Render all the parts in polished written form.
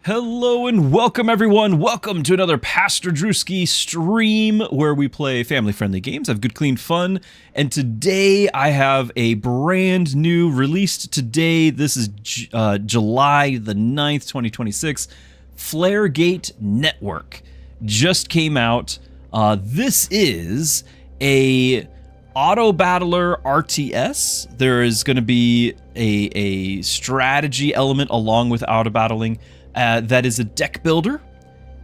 Hello and welcome everyone. Welcome to another Pastor Druski stream where we play family-friendly games, have good clean fun, and today I have a brand new released today. This is July the 9th, 2026. Flaregate Network just came out. This is a autobattler RTS. There is going to be a strategy element along with autobattling. That is a deck builder,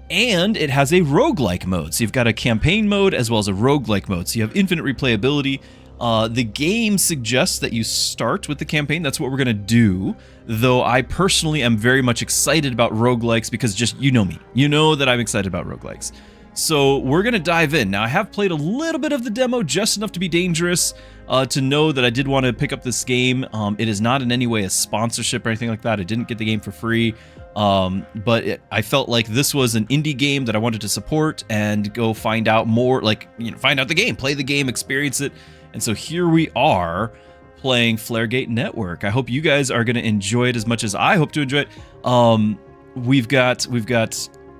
and it has a roguelike mode. So you've got a campaign mode as well as a roguelike mode. So you have infinite replayability. The game suggests that you start with the campaign. That's what we're going to do, though I personally am very much excited about roguelikes because just, you know me. You know that I'm excited about roguelikes. So we're going to dive in. Now, I have played a little bit of the demo, just enough to be dangerous, to know that I did want to pick up this game. It is not in any way a sponsorship or anything like that. I didn't get the game for free. But I felt like this was an indie game that I wanted to support and go find out more, like, find out the game, play the game, experience it. And so here we are playing Flaregate Network. I hope you guys are going to enjoy it as much as I hope to enjoy it. We've got,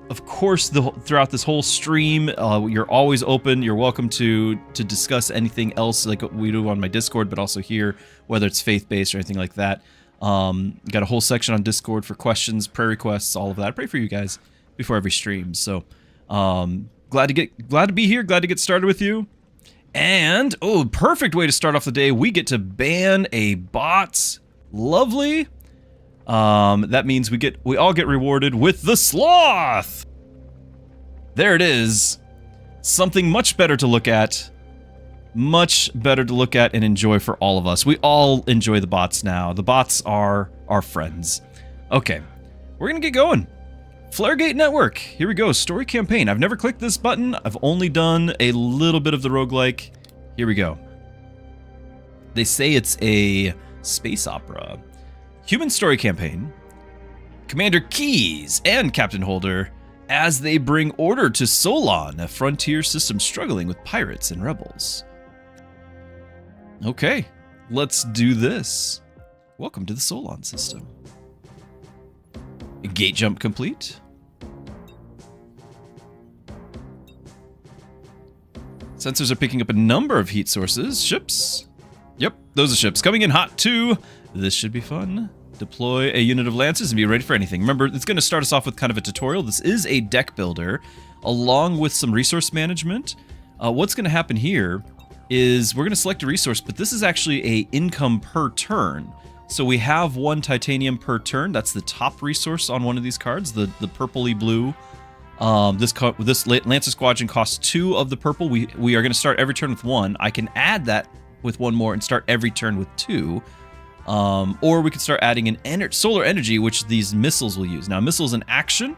of course, throughout this whole stream, you're always open. You're welcome to discuss anything else like we do on my Discord, but also here, whether it's faith-based or anything like that. Got a whole section on Discord for questions, prayer requests, all of that. I pray for you guys before every stream. So, glad to be here. Glad to get started with you. And perfect way to start off the day. We get to ban a bot. Lovely. That means we all get rewarded with the sloth. There it is. Something much better to look at. Much better to look at and enjoy for all of us. We all enjoy the bots now. The bots are our friends. Okay, we're gonna get going. Flaregate Network, here we go, story campaign. I've never clicked this button. I've only done a little bit of the roguelike. Here we go. They say it's a space opera. Human story campaign. Commander Keys and Captain Holder as they bring order to Solon, a frontier system struggling with pirates and rebels. Okay, let's do this. Welcome to the Solon system. Gate jump complete. Sensors are picking up a number of heat sources. Ships. Yep, those are ships. Coming in hot too. This should be fun. Deploy a unit of lancers and be ready for anything. Remember, it's going to start us off with kind of a tutorial. This is a deck builder, along with some resource management. What's going to happen here is we're going to select a resource, but this is actually a income per turn. So we have one titanium per turn. That's the top resource on one of these cards, the purpley blue. This Lancer Squadron costs 2 of the purple. We are going to start every turn with 1. I can add that with 1 more and start every turn with 2. Or we could start adding an solar energy, which these missiles will use. Now, missiles in action,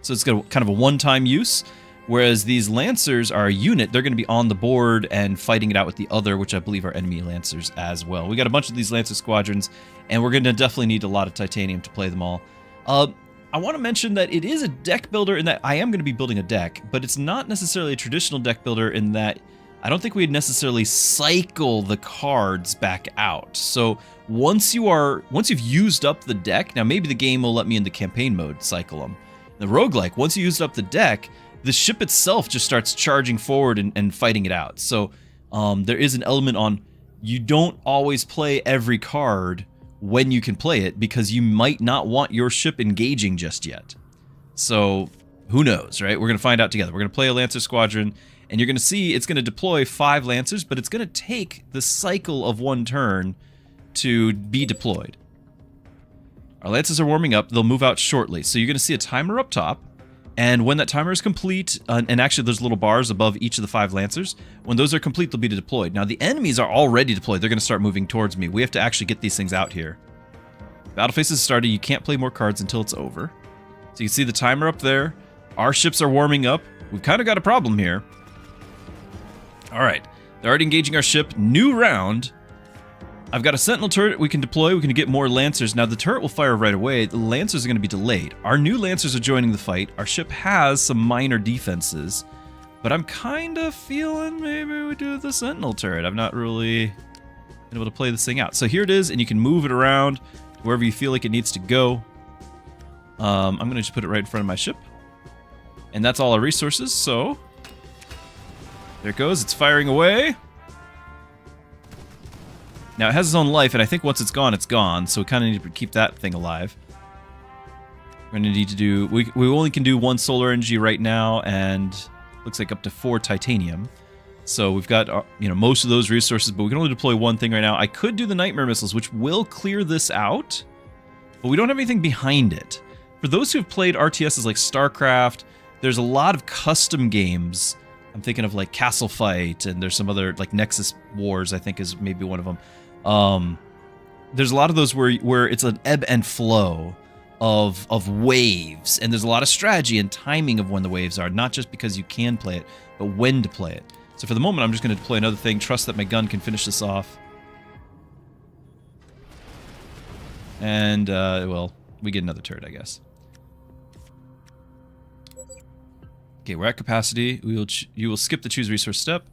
so it's got kind of a one-time use. Whereas these Lancers are a unit, they're going to be on the board and fighting it out with the other, which I believe are enemy Lancers as well. We got a bunch of these Lancer squadrons, and we're going to definitely need a lot of titanium to play them all. I want to mention that it is a deck builder in that I am going to be building a deck, but it's not necessarily a traditional deck builder in that I don't think we'd necessarily cycle the cards back out. So once you've used up the deck, now maybe the game will let me into campaign mode cycle them. The roguelike, once you used up the deck, the ship itself just starts charging forward and fighting it out. So there is an element on you don't always play every card when you can play it because you might not want your ship engaging just yet. So who knows, right? We're going to find out together. We're going to play a Lancer Squadron, and you're going to see it's going to deploy 5 Lancers, but it's going to take the cycle of 1 turn to be deployed. Our Lancers are warming up. They'll move out shortly. So you're going to see a timer up top. And when that timer is complete, and actually there's little bars above each of the 5 Lancers, when those are complete, they'll be deployed. Now, the enemies are already deployed. They're going to start moving towards me. We have to actually get these things out here. Battle phase is started. You can't play more cards until it's over. So you can see the timer up there. Our ships are warming up. We've kind of got a problem here. All right. They're already engaging our ship. New round. I've got a sentinel turret we can deploy. We can get more Lancers. Now, the turret will fire right away. The Lancers are going to be delayed. Our new Lancers are joining the fight. Our ship has some minor defenses, but I'm kind of feeling maybe we do the sentinel turret. I've not really been able to play this thing out. So here it is, and you can move it around wherever you feel like it needs to go. I'm going to just put it right in front of my ship. And that's all our resources, so... There it goes, it's firing away. Now, it has its own life, and I think once it's gone, so we kind of need to keep that thing alive. We're going to need to do... We only can do 1 solar energy right now, and looks like up to 4 titanium. So we've got, most of those resources, but we can only deploy 1 thing right now. I could do the nightmare missiles, which will clear this out, but we don't have anything behind it. For those who have played RTSs like StarCraft, there's a lot of custom games. I'm thinking of like Castle Fight, and there's some other, like Nexus Wars, I think is maybe one of them. There's a lot of those where it's an ebb and flow of waves, and there's a lot of strategy and timing of when the waves are, not just because you can play it, but when to play it. So for the moment, I'm just going to deploy another thing, trust that my gun can finish this off. And, well, we get another turret, I guess. Okay, we're at capacity. You will skip the choose resource step.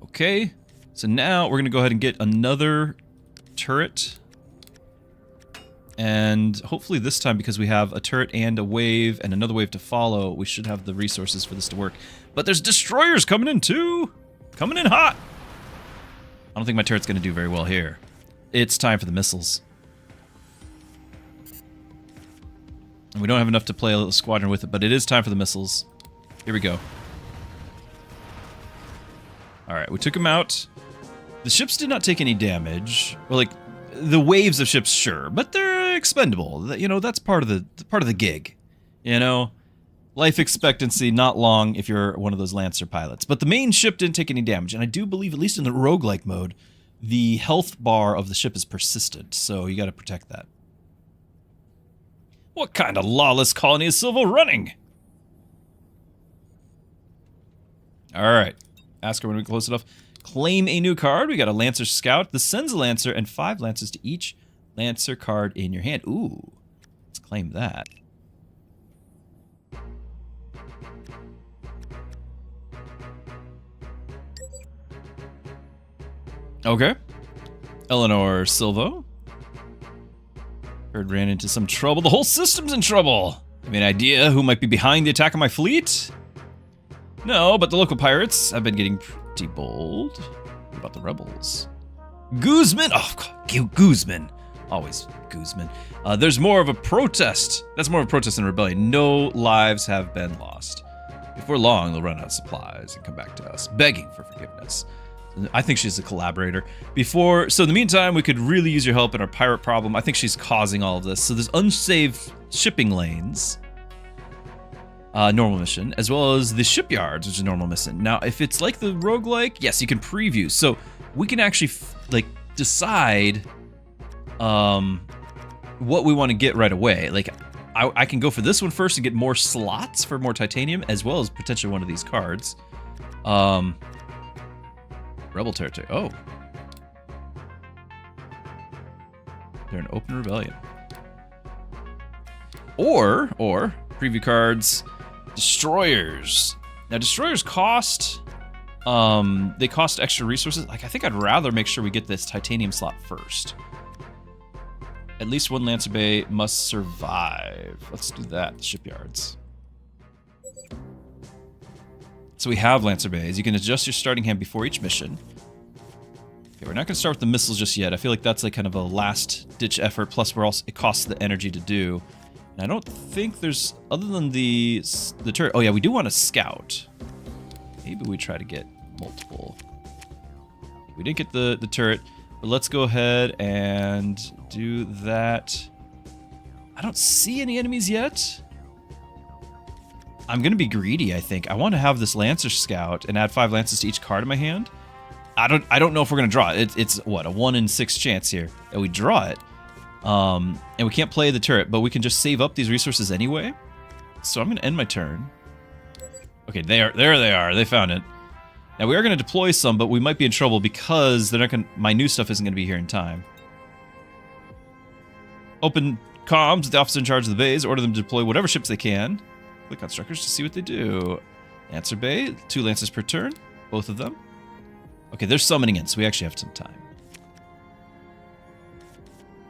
Okay, so now we're going to go ahead and get another turret. And hopefully this time, because we have a turret and a wave and another wave to follow, we should have the resources for this to work. But there's destroyers coming in too! Coming in hot! I don't think my turret's going to do very well here. It's time for the missiles. And we don't have enough to play a little squadron with it, but it is time for the missiles. Here we go. Alright, we took them out. The ships did not take any damage. Well, like, the waves of ships, sure, but they're expendable. That's part of the gig. Life expectancy not long if you're one of those Lancer pilots. But the main ship didn't take any damage, and I do believe, at least in the roguelike mode, the health bar of the ship is persistent, so you got to protect that. What kind of lawless colony is Silvo running? All right, ask her when we're close enough. Claim a new card. We got a Lancer Scout. This sends a Lancer and 5 Lancers to each Lancer card in your hand. Ooh, let's claim that. Okay. Eleanor Silvo. Heard ran into some trouble. The whole system's in trouble. Have any idea who might be behind the attack on my fleet? No, but the local pirates have been getting pretty bold. What about the rebels? Guzman! Oh, God, Guzman. Always Guzman. There's more of a protest. That's more of a protest than a rebellion. No lives have been lost. Before long, they'll run out of supplies and come back to us, begging for forgiveness. I think she's a collaborator. So in the meantime, we could really use your help in our pirate problem. I think she's causing all of this. So there's unsaved shipping lanes. Normal mission, as well as the shipyards, which is normal mission. Now, if it's like the roguelike, yes, you can preview. So we can actually decide what we want to get right away. Like, I can go for this one first and get more slots for more titanium, as well as potentially one of these cards. Rebel territory. Oh. They're an open rebellion. Or preview cards, destroyers. Now destroyers cost they cost extra resources. Like, I think I'd rather make sure we get this titanium slot first. At least one Lancer Bay must survive. Let's do that. The shipyards. So we have Lancer Bays. You can adjust your starting hand before each mission. Okay, we're not going to start with the missiles just yet. I feel like that's like kind of a last-ditch effort. Plus, it costs the energy to do. And I don't think there's, other than the turret. Oh yeah, we do want a scout. Maybe we try to get multiple. We didn't get the turret, but let's go ahead and do that. I don't see any enemies yet. I'm going to be greedy, I think. I want to have this Lancer Scout and add 5 Lancers to each card in my hand. I don't know if we're going to draw it. It's what, a 1 in 6 chance here that we draw it. And we can't play the turret, but we can just save up these resources anyway. So I'm going to end my turn. Okay, there they are. They found it. Now we are going to deploy some, but we might be in trouble because they're not going. My new stuff isn't going to be here in time. Open comms with the officer in charge of the bays. Order them to deploy whatever ships they can. Click on structures to see what they do. Lancer Bay, 2 Lancers per turn, both of them. Okay, they're summoning in, so we actually have some time.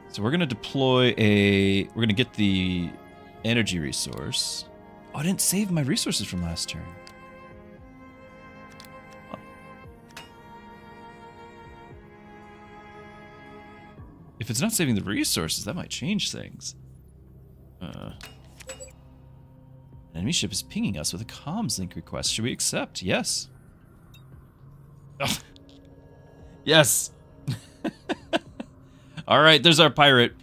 So we're going to deploy we're going to get energy resource. Oh, I didn't save my resources from last turn. Huh. If it's not saving the resources, that might change things. Enemy ship is pinging us with a comms link request. Should we accept? Yes. Oh. Yes. All right, there's our pirate.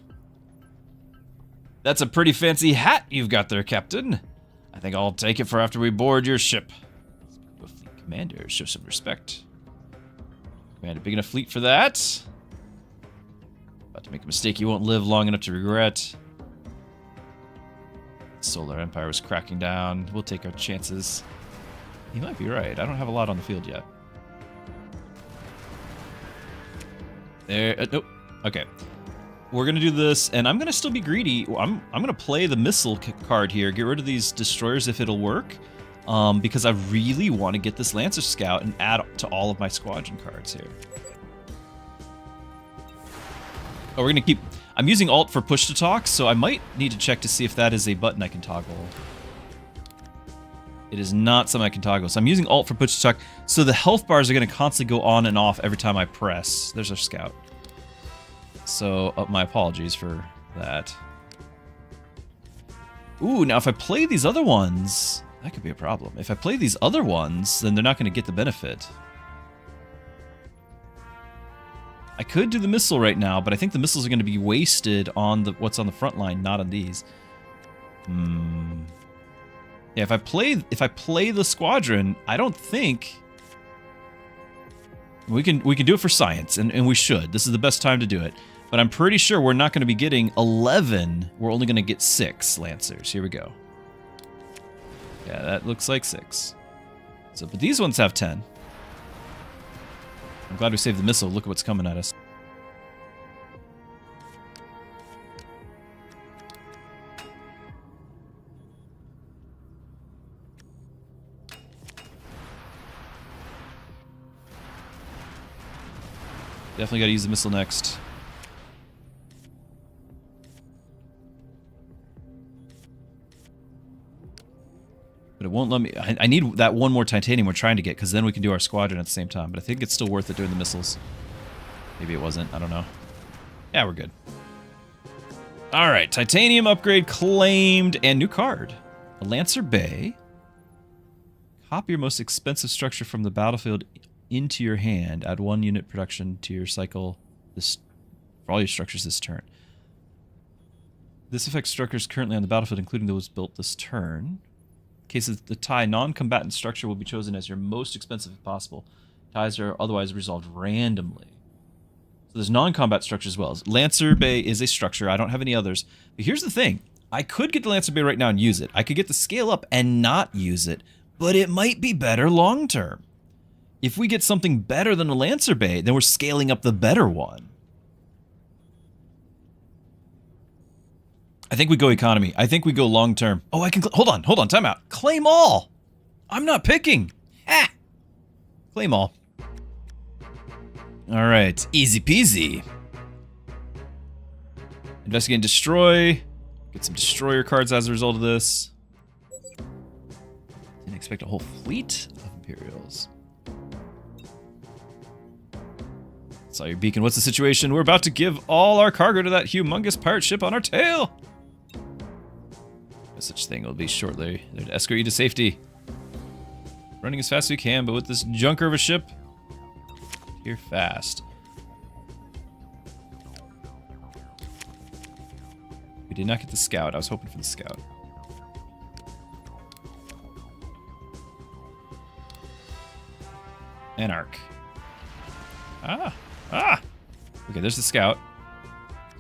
That's a pretty fancy hat you've got there, Captain. I think I'll take it for after we board your ship. Fleet commander, show some respect. Command a big enough fleet for that. About to make a mistake you won't live long enough to regret. Solar Empire was cracking down. We'll take our chances. He might be right. I don't have a lot on the field yet. There. Nope. Okay. We're gonna do this, and I'm gonna still be greedy. I'm gonna play the missile card here. Get rid of these destroyers if it'll work, because I really want to get this Lancer Scout and add to all of my squadron cards here. Oh, we're gonna keep. I'm using Alt for push to talk, so I might need to check to see if that is a button I can toggle. It is not something I can toggle, so I'm using Alt for push to talk. So the health bars are gonna constantly go on and off every time I press. There's our scout. So, my apologies for that. Ooh, now if I play these other ones, that could be a problem. If I play these other ones, then they're not going to get the benefit. I could do the missile right now, but I think the missiles are going to be wasted on what's on the front line, not on these. Yeah, if I play the squadron, I don't think we can do it for science, and we should. This is the best time to do it. But I'm pretty sure we're not going to be getting 11. We're only going to get 6 Lancers. Here we go. Yeah, that looks like 6. So, but these ones have 10. I'm glad we saved the missile. Look at what's coming at us. Definitely got to use the missile next. But it won't let me. I need that one more titanium we're trying to get, because then we can do our squadron at the same time. But I think it's still worth it doing the missiles. Maybe it wasn't. I don't know. Yeah, we're good. All right, titanium upgrade claimed, and new card. A Lancer Bay. Copy your most expensive structure from the battlefield into your hand. Add 1 unit production to your cycle for all your structures this turn. This affects structures currently on the battlefield, including those built this turn. In case of the tie, non-combatant structure will be chosen as your most expensive if possible. Ties are otherwise resolved randomly. So there's non-combat structures as well. Lancer Bay is a structure. I don't have any others. But here's the thing. I could get the Lancer Bay right now and use it. I could get the scale up and not use it. But it might be better long term. If we get something better than a Lancer Bay, then we're scaling up the better one. I think we go economy. I think we go long term. Oh, I can... Hold on, time out. Claim all! I'm not picking! Ha! Claim all. Alright, easy peasy. Investigate and destroy. Get some destroyer cards as a result of this. Didn't expect a whole fleet of Imperials. Saw your beacon. What's the situation? We're about to give all our cargo to that humongous pirate ship on our tail. No such thing will be shortly. They're to escort you to safety. Running as fast as we can, but with this junker of a ship, here fast. We did not get the scout. I was hoping for the scout. Anarch. Ah! Okay, there's the scout.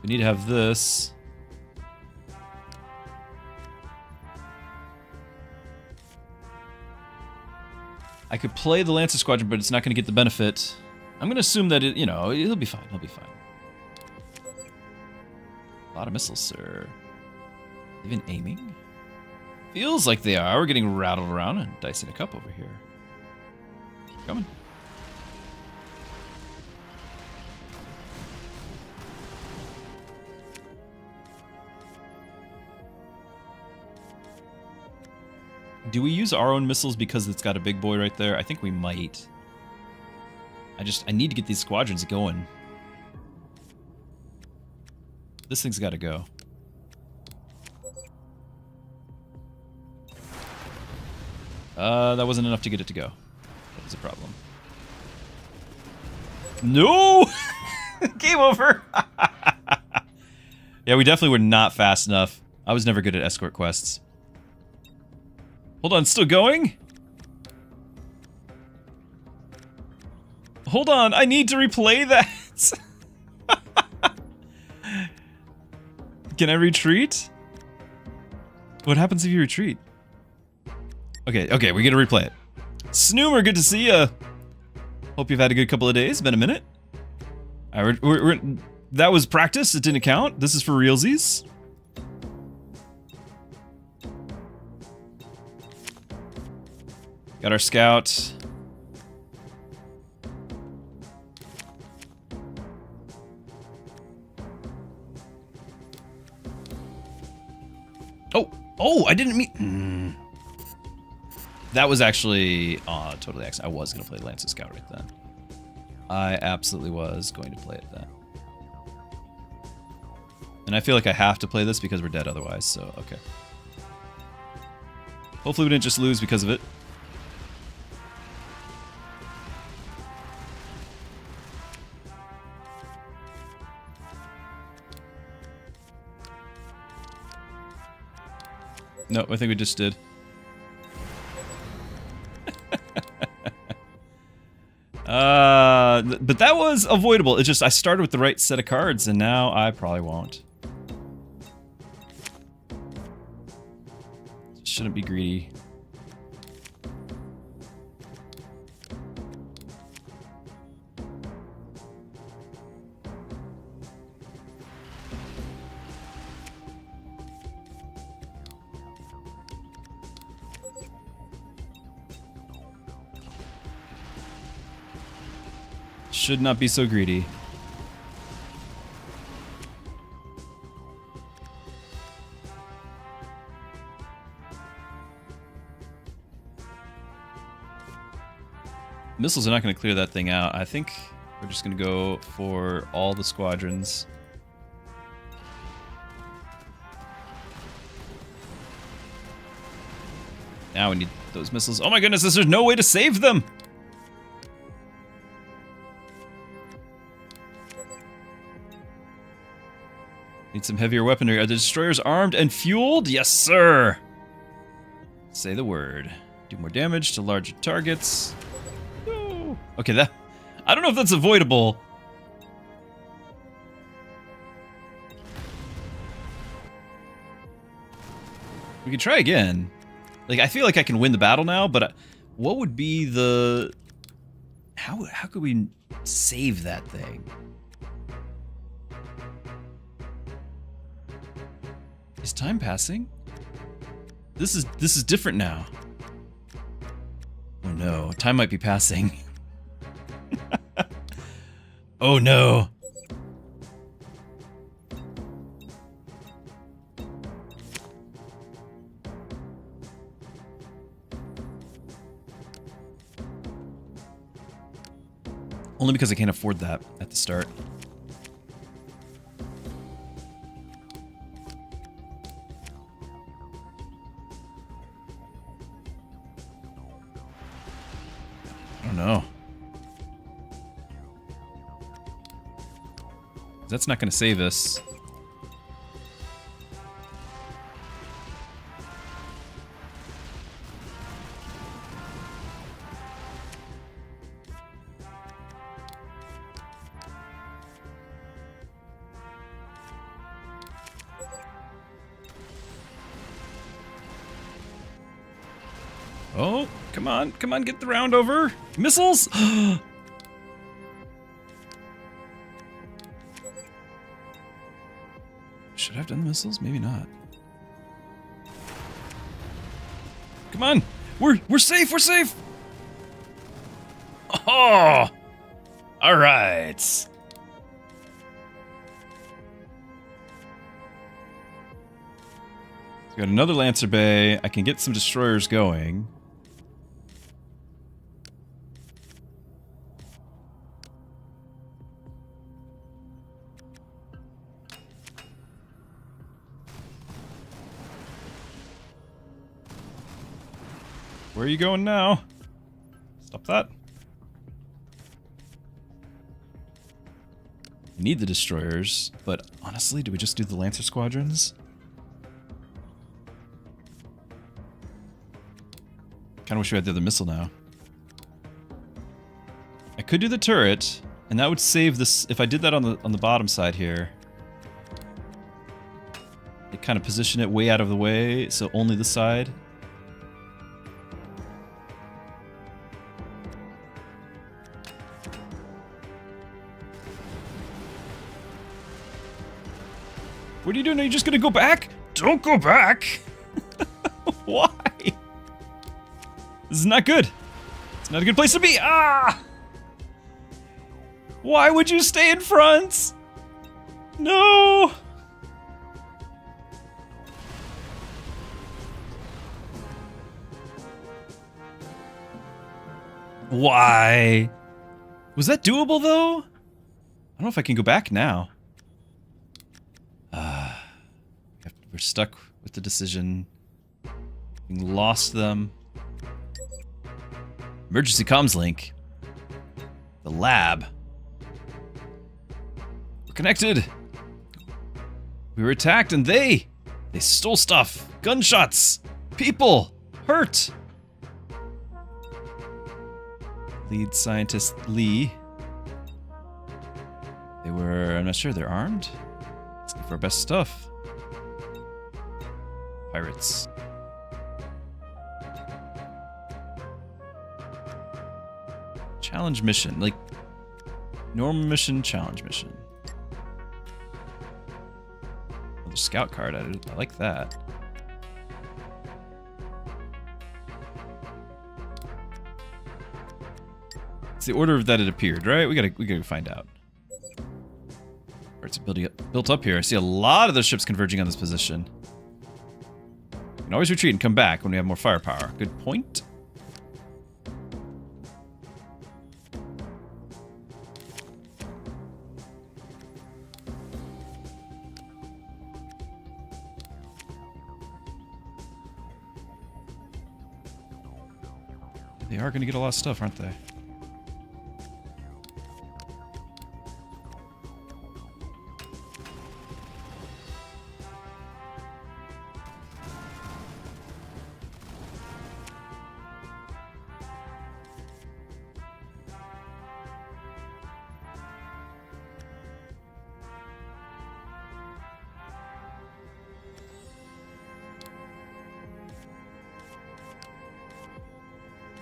We need to have this. I could play the Lancer Squadron, but it's not going to get the benefit. I'm going to assume that it, he'll be fine. He'll be fine. A lot of missiles, sir. Even aiming? Feels like they are. We're getting rattled around and dicing a cup over here. Keep coming. Do we use our own missiles because it's got a big boy right there? I think we might. I need to get these squadrons going. This thing's got to go. That wasn't enough to get it to go. That was a problem. No! Game over! Yeah, we definitely were not fast enough. I was never good at escort quests. Hold on, it's still going? Hold on, I need to replay that! Can I retreat? What happens if you retreat? Okay, we gotta replay it. Snoomer, good to see ya! Hope you've had a good couple of days, been a minute. Alright, that was practice, it didn't count. This is for realsies. Got our scout. Oh, I didn't mean... That was actually totally accident. I was going to play Lancer Scout right then. I absolutely was going to play it then. And I feel like I have to play this because we're dead otherwise, so okay. Hopefully we didn't just lose because of it. No, I think we just did. But that was avoidable. It's just I started with the right set of cards, and now I probably won't. Shouldn't be greedy. Should not be so greedy. Missiles are not going to clear that thing out. I think we're just going to go for all the squadrons. Now we need those missiles. Oh my goodness, there's no way to save them! Need some heavier weaponry. Are the destroyers armed and fueled? Yes, sir! Say the word. Do more damage to larger targets. No. Okay, that... I don't know if that's avoidable. We can try again. Like, I feel like I can win the battle now, but what would be the... How could we save that thing? Is time passing? This is different now. Oh no, time might be passing. Oh no. Only because I can't afford that at the start. No. That's not going to save us. Oh, come on, get the round over. Missiles! Should I have done the missiles? Maybe not. Come on! We're safe, we're safe! Oh! Alright. We got another Lancer Bay. I can get some destroyers going. Where are you going now? Stop that. We need the destroyers, but honestly, do we just do the Lancer squadrons? Kinda wish we had the other missile now. I could do the turret, and that would save this. If I did that on the bottom side here, it kind of position it way out of the way, so only the side. What are you doing? Are you just gonna go back? Don't go back! Why? This is not good. It's not a good place to be. Ah! Why would you stay in front? No! Why? Was that doable though? I don't know if I can go back now. We're stuck with the decision. We lost them. Emergency comms link. The lab. We're connected. We were attacked and they stole stuff. Gunshots. People. Hurt. Lead scientist Lee. They were, I'm not sure, they're armed? Let's get for our best stuff. Pirates. Challenge mission, like normal mission, challenge mission. Another scout card, I like that. It's the order that it appeared, right? We gotta find out. Or it's built up here. I see a lot of the ships converging on this position. We can always retreat and come back when we have more firepower. Good point. They are going to get a lot of stuff, aren't they?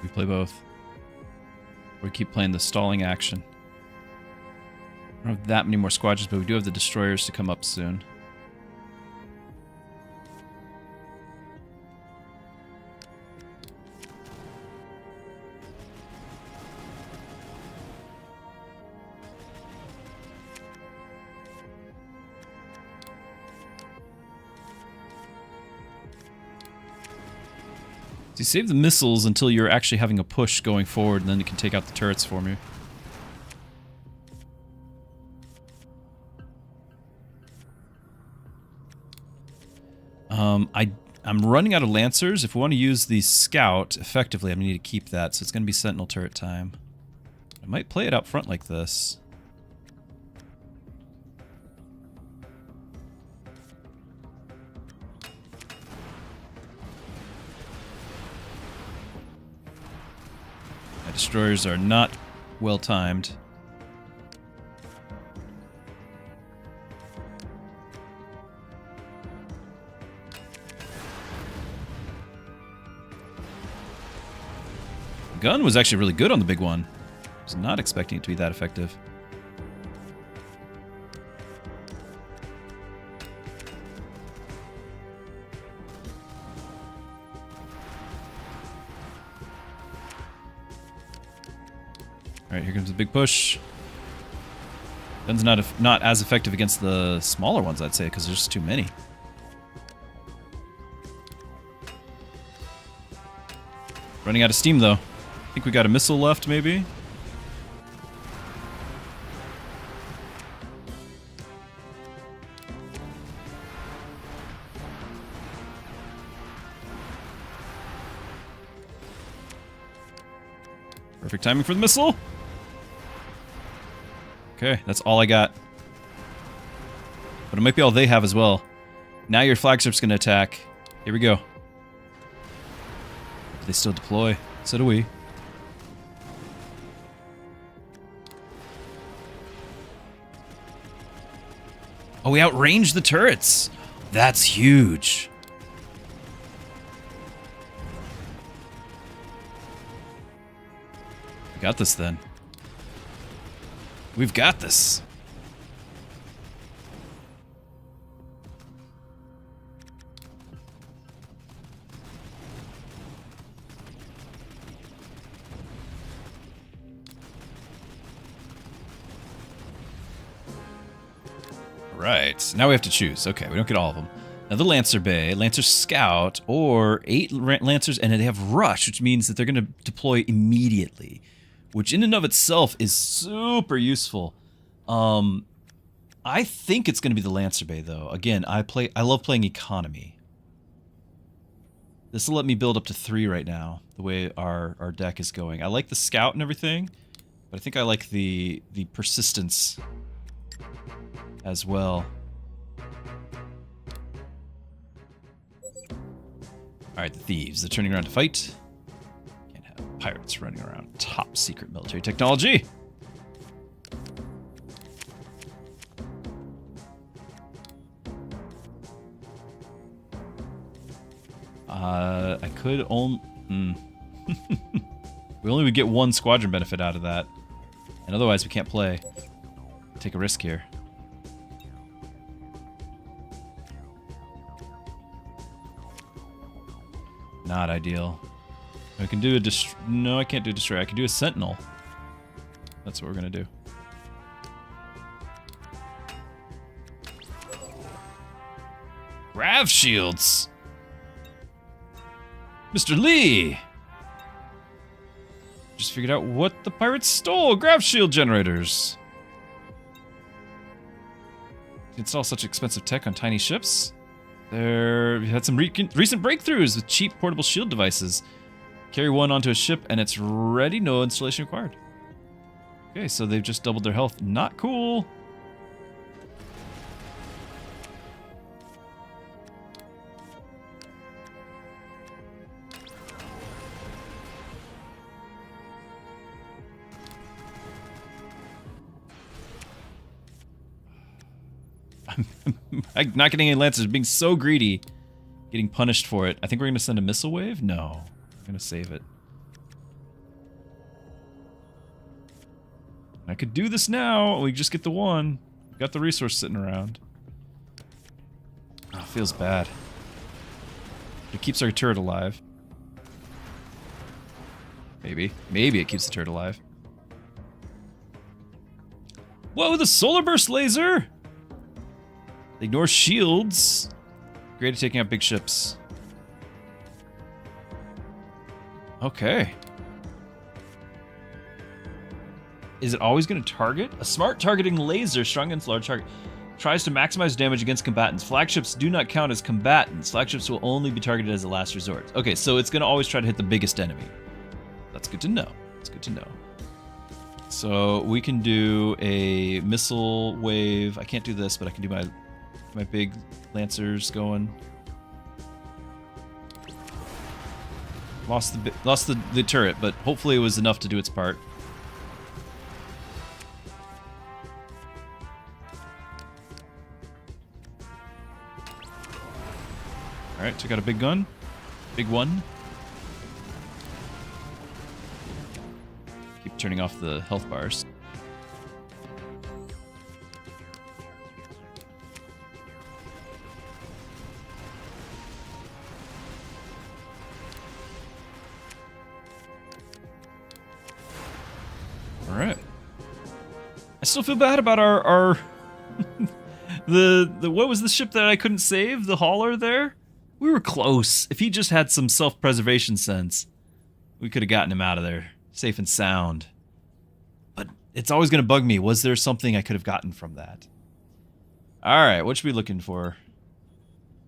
We play both. We keep playing the stalling action. I don't have that many more squadrons, but we do have the destroyers to come up soon. You save the missiles until you're actually having a push going forward, and then you can take out the turrets for me. I'm running out of Lancers. If we want to use the Scout effectively, I'm going to need to keep that, so it's going to be Sentinel turret time. I might play it out front like this. My destroyers are not well timed. The gun was actually really good on the big one. I was not expecting it to be that effective. Alright, here comes the big push. Gun's not as effective against the smaller ones, I'd say, because there's just too many. Running out of steam, though. I think we got a missile left, maybe? Perfect timing for the missile. Okay, that's all I got. But it might be all they have as well. Now your flagship's gonna attack. Here we go. They still deploy. So do we. Oh, we outranged the turrets. That's huge. We got this then. We've got this. Right, now we have to choose. Okay, we don't get all of them. Another Lancer Bay, Lancer Scout, or 8 Lancers, and they have Rush, which means that they're going to deploy immediately, which in and of itself is super useful. I think it's going to be the Lancer Bay, though. Again, I love playing economy. This will let me build up to 3 right now, the way our deck is going. I like the Scout and everything, but I think I like the persistence as well. Alright, the Thieves. They're turning around to fight. Can't have pirates running around. Top secret military technology! I could only... we only would get 1 squadron benefit out of that. And otherwise we can't play. Take a risk here. Not ideal. I can do a no, I can't do a destroyer. I can do a sentinel. That's what we're gonna do. Grav shields. Mr. Lee. Just figured out what the pirates stole. Grav shield generators. Install such expensive tech on tiny ships. We had some recent breakthroughs with cheap portable shield devices. Carry 1 onto a ship and it's ready, no installation required. Okay, so they've just doubled their health. Not cool. I'm not getting any Lancers, being so greedy. Getting punished for it. I think we're going to send a missile wave? No. I'm going to save it. I could do this now. We just get the 1. We've got the resource sitting around. Oh, it feels bad. It keeps our turret alive. Maybe. Maybe it keeps the turret alive. Whoa, the solar burst laser! They ignore shields. Great at taking out big ships. Okay. Is it always going to target? A smart targeting laser strong against large target tries to maximize damage against combatants. Flagships do not count as combatants. Flagships will only be targeted as a last resort. Okay, so it's going to always try to hit the biggest enemy. That's good to know. That's good to know. So we can do a missile wave. I can't do this, but I can do my big Lancers going. Lost the turret, but hopefully it was enough to do its part. Alright, took out a big gun. Big one. Keep turning off the health bars. Alright. I still feel bad about our the what was the ship that I couldn't save? The hauler there? We were close. If he just had some self-preservation sense, We could have gotten him out of there, safe and sound. But it's always going to bug me. Was there something I could have gotten from that? All right, what should we be looking for?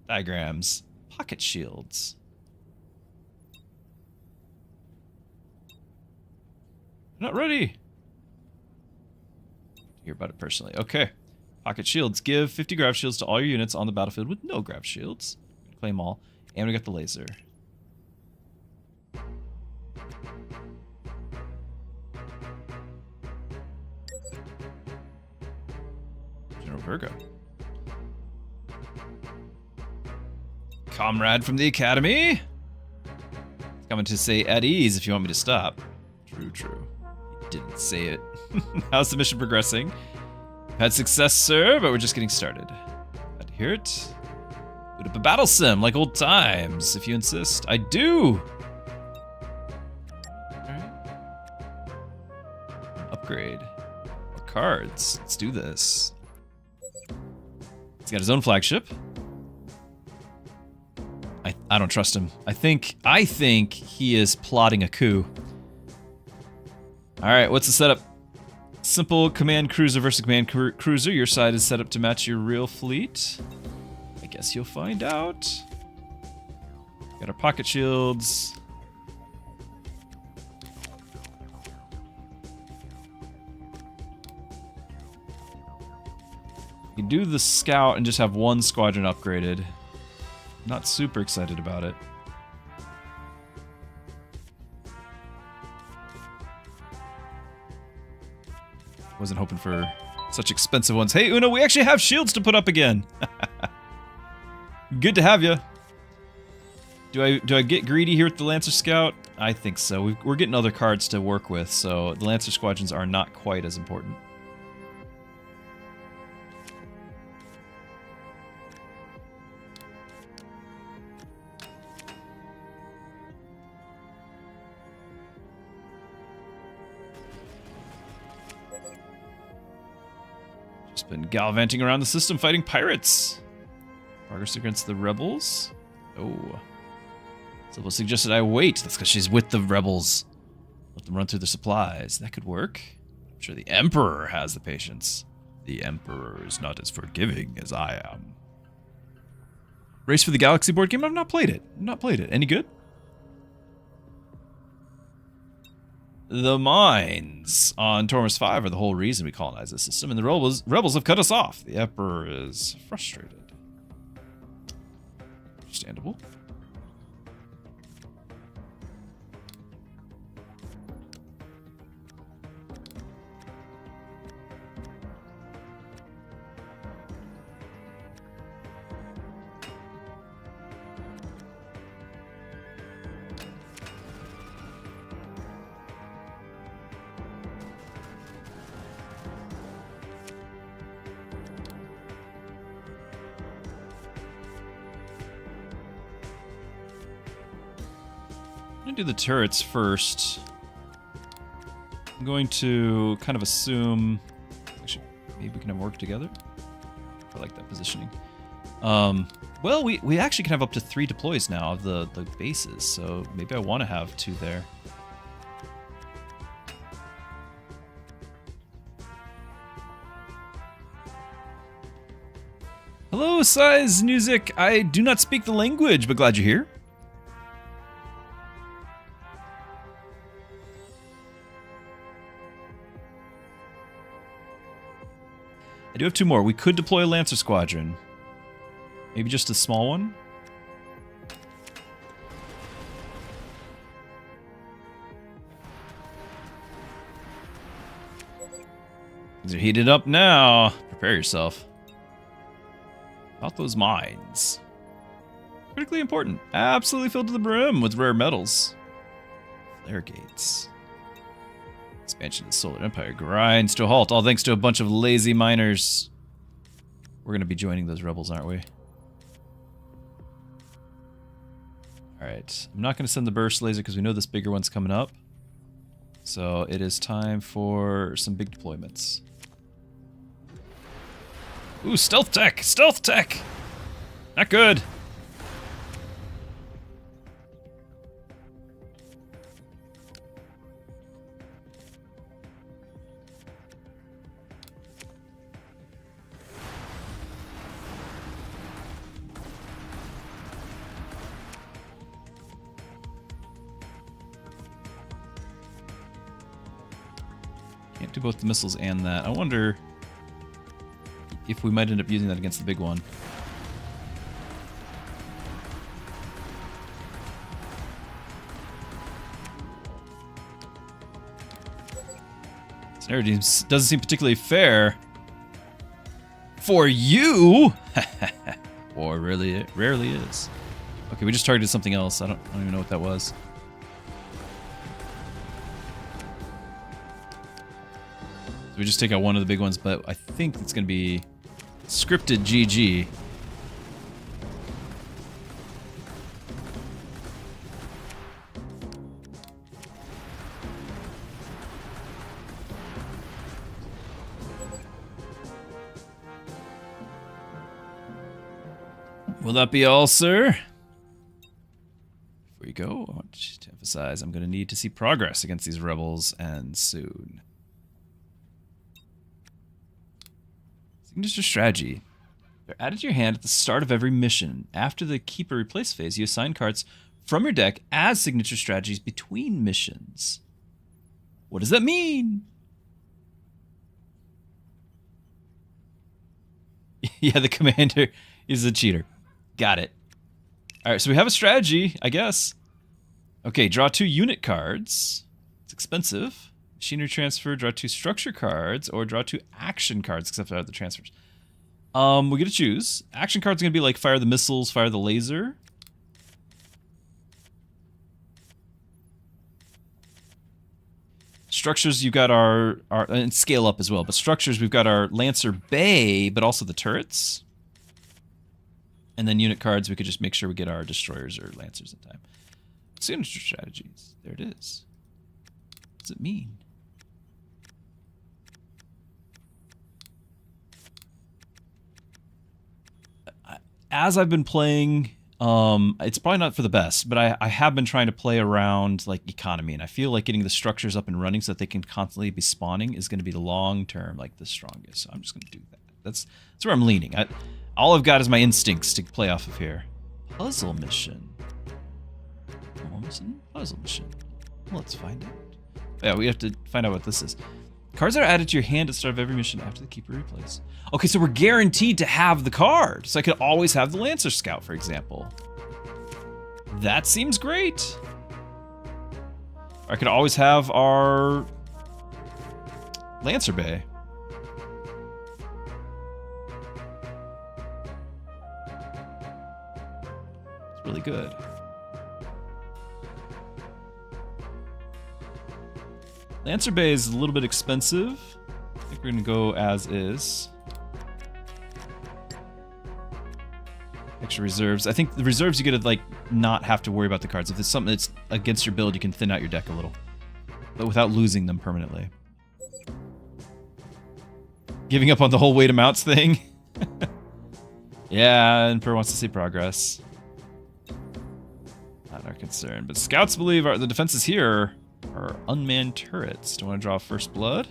Diagrams. Pocket shields. Not ready. Hear about it personally. Okay. Pocket shields. Give 50 grav shields to all your units on the battlefield with no grav shields. Claim all. And we got the laser. General Virgo. Comrade from the Academy. Coming to say at ease if you want me to stop. True, true. He didn't say it. How's the mission progressing? Had success, sir, but we're just getting started. Glad to hear it. Boot up a battle sim like old times, if you insist. I do! Alright. Upgrade. More cards. Let's do this. He's got his own flagship. I don't trust him. I think he is plotting a coup. Alright, what's the setup? Simple command cruiser versus command cruiser. Your side is set up to match your real fleet. I guess you'll find out. Got our pocket shields. You can do the scout and just have one squadron upgraded. Not super excited about it. Wasn't hoping for such expensive ones. Hey, Una, we actually have shields to put up again. Good to have you. Do I get greedy here with the Lancer Scout? I think so. We're getting other cards to work with, so the Lancer Squadrons are not quite as important. Just been gallivanting around the system fighting pirates. Progress against the rebels. Oh. Sybil suggested I wait. That's because she's with the rebels. Let them run through the supplies. That could work. I'm sure the Emperor has the patience. The Emperor is not as forgiving as I am. Race for the Galaxy board game? I've not played it. Any good? The mines on Tormus 5 are the whole reason we colonize the system, and the rebels have cut us off. The Emperor is frustrated. Understandable. I'm gonna do the turrets first. I'm going to kind of assume... Actually, maybe we can have work together. I like that positioning. Well, we actually can have up to 3 deploys now of the bases, so maybe I want to have 2 there. Hello, Size Music. I do not speak the language, but glad you're here. I do have 2 more. We could deploy a Lancer Squadron. Maybe just a small one? Things are heated up now. Prepare yourself. About those mines. Critically important. Absolutely filled to the brim with rare metals. Flaregates. Expansion of the Solar Empire grinds to a halt, all thanks to a bunch of lazy miners. We're going to be joining those rebels, aren't we? Alright, I'm not going to send the burst laser because we know this bigger one's coming up. So it is time for some big deployments. Ooh, stealth tech! Stealth tech! Not good. Can't do both the missiles and that. I wonder if we might end up using that against the big one. This narrative doesn't seem particularly fair. For you? Or really, it rarely is. Okay, we just targeted something else. I don't even know what that was. So we just take out one of the big ones, but I think it's going to be scripted GG. Will that be all, sir? Before you go, I want to emphasize I'm going to need to see progress against these rebels, and soon. Signature strategy. They're added to your hand at the start of every mission. After the Keeper Replace phase, you assign cards from your deck as signature strategies between missions. What does that mean? Yeah, the commander is a cheater. Got it. Alright, so we have a strategy, I guess. Okay, draw 2 unit cards. It's expensive. Machinery transfer, draw 2 structure cards, or draw 2 action cards, except for the transfers. We get to choose. Action cards are going to be like fire the missiles, fire the laser. Structures, you've got our and scale up as well, but structures, we've got our Lancer Bay, but also the turrets. And then unit cards, we could just make sure we get our destroyers or lancers in time. Signature strategies. There it is. What does it mean? As I've been playing, it's probably not for the best, but I have been trying to play around like economy, and I feel like getting the structures up and running so that they can constantly be spawning is going to be the long term, like the strongest. So I'm just going to do that. That's where I'm leaning. All I've got is my instincts to play off of here. Puzzle mission. Puzzle mission. Let's find out. Yeah, we have to find out what this is. Cards are added to your hand at the start of every mission after the Keeper Replace. Okay, so we're guaranteed to have the card. So I could always have the Lancer Scout, for example. That seems great. I could always have our Lancer Bay. It's really good. Lancer Bay is a little bit expensive. I think we're going to go as is. Extra reserves. I think the reserves you get to like not have to worry about the cards. If it's something that's against your build, you can thin out your deck a little. But without losing them permanently. Giving up on the whole weight amounts thing. Yeah, Emperor wants to see progress. Not our concern. But scouts believe the defenses here are unmanned turrets. Do you want to draw first blood?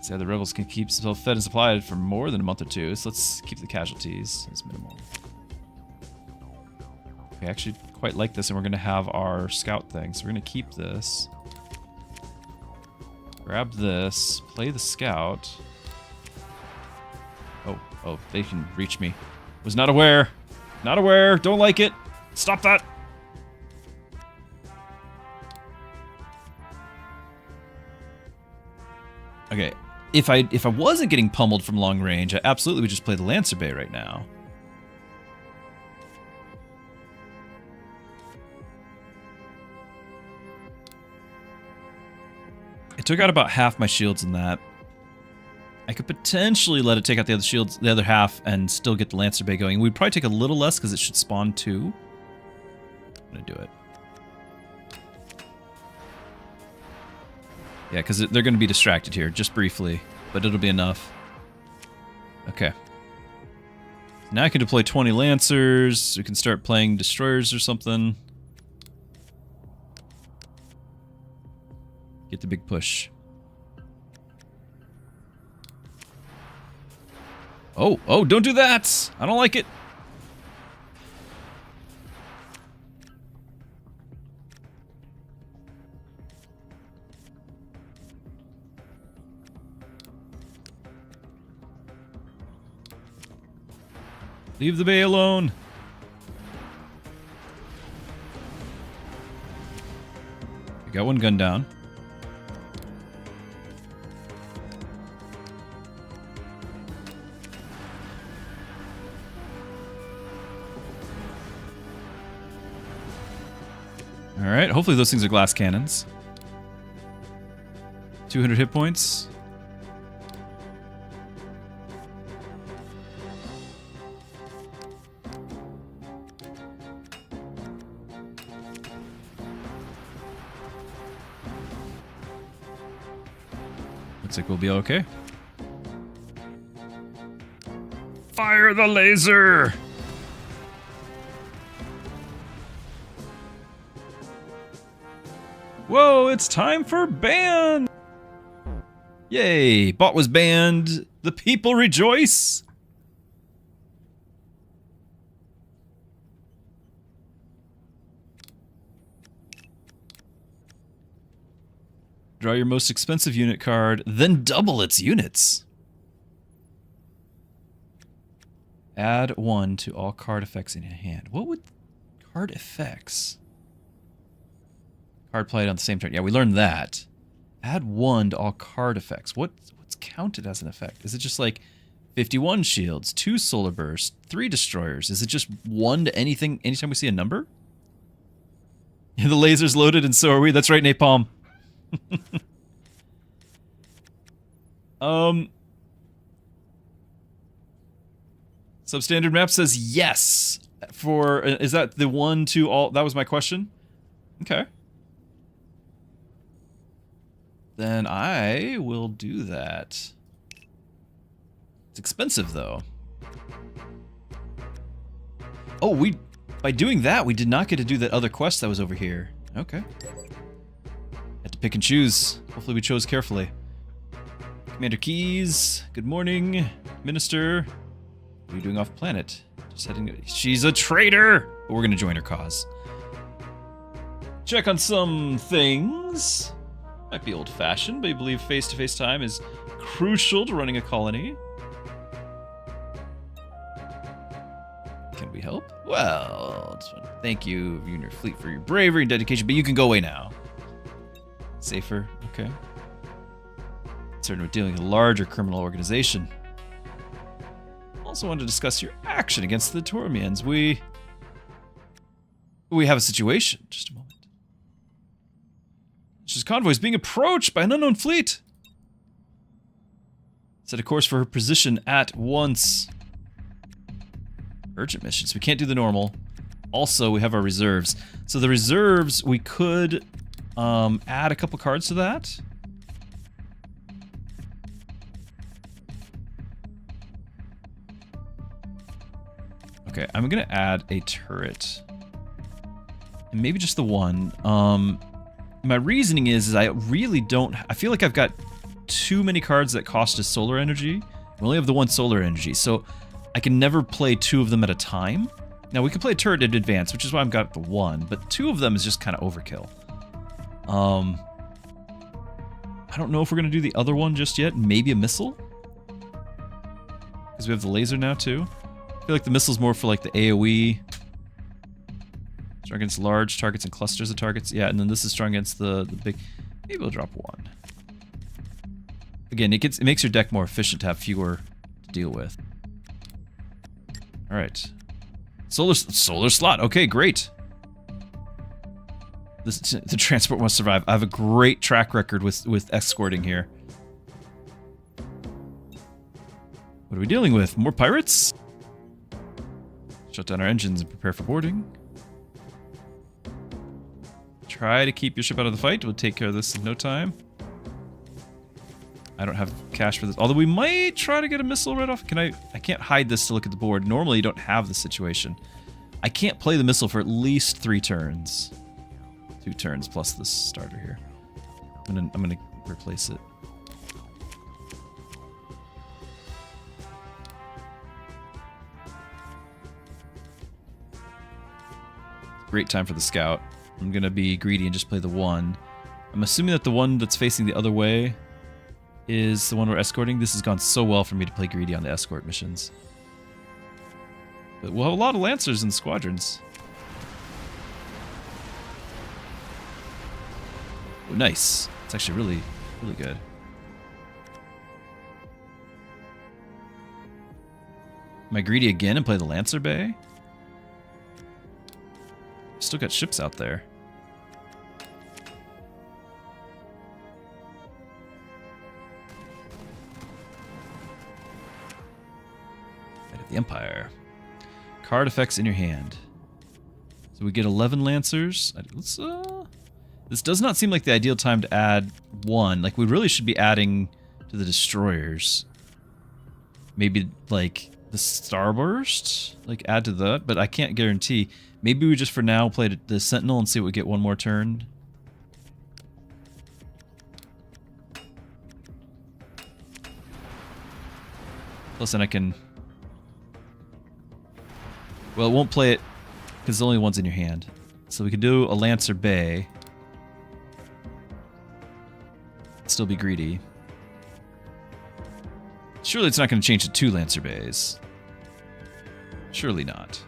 See how the rebels can keep themselves fed and supplied for more than a month or two. So let's keep the casualties as minimal. I actually quite like this, and we're going to have our scout thing. So we're going to keep this. Grab this. Play the scout. Oh, they can reach me. Was not aware. Not aware. Don't like it. Stop that. Okay, if I wasn't getting pummeled from long range, I absolutely would just play the Lancer Bay right now. It took out about half my shields in that. I could potentially let it take out the other shields, the other half, and still get the Lancer Bay going. We'd probably take a little less because it should spawn 2. I'm gonna do it. Yeah, because they're going to be distracted here, just briefly, but it'll be enough. Okay. Now I can deploy 20 Lancers. We can start playing Destroyers or something. Get the big push. Oh, don't do that! I don't like it! Leave the bay alone. We got one gun down. Alright, hopefully those things are glass cannons. 200 hit points. Looks like we'll be okay. Fire the laser! Whoa, it's time for ban! Yay, bot was banned. The people rejoice. Draw your most expensive unit card, then double its units. Add 1 to all card effects in your hand. What would card effects? Card played on the same turn. Yeah, we learned that. Add 1 to all card effects. What's counted as an effect? Is it just like 51 shields, 2 solar bursts, 3 destroyers? Is it just 1 to anything anytime we see a number? Yeah, the laser's loaded and so are we. That's right, Napalm. Substandard map says yes. For is that the 1 to all? That was my question. Okay. Then I will do that. It's expensive though. Oh, by doing that, we did not get to do that other quest that was over here. Okay. Had to pick and choose. Hopefully we chose carefully. Commander Keys, good morning. Minister, what are you doing off planet? Just heading. She's a traitor! But we're gonna join her cause. Check on some things. Might be old-fashioned, but you believe face-to-face time is crucial to running a colony. Can we help? Well, just want to thank you and your fleet for your bravery and dedication, but you can go away now. Safer, okay. Certain we're dealing with a larger criminal organization. Also wanted to discuss your action against the Tormians. We have a situation. Just a moment. This convoy is being approached by an unknown fleet. Set a course for her position at once. Urgent missions. We can't do the normal. Also, we have our reserves. So the reserves, we could add a couple cards to that. Okay, I'm gonna add a turret. And maybe just the one. My reasoning is I really don't... I feel like I've got too many cards that cost us solar energy. We only have the one solar energy, so I can never play 2 of them at a time. Now, we can play a turret in advance, which is why I've got the 1, but 2 of them is just kind of overkill. I don't know if we're going to do the other one just yet. Maybe a missile? Because we have the laser now, too. I feel like the missile's more for, like, the AoE... Strong against large targets and clusters of targets. Yeah, and then this is strong against the big... Maybe we'll drop 1. Again, it makes your deck more efficient to have fewer to deal with. Alright. Solar slot. Okay, great. The transport must survive. I have a great track record with escorting here. What are we dealing with? More pirates? Shut down our engines and prepare for boarding. Try to keep your ship out of the fight. We'll take care of this in no time. I don't have cash for this. Although we might try to get a missile right off. I can't hide this to look at the board. Normally you don't have this situation. I can't play the missile for at least 3 turns. 2 turns plus this starter here. I'm gonna replace it. Great time for the scout. I'm gonna be greedy and just play the 1. I'm assuming that the one that's facing the other way is the one we're escorting. This has gone so well for me to play greedy on the escort missions. But we'll have a lot of Lancers in squadrons. Oh, nice. It's actually really, really good. Am I greedy again and play the Lancer Bay? Still got ships out there. Fight of the Empire. Card effects in your hand. So we get 11 Lancers. Let's, this does not seem like the ideal time to add one. Like, we really should be adding to the destroyers. Maybe, like, the Starburst? Like, add to that, but I can't guarantee. Maybe we just, for now, play the Sentinel and see what we get one more turn. Plus, then I can... Well, it won't play it because the only one's in your hand. So we could do a Lancer Bay. Still be greedy. Surely it's not going to change to 2 Lancer Bays. Surely not.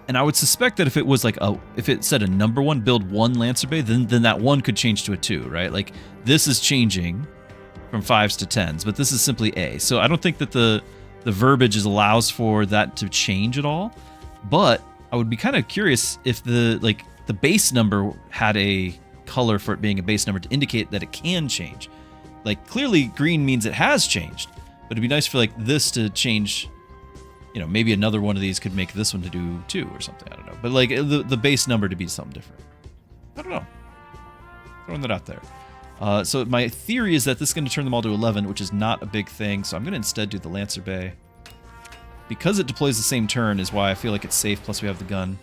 And I would suspect that if it was like if it said a number 1, build 1 Lancer Bay, then that 1 could change to a 2, right? Like, this is changing from 5s to 10s, but this is simply A. So I don't think that the verbiage allows for that to change at all. But I would be kind of curious if the base number had a color for it being a base number to indicate that it can change. Like, clearly green means it has changed, but it'd be nice for like this to change. You know, maybe another one of these could make this one to do 2 or something. I don't know. But like the base number to be something different. I don't know. Throwing that out there. So my theory is that this is going to turn them all to 11, which is not a big thing. So I'm going to instead do the Lancer Bay. Because it deploys the same turn is why I feel like it's safe, plus we have the gun.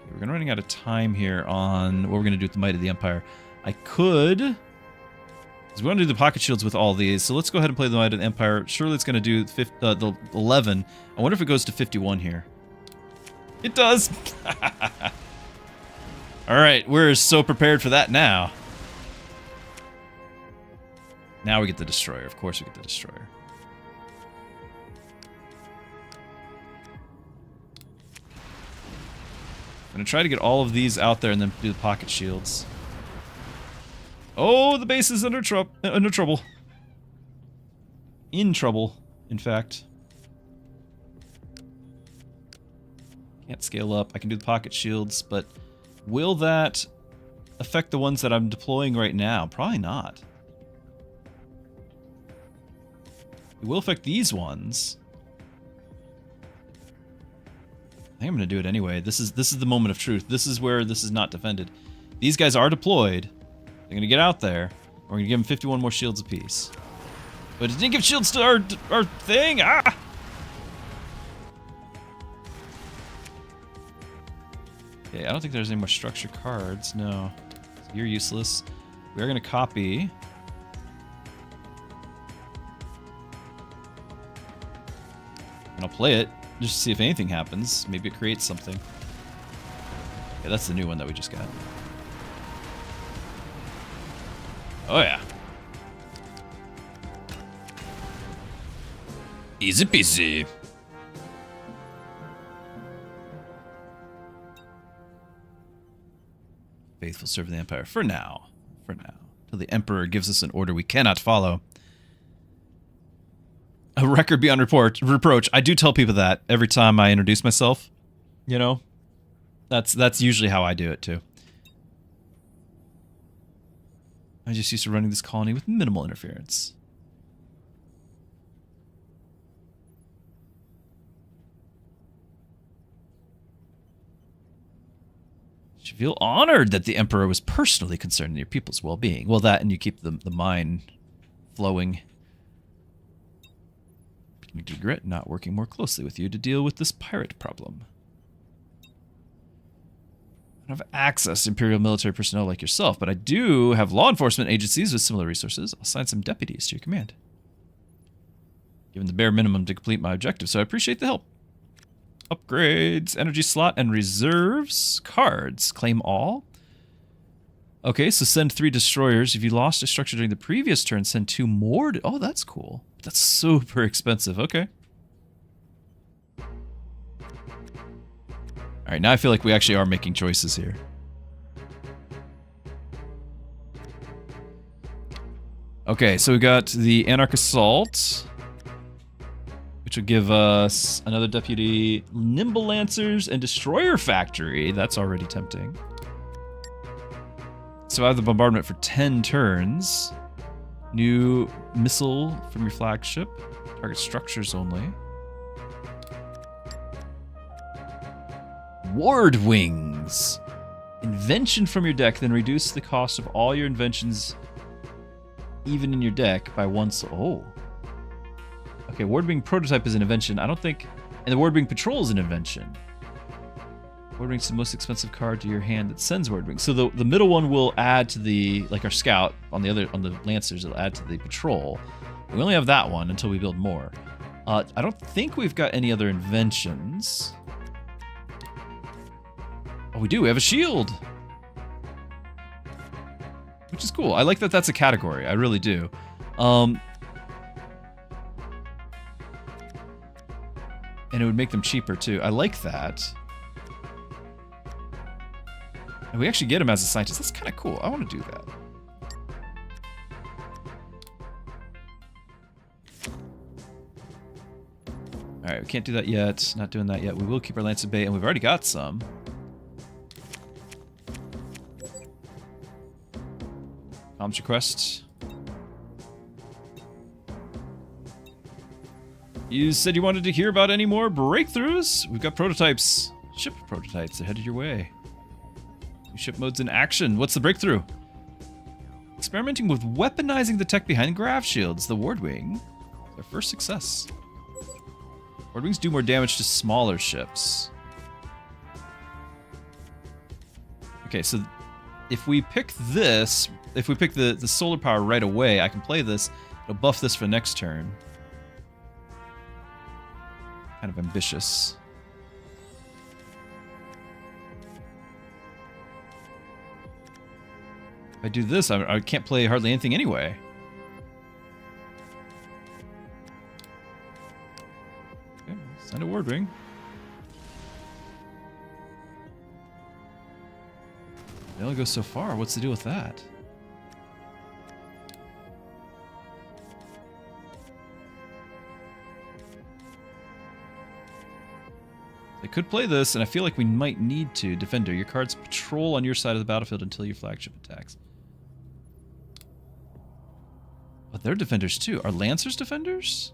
Okay, we're running out of time here on what we're going to do with the Might of the Empire. I could... Because we want to do the pocket shields with all these, so let's go ahead and play the Might of the Empire. Surely it's going to do the 11. I wonder if it goes to 51 here. It does! Alright, we're so prepared for that now. Now we get the Destroyer. Of course we get the Destroyer. I'm going to try to get all of these out there and then do the pocket shields. Oh, the base is under trouble. In trouble, in fact. Can't scale up. I can do the pocket shields, but will that affect the ones that I'm deploying right now? Probably not. It will affect these ones. I think I'm going to do it anyway. This is the moment of truth. This is where this is not defended. These guys are deployed. They're going to get out there. We're going to give them 51 more shields apiece. But it didn't give shields to our thing. Ah! Okay, I don't think there's any more structure cards. No. You're useless. We are going to copy. And I'll play it just to see if anything happens. Maybe it creates something. Okay, that's the new one that we just got. Oh yeah. Easy peasy. Faithful serve the Empire for now. For now. Till the Emperor gives us an order we cannot follow. A record beyond reproach. I do tell people that every time I introduce myself. You know? That's usually how I do it too. I just used to running this colony with minimal interference. You feel honored that the Emperor was personally concerned in your people's well-being. Well, that and you keep the mine flowing. I regret not working more closely with you to deal with this pirate problem. I don't have access to Imperial military personnel like yourself, but I do have law enforcement agencies with similar resources. I'll assign some deputies to your command. Given the bare minimum to complete my objective, so I appreciate the help. Upgrades, energy slot, and reserves. Cards. Claim all. Okay, so send 3 destroyers. If you lost a structure during the previous turn, send 2 more. Oh, that's cool. That's super expensive. Okay. All right, now I feel like we actually are making choices here. Okay, so we got the Anarch Assault, which would give us another deputy, Nimble Lancers, and Destroyer Factory. That's already tempting. Survive the bombardment for 10 turns. New missile from your flagship. Target structures only. Ward Wings. Invention from your deck, then reduce the cost of all your inventions, even in your deck, by 1. Oh. Okay, Ward Wing Prototype is an invention. I don't think... And the Ward Wing Patrol is an invention. Ward Wing's the most expensive card to your hand that sends Ward Wing. So the middle one will add to the, like our Scout, on the Lancers, it'll add to the Patrol. We only have that one until we build more. I don't think we've got any other inventions. Oh, we do. We have a shield. Which is cool. I like that that's a category. I really do. And it would make them cheaper, too. I like that. And we actually get him as a scientist. That's kind of cool. I want to do that. Alright, we can't do that yet. Not doing that yet. We will keep our Lance at bay, and we've already got some. Comms request. You said you wanted to hear about any more breakthroughs? We've got prototypes. Ship prototypes. They're headed your way. New ship modes in action. What's the breakthrough? Experimenting with weaponizing the tech behind grav shields. The Ward Wing. Their first success. Ward Wings do more damage to smaller ships. Okay, so if we pick this, if we pick the solar power right away, I can play this. It'll buff this for next turn. Kind of ambitious. If I do this, I can't play hardly anything anyway. Okay, send a Ward Wing. They only go so far. What's the deal with that? They could play this, and I feel like we might need to. Defender, your cards patrol on your side of the battlefield until your flagship attacks. But they're defenders too. Are Lancers defenders?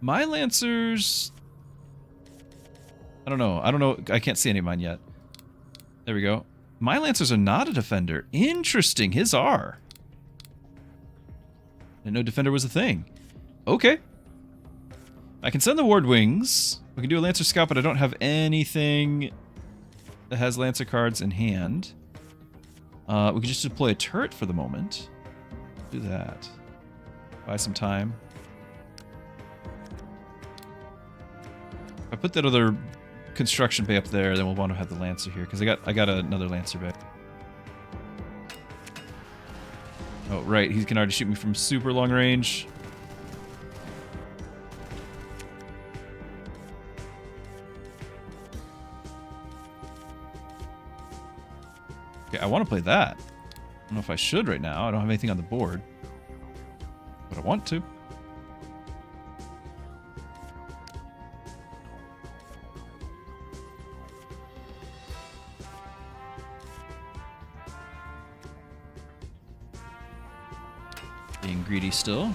My Lancers... I don't know. I don't know. I can't see any of mine yet. There we go. My Lancers are not a defender. Interesting. His are. Didn't know defender was a thing. Okay. I can send the Ward Wings. We can do a Lancer Scout, but I don't have anything that has Lancer cards in hand. We can just deploy a turret for the moment. Do that. Buy some time. If I put that other construction bay up there, then we'll want to have the Lancer here, because I got another Lancer bay. Oh, right. He can already shoot me from super long range. Okay, I want to play that. I don't know if I should right now. I don't have anything on the board. But I want to. Being greedy still.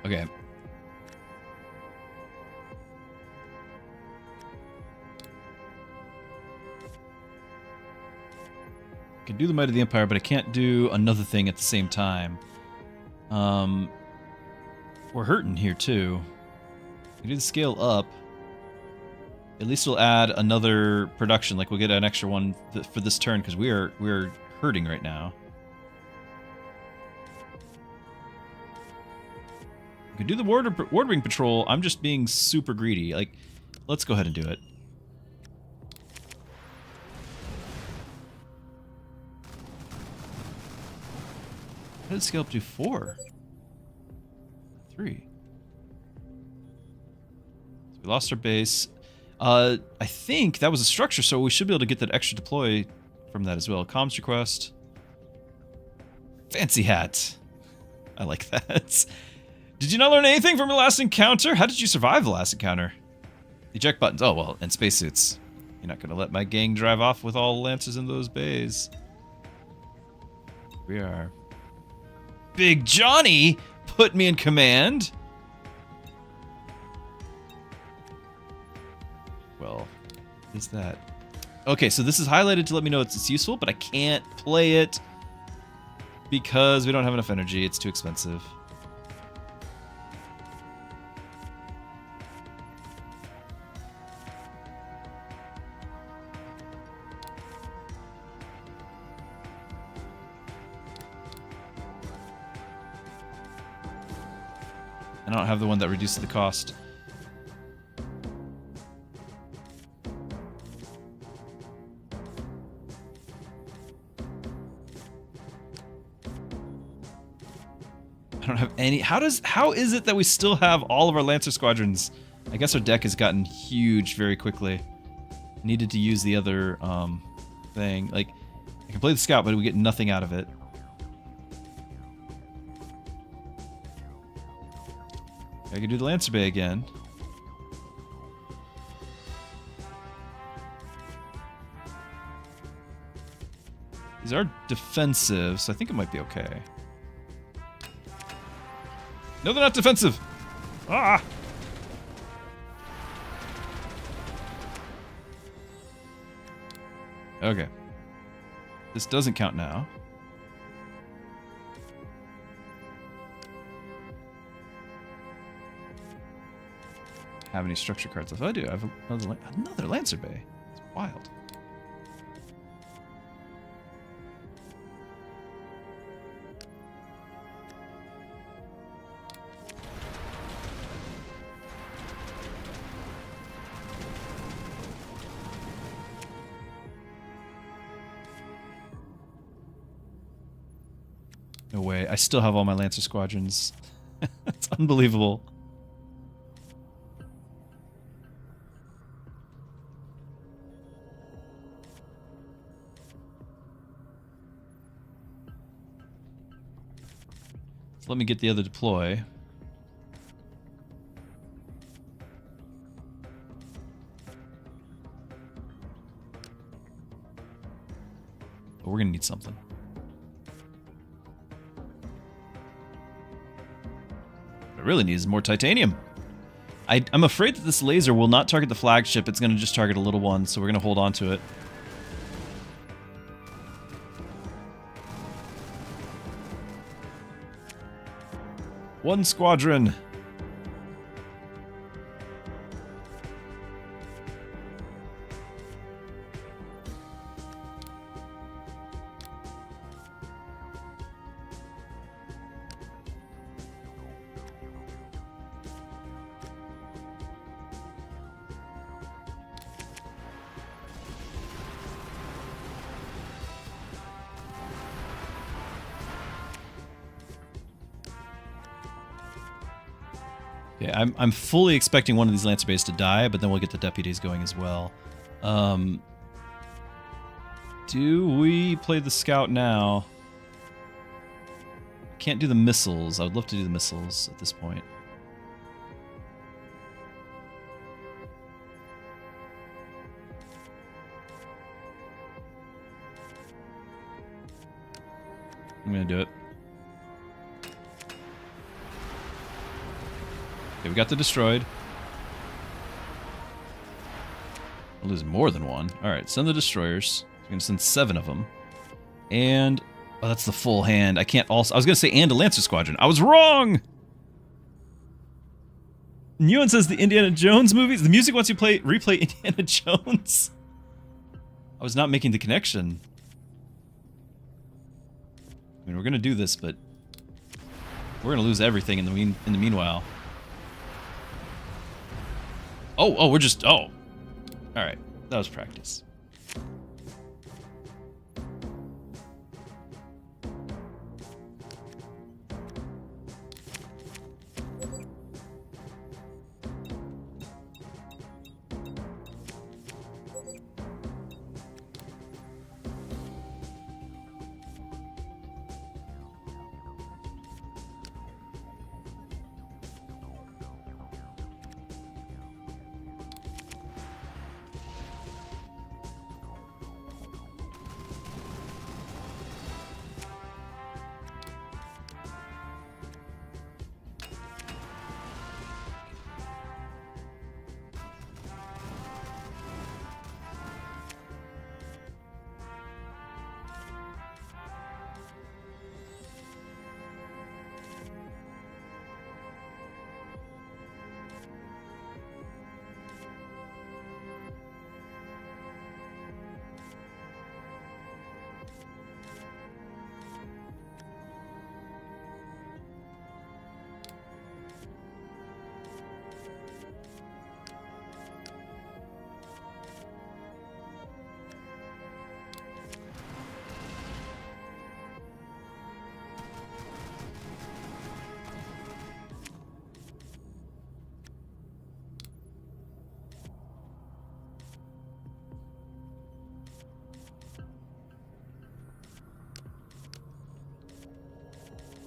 Okay. I can do the Might of the Empire, but I can't do another thing at the same time. We're hurting here too. We do the scale up. At least we'll add another production. Like we'll get an extra one for this turn because we're hurting right now. We do the ward wing patrol. I'm just being super greedy. Like, let's go ahead and do it. How did scale up to 4? 3. So we lost our base. I think that was a structure, so we should be able to get that extra deploy from that as well. Comms request. Fancy hat. I like that. Did you not learn anything from your last encounter? How did you survive the last encounter? Eject buttons. Oh, well, and spacesuits. You're not going to let my gang drive off with all the lancers in those bays. We are. Big Johnny put me in command. Well, what is that? Okay, so this is highlighted to let me know it's useful, but I can't play it because we don't have enough energy. It's too expensive. I don't have the one that reduces the cost. I don't have any. How is it that we still have all of our Lancer squadrons? I guess our deck has gotten huge very quickly. Needed to use the other thing. Like, I can play the scout, but we get nothing out of it. I can do the Lancer Bay again. These are defensive, so I think it might be okay. No, they're not defensive! Ah! Okay. This doesn't count now. Have any structure cards left? I do. I have another Lancer Bay. It's wild. No way. I still have all my Lancer squadrons. It's unbelievable. Let me get the other deploy. But we're gonna need something. What I really need is more titanium. I'm afraid that this laser will not target the flagship. It's gonna just target a little one, so we're gonna hold on to it. One squadron. Yeah, I'm fully expecting one of these Lancer Bays to die, but then we'll get the deputies going as well. Do we play the scout now? Can't do the missiles. I would love to do the missiles at this point. I'm gonna do it. Okay, we got the destroyed. I'll lose more than one. Alright, send the destroyers. I'm gonna send 7 of them. And... oh, that's the full hand. I can't also... I was gonna say and a Lancer Squadron. I was wrong! Ewan says the Indiana Jones movies. The music wants you replay Indiana Jones. I was not making the connection. I mean, we're gonna do this, but... We're gonna lose everything in the meanwhile. Oh, we're just all right. That was practice.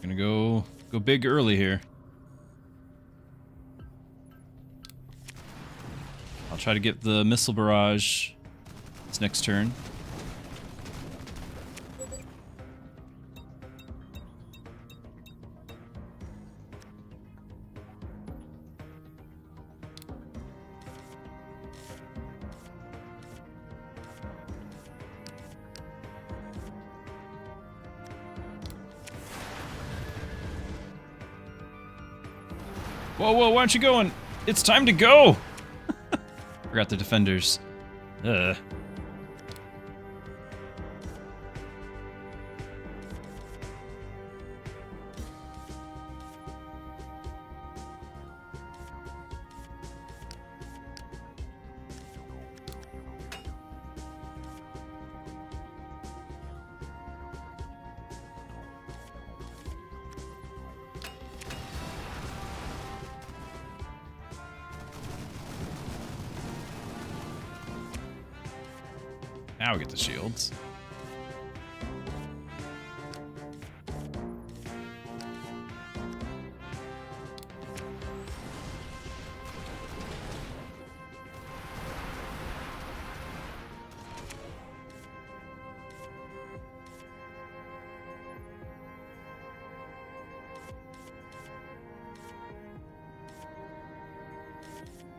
Gonna go big early here. I'll try to get the missile barrage this next turn. Whoa, why aren't you going? It's time to go! Forgot the defenders. Ugh. Now we get the shields.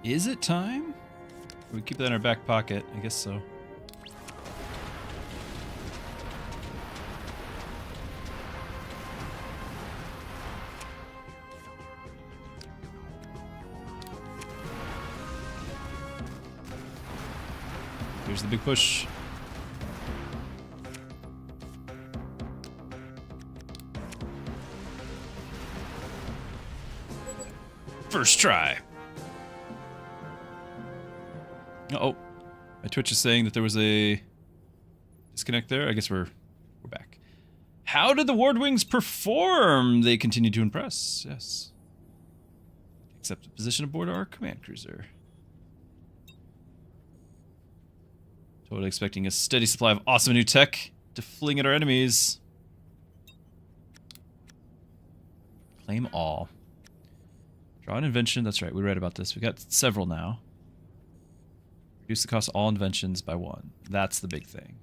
Is it time? We keep that in our back pocket. I guess so. Here's the big push. First try. Uh-oh. My Twitch is saying that there was a disconnect there. I guess we're back. How did the Ward Wings perform? They continue to impress. Yes. Accept a position aboard our command cruiser. Totally expecting a steady supply of awesome new tech to fling at our enemies. Claim all. Draw an invention. That's right, we read about this. We got several now. Reduce the cost of all inventions by 1. That's the big thing.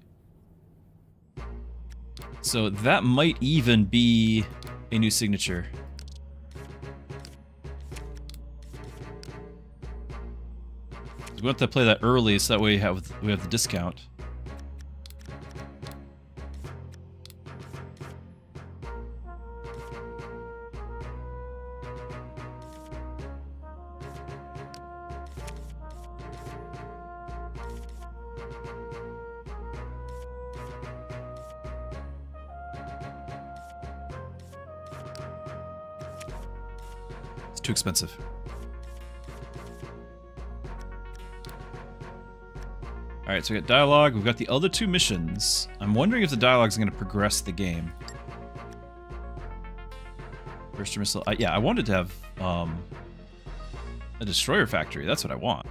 So that might even be a new signature. We want to play that early so that way we have the discount. Too expensive. Alright, so we got dialogue. We've got the other 2 missions. I'm wondering if the dialogue's going to progress the game. Burster missile. Yeah, I wanted to have a destroyer factory. That's what I want.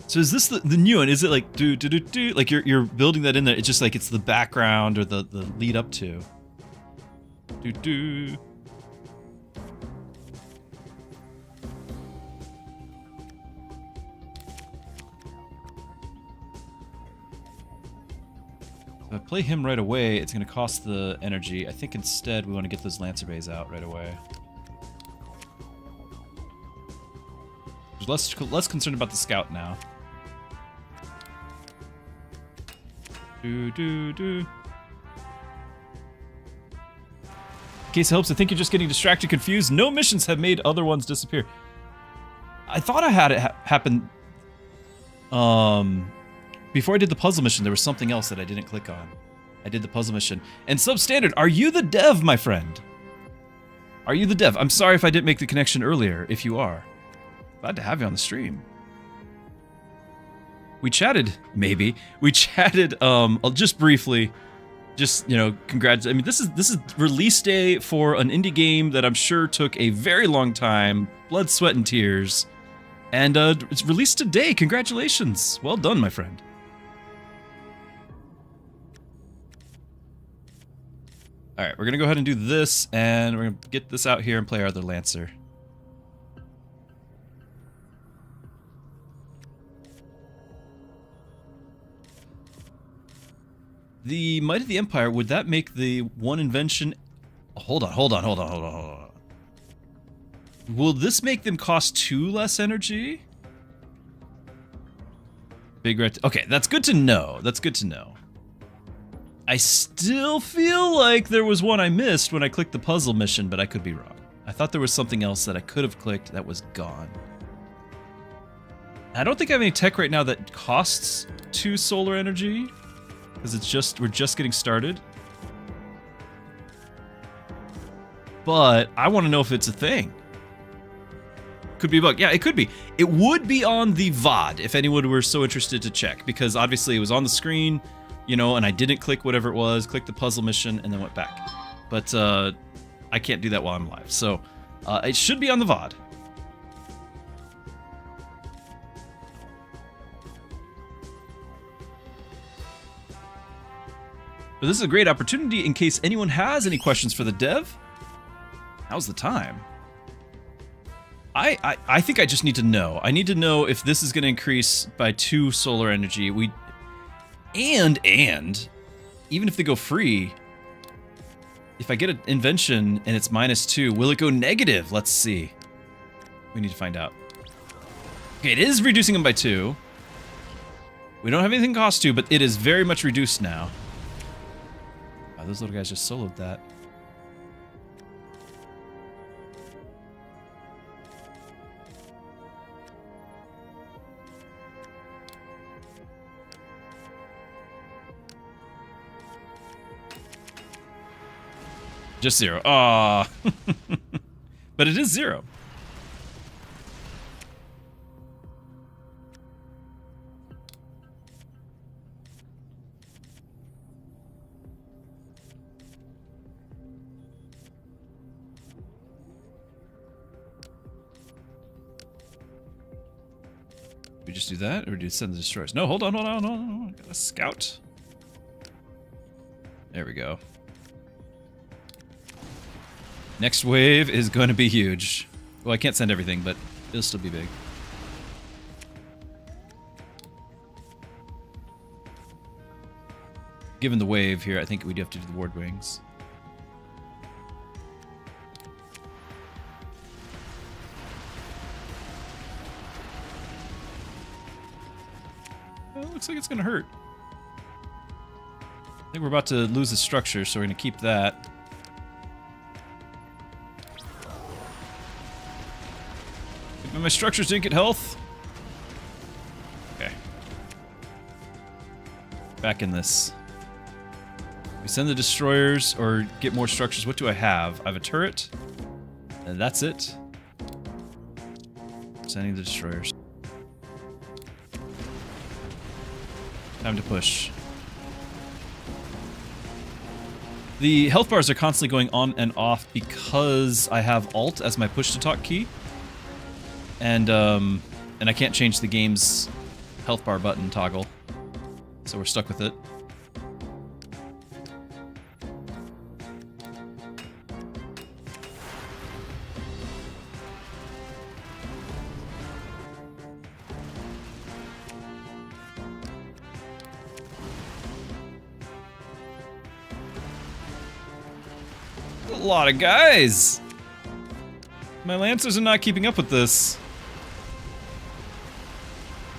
So is this the new one? Is it like do like you're building that in there? It's just like it's the background or the lead up to. Do. If I play him right away, it's going to cost the energy. I think instead we want to get those Lancer Bays out right away. There's less concerned about the scout now. In case it helps, I think you're just getting distracted, confused. No missions have made other ones disappear. I thought I had it happen. Before I did the puzzle mission, there was something else that I didn't click on. I did the puzzle mission. And substandard, are you the dev, my friend? Are you the dev? I'm sorry if I didn't make the connection earlier, if you are. Glad to have you on the stream. We chatted, maybe. We chatted just briefly. Just, you know, congrats. I mean, this is release day for an indie game that I'm sure took a very long time. Blood, sweat, and tears. And it's released today. Congratulations. Well done, my friend. Alright, we're going to go ahead and do this, and we're going to get this out here and play our other Lancer. The Might of the Empire, would that make the one invention... Hold on. Will this make them cost 2 less energy? Big red... Okay, that's good to know. That's good to know. I still feel like there was one I missed when I clicked the puzzle mission, but I could be wrong. I thought there was something else that I could have clicked that was gone. I don't think I have any tech right now that costs 2 solar energy, because we're just getting started. But I want to know if it's a thing. Could be a bug. Yeah, it could be. It would be on the VOD if anyone were so interested to check, because obviously it was on the screen, you know, and I didn't click whatever it was, click the puzzle mission, and then went back. But I can't do that while I'm live. So it should be on the VOD. But this is a great opportunity in case anyone has any questions for the dev. Now's the time. I think I just need to know. I need to know if this is going to increase by 2 solar energy. And even if they go free, if I get an invention and it's -2, will it go negative? Let's see. We need to find out. Okay, it is reducing them by 2. We don't have anything cost 2, but it is very much reduced now. Wow, those little guys just soloed that. Just 0. Aww. But it is 0. We just do that, or do we send the destroyers? No, hold on. Got a scout. There we go. Next wave is going to be huge. Well, I can't send everything, but it'll still be big. Given the wave here, I think we do have to do the ward wings. Well, it looks like it's going to hurt. I think we're about to lose the structure, so we're going to keep that. My structures didn't get health. Okay. Back in this. We send the destroyers or get more structures. What do I have? I have a turret. And that's it. Sending the destroyers. Time to push. The health bars are constantly going on and off because I have Alt as my push-to-talk key. And I can't change the game's health bar button toggle. So we're stuck with it. A lot of guys! My Lancers are not keeping up with this.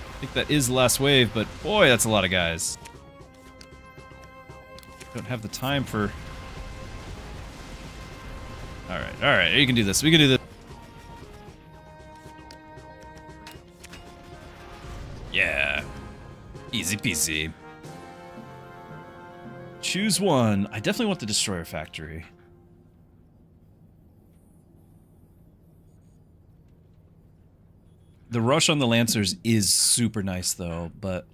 I think that is the last wave, but boy, that's a lot of guys. Don't have the time for... Alright, you can do this. We can do this. Yeah. Easy peasy. Choose one. I definitely want the Destroyer Factory. The rush on the Lancers is super nice though, but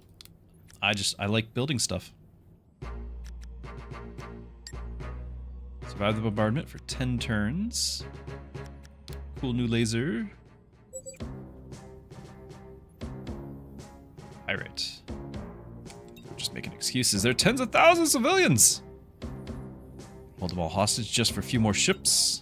I like building stuff. Survive the bombardment for 10 turns. Cool new laser. Pirate. We're just making excuses. There are tens of thousands of civilians! Hold them all hostage just for a few more ships.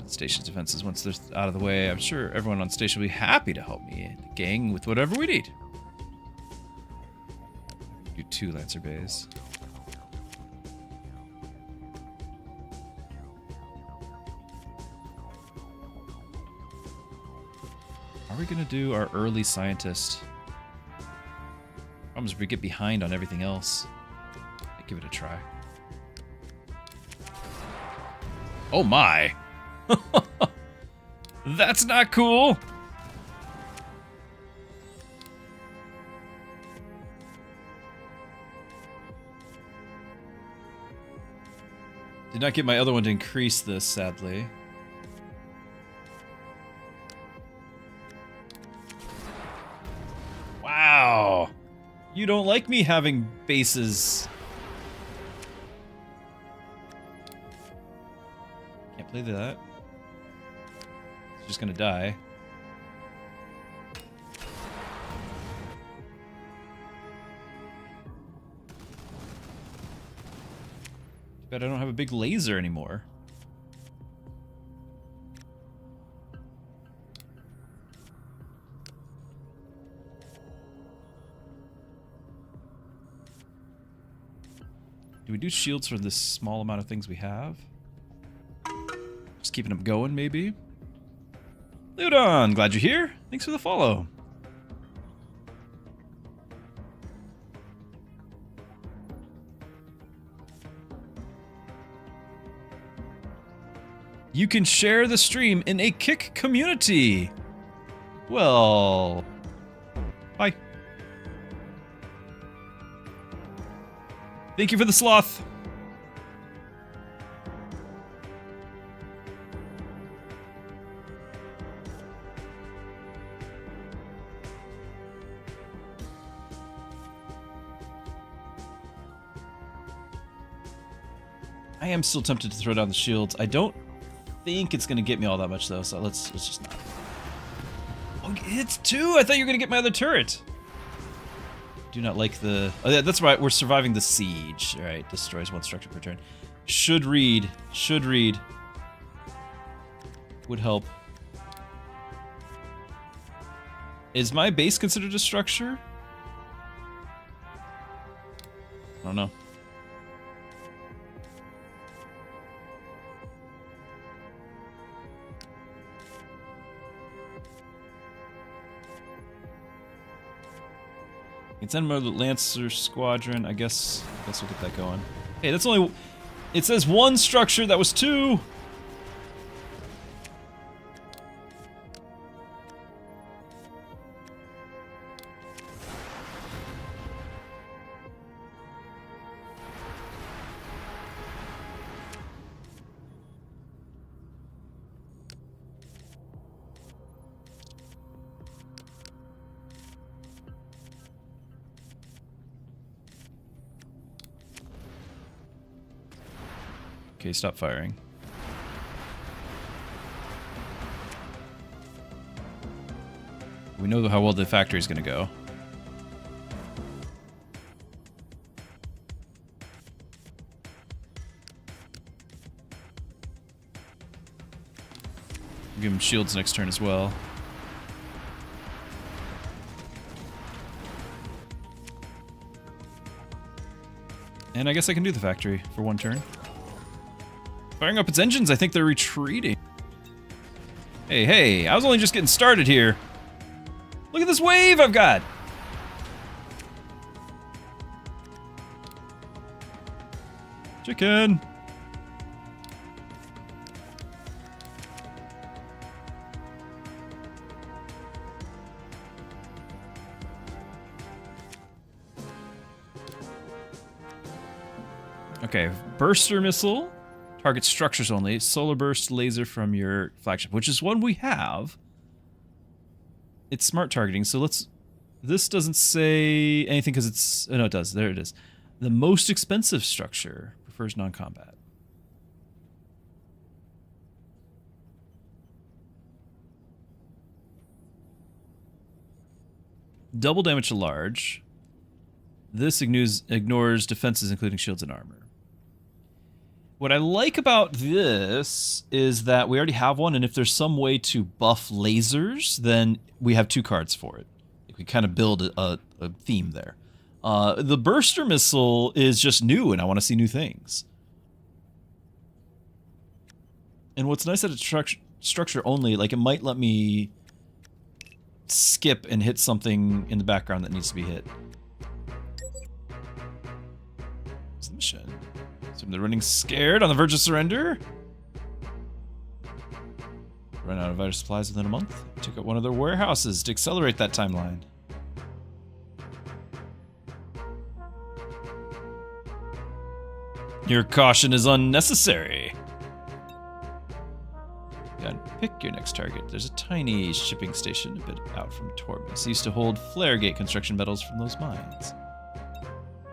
Station's defenses once they're out of the way. I'm sure everyone on station will be happy to help me, the gang, with whatever we need. Do 2 Lancer bays. Are we gonna do our early scientist? Problem is we get behind on everything else. I'll give it a try. Oh my! That's not cool! Did not get my other one to increase this, sadly. Wow! You don't like me having bases. Can't play that. It's just gonna die. Bet I don't have a big laser anymore. Do we do shields for this small amount of things we have? Just keeping them going, maybe? Leodon, glad you're here. Thanks for the follow. You can share the stream in a Kick community. Well, bye. Thank you for the sloth. I am still tempted to throw down the shields. I don't think it's gonna get me all that much though, so let's just not. Oh, it's 2! I thought you were gonna get my other turret. Do not like the... Oh yeah, that's right, we're surviving the siege. Alright, destroys 1 structure per turn. Should read. Should read. Would help. Is my base considered a structure? I don't know. You can send more Lancer Squadron. I guess we'll get that going. Hey, that's only... It says 1 structure, that was 2! Okay, stop firing. We know how well the factory's gonna go. Give him shields next turn as well. And I guess I can do the factory for one turn. Firing up its engines, I think they're retreating. Hey, hey, I was only just getting started here. Look at this wave I've got! Chicken! Okay, burster missile. Target structures only. Solar burst laser from your flagship, which is one we have. It's smart targeting, so let's... This doesn't say anything because it's... Oh, no, it does. There it is. The most expensive structure prefers non-combat. Double damage to large. This ignores defenses, including shields and armor. What I like about this is that we already have one, and if there's some way to buff lasers, then we have 2 cards for it. We kind of build a theme there. The burster missile is just new, and I want to see new things. And what's nice that it's structure only, like it might let me skip and hit something in the background that needs to be hit. What's the mission? So they're running scared on the verge of surrender. Run out of vital supplies within a month. Took out one of their warehouses to accelerate that timeline. Your caution is unnecessary. Gotta pick your next target. There's a tiny shipping station a bit out from Tormes. It used to hold Flaregate construction metals from those mines.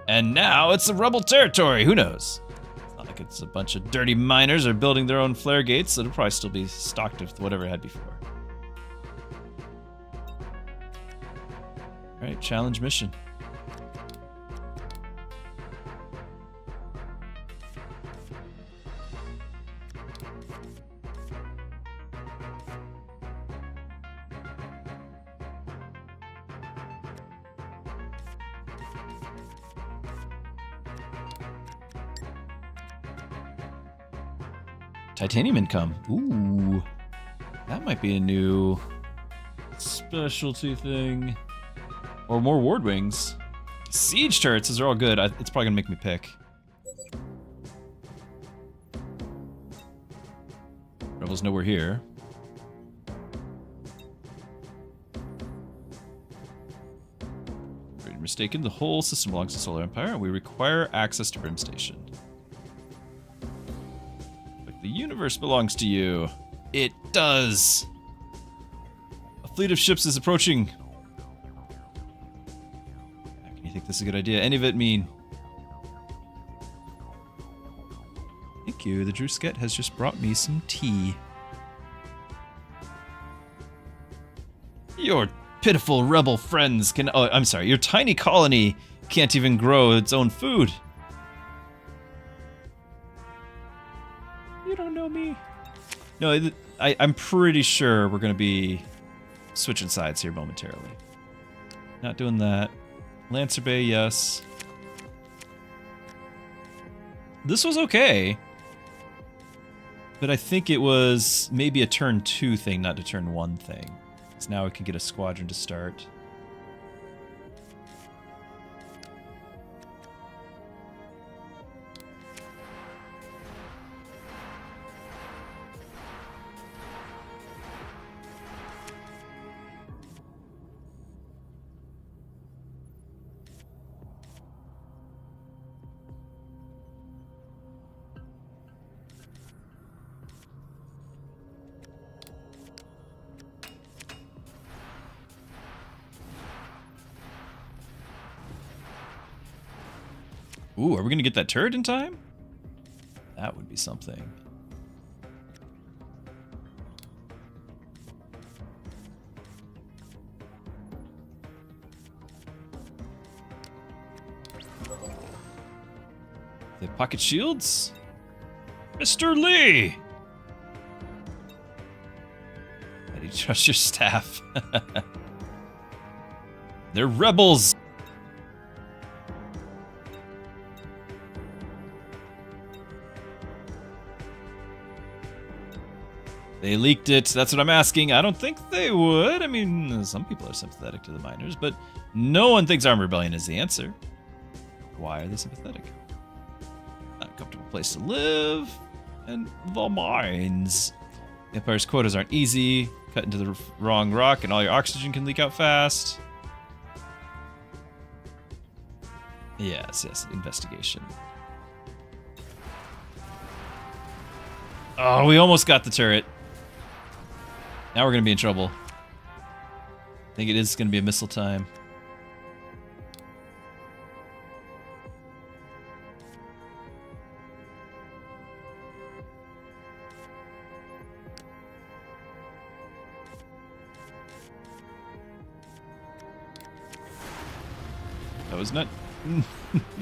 And now it's a rebel territory. Who knows? It's not like it's a bunch of dirty miners are building their own Flaregates, so it'll probably still be stocked with whatever it had before. Alright, challenge mission. Titanium income. Ooh. That might be a new specialty thing. Or more ward wings. Siege turrets, those are all good. It's probably gonna make me pick. Rebels know we're here. Great mistaken, the whole system belongs to Solar Empire, and we require access to Brim Station. The universe belongs to you. It does. A fleet of ships is approaching. How can you think this is a good idea? Any of it mean? Thank you. The Druski has just brought me some tea. Your pitiful rebel friends can... Oh, I'm sorry. Your tiny colony can't even grow its own food. You don't know me. No, I'm pretty sure we're going to be switching sides here momentarily. Not doing that. Lancer Bay, yes. This was okay. But I think it was maybe a turn 2 thing, not a turn 1 thing. So now we can get a squadron to start. Ooh, are we gonna get that turret in time? That would be something. The pocket shields? Mr. Lee! How do you trust your staff? They're rebels! They leaked it, that's what I'm asking. I don't think they would. I mean, some people are sympathetic to the miners, but no one thinks Armed Rebellion is the answer. Why are they sympathetic? Not a comfortable place to live. And the mines. The Empire's quotas aren't easy. Cut into the wrong rock and all your oxygen can leak out fast. Yes, investigation. Oh, we almost got the turret. Now we're going to be in trouble. I think it is going to be a missile time. That was not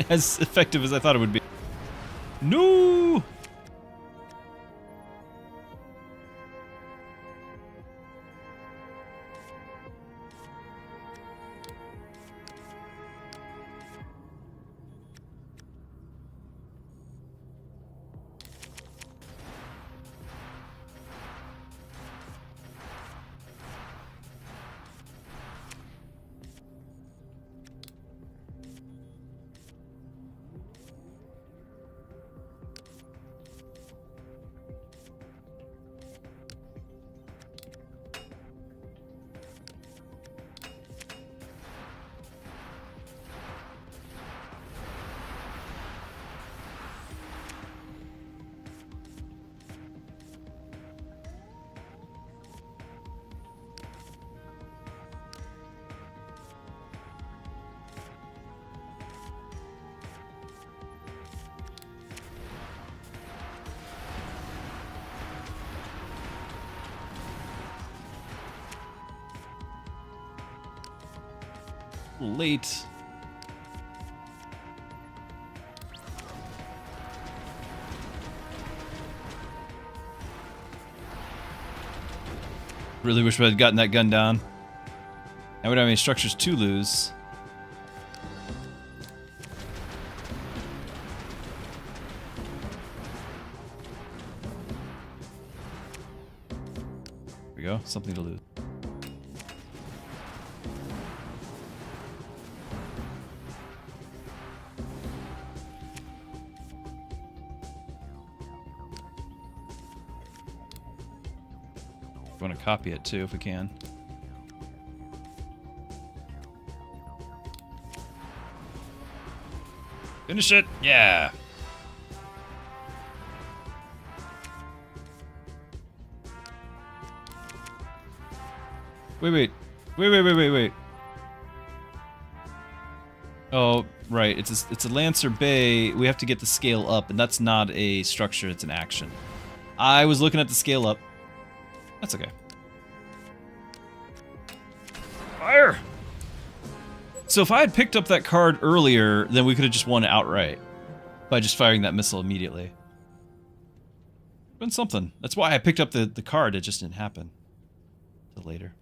as effective as I thought it would be. No! Late. Really wish I had gotten that gun down. I would have any structures to lose. There we go. Something to lose. Want to copy it too if we can. Finish it! Yeah! Wait. Oh, right. It's a Lancer Bay. We have to get the scale up, and that's not a structure, it's an action. I was looking at the scale up. That's okay. Fire! So if I had picked up that card earlier, then we could have just won it outright. By just firing that missile immediately. Been something. That's why I picked up the card, it just didn't happen. Till later.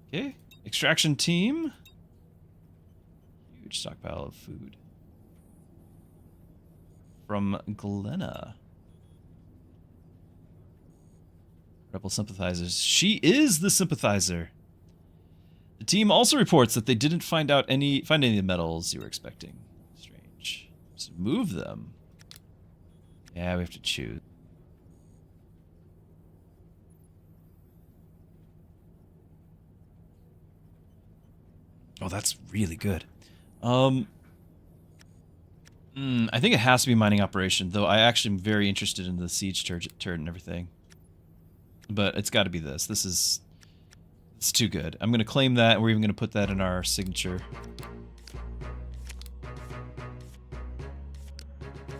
Okay. Extraction team. Huge stockpile of food. From Glenna. Rebel sympathizers. She is the sympathizer. The team also reports that they didn't find any of the metals you were expecting. Strange. So move them. Yeah, we have to choose. Oh, that's really good. I think it has to be mining operation, though I actually am very interested in the siege turret and everything. But it's got to be this. It's too good. I'm going to claim that, and we're even going to put that in our signature.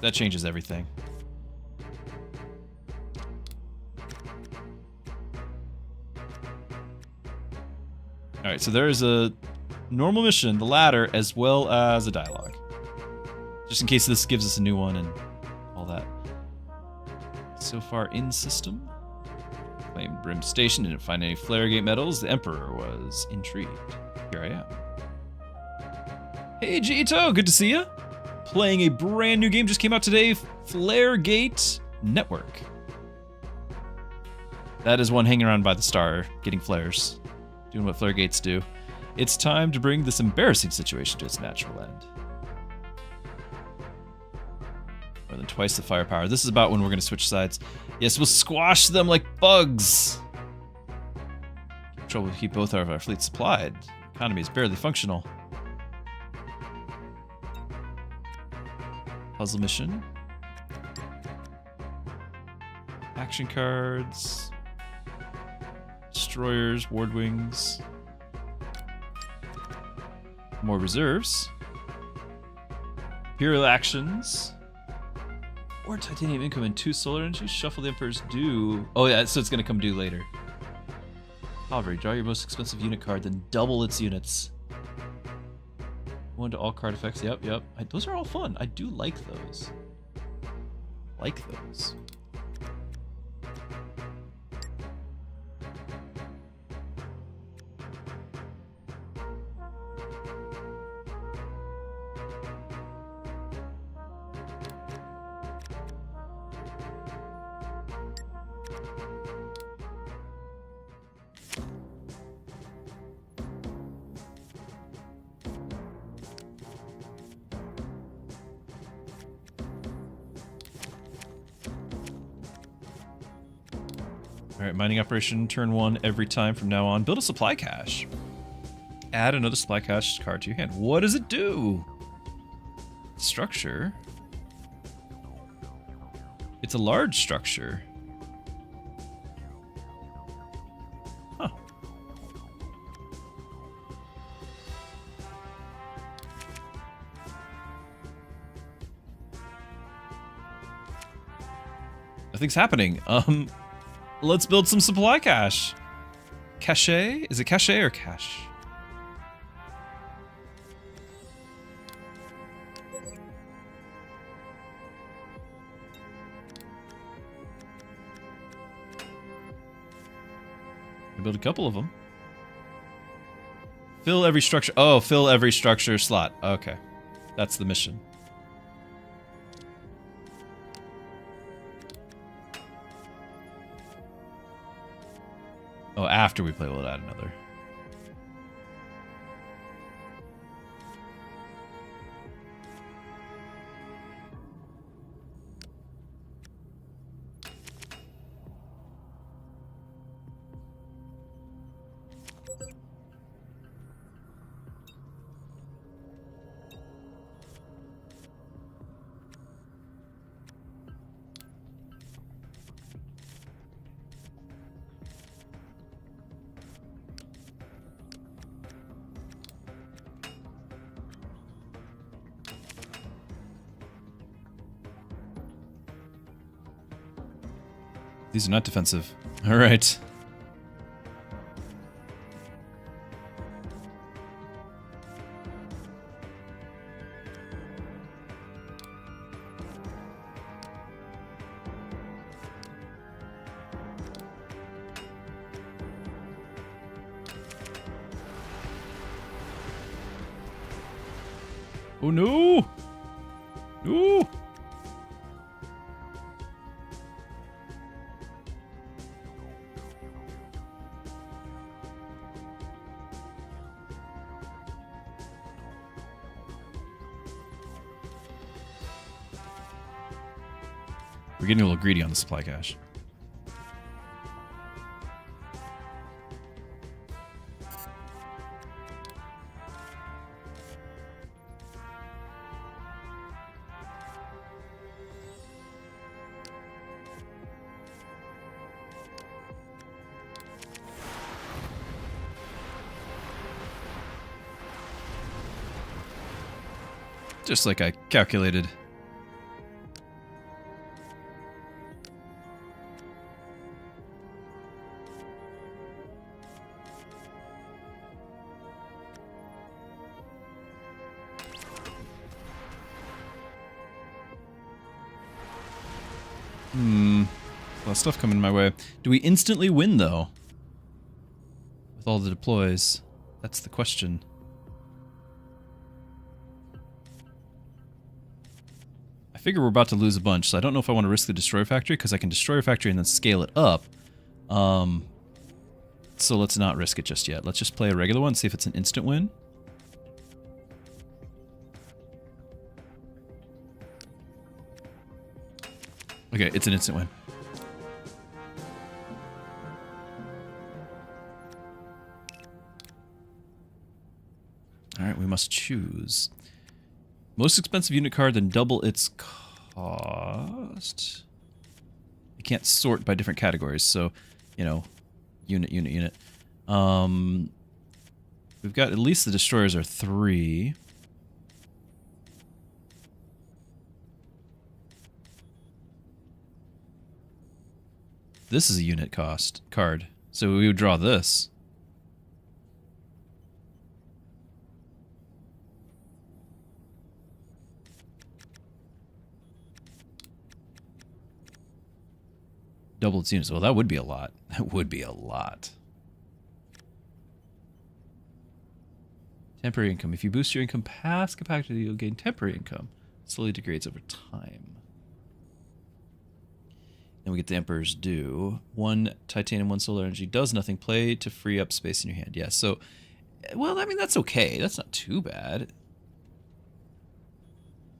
That changes everything. All right, so there is a normal mission, the ladder, as well as a dialogue. Just in case this gives us a new one and all that. So far in system. Claimed Brim Station, didn't find any Flaregate medals. The Emperor was intrigued. Here I am. Hey, Jito, good to see you. Playing a brand new game, just came out today, Flaregate Network. That is one hanging around by the star, getting flares, doing what Flaregates do. It's time to bring this embarrassing situation to its natural end. More than twice the firepower. This is about when we're going to switch sides. Yes, we'll squash them like bugs. Trouble to keep both of our fleets supplied. Economy is barely functional. Puzzle mission. Action cards. Destroyers, ward wings. More reserves. Imperial actions. Or titanium income and 2 solar energy. Shuffle the Emperor's due. Oh yeah, so it's gonna come due later. Cavalry, draw your most expensive unit card, then double its units. One to all card effects. Yep. Those are all fun. I do like those. Like those. Alright, mining operation, turn 1 every time from now on. Build a supply cache. Add another supply cache card to your hand. What does it do? Structure. It's a large structure. Huh. Nothing's happening. Let's build some supply cache. Cache? Is it cache or cache? I build a couple of them. Fill every structure. Oh, fill every structure slot. Okay. That's the mission. Oh, after we play, we'll add another. These are not defensive. All right. Oh no! No! We're getting a little greedy on the supply cache. Just like I calculated. lot of stuff coming my way. Do we instantly win, though? With all the deploys? That's the question. I figure we're about to lose a bunch, so I don't know if I want to risk the Destroyer Factory, because I can destroy a factory and then scale it up. So let's not risk it just yet. Let's just play a regular one, see if it's an instant win. Okay, it's an instant win. Alright, we must choose. Most expensive unit card, then double its cost. You can't sort by different categories, so, you know, unit. We've got, at least the destroyers are 3. This is a unit cost card, so we would draw this. Double its units. Well, that would be a lot. That would be a lot. Temporary income. If you boost your income past capacity, you'll gain temporary income. It slowly degrades over time. Then we get the Emperor's Due. 1 titanium, 1 solar energy. Does nothing. Play to free up space in your hand. Yeah, so... Well, I mean, that's okay. That's not too bad.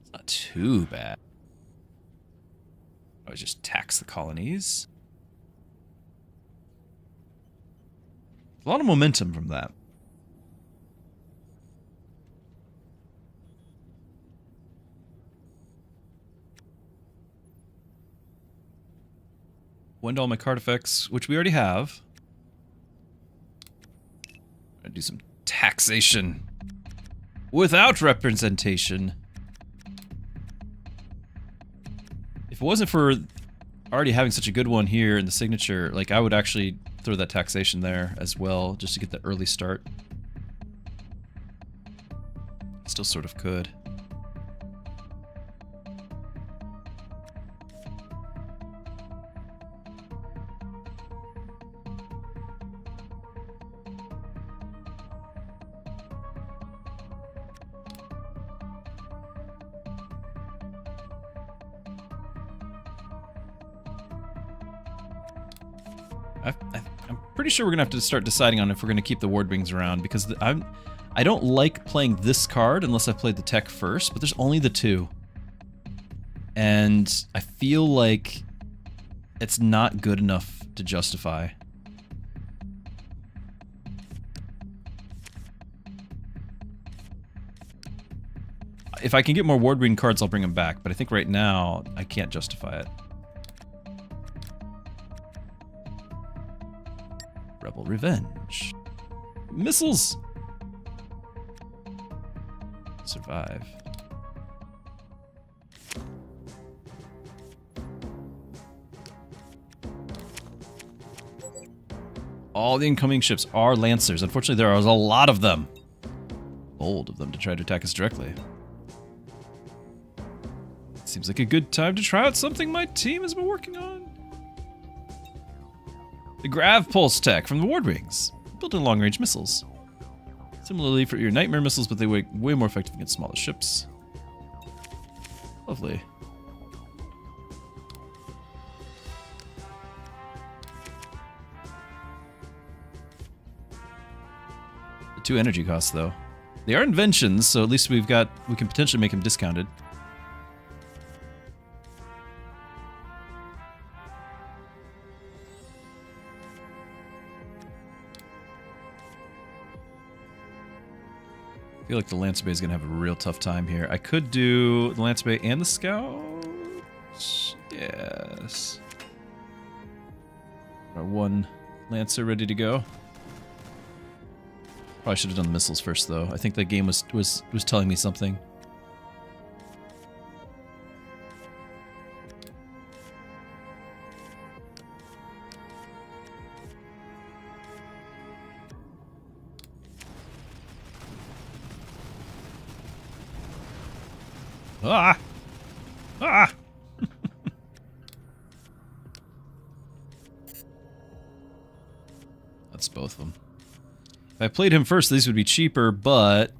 It's not too bad. I just tax the colonies. A lot of momentum from that. Wind all my card effects, which we already have. I'm gonna do some taxation without representation. If it wasn't for already having such a good one here in the signature, like, I would actually throw that taxation there as well, just to get the early start. Still sort of could. I'm pretty sure we're gonna have to start deciding on if we're gonna keep the Ward Wings around, because I don't like playing this card unless I played the tech first, but there's only the 2. And I feel like it's not good enough to justify. If I can get more Ward Wing cards, I'll bring them back, but I think right now I can't justify it. Rebel Revenge. Missiles! Survive. All the incoming ships are Lancers. Unfortunately, there are a lot of them. Bold of them to try to attack us directly. Seems like a good time to try out something my team has been working on. The Grav Pulse tech from the Ward Wings. Built in long-range missiles. Similarly for your Nightmare missiles, but they way more effective against smaller ships. Lovely. The 2 energy costs, though. They are inventions, so at least we can potentially make them discounted. I feel like the Lancer Bay is going to have a real tough time here. I could do the Lancer Bay and the Scouts. Yes. Our 1 Lancer ready to go. Probably should have done the missiles first, though. I think the game was telling me something. Ah! Ah! blitzed both of them. If I played him first, these would be cheaper, but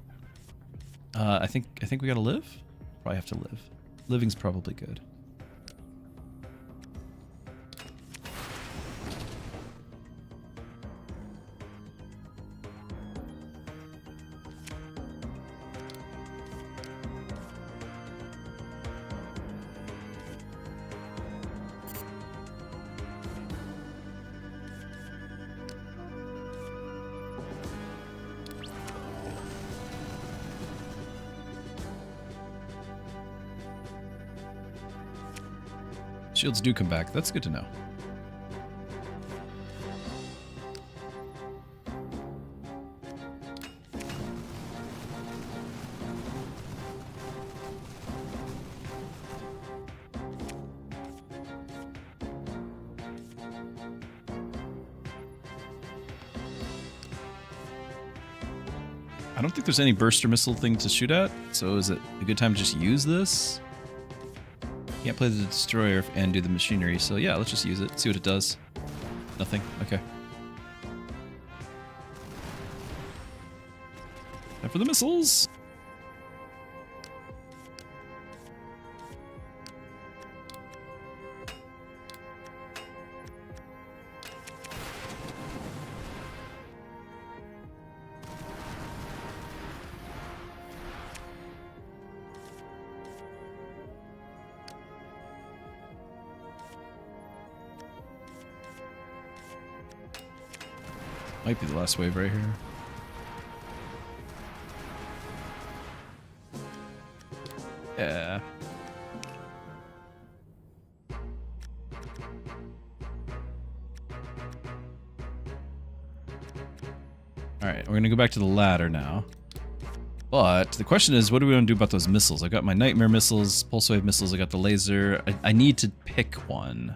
I think we gotta live. Probably have to live. Living's probably good. Shields do come back. That's good to know. I don't think there's any burster missile thing to shoot at, so is it a good time to just use this? Can't play the destroyer and do the machinery, so yeah, let's just use it, see what it does. Nothing? Okay. Time for the missiles! Might be the last wave right here. Yeah. Alright, we're gonna go back to the ladder now. But the question is, what do we want to do about those missiles? I got my nightmare missiles, pulse wave missiles, I got the laser. I need to pick one.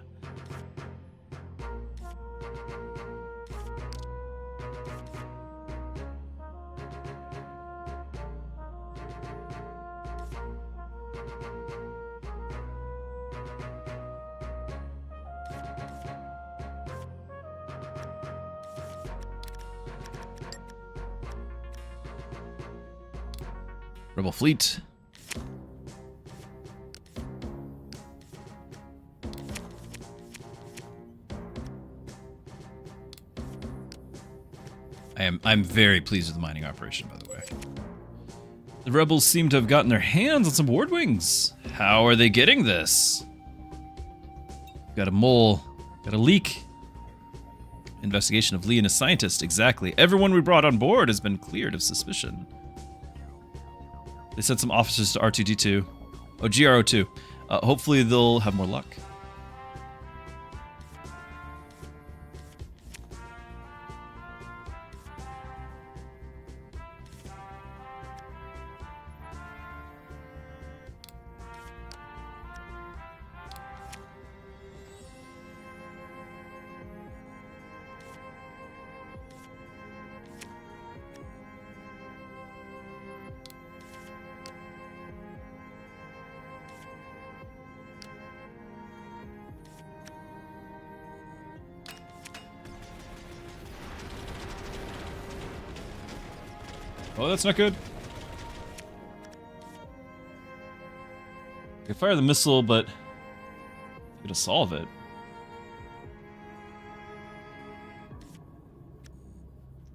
Rebel fleet. I'm very pleased with the mining operation, by the way. The rebels seem to have gotten their hands on some ward wings. How are they getting this? Got a mole. Got a leak. Investigation of Lee and a scientist. Exactly. Everyone we brought on board has been cleared of suspicion. They sent some officers to R2-D2. Oh, GRO2. Hopefully they'll have more luck. Oh, that's not good. I can fire the missile, but I'm gonna solve it.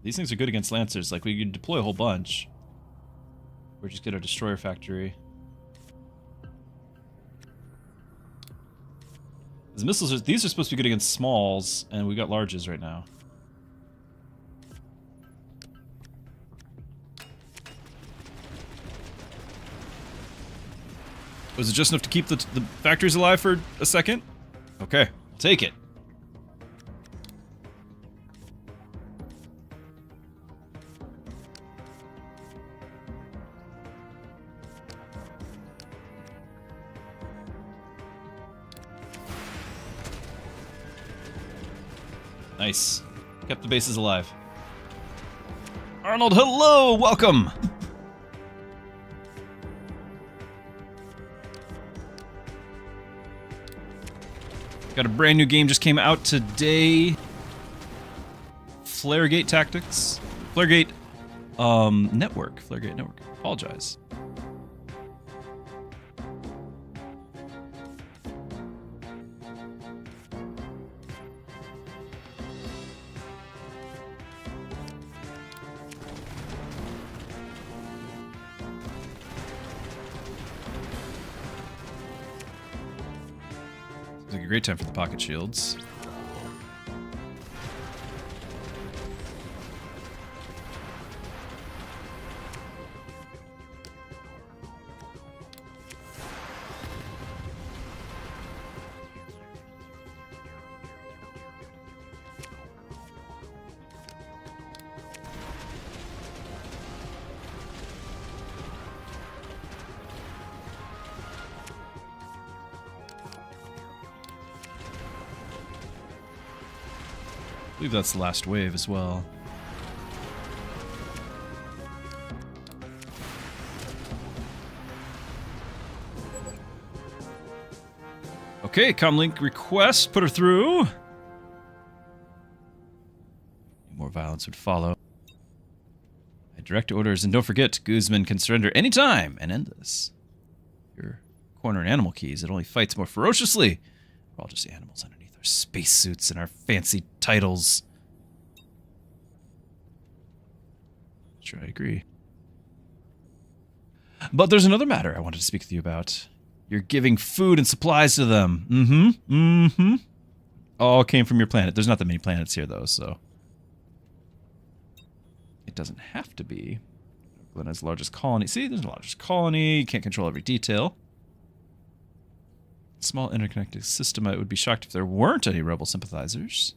These things are good against Lancers. Like, we could deploy a whole bunch. Or just get our destroyer factory. The missiles these are supposed to be good against smalls, and we got larges right now. Was it just enough to keep the factories alive for a second? Okay, I'll take it. Nice. Kept the bases alive. Arnold, hello! Welcome! Got a brand new game just came out today. Flaregate tactics. Flaregate Network. Flaregate Network. Apologize. It's like a great time for the pocket shields. I believe that's the last wave as well. Okay, comlink request, put her through. More violence would follow. I direct orders, and don't forget, Guzman can surrender anytime and end this. Your corner and animal keys, it only fights more ferociously. We're all just animals underneath our spacesuits and our fancy titles. Sure, I agree. But there's another matter I wanted to speak with you about. You're giving food and supplies to them. All came from your planet. There's not that many planets here, though, so... It doesn't have to be. Glenna's largest colony. See, there's a largest colony. You can't control every detail. Small interconnected system. I would be shocked if there weren't any rebel sympathizers.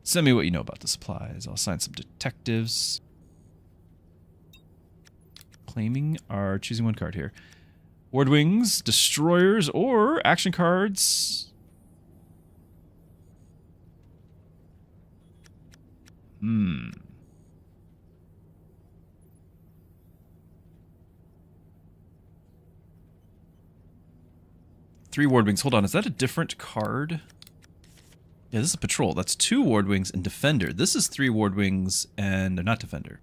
Send me what you know about the supplies. I'll assign some detectives. Claiming are choosing one card here. Ward wings, destroyers, or action cards. 3 ward wings. Hold on, is that a different card? Yeah, this is patrol. That's 2 ward wings and defender. This is 3 ward wings and not defender.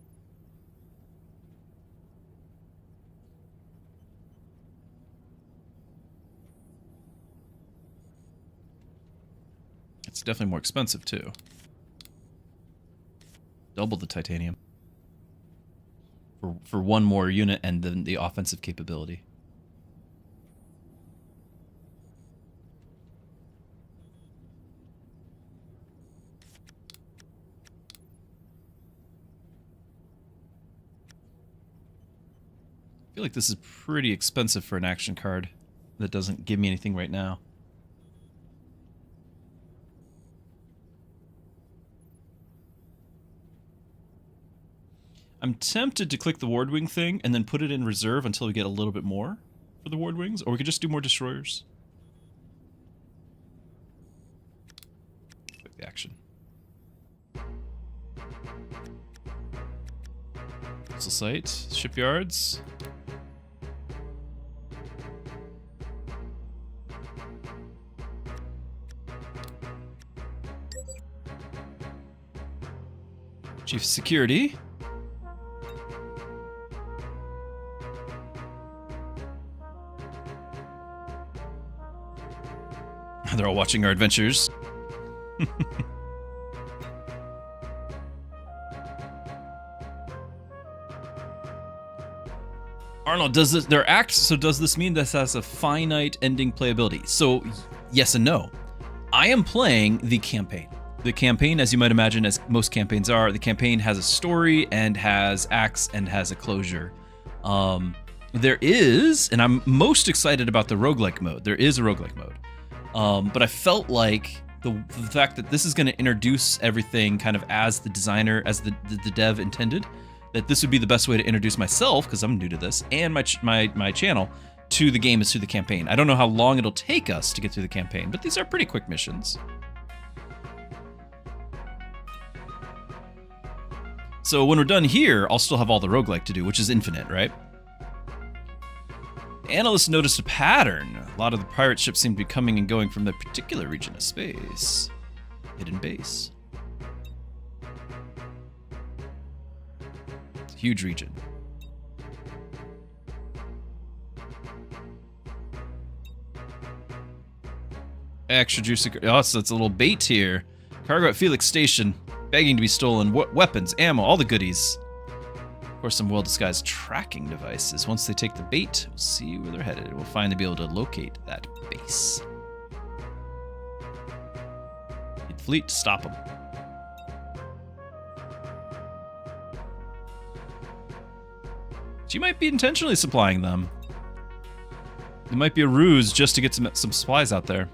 It's definitely more expensive too. Double the titanium. For one more unit and then the offensive capability. I feel like this is pretty expensive for an action card that doesn't give me anything right now. I'm tempted to click the ward wing thing and then put it in reserve until we get a little bit more for the ward wings, or we could just do more destroyers. Click the action. Coastal site, shipyards. Chief of Security. They're all watching our adventures. Arnold, does this, their acts, so does this mean this has a finite ending playability? So, yes and no. I am playing the campaign. The campaign, as you might imagine, as most campaigns are, the campaign has a story and has acts and has a closure. There is, and I'm most excited about the roguelike mode. There is a roguelike mode. But I felt like the fact that this is going to introduce everything kind of as the designer, as the dev intended, that this would be the best way to introduce myself, because I'm new to this, and my channel, to the game is through the campaign. I don't know how long it'll take us to get through the campaign, but these are pretty quick missions. So when we're done here, I'll still have all the roguelike to do, which is infinite, right? Analysts noticed a pattern. A lot of the pirate ships seem to be coming and going from that particular region of space. Hidden base. huge region. Extra juicy. Oh, so it's a little bait here. Cargo at Felix Station. Begging to be stolen. Weapons, ammo, all the goodies. Of course, some well-disguised tracking devices. Once they take the bait, we'll see where they're headed. We'll finally be able to locate that base. Need fleet to stop them. She might be intentionally supplying them. It might be a ruse just to get some supplies out there.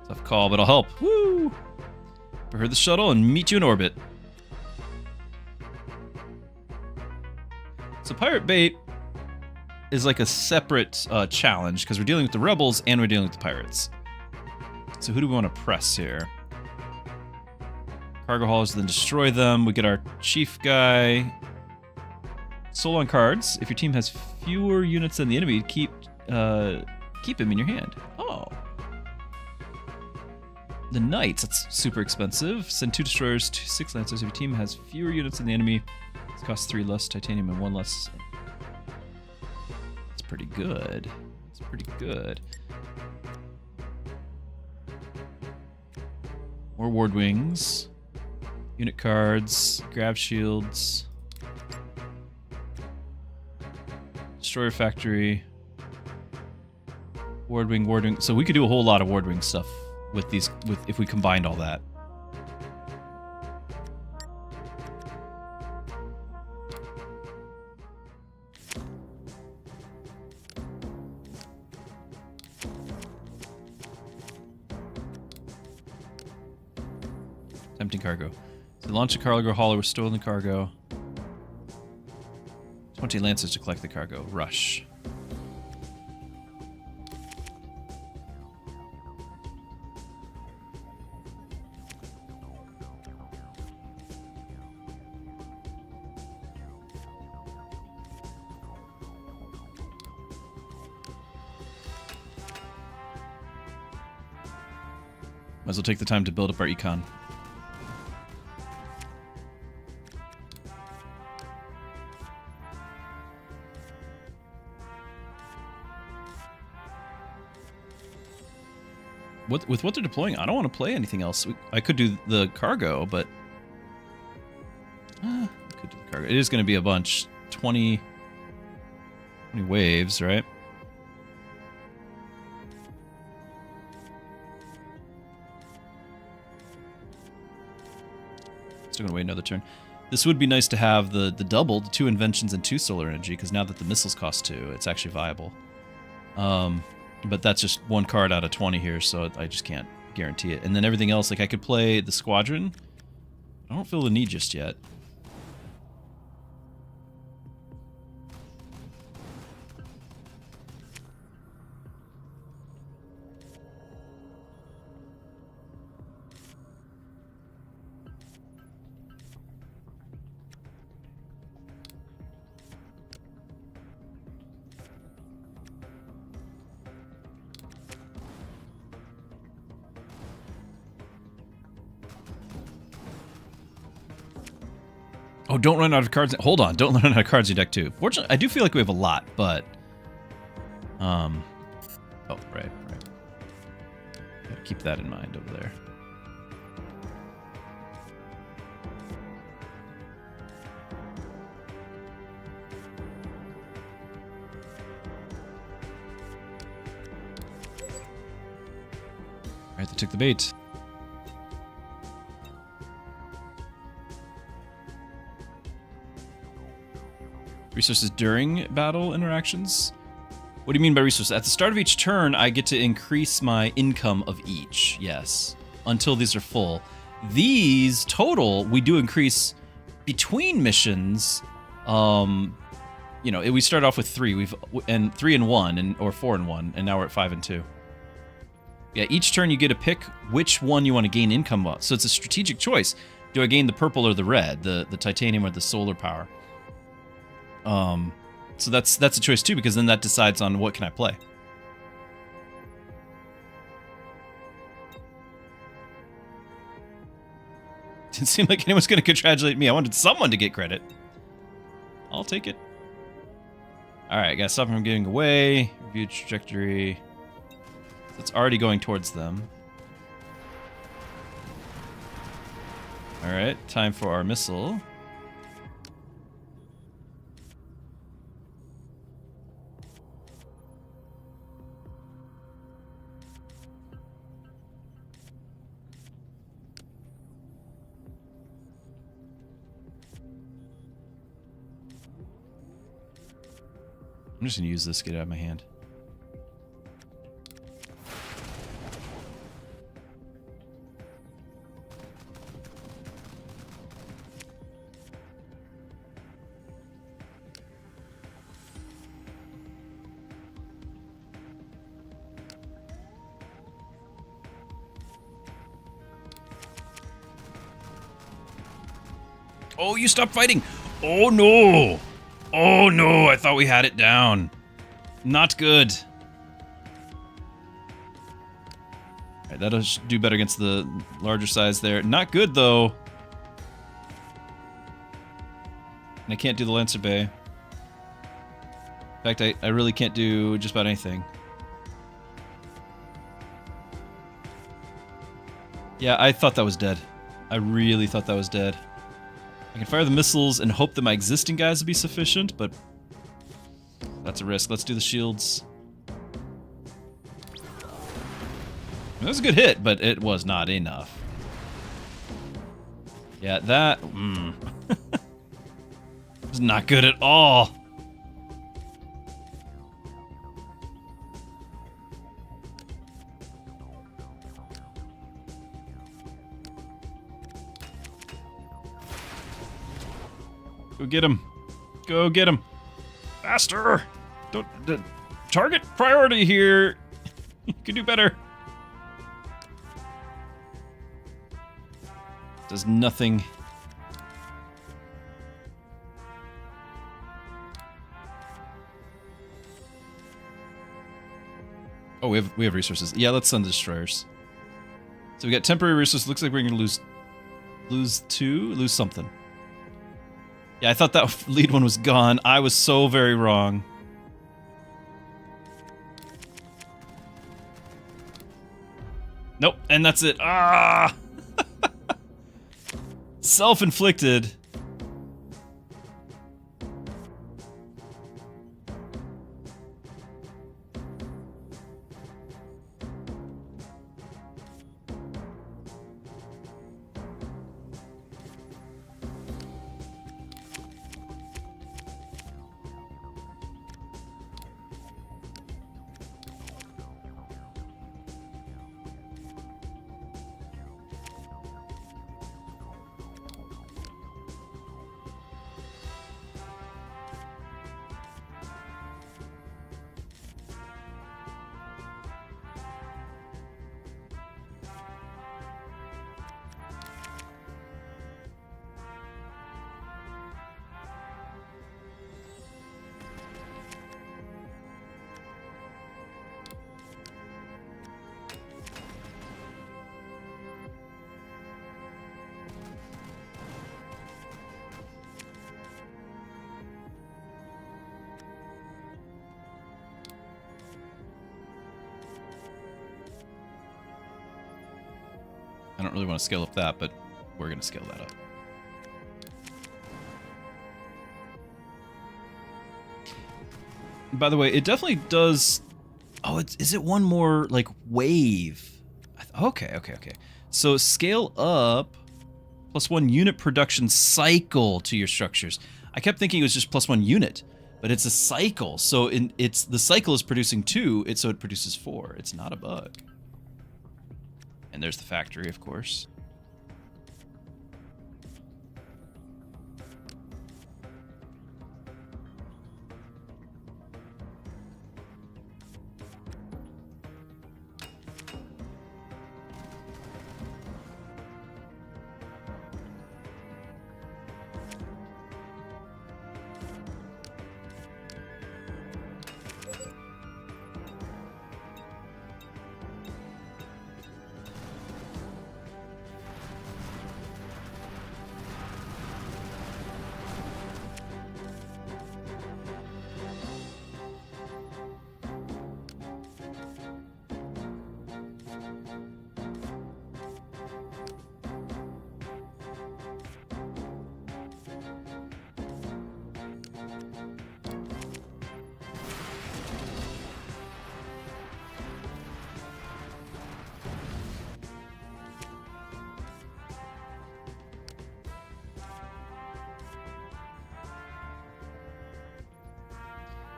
Tough call, but I'll help. Woo! Prepare the shuttle and meet you in orbit. So Pirate Bait is like a separate challenge because we're dealing with the rebels and we're dealing with the pirates. So who do we want to press here? Cargo haulers, then destroy them. We get our chief guy. Soul on cards. If your team has fewer units than the enemy, keep him in your hand. Oh. The Knights, that's super expensive. Send 2 destroyers, 6 lancers. If your team has fewer units than the enemy, it costs 3 less titanium and 1 less. That's pretty good. It's pretty good. More ward wings. Unit cards. Grab shields. Destroyer factory. Ward wing, ward wing. So we could do a whole lot of ward wing stuff with these, if we combined all that. Tempting cargo. So launch a cargo hauler with stolen cargo. 20 lancers to collect the cargo. Rush. Might as well take the time to build up our econ. With what they're deploying, I don't want to play anything else. I could do the cargo, but... I could do the cargo. It is going to be a bunch. 20 waves, right? Still going to wait another turn. This would be nice to have the double, the 2 inventions and 2 solar energy, because now that the missiles cost 2, it's actually viable. But that's just 1 card out of 20 here, so I just can't guarantee it. And then everything else, like I could play the squadron. I don't feel the need just yet. Oh, don't run out of cards. Hold on, don't run out of cards in your deck too. Fortunately, I do feel like we have a lot, but... Oh, right. Gotta keep that in mind over there. Alright, they took the bait. Resources during battle interactions? What do you mean by resources? At the start of each turn, I get to increase my income of each, yes, until these are full. These, total, we do increase between missions. You know, we start off with 3, and 3 and 1, or 4 and 1, and now we're at 5 and 2. Yeah, each turn you get to pick which one you want to gain income of. So it's a strategic choice. Do I gain the purple or the red, the titanium or the solar power? So that's a choice too, because then that decides on what can I play. Didn't seem like anyone's going to congratulate me. I wanted someone to get credit. I'll take it. Alright, gotta stop him from getting away. Review trajectory. It's already going towards them. Alright, time for our missile. I'm just gonna use this to get it out of my hand. Oh, you stopped fighting! Oh no! Oh no, I thought we had it down. Not good. Alright, that'll do better against the larger size there. Not good though. And I can't do the Lancer Bay. In fact, I really can't do just about anything. Yeah, I thought that was dead. I really thought that was dead. I can fire the missiles and hope that my existing guys will be sufficient, but that's a risk. Let's do the shields. That was a good hit, but it was not enough. Yeah, that was not good at all. Go get him. Go get him. Faster! Don't... target priority here! You can do better. Does nothing. Oh, we have resources. Yeah, let's send the destroyers. So we got temporary resources. Looks like we're gonna lose something. Yeah, I thought that lead one was gone. I was so very wrong. Nope, and that's it. Ah! Self-inflicted. I don't really want to scale up that, but we're going to scale that up. By the way, it definitely does... Oh, is it one more, like, wave? Okay. So scale up +1 unit production cycle to your structures. I kept thinking it was just +1 unit, but it's a cycle. So the cycle is producing 2, so it produces 4. It's not a bug. And there's the factory, of course.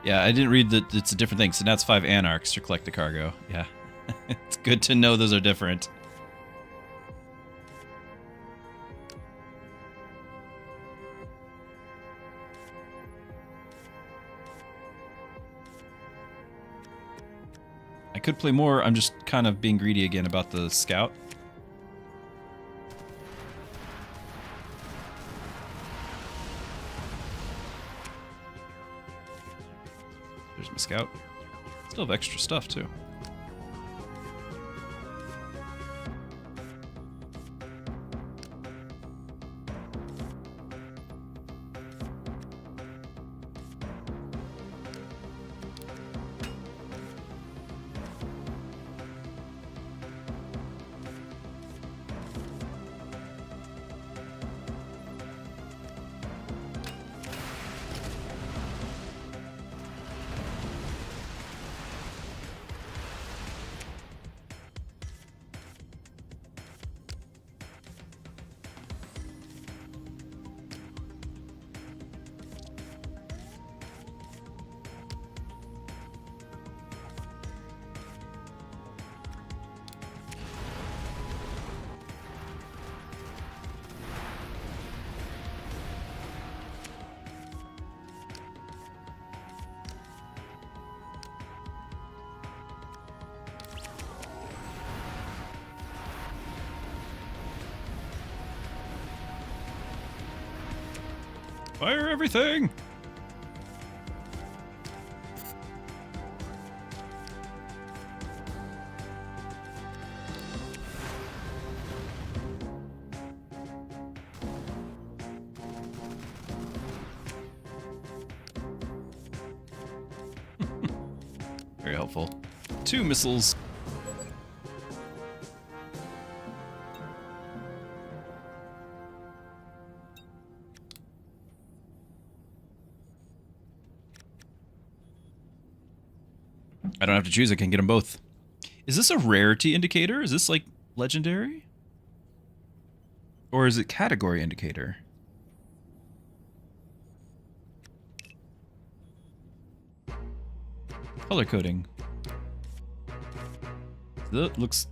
Yeah, I didn't read that it's a different thing. So now it's 5 anarchs to collect the cargo. Yeah. It's good to know those are different. I could play more. I'm just kind of being greedy again about the scout. There's my scout. Still have extra stuff too. Fire everything! Very helpful. 2 missiles. I don't have to choose, I can get them both. Is this a rarity indicator? Is this like legendary? Or is it category indicator? Color coding. That looks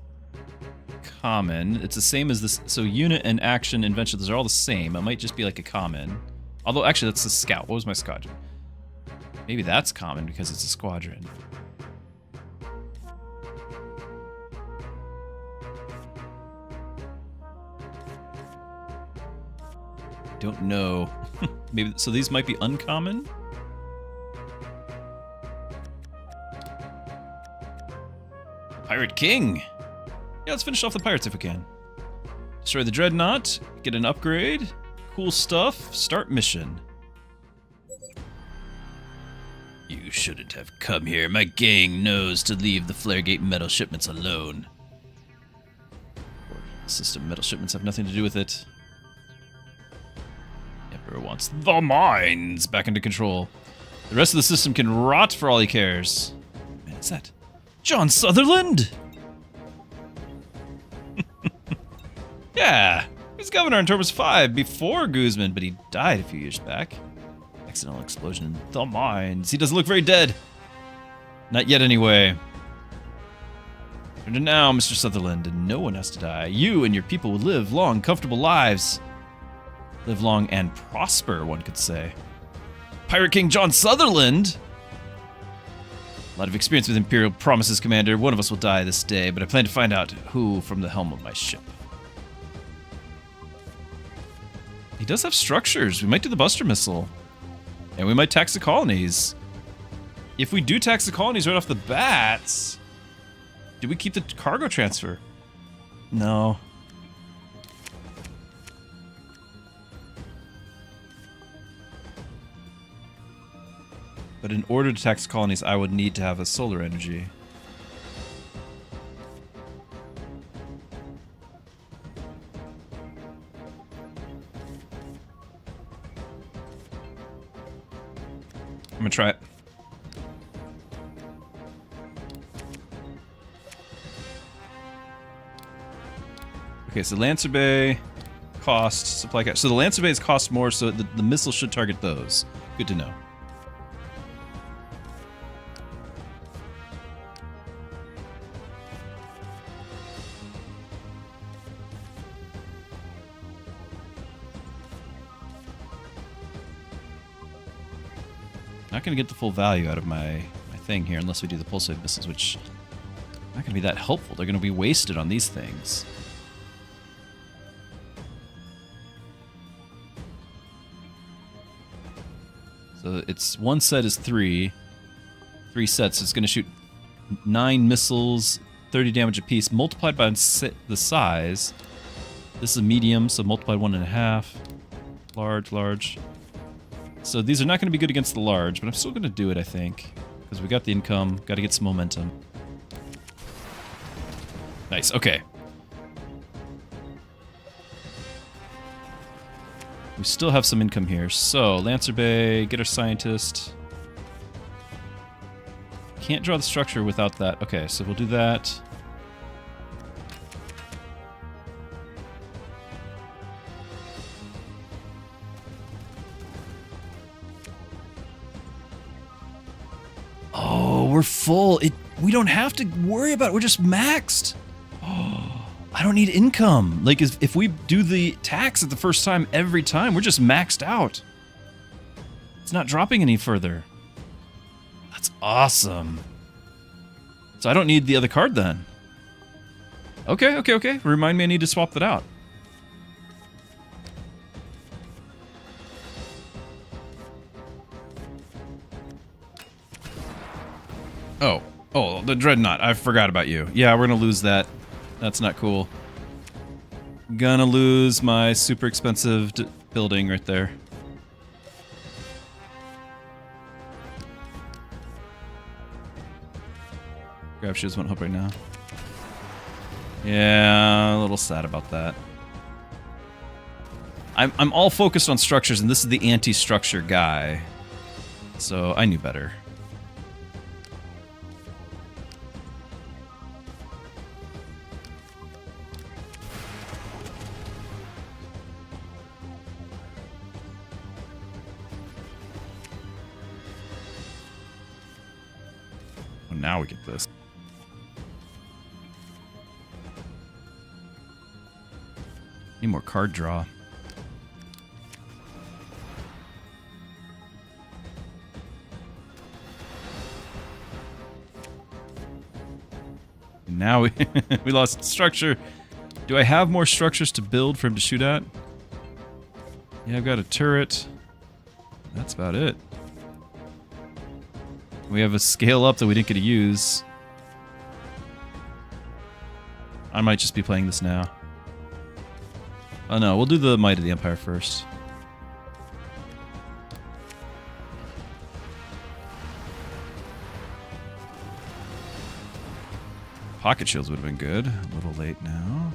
common. It's the same as this. So unit and action, invention, those are all the same. It might just be like a common. Although actually that's a scout. What was my squadron? Maybe that's common because it's a squadron. Don't know. Maybe so these might be uncommon? Pirate King! Yeah, let's finish off the pirates if we can. Destroy the Dreadnought, get an upgrade, cool stuff, start mission. You shouldn't have come here. My gang knows to leave the Flaregate metal shipments alone. System metal shipments have nothing to do with it. Emperor wants the mines back into control. The rest of the system can rot for all he cares. Man, is that John Sutherland? Yeah, he was governor on Torpus 5 before Guzman, but he died a few years back. Accidental explosion in the mines. He doesn't look very dead. Not yet, anyway. Turn to now, Mr. Sutherland, and no one has to die. You and your people will live long, comfortable lives. Live long and prosper, one could say. Pirate King John Sutherland? A lot of experience with Imperial promises, Commander. One of us will die this day, but I plan to find out who from the helm of my ship. He does have structures. We might do the Buster Missile. And we might tax the colonies. If we do tax the colonies right off the bat, do we keep the cargo transfer? No. But in order to tax colonies, I would need to have a solar energy. I'm gonna try it. Okay, so Lancer Bay, cost, supply cash. So the Lancer Bays cost more, so the missile should target those. Good to know. Not going to get the full value out of my thing here unless we do the pulse wave missiles, which not going to be that helpful. They're going to be wasted on these things. So it's one set is 3 sets. It's going to shoot 9 missiles, 30 damage apiece, multiplied by the size. This is a medium, so multiplied 1.5. Large, large. So these are not going to be good against the large, but I'm still going to do it, I think. Because we got the income, got to get some momentum. Nice, okay. We still have some income here. So, Lancer Bay, get our scientist. Can't draw the structure without that. Okay, so we'll do that. Oh, we're full. We don't have to worry about it. We're just maxed. Oh, I don't need income. Like, if we do the tax at the first time every time, we're just maxed out. It's not dropping any further. That's awesome. So I don't need the other card then. Okay, okay, okay. Remind me I need to swap that out. Oh, the Dreadnought. I forgot about you. Yeah, we're gonna lose that. That's not cool. Gonna lose my super expensive building right there. Grab shoes won't help right now. Yeah, a little sad about that. I'm all focused on structures, and this is the anti-structure guy. So I knew better. Now we get this. Need more card draw. Now we we lost structure. Do I have more structures to build for him to shoot at? Yeah, I've got a turret. That's about it. We have a scale up that we didn't get to use. I might just be playing this now. Oh no, we'll do the Might of the Empire first. Pocket shields would have been good. A little late now.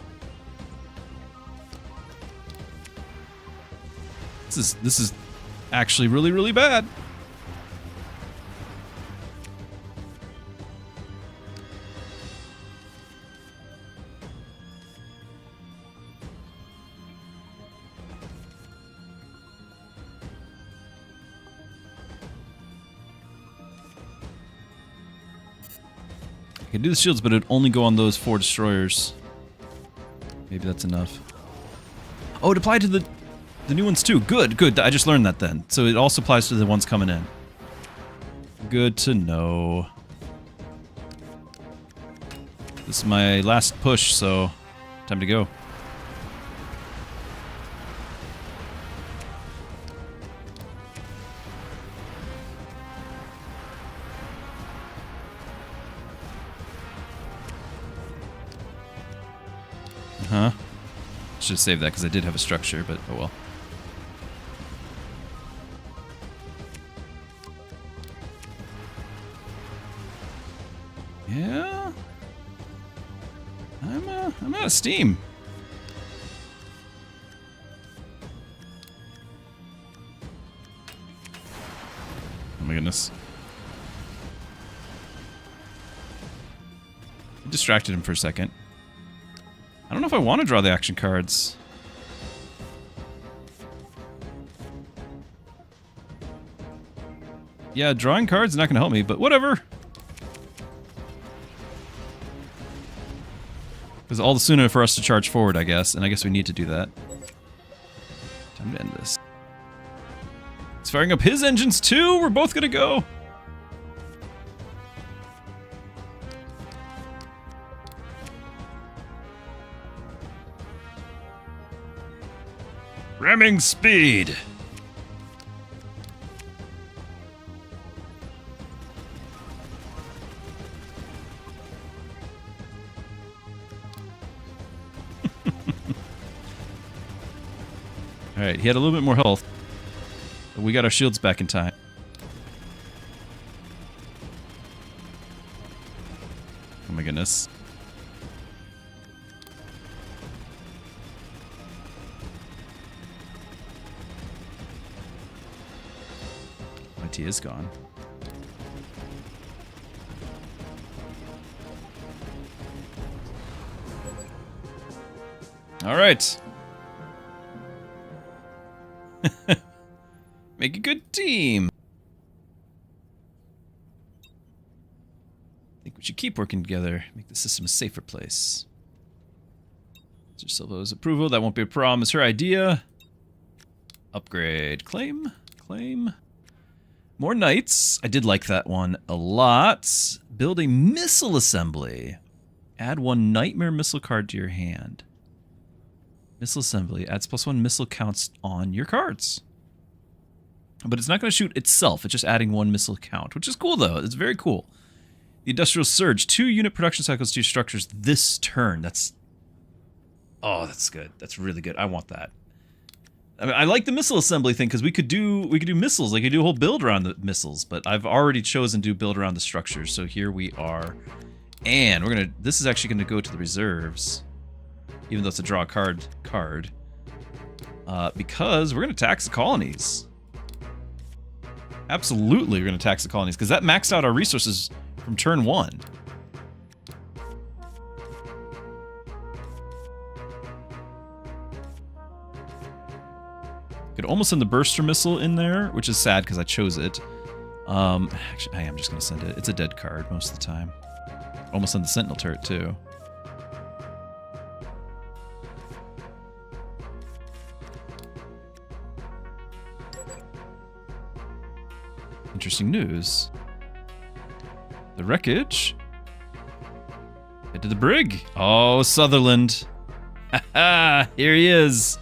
This is actually really, really bad. I can do the shields, but it'd only go on those 4 destroyers. Maybe that's enough. Oh, it applied to the new ones too. Good, good. I just learned that then. So it also applies to the ones coming in. Good to know. This is my last push, so time to go. Huh? Should have saved that because I did have a structure, but oh well. Yeah, I'm out of steam. Oh my goodness. I distracted him for a second. I don't know if I want to draw the action cards. Yeah, drawing cards is not going to help me, but whatever. Because all the sooner for us to charge forward, I guess, and I guess we need to do that. Time to end this. It's firing up his engines too. We're both gonna go. Ramming speed. All right, he had a little bit more health. But we got our shields back in time. Oh my goodness. My tea is gone. All right. Make a good team. I think we should keep working together. Make the system a safer place. Mr. Silva's approval. That won't be a problem. It's her idea. Upgrade. Claim. Claim. More knights. I did like that one a lot. Build a missile assembly. Add 1 nightmare missile card to your hand. Missile assembly. Adds +1 missile counts on your cards. But it's not going to shoot itself. It's just adding 1 missile count, which is cool, though. It's very cool. The Industrial Surge. 2 unit production cycles to your structures this turn. That's... Oh, that's good. That's really good. I want that. I mean, I like the missile assembly thing, because we could do missiles. Like, we could do a whole build around the missiles. But I've already chosen to build around the structures. So here we are. And we're going to... This is actually going to go to the reserves. Even though it's a draw a card. Because we're going to tax the colonies. Absolutely, we're going to tax the colonies, because that maxed out our resources from turn 1. Could almost send the burster missile in there, which is sad because I chose it. Actually, I am just going to send it. It's a dead card most of the time. Almost send the sentinel turret too. Interesting news. The wreckage. Head to the brig. Oh, Sutherland. Haha, here he is.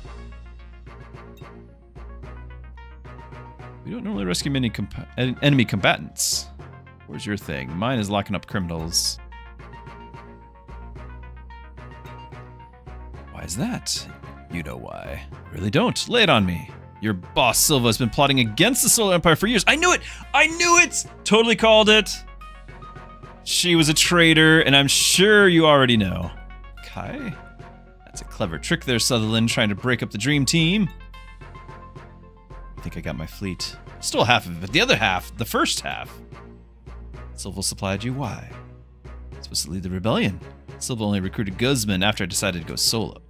We don't normally rescue many enemy combatants. Where's your thing? Mine is locking up criminals. Why is that? You know why. Really don't. Lay it on me. Your boss, Silva, has been plotting against the Solar Empire for years. I knew it! I knew it! Totally called it. She was a traitor, and I'm sure you already know. Okay. That's a clever trick there, Sutherland, trying to break up the dream team. I think I got my fleet. Still half of it, but the other half, the first half. Silva supplied you. Why? Supposed to lead the rebellion. Silva only recruited Guzman after I decided to go solo.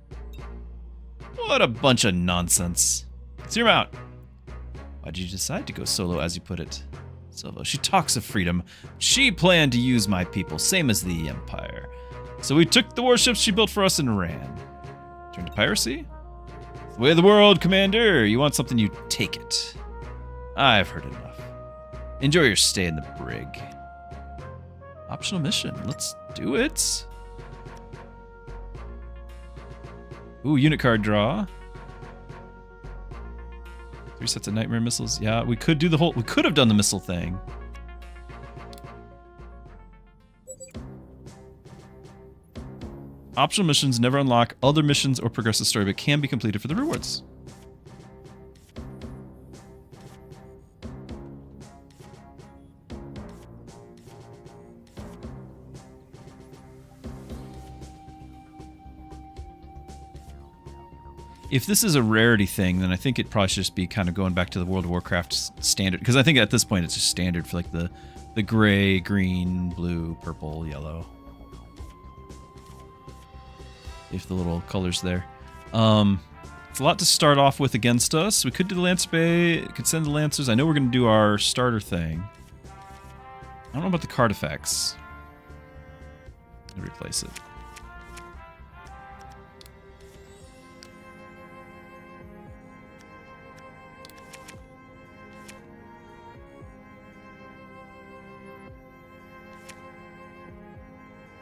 What a bunch of nonsense. Let's hear him out. Why did you decide to go solo, as you put it? Silva, she talks of freedom. She planned to use my people, same as the Empire. So we took the warships she built for us and ran. Turn to piracy? It's the way of the world, Commander. You want something, you take it. I've heard enough. Enjoy your stay in the brig. Optional mission. Let's do it. Ooh, unit card draw. 3 sets of nightmare missiles. Yeah, we could do the whole... We could have done the missile thing. Optional missions never unlock other missions or progress the story, but can be completed for the rewards. If this is a rarity thing, then I think it probably should just be kind of going back to the World of Warcraft standard. Because I think at this point it's just standard for like the gray, green, blue, purple, yellow. If the little colors there. It's a lot to start off with against us. We could do the Lancer Bay, could send the Lancers. I know we're going to do our starter thing. I don't know about the card effects. I'll replace it.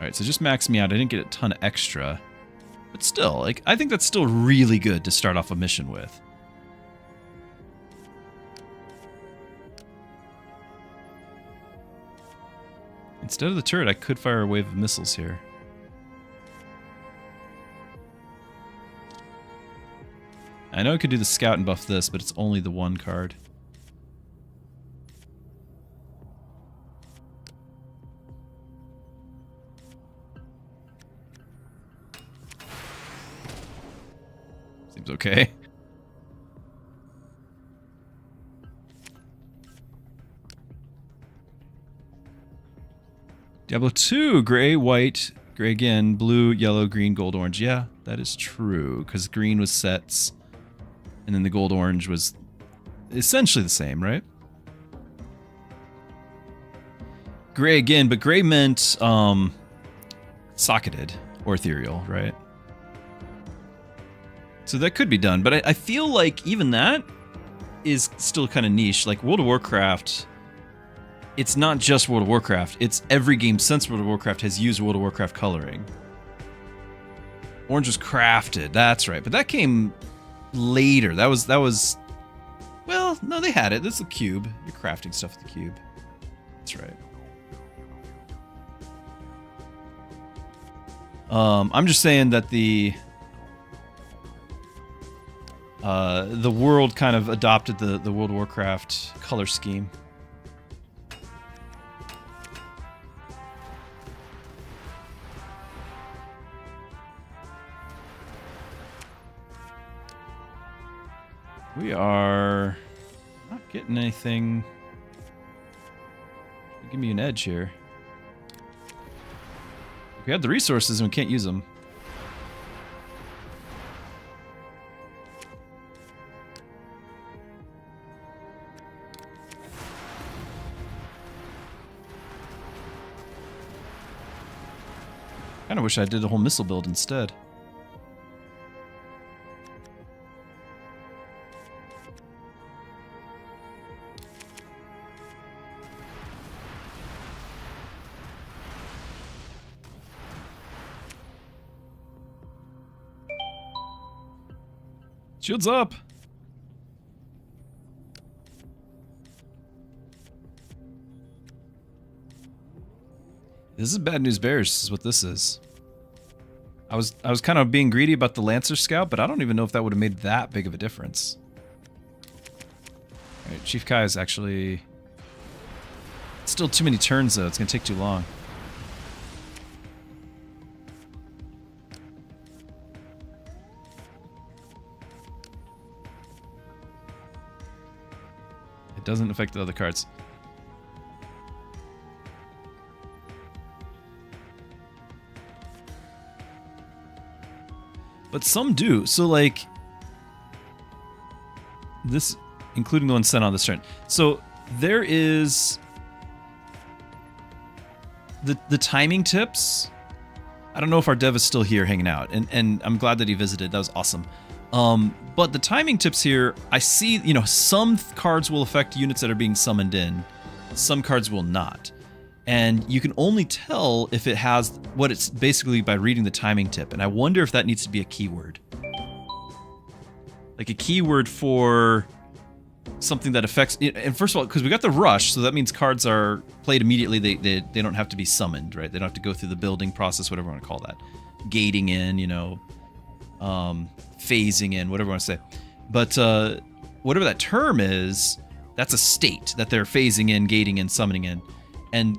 Alright, so just maxed me out. I didn't get a ton of extra. But still, like, I think that's still really good to start off a mission with. Instead of the turret, I could fire a wave of missiles here. I know I could do the scout and buff this, but it's only the one card. Seems okay. Diablo 2, gray, white, gray again, blue, yellow, green, gold, orange. Yeah, that is true, because green was sets, and then the gold, orange was essentially the same, right? Gray again, but gray meant socketed or ethereal, right? So that could be done, but I feel like even that is still kind of niche. Like World of Warcraft, it's not just World of Warcraft, it's every game since World of Warcraft has used World of Warcraft coloring. Orange was crafted, that's right, but that came later. That was well, no, they had it. This is a cube. You're crafting stuff with the cube. That's right. I'm just saying that the world kind of adopted the World of Warcraft color scheme. We are not getting anything. Give me an edge here. We have the resources and we can't use them. Kinda wish I did a whole missile build instead. Shields up! This is bad news bears, is what this is. I was kind of being greedy about the Lancer Scout, but I don't even know if that would have made that big of a difference. Alright, Chief Kai is actually... It's still too many turns though, it's gonna take too long. It doesn't affect the other cards. But some do. So like this, including the one sent on this turn. So there is the timing tips. I don't know if our dev is still here hanging out, and I'm glad that he visited. That was awesome. But the timing tips here, I see, you know, some cards will affect units that are being summoned in. Some cards will not. And you can only tell if it has what it's basically by reading the timing tip. And I wonder if that needs to be a keyword. Like a keyword for something that affects... And first of all, because we got the rush, so that means cards are played immediately. They don't have to be summoned, right? They don't have to go through the building process, whatever you want to call that. Gating in, you know, phasing in, whatever you want to say. But whatever that term is, that's a state that they're phasing in, gating in, summoning in. And,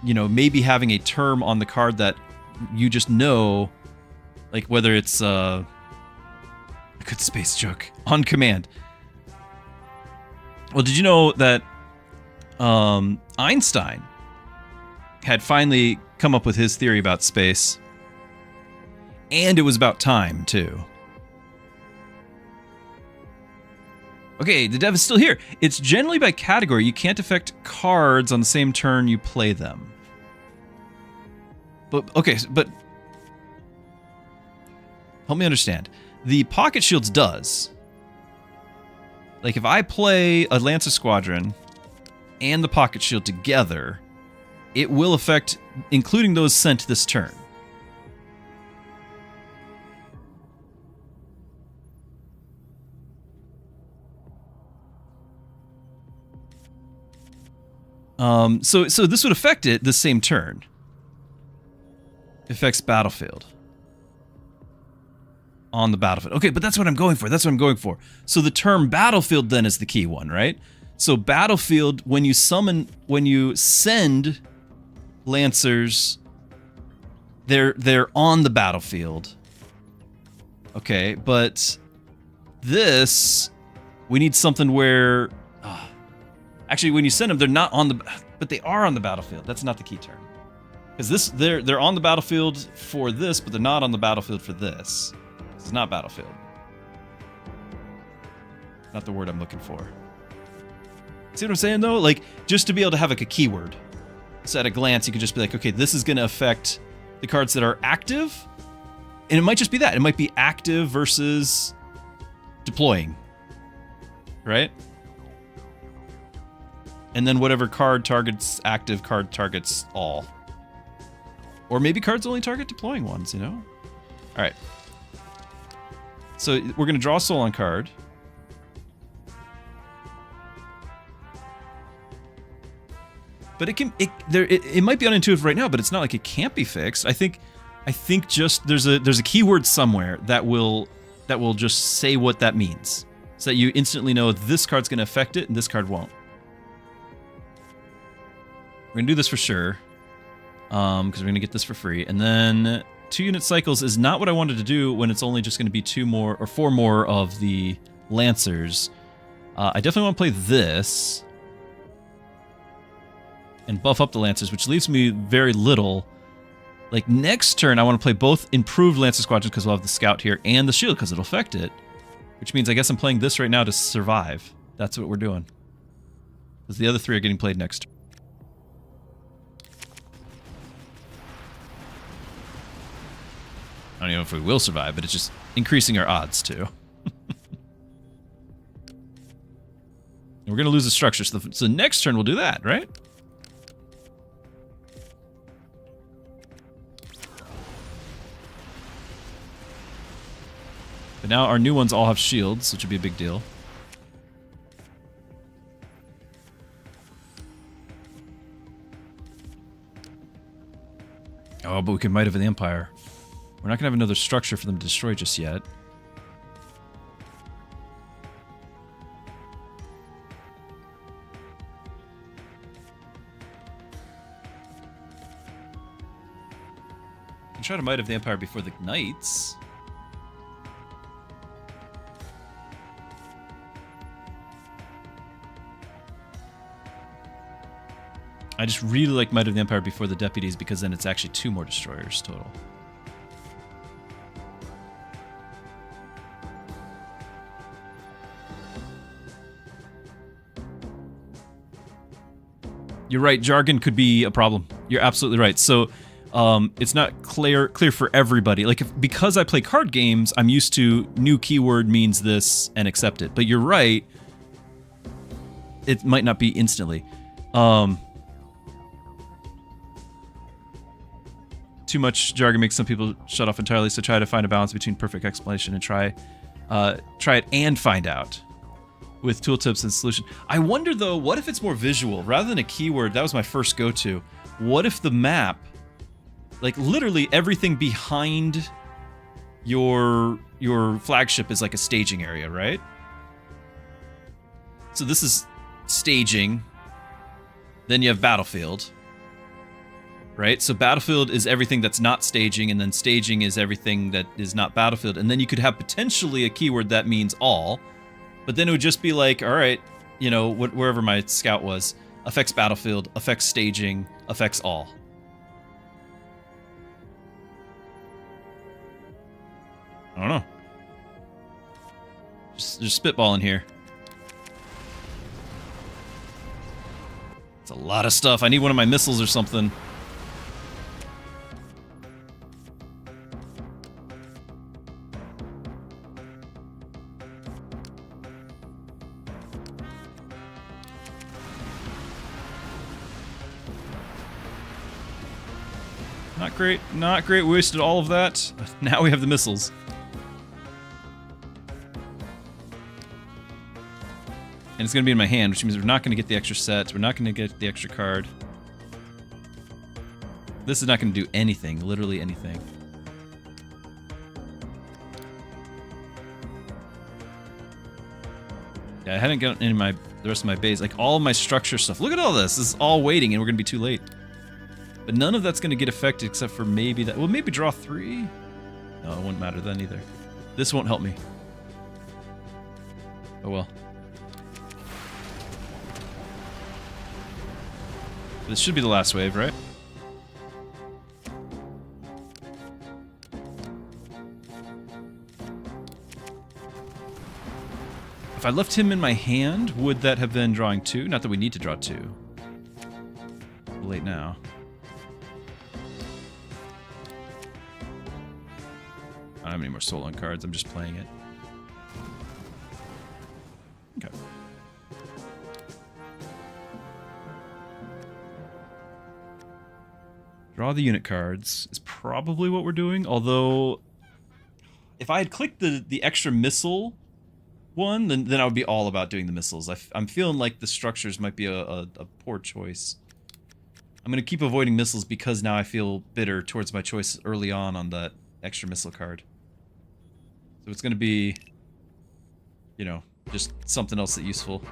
you know, maybe having a term on the card that you just know, like whether it's a good space joke, on command. Well, did you know that Einstein had finally come up with his theory about space? And it was about time, too. Okay, the dev is still here. It's generally by category. You can't affect cards on the same turn you play them. But, okay, but... help me understand. The Pocket Shields does. Like, if I play a Lancer Squadron and the Pocket Shield together, it will affect, including those sent this turn. So this would affect it the same turn. Affects battlefield. On the battlefield. Okay, but that's what I'm going for. That's what I'm going for. So the term battlefield then is the key one, right? So battlefield, when you send Lancers, they're on the battlefield. Okay, but this, we need something where... actually, when you send them, they're not on the... But they are on the battlefield. That's not the key term. Because they're on the battlefield for this, but they're not on the battlefield for this. This is not battlefield. Not the word I'm looking for. See what I'm saying, though? Like, just to be able to have, like, a keyword. So at a glance, you could just be like, okay, this is going to affect the cards that are active. And it might just be that. It might be active versus deploying. Right? And then whatever card targets active, card targets all. Or maybe cards only target deploying ones, you know? Alright. So we're going to draw a Solon card. But it might be unintuitive right now, but it's not like it can't be fixed. I think just there's a keyword somewhere that will just say what that means. So that you instantly know this card's going to affect it and this card won't. We're going to do this for sure. Because we're going to get this for free. And then 2 unit cycles is not what I wanted to do when it's only just going to be 2 more or 4 more of the Lancers. I definitely want to play this. And buff up the Lancers, which leaves me very little. Like, next turn, I want to play both improved Lancer Squadrons because we'll have the Scout here and the Shield because it'll affect it. Which means I guess I'm playing this right now to survive. That's what we're doing. Because the other 3 are getting played next turn. I don't even know if we will survive, but it's just increasing our odds, too. We're going to lose the structure, so next turn we'll do that, right? But now our new ones all have shields, which would be a big deal. Oh, but we can Might of the Empire. We're not going to have another structure for them to destroy just yet. I can try to Might of the Empire before the Knights. I just really like Might of the Empire before the Deputies because then it's actually 2 more destroyers total. You're right, jargon could be a problem. You're absolutely right. So it's not clear for everybody. Like, because I play card games, I'm used to new keyword means this and accept it. But you're right, it might not be instantly. Too much jargon makes some people shut off entirely, so try to find a balance between perfect explanation and try it and find out with tooltips and solution. I wonder, though, what if it's more visual? Rather than a keyword, that was my first go-to. What if the map, like literally everything behind your flagship is like a staging area, right? So this is staging. Then you have battlefield. Right? So battlefield is everything that's not staging, and then staging is everything that is not battlefield. And then you could have potentially a keyword that means all, but then it would just be like, all right, you know, wherever my scout was, affects battlefield, affects staging, affects all. I don't know. Just spitballing here. It's a lot of stuff. I need one of my missiles or something. Not great. Not great. We wasted all of that. Now we have the missiles. And it's going to be in my hand, which means we're not going to get the extra set. We're not going to get the extra card. This is not going to do anything. Literally anything. Yeah, I hadn't gotten in the rest of my base. Like, all of my structure stuff. Look at all this. This is all waiting, and we're going to be too late. But none of that's going to get affected except for maybe that. Well, maybe draw 3. No, it wouldn't matter then either. This won't help me. Oh well. This should be the last wave, right? If I left him in my hand, would that have been drawing 2? Not that we need to draw 2. Too late now. I don't have any more Solon cards, I'm just playing it. Okay. Draw the unit cards is probably what we're doing, although if I had clicked the extra missile one, then I would be all about doing the missiles. I'm feeling like the structures might be a poor choice. I'm going to keep avoiding missiles because now I feel bitter towards my choice early on that extra missile card. So it's going to be, you know, just something else that's useful.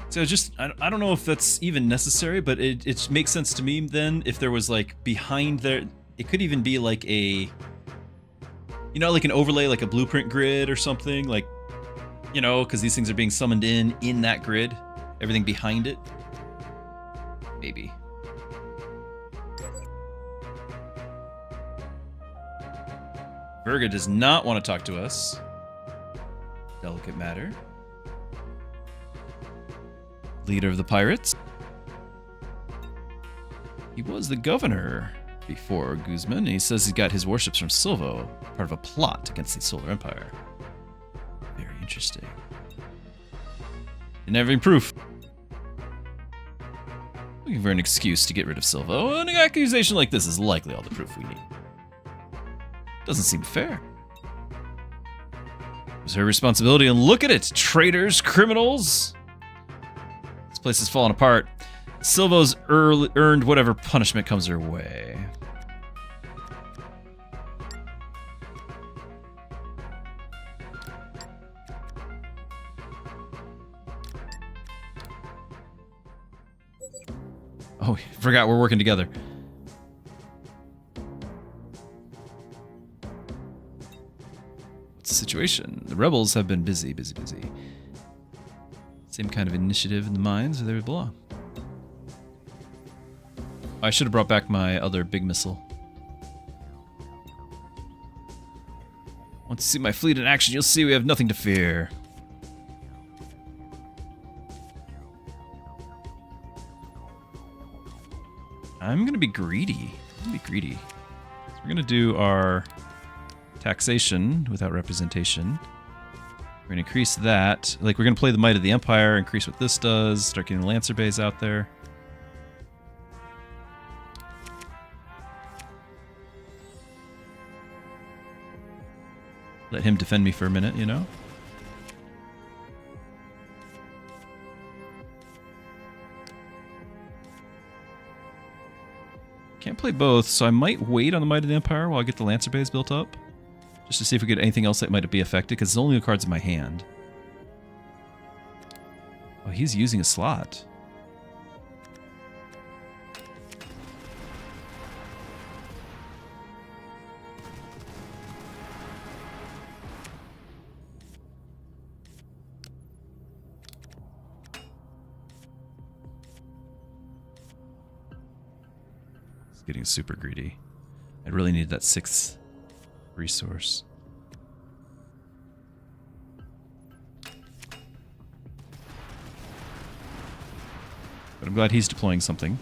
So just, I don't know if that's even necessary, but it makes sense to me then if there was like behind there, it could even be like a, you know, like an overlay, like a blueprint grid or something, like, you know, because these things are being summoned in that grid, everything behind it. Maybe. Virga does not want to talk to us. Delicate matter. Leader of the pirates. He was the governor before Guzman, and he says he got his warships from Silvo, part of a plot against the Solar Empire. Very interesting. Didn't have any proof. Looking for an excuse to get rid of Silvo. An accusation like this is likely all the proof we need. Doesn't seem fair. It was her responsibility, and look at it! Traitors, criminals! This place has fallen apart. Silvo's earned whatever punishment comes her way. Oh, forgot we're working together. What's the situation? The rebels have been busy. Same kind of initiative in the mines where they would belong. I should have brought back my other big missile. Once you see my fleet in action, you'll see we have nothing to fear. I'm gonna be greedy. So we're gonna do our taxation without representation. We're gonna increase that. Like, we're gonna play the Might of the Empire, increase what this does, start getting the Lancer bays out there. Let him defend me for a minute, you know? Can't play both, so I might wait on the Might of the Empire while I get the Lancer bays built up. Just to see if we get anything else that might be affected, because it's only the cards in my hand. Oh, he's using a slot. He's getting super greedy. I really need that 6th resource. But I'm glad he's deploying something.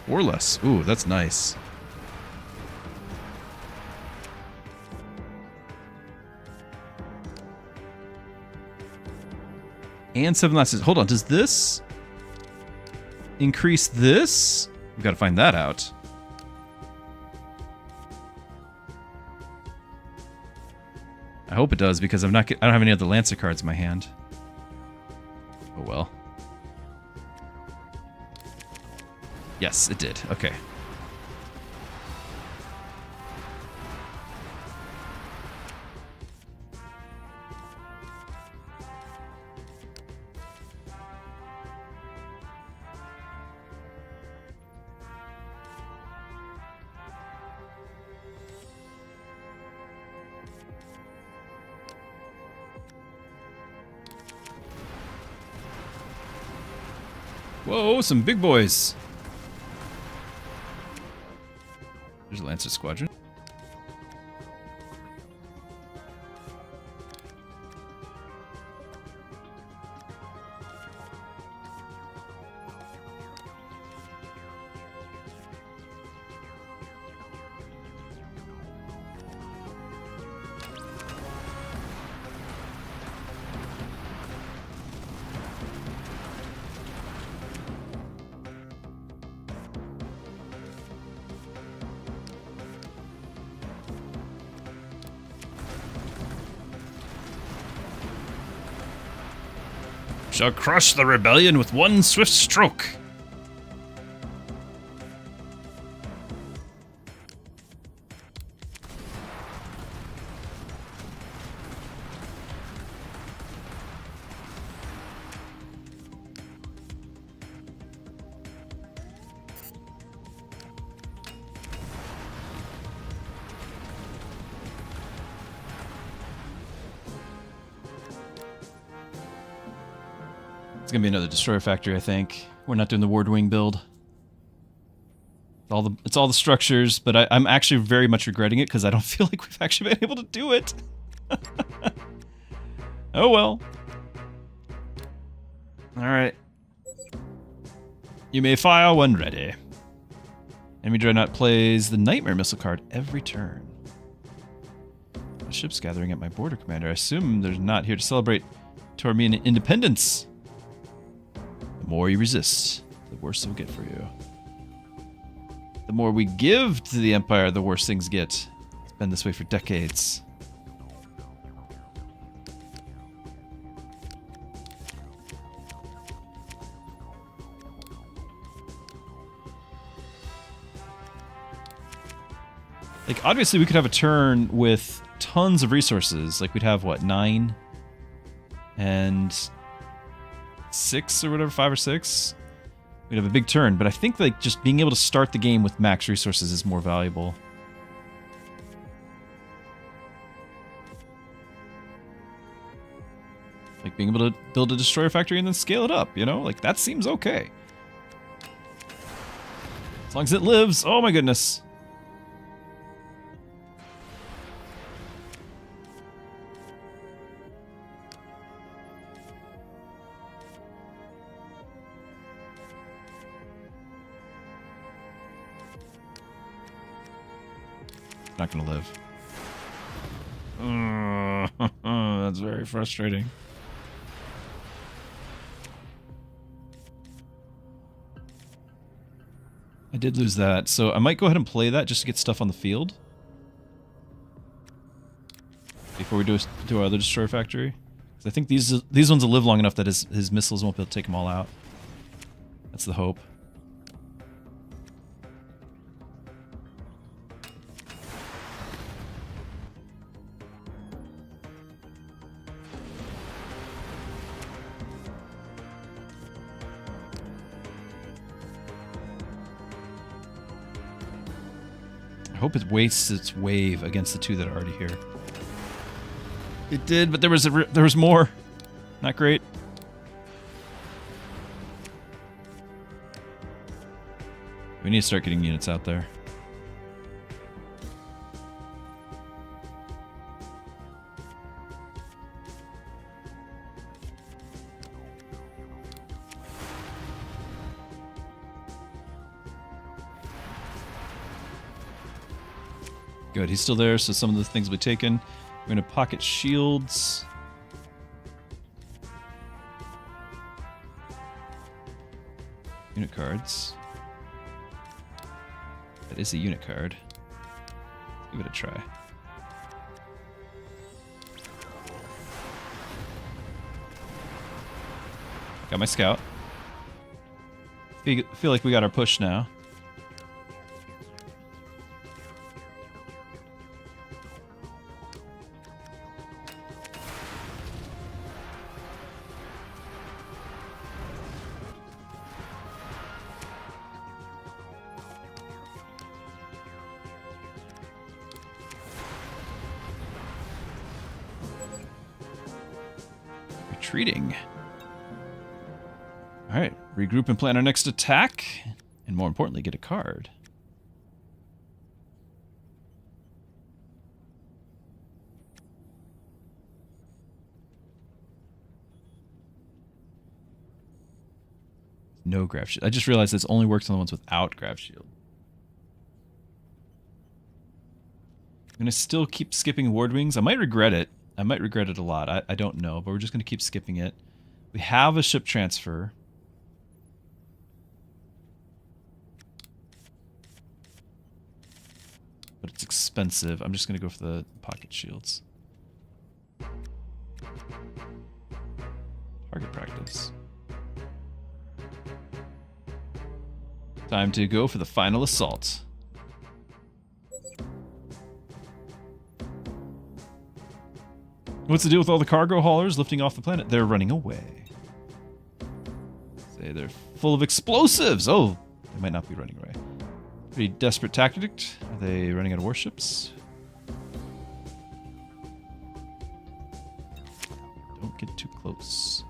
Or less. Ooh, that's nice. And 7 lances. Hold on, does this increase this? We've got to find that out. I hope it does, because I don't have any other Lancer cards in my hand. Oh well. Yes, it did. Okay. Whoa, some big boys. There's a Lancer Squadron. Shall crush the rebellion with one swift stroke. It's gonna be another destroyer factory, I think. We're not doing the Ward Wing build. It's all the structures, but I'm actually very much regretting it because I don't feel like we've actually been able to do it. Oh well. Alright. You may fire when ready. Enemy Dreadnought plays the Nightmare Missile card every turn. A ship's gathering at my border commander. I assume they're not here to celebrate Tormian independence. The more you resist, the worse it'll get for you. The more we give to the Empire, the worse things get. It's been this way for decades. Like, obviously we could have a turn with tons of resources. Like, we'd have, what, 9? And 6 or whatever, 5 or 6? We'd have a big turn, but I think, like, just being able to start the game with max resources is more valuable. Like, being able to build a destroyer factory and then scale it up, you know? Like, that seems okay. As long as it lives. Oh my goodness. Not gonna live. That's very frustrating. I did lose that, so I might go ahead and play that just to get stuff on the field before we do our other destroyer factory. 'Cause I think these ones will live long enough that his missiles won't be able to take them all out. That's the hope. I hope it wastes its wave against the 2 that are already here. It did, but there was more. Not great. We need to start getting units out there. Good, he's still there, so some of the things will be taken. We're going to pocket shields. Unit cards. That is a unit card. Let's give it a try. Got my scout. Feel like we got our push now. Retreating. Alright, regroup and plan our next attack, and more importantly, get a card. No grav shield. I just realized this only works on the ones without grav shield. I'm going to still keep skipping Ward Wings. I might regret it. I might regret it a lot. I don't know, but we're just going to keep skipping it. We have a ship transfer. But it's expensive. I'm just going to go for the pocket shields. Target practice. Time to go for the final assault. What's the deal with all the cargo haulers lifting off the planet? They're running away. Say they're full of explosives. Oh, they might not be running away. Pretty desperate tactic. Are they running out of warships? Don't get too close.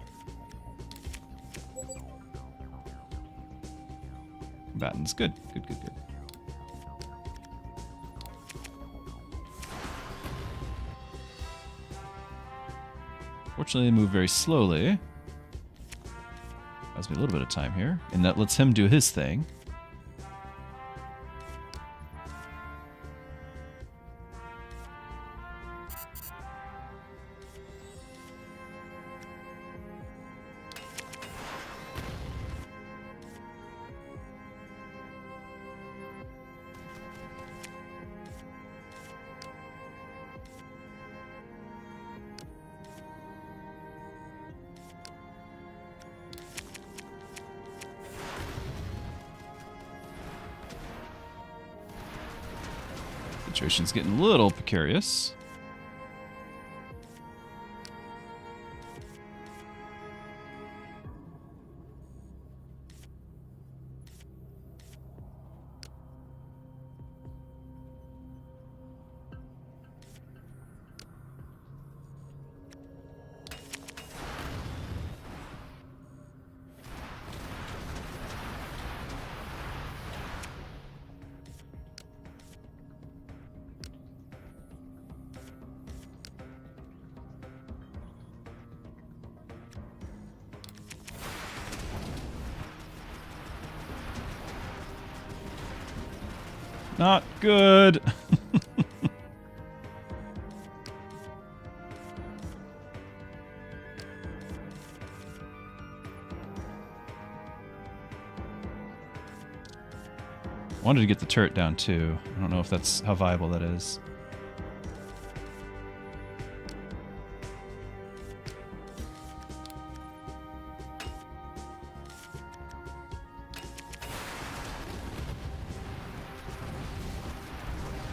Combatants. Good, good, good, good. Fortunately, they move very slowly. Buys me a little bit of time here, and that lets him do his thing. Situation's getting a little precarious. Not good. Wanted to get the turret down too. I don't know if that's how viable that is.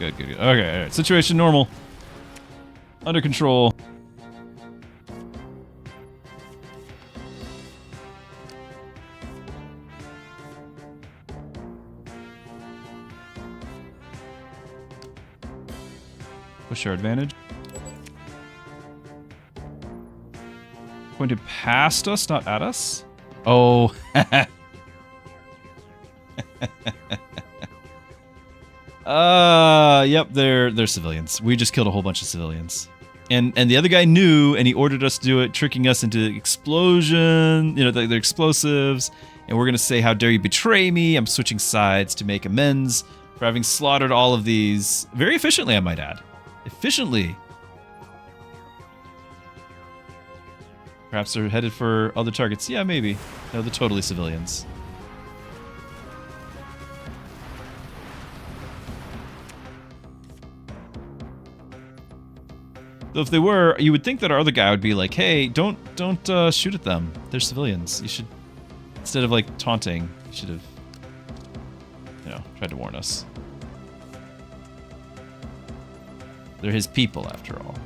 Good, good, good. Okay, alright. Situation normal. Under control. Push our advantage. Pointed past us, not at us? Oh. Yep, they're civilians. We just killed a whole bunch of civilians. And the other guy knew, and he ordered us to do it, tricking us into explosion, you know, they're explosives. And we're going to say, how dare you betray me? I'm switching sides to make amends for having slaughtered all of these very efficiently, I might add. Efficiently. Perhaps they're headed for other targets. Yeah, maybe. No, they're totally civilians. Though if they were, you would think that our other guy would be like, hey, don't shoot at them. They're civilians. You should, instead of like taunting, you should have, you know, tried to warn us. They're his people, after all.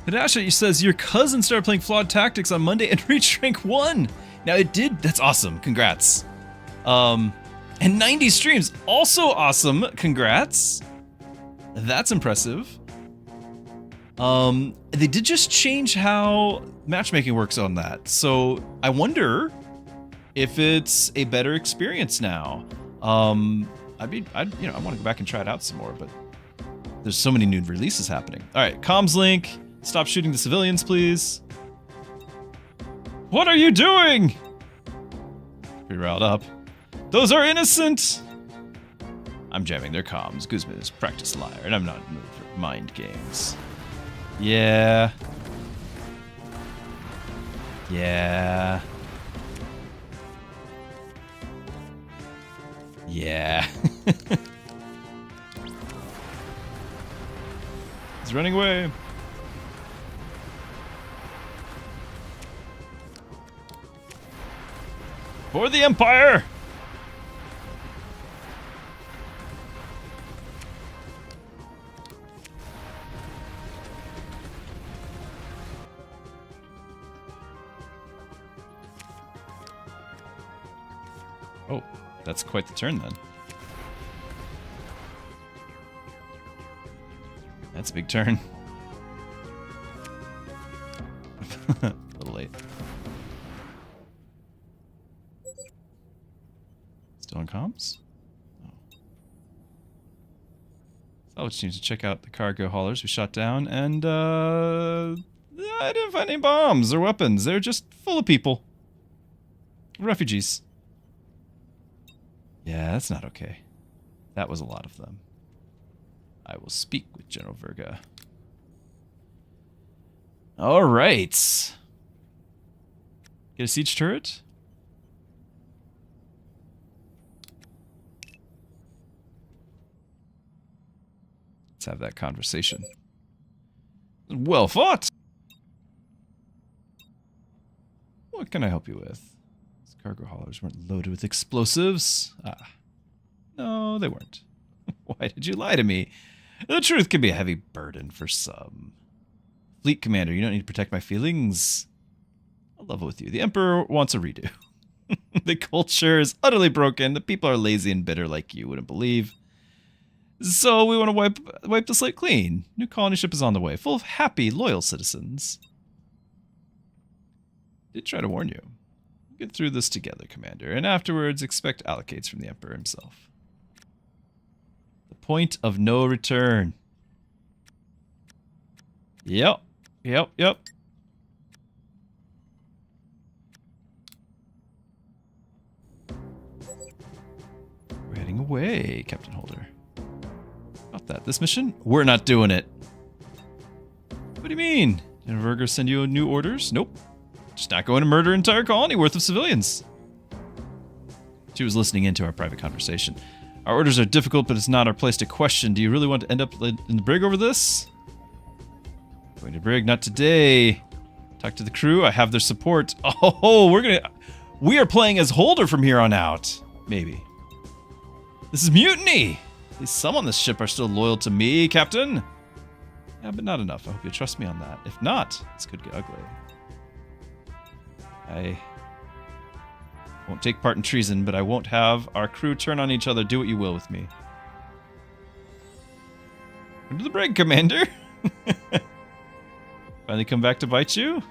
Hadasha says, your cousin started playing Flawed Tactics on Monday and reached rank 1. Now it did. That's awesome. Congrats. And 90 streams. Also awesome. Congrats. That's impressive. They did just change how matchmaking works on that. So I wonder if it's a better experience now. I want to go back and try it out some more, but there's so many new releases happening. All right, comms link. Stop shooting the civilians, please. What are you doing? Pretty riled up. Those are innocent. I'm jamming their comms. Guzman is practice liar, and I'm not in the mood for mind games. Yeah. Yeah. Yeah. He's running away. For the Empire! Oh, that's quite the turn then. That's a big turn. A little late. Still on comms? Oh. Salvage needs to check out the cargo haulers we shot down, and I didn't find any bombs or weapons. They're just full of people. Refugees. Yeah, that's not okay. That was a lot of them. I will speak with General Verga. All right. Get a siege turret? Let's have that conversation. Well fought! What can I help you with? These cargo haulers weren't loaded with explosives. Ah. No, they weren't. Why did you lie to me? The truth can be a heavy burden for some. Fleet commander, you don't need to protect my feelings. I'll level with you. The Emperor wants a redo. The culture is utterly broken. The people are lazy and bitter like you wouldn't believe. So we want to wipe the slate clean. New colony ship is on the way, full of happy, loyal citizens. Did try to warn you. Get through this together, Commander, and afterwards expect allocates from the Emperor himself. The point of no return. Yep. Yep. We're heading away, Captain Holder. About that. This mission? We're not doing it. What do you mean? Did Verga send you new orders? Nope. Just not going to murder an entire colony worth of civilians. She was listening into our private conversation. Our orders are difficult, but it's not our place to question. Do you really want to end up in the brig over this? Going to brig, not today. Talk to the crew. I have their support. Oh, we are playing as Holder from here on out. Maybe. This is mutiny. At least some on this ship are still loyal to me, Captain. Yeah, but not enough. I hope you trust me on that. If not, this could get ugly. I won't take part in treason, but I won't have our crew turn on each other. Do what you will with me. Under the brig, Commander. Finally come back to bite you?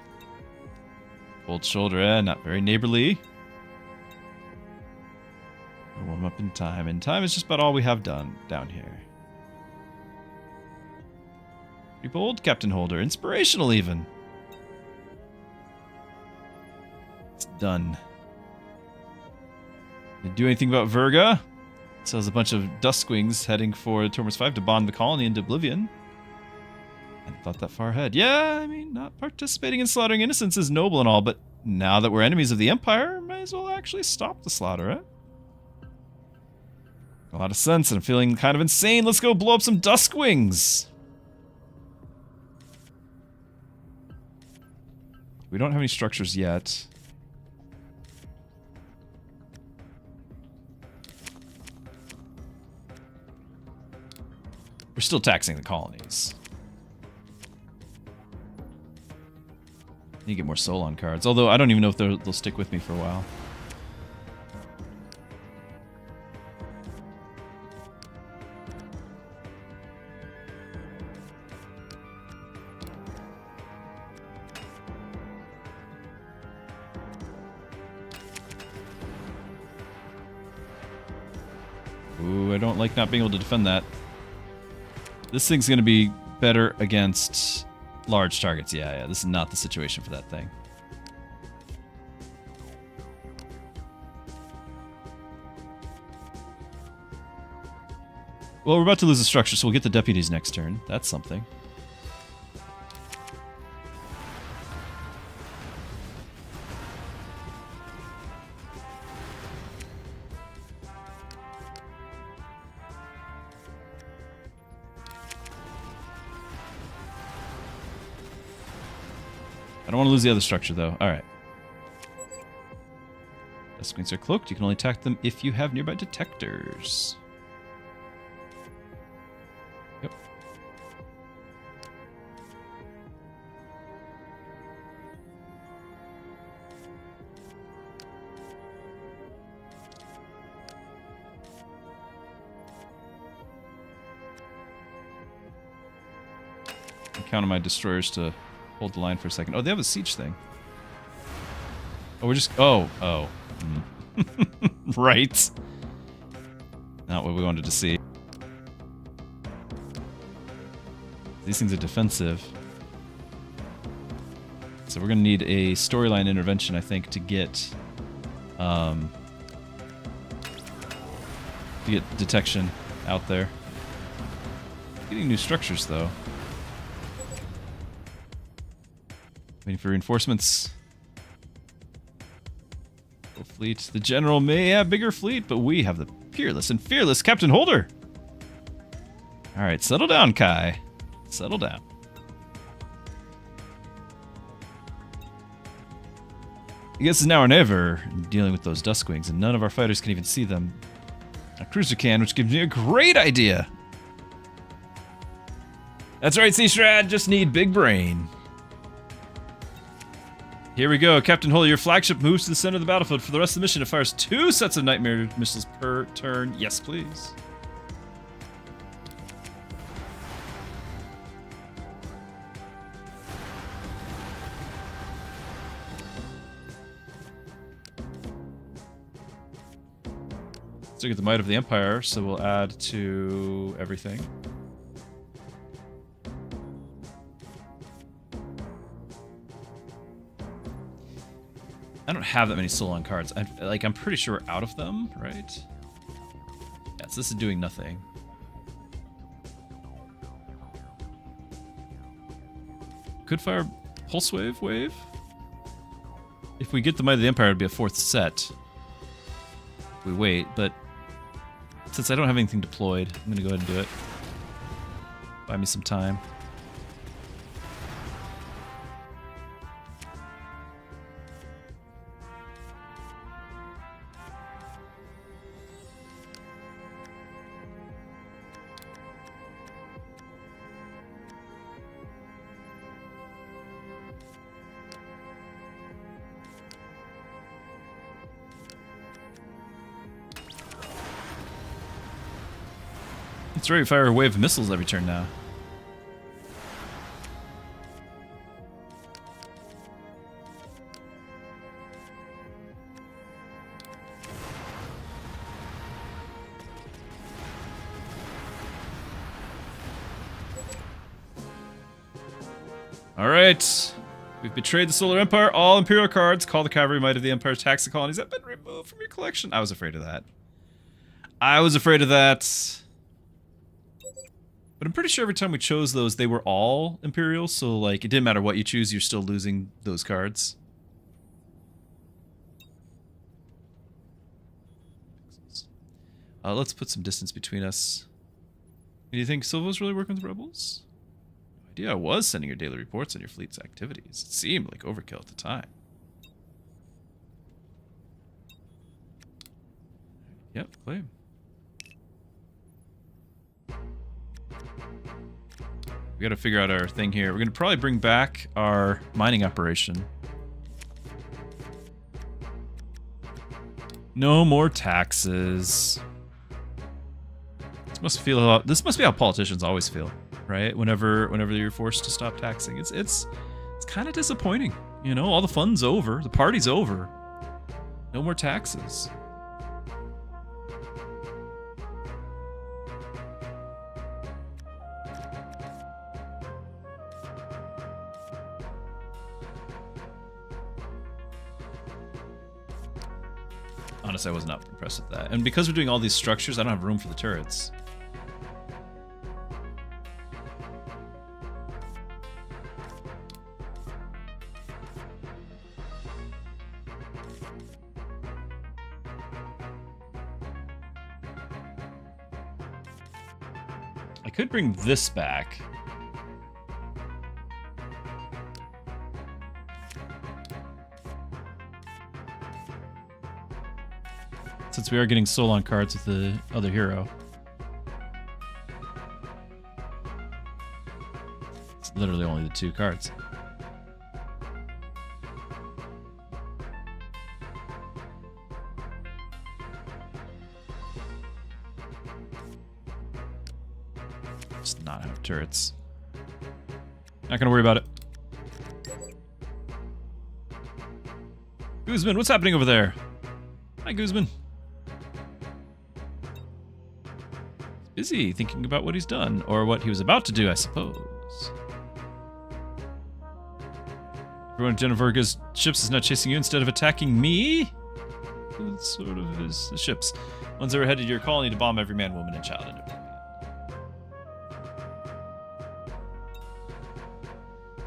Cold shoulder, not very neighborly. We'll warm up in time, and time is just about all we have done down here. Pretty bold, Captain Holder. Inspirational, even. It's done. Did you do anything about Verga? So there's a bunch of Duskwings heading for Terminus 5 to bond the colony into oblivion. Hadn't thought that far ahead. Yeah, I mean, not participating in slaughtering innocents is noble and all, but now that we're enemies of the Empire, might as well actually stop the slaughter, right? A lot of sense, and I'm feeling kind of insane. Let's go blow up some Duskwings! We don't have any structures yet. We're still taxing the colonies. I need to get more Solon cards, although I don't even know if they'll stick with me for a while. Ooh, I don't like not being able to defend that. This thing's gonna be better against large targets. Yeah, this is not the situation for that thing. Well, we're about to lose the structure, so we'll get the deputies next turn. That's something. I don't want to lose the other structure, though. Alright. Duskwings are cloaked. You can only attack them if you have nearby detectors. Yep. I'm counting my destroyers to hold the line for a second. Oh, they have a siege thing. Oh, we're just... Oh. Right. Not what we wanted to see. These things are defensive. So we're going to need a storyline intervention, I think, to get detection out there. Getting new structures, though. Waiting for reinforcements. Full fleet. The general may have bigger fleet, but we have the peerless and fearless Captain Holder. Alright, settle down, Kai. Settle down. I guess it's now or never dealing with those Duskwings, and none of our fighters can even see them. A cruiser can, which gives me a great idea. That's right, C-Strad, just need big brain. Here we go. Captain Holder, your flagship moves to the center of the battlefield. For the rest of the mission, it fires 2 sets of Nightmare missiles per turn. Yes, please. Let's look at the Might of the Empire, so we'll add to everything. I don't have that many Solon cards. I'm pretty sure we're out of them, right? Yeah, so this is doing nothing. Could fire Pulse Wave? If we get the Might of the Empire, it'd be a 4th set. We wait, but since I don't have anything deployed, I'm gonna go ahead and do it. Buy me some time. That's right, we fire a wave of missiles every turn now. Alright. We've betrayed the Solar Empire. All Imperial cards, call the cavalry might of the Empire's tax the colonies, have been removed from your collection. I was afraid of that. I was afraid of that. But I'm pretty sure every time we chose those, they were all Imperial, so like it didn't matter what you choose, you're still losing those cards. Let's put some distance between us. Do you think Silva's really working with rebels? No idea. I was sending her daily reports on your fleet's activities. It seemed like overkill at the time. Yep, claim. We gotta figure out our thing here. We're gonna probably bring back our mining operation. No more taxes. This must be how politicians always feel, right? Whenever you're forced to stop taxing, it's kind of disappointing. You know, all the fun's over, the party's over. No more taxes. Honestly, I was not impressed with that. And because we're doing all these structures, I don't have room for the turrets. I could bring this back. Since we are getting Solon cards with the other hero. It's literally only the 2 cards. Just not have turrets. Not gonna worry about it. Guzman, what's happening over there? Hi, Guzman. Busy thinking about what he's done, or what he was about to do, I suppose. Everyone at Jennifer's ships is now chasing you instead of attacking me? It's sort of his ships. Ones that are headed to your colony to bomb every man, woman, and child into oblivion.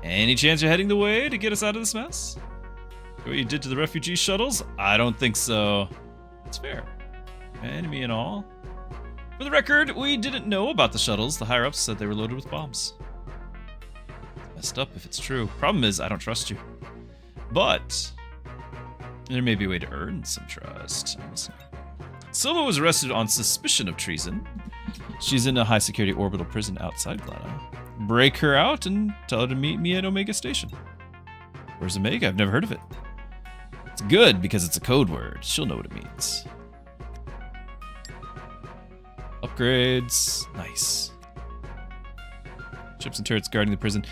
Any chance you're heading the way to get us out of this mess? What you did to the refugee shuttles? I don't think so. That's fair. Enemy and all. For the record, we didn't know about the shuttles. The higher-ups said they were loaded with bombs. Messed up if it's true. Problem is, I don't trust you. But there may be a way to earn some trust. I'm listening. Silva was arrested on suspicion of treason. She's in a high-security orbital prison outside Glenna. Break her out and tell her to meet me at Omega Station. Where's Omega? I've never heard of it. It's good because it's a code word. She'll know what it means. Upgrades. Nice. Ships and turrets guarding the prison.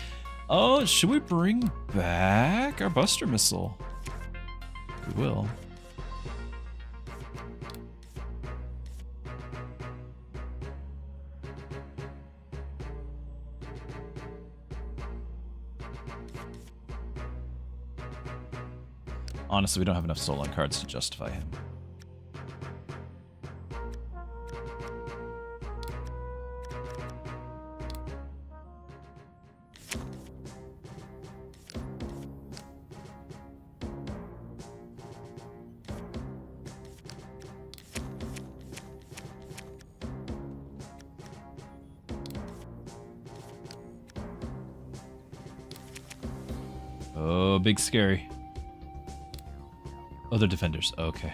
Oh, should we bring back our Buster Missile? We will. Honestly, we don't have enough Solon cards to justify him. Oh, big scary. Other defenders, okay.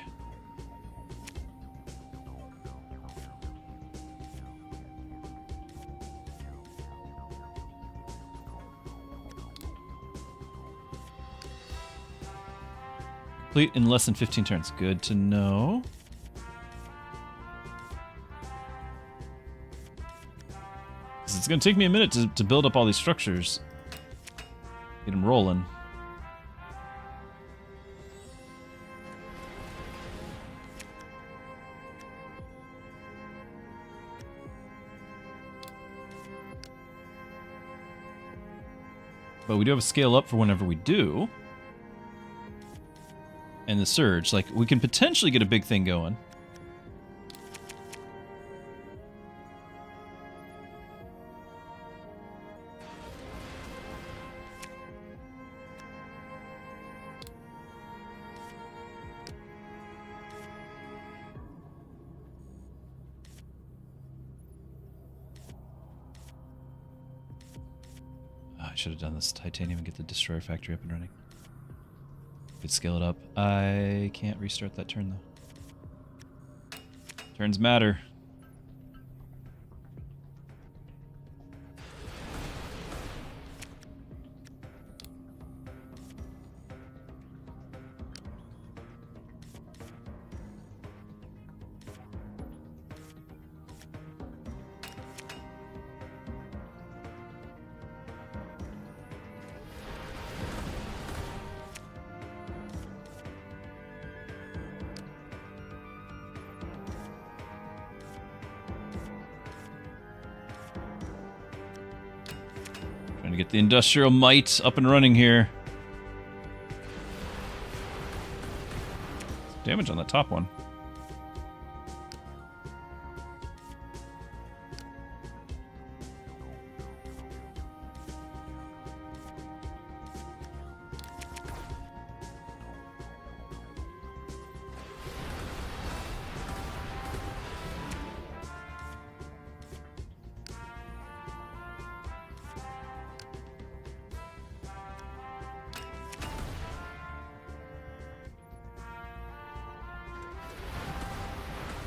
Complete in less than 15 turns. Good to know. gonna take me a minute to build up all these structures. Get them rolling. But we do have a scale up for whenever we do. And the surge, like, we can potentially get a big thing going. I should have done this titanium and get the destroyer factory up and running. Could scale it up. I can't restart that turn though. Turns matter. Trying to get the industrial might up and running here. Damage on that top one.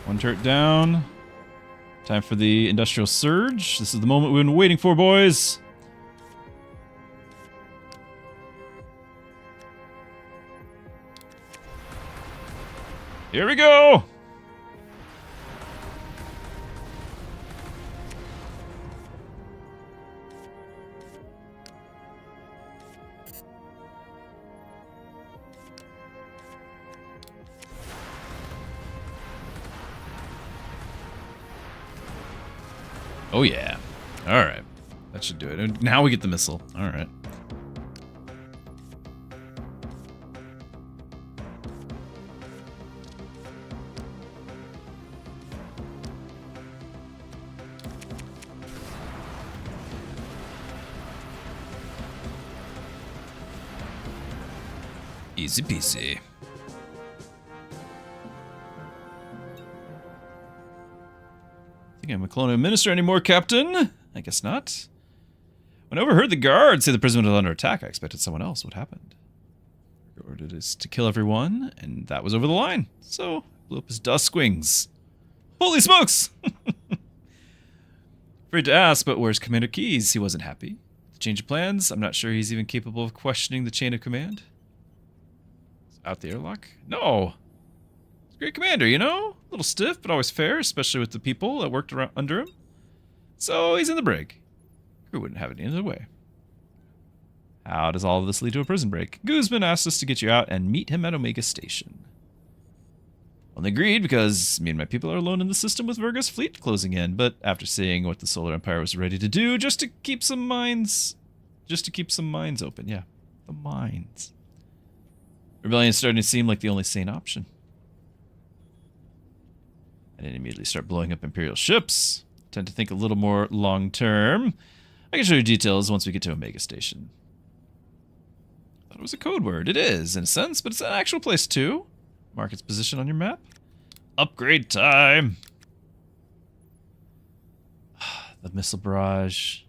One turret down. Time for the industrial surge. This is the moment we've been waiting for, boys. Here we go. Oh yeah. Alright. That should do it. And now we get the missile. Alright. Easy peasy. Think I'm a colonial minister anymore, Captain? I guess not. When I overheard the guards say the prison was under attack, I expected someone else. What happened? Your order is to kill everyone, and that was over the line. So, blew up his dusk wings. Holy smokes! Afraid to ask, but where's Commander Keys? He wasn't happy. The change of plans? I'm not sure he's even capable of questioning the chain of command. Out the airlock? No! Great commander, you know? A little stiff, but always fair, especially with the people that worked around under him. So he's in the brig. Crew wouldn't have it any other way. How does all of this lead to a prison break? Guzman asked us to get you out and meet him at Omega Station. Only agreed because me and my people are alone in the system with Virga's fleet closing in, but after seeing what the Solar Empire was ready to do, just to keep some minds open. Yeah, the minds. Rebellion's starting to seem like the only sane option. I didn't immediately start blowing up Imperial ships. Tend to think a little more long-term. I can show you details once we get to Omega Station. Thought it was a code word. It is, in a sense, but it's an actual place too. Mark its position on your map. Upgrade time! The missile barrage.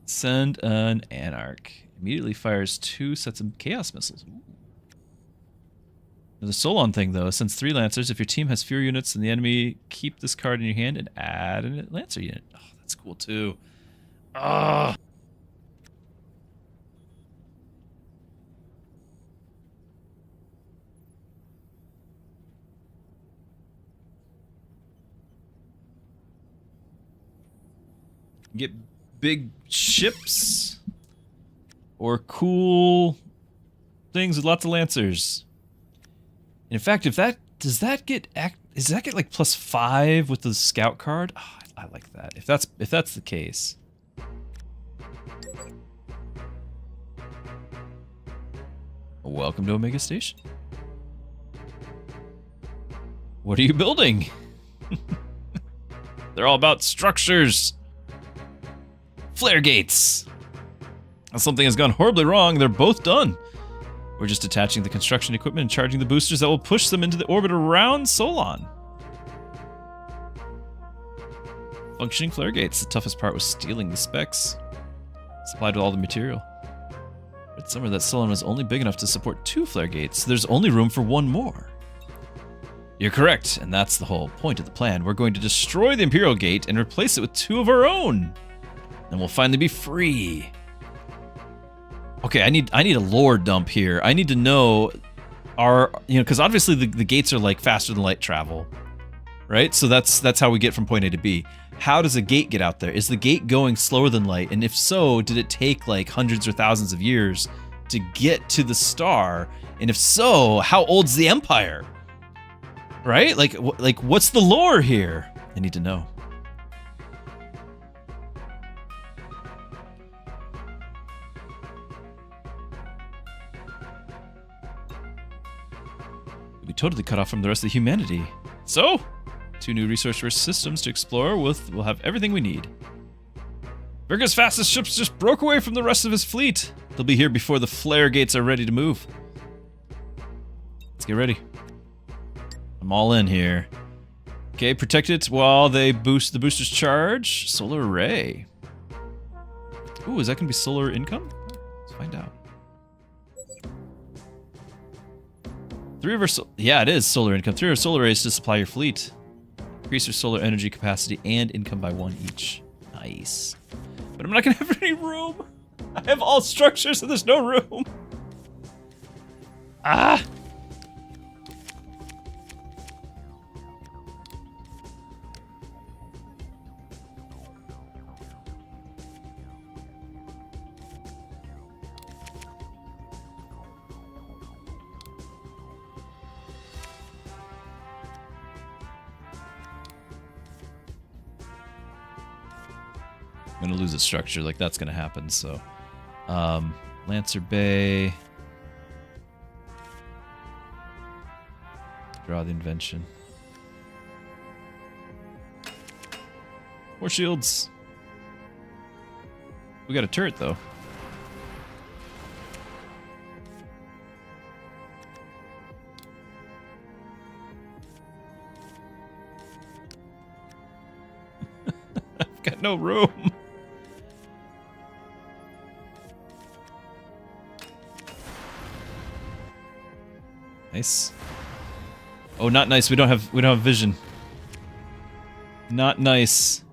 Send an Anarch. Immediately fires 2 sets of Chaos missiles. Ooh. The Solon thing, though, sends 3 Lancers. If your team has fewer units than the enemy, keep this card in your hand and add a Lancer unit. Oh, that's cool, too. Ah. Get big ships or cool things with lots of lancers. In fact, if that does that get like +5 with the scout card? Oh, I like that. If that's the case. Welcome to Omega Station. What are you building? They're all about structures. Flaregates. Something has gone horribly wrong. They're both done. We're just attaching the construction equipment and charging the boosters that will push them into the orbit around Solon. Functioning Flaregates. The toughest part was stealing the specs. Supplied with all the material. But somewhere that Solon was only big enough to support 2 Flaregates, so there's only room for 1 more. You're correct, and that's the whole point of the plan. We're going to destroy the Imperial Gate and replace it with 2 of our own. And we'll finally be free. Okay, I need a lore dump here. I need to know because obviously the gates are like faster than light travel, right? So that's how we get from point A to B. How does a gate get out there? Is the gate going slower than light? And if so, did it take like hundreds or thousands of years to get to the star? And if so, how old's the Empire? Right? Like what's the lore here? I need to know. We totally cut off from the rest of humanity. So, 2 new resource-rich systems to explore. We'll have everything we need. Virga's fastest ships just broke away from the rest of his fleet. They'll be here before the flare gates are ready to move. Let's get ready. I'm all in here. Okay, protect it while they boost the booster's charge. Solar array. Ooh, is that gonna be solar income? Let's find out. 3 of our yeah, it is solar income. 3 of our solar arrays to supply your fleet. Increase your solar energy capacity and income by 1 each. Nice. But I'm not gonna have any room. I have all structures and there's no room. Ah! I'm gonna lose a structure, like that's gonna happen, so. Lancer Bay. Draw the invention. More shields. We got a turret though. I've got no room. Nice. Oh, not nice. We don't have vision. Not nice.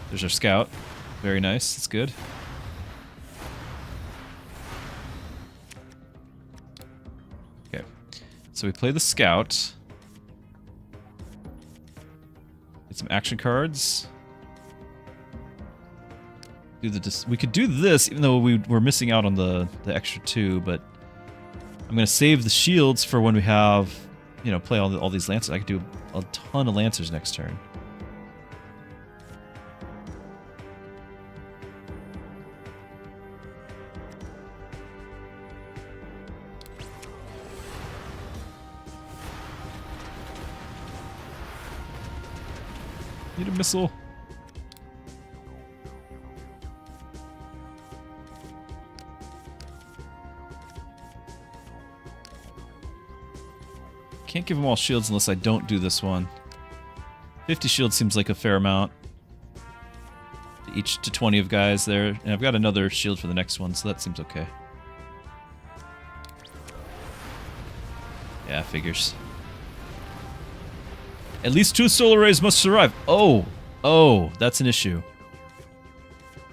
There's our scout. Very nice. That's good. So we play the scout. Get some action cards. We could do this, even though we're missing out on the extra 2, but I'm gonna save the shields for when we have, play all these lancers. I could do a ton of lancers next turn. Need a missile. Can't give them all shields unless I don't do this one. 50 shields seems like a fair amount. Each to 20 of guys there. And I've got another shield for the next one, so that seems okay. Yeah, figures. At least 2 solar arrays must survive. Oh, that's an issue.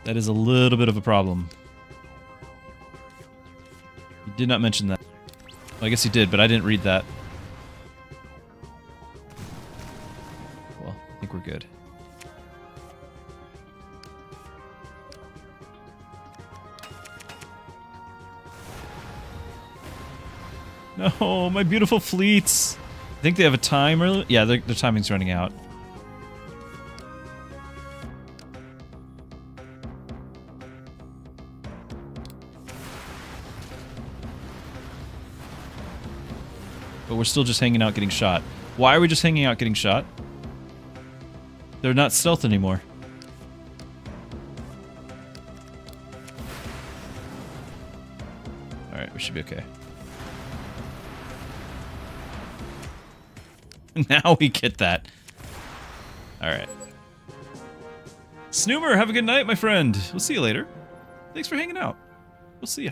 That is a little bit of a problem. You did not mention that. Well, I guess you did, but I didn't read that. Well, I think we're good. No, my beautiful fleets. I think they have a timer. Yeah, their timing's running out. But we're still just hanging out getting shot. Why are we just hanging out getting shot? They're not stealth anymore. Alright, we should be okay. Now we get that. Alright. Snoomer, have a good night, my friend. We'll see you later. Thanks for hanging out. We'll see ya.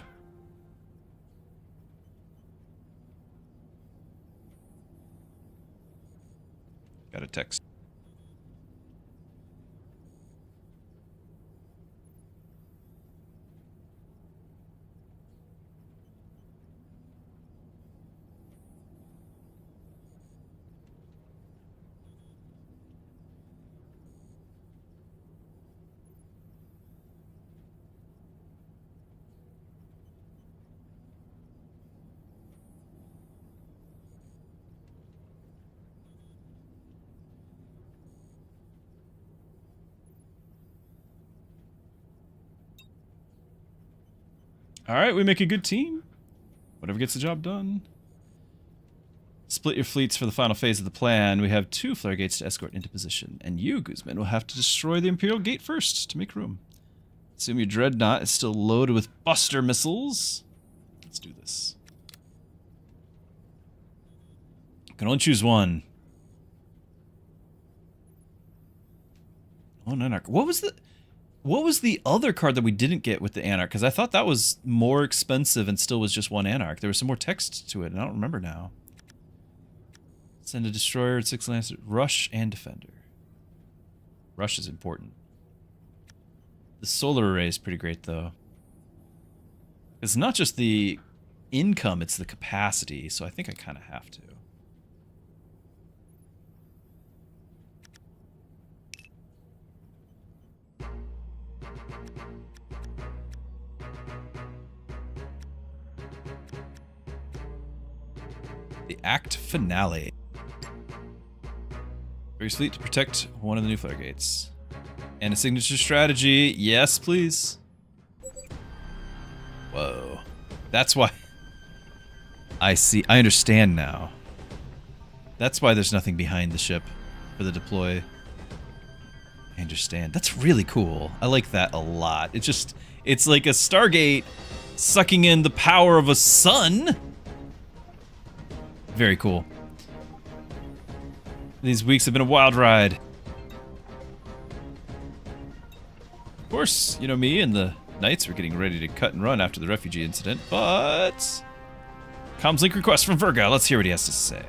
Got a text. Alright, we make a good team. Whatever gets the job done. Split your fleets for the final phase of the plan. We have 2 Flaregates to escort into position. And you, Guzman, will have to destroy the Imperial Gate first to make room. Assume your Dreadnought is still loaded with Buster missiles. Let's do this. You can only choose one. Oh, Anarch. What was the other card that we didn't get with the Anarch? Because I thought that was more expensive and still was just one Anarch. There was some more text to it, and I don't remember now. Send a Destroyer at 6 Lancer. Rush and Defender. Rush is important. The Solar Array is pretty great, though. It's not just the income, it's the capacity, so I think I kind of have to. The Act Finale. Raise fleet to protect one of the new Flaregates. And a signature strategy. Yes, please. Whoa. That's why... I see. I understand now. That's why there's nothing behind the ship for the deploy. I understand. That's really cool. I like that a lot. It's like a Stargate sucking in the power of a sun. Very cool. These weeks have been a wild ride. Of course, you know me and the Knights were getting ready to cut and run after the refugee incident, but... Comms link request from Virga. Let's hear what he has to say.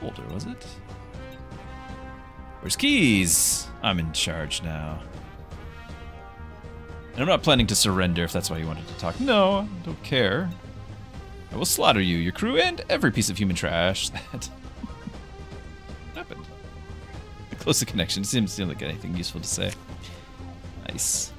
Older, was it? Where's Keys? I'm in charge now. And I'm not planning to surrender if that's why you wanted to talk. No, I don't care. I will slaughter you, your crew, and every piece of human trash that happened. Close the connection. Seems like anything useful to say. Nice.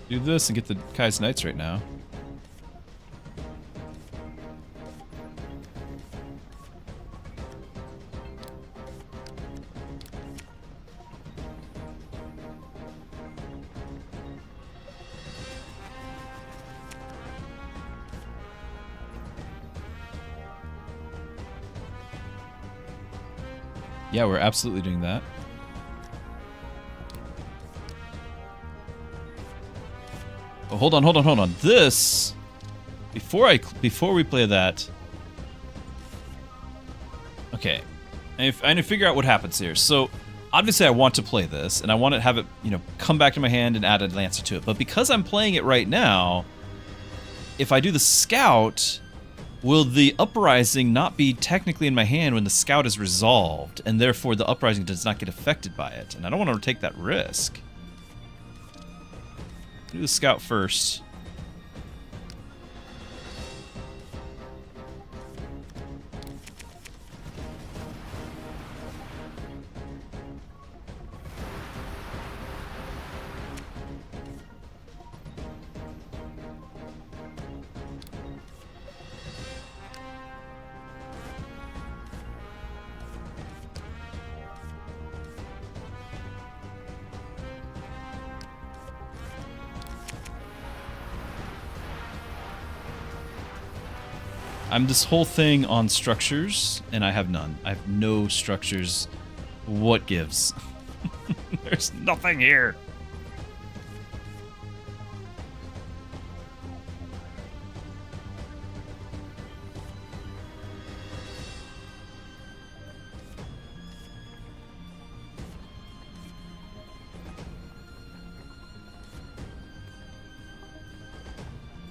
Do this and get the Kai's Knights right now. Yeah, we're absolutely doing that. Oh, hold on. This Before we play that... Okay. I need to figure out what happens here. So, obviously I want to play this, and I want to have it, you know, come back to my hand and add a Lancer to it. But because I'm playing it right now, if I do the Scout, will the Uprising not be technically in my hand when the Scout is resolved, and therefore the Uprising does not get affected by it? And I don't want to take that risk. Do the Scout first. I'm this whole thing on structures, and I have none. I have no structures. What gives? There's nothing here.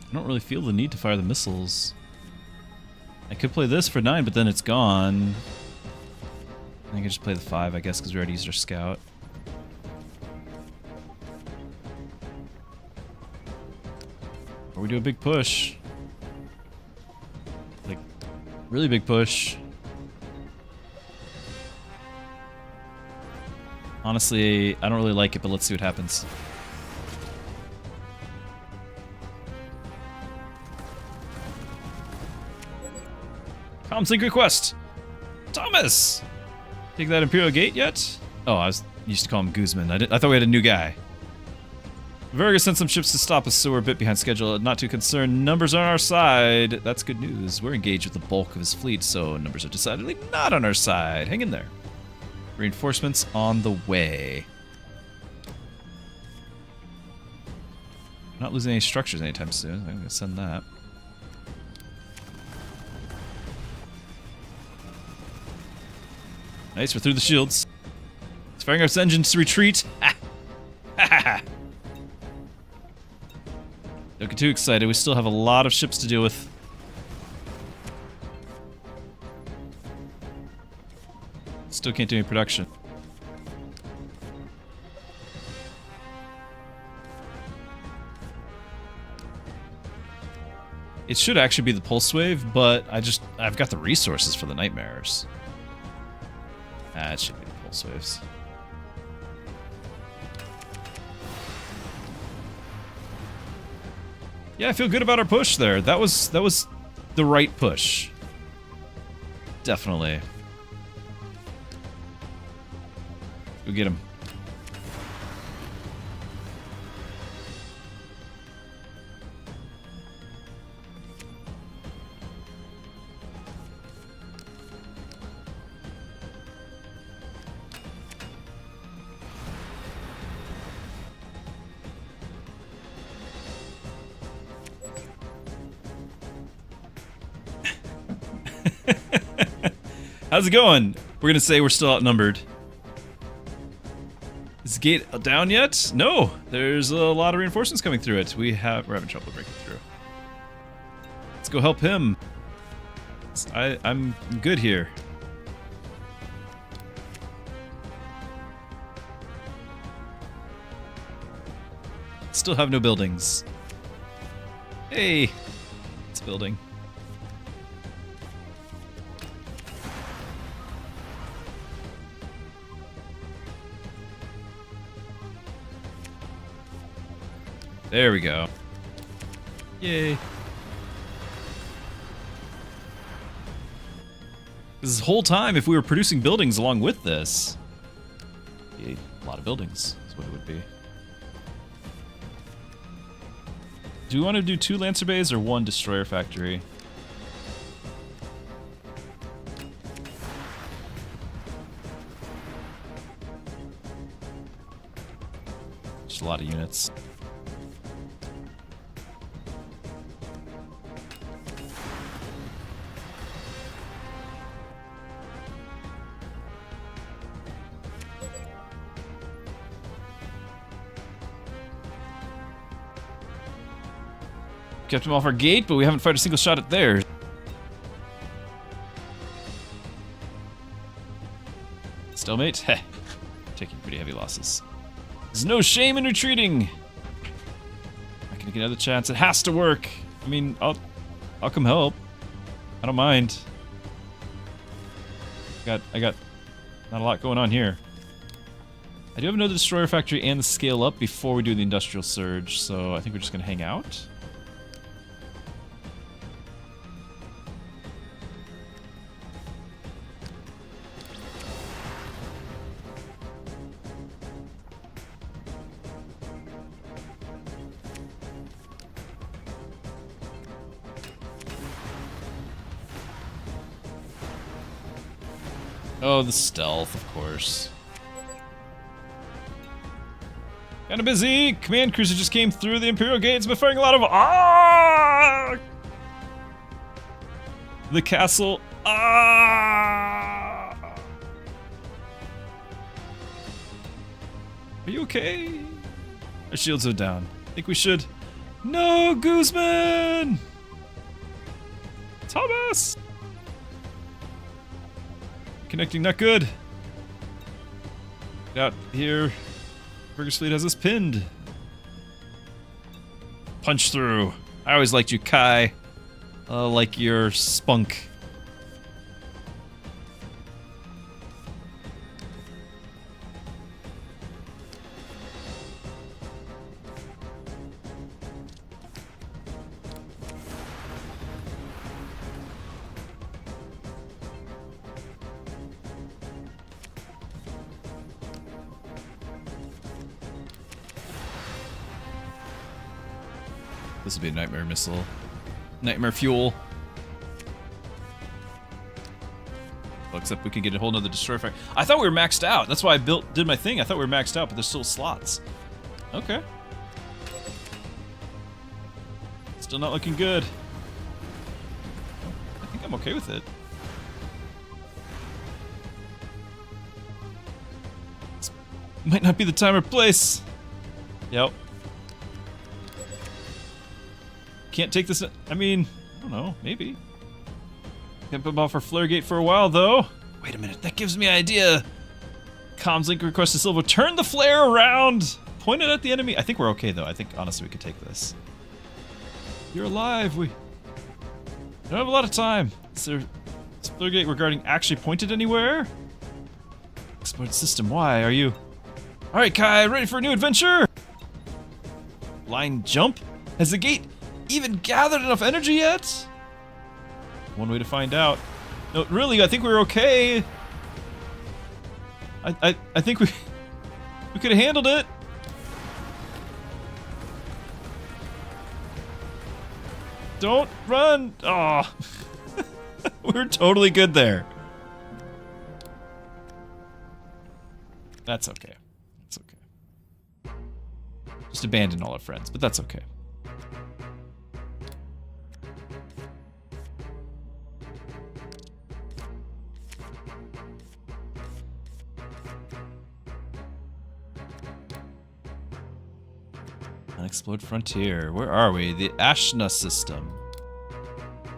I don't really feel the need to fire the missiles. I could play this for 9, but then it's gone. I can just play the 5, I guess, because we already used our Scout. Or we do a big push. Like, really big push. Honestly, I don't really like it, but let's see what happens. Comm sync request! Thomas! Take that Imperial Gate yet? Oh, I used to call him Guzman. I thought we had a new guy. Verga sent some ships to stop us, so we're a bit behind schedule. Not too concerned. Numbers are on our side. That's good news. We're engaged with the bulk of his fleet, so numbers are decidedly not on our side. Hang in there. Reinforcements on the way. Not losing any structures anytime soon. I'm gonna send that. Nice, we're through the shields. It's firing our engines to retreat. Ha! Ha ha ha! Don't get too excited, we still have a lot of ships to deal with. Still can't do any production. It should actually be the pulse wave, but I've got the resources for the nightmares. Ah, it should be the pulse waves. Yeah, I feel good about our push there. That was the right push. Definitely. Go get him. How's it going? We're gonna say we're still outnumbered. Is the gate down yet? No, there's a lot of reinforcements coming through it. We're having trouble breaking through. Let's go help him. I'm good here. Still have no buildings. Hey, it's building. There we go. Yay. This whole time, if we were producing buildings along with this, a lot of buildings is what it would be. Do we want to do 2 Lancer bays or 1 Destroyer factory? Just a lot of units. kept him off our gate, but we haven't fired a single shot at theirs. Stalemate? Heh. Taking pretty heavy losses. There's no shame in retreating. Not gonna get another chance. It has to work. I mean, I'll come help. I don't mind. I got not a lot going on here. I do have another destroyer factory and the scale up before we do the industrial surge, so I think we're just gonna hang out. Oh, the stealth, of course. Kinda busy. Command cruiser just came through the Imperial gates, but firing a lot of the castle. Are you okay? Our shields are down. I think we should. No, Guzman! Thomas! Connecting, not good. Get out here. Burger's fleet has us pinned. Punch through. I always liked you, Kai. Like your spunk. This will be a nightmare missile. Nightmare fuel. Well, except we can get a whole nother destroyer factory. I thought we were maxed out. That's why I did my thing. I thought we were maxed out, but there's still slots. Okay. Still not looking good. I think I'm okay with it. This might not be the time or place. Yep. Can't take this. I mean, I don't know. Maybe. Can't put off our Flaregate for a while, though. Wait a minute. That gives me an idea. Comms link request to Silver. Turn the flare around. Point it at the enemy. I think we're okay, though. I think, honestly, we could take this. You're alive. We don't have a lot of time. Is there Flaregate regarding actually pointed anywhere? Explored system. Why are you? All right, Kai. Ready for a new adventure? Line jump? Has the gate even gathered enough energy yet? One way to find out. No, really, I think we were okay. I think we could have handled it. Don't run. Oh. We're totally good there. That's okay. That's okay. Just abandon all our friends, but that's okay. Unexplored frontier. Where are we? The Ashna system.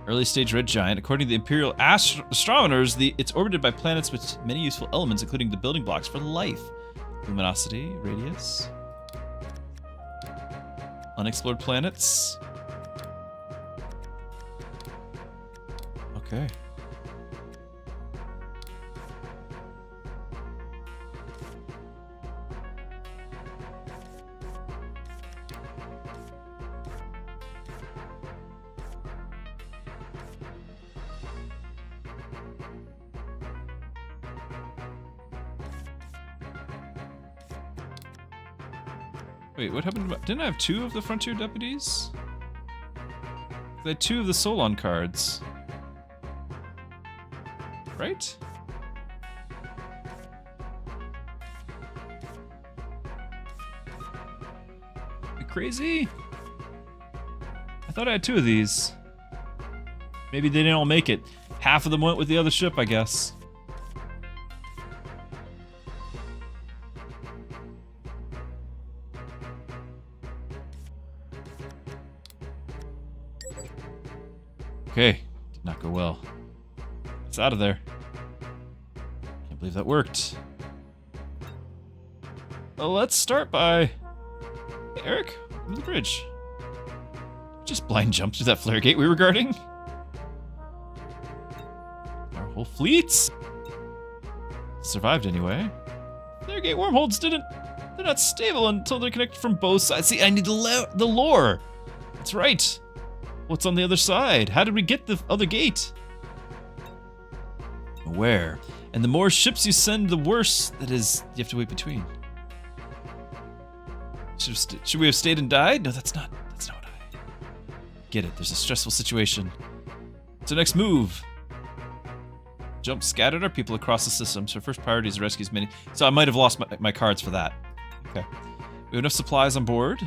Early stage red giant. According to the Imperial astronomers, it's orbited by planets with many useful elements, including the building blocks for life. Luminosity, radius. Unexplored planets. Okay. Wait, what happened? Didn't I have 2 of the Frontier Deputies? I had 2 of the Solon cards. Right? You crazy? I thought I had 2 of these. Maybe they didn't all make it. Half of them went with the other ship, I guess. Okay, did not go well. It's out of there. Can't believe that worked. Well, let's start by... Hey, Eric, over the bridge. Just blind jump through that Flaregate we were guarding. Our whole fleets survived anyway. Flaregate wormholes didn't... They're not stable until they're connected from both sides. See, I need the lore. That's right. What's on the other side? How did we get the other gate? Where? And the more ships you send, the worse that is. You have to wait between. Should we have stayed and died? No, that's not what I... Get it. There's a stressful situation. So next move. Jump scattered our people across the system. So first priority is rescue as many. So I might have lost my cards for that. Okay. We have enough supplies on board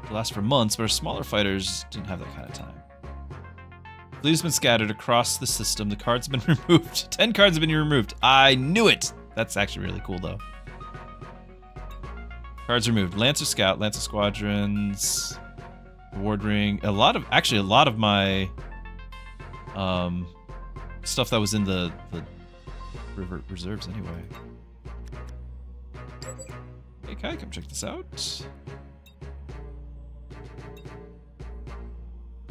to last for months, but our smaller fighters didn't have that kind of time. Fleet has been scattered across the system. The cards have been removed. 10 cards have been removed. I knew it! That's actually really cool, though. Cards removed. Lancer Scout, Lancer Squadrons, Ward Ring. A lot of my stuff that was in the reserves anyway. Hey Kai, come check this out.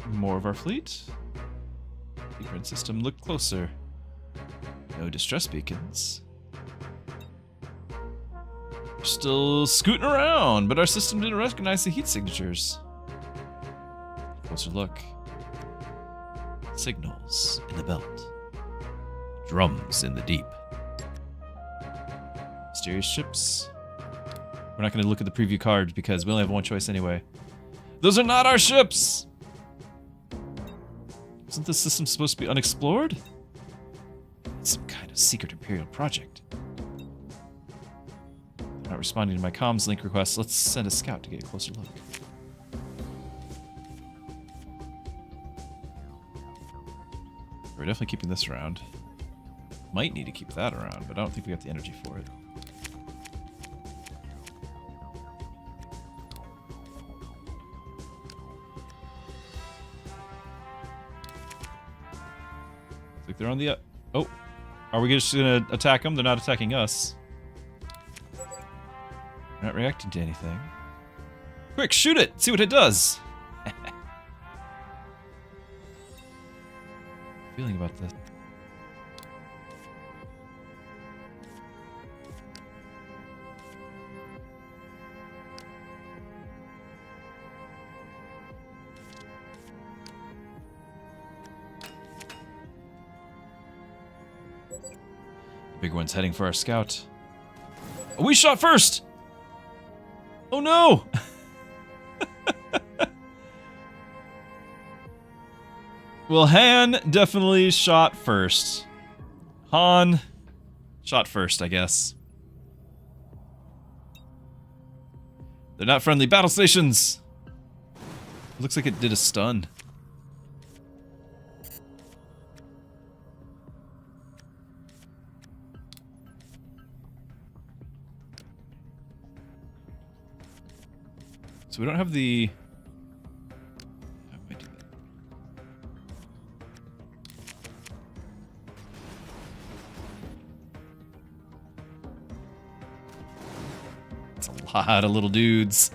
More of our fleet. Blueprint system, look closer. No distress beacons. We're still scooting around, but our system didn't recognize the heat signatures. Closer look. Signals in the belt. Drums in the deep. Mysterious ships. We're not going to look at the preview cards because we only have one choice anyway. Those are not our ships! Isn't this system supposed to be unexplored? It's some kind of secret Imperial project. They're not responding to my comms link request. Let's send a scout to get a closer look. We're definitely keeping this around. Might need to keep that around, but I don't think we got the energy for it. Like they're on the... Oh. Are we just gonna attack them? They're not attacking us. They're not reacting to anything. Quick, shoot it! See what it does! Feeling about this. Big one's heading for our scout. Oh, we shot first! Oh no! Well, Han definitely shot first. Han shot first, I guess. They're not friendly battle stations! It looks like it did a stun. So we don't have the... How do I do that? It's a lot of little dudes.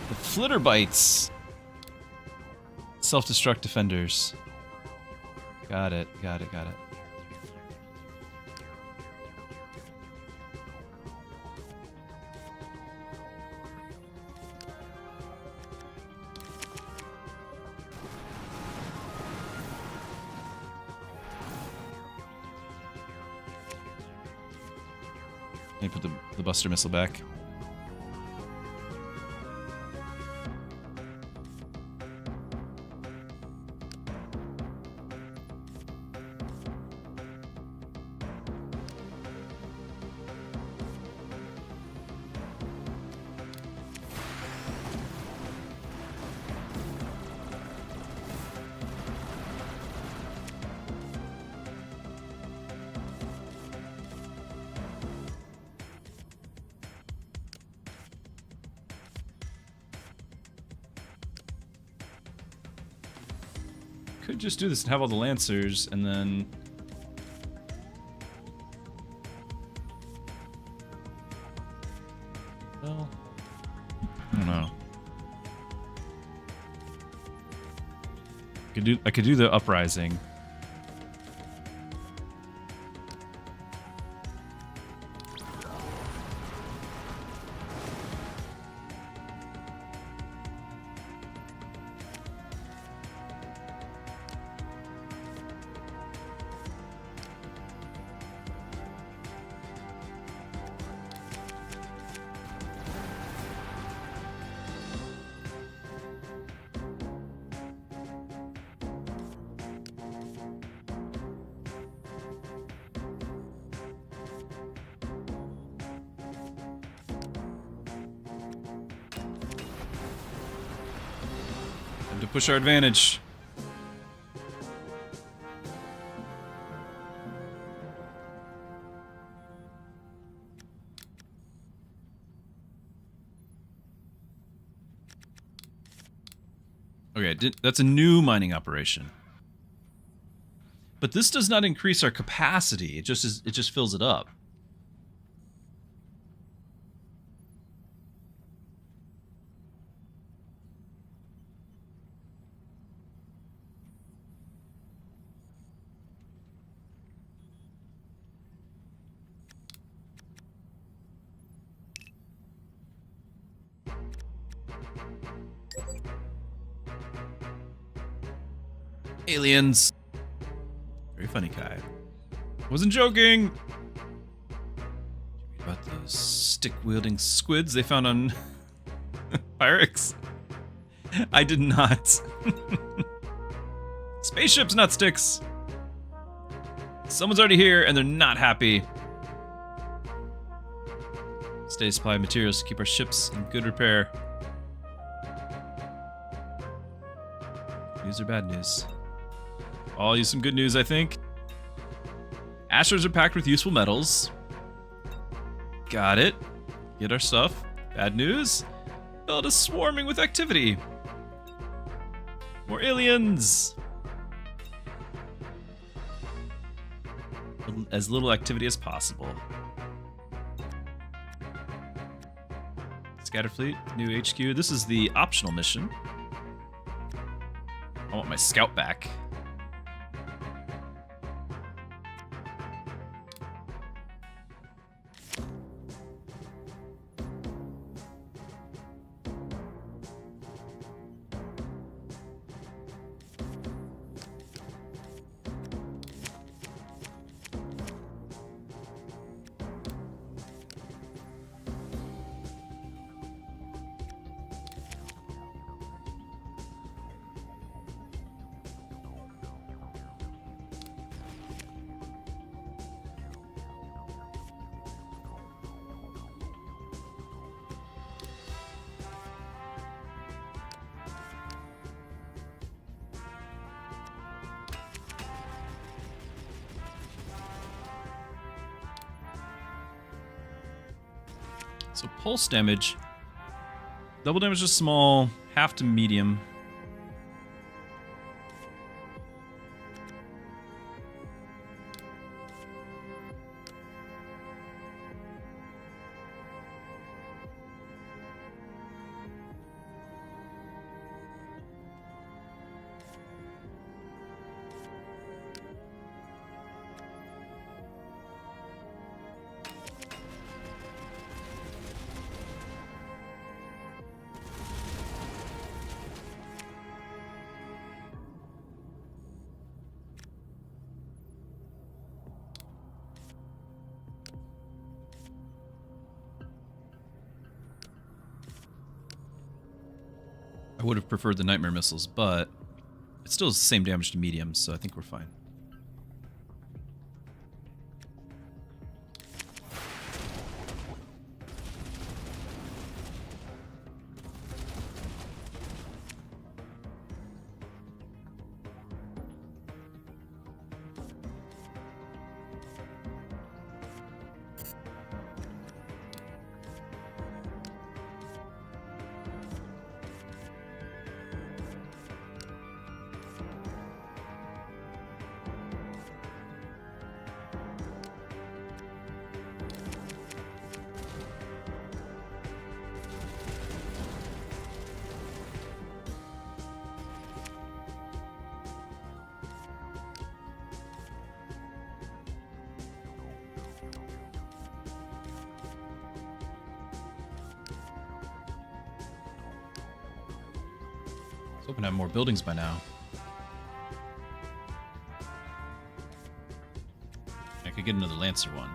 The flitter bites. Self-destruct defenders. Got it, got it, got it. me put the Buster Missile back. Could just do this and have all the Lancers, and then... Well... I don't know. I could do the Uprising. To push our advantage. Okay, that's a new mining operation. But this does not increase our capacity. It just fills it up. Aliens. Very funny, Kai. Wasn't joking. About those stick-wielding squids they found on Pyrex? I did not. Spaceships, not sticks. Someone's already here and they're not happy. Stay supply materials to keep our ships in good repair. News or bad news? I'll use some good news, I think. Asteroids are packed with useful metals. Got it. Get our stuff. Bad news. Belt is swarming with activity. More aliens. As little activity as possible. Scatterfleet, new HQ. This is the optional mission. I want my scout back. So pulse damage. Double damage is small, half to medium. I would have preferred the nightmare missiles, but it still is the same damage to mediums, so I think we're fine. I was hoping to have more buildings by now. I could get another Lancer one.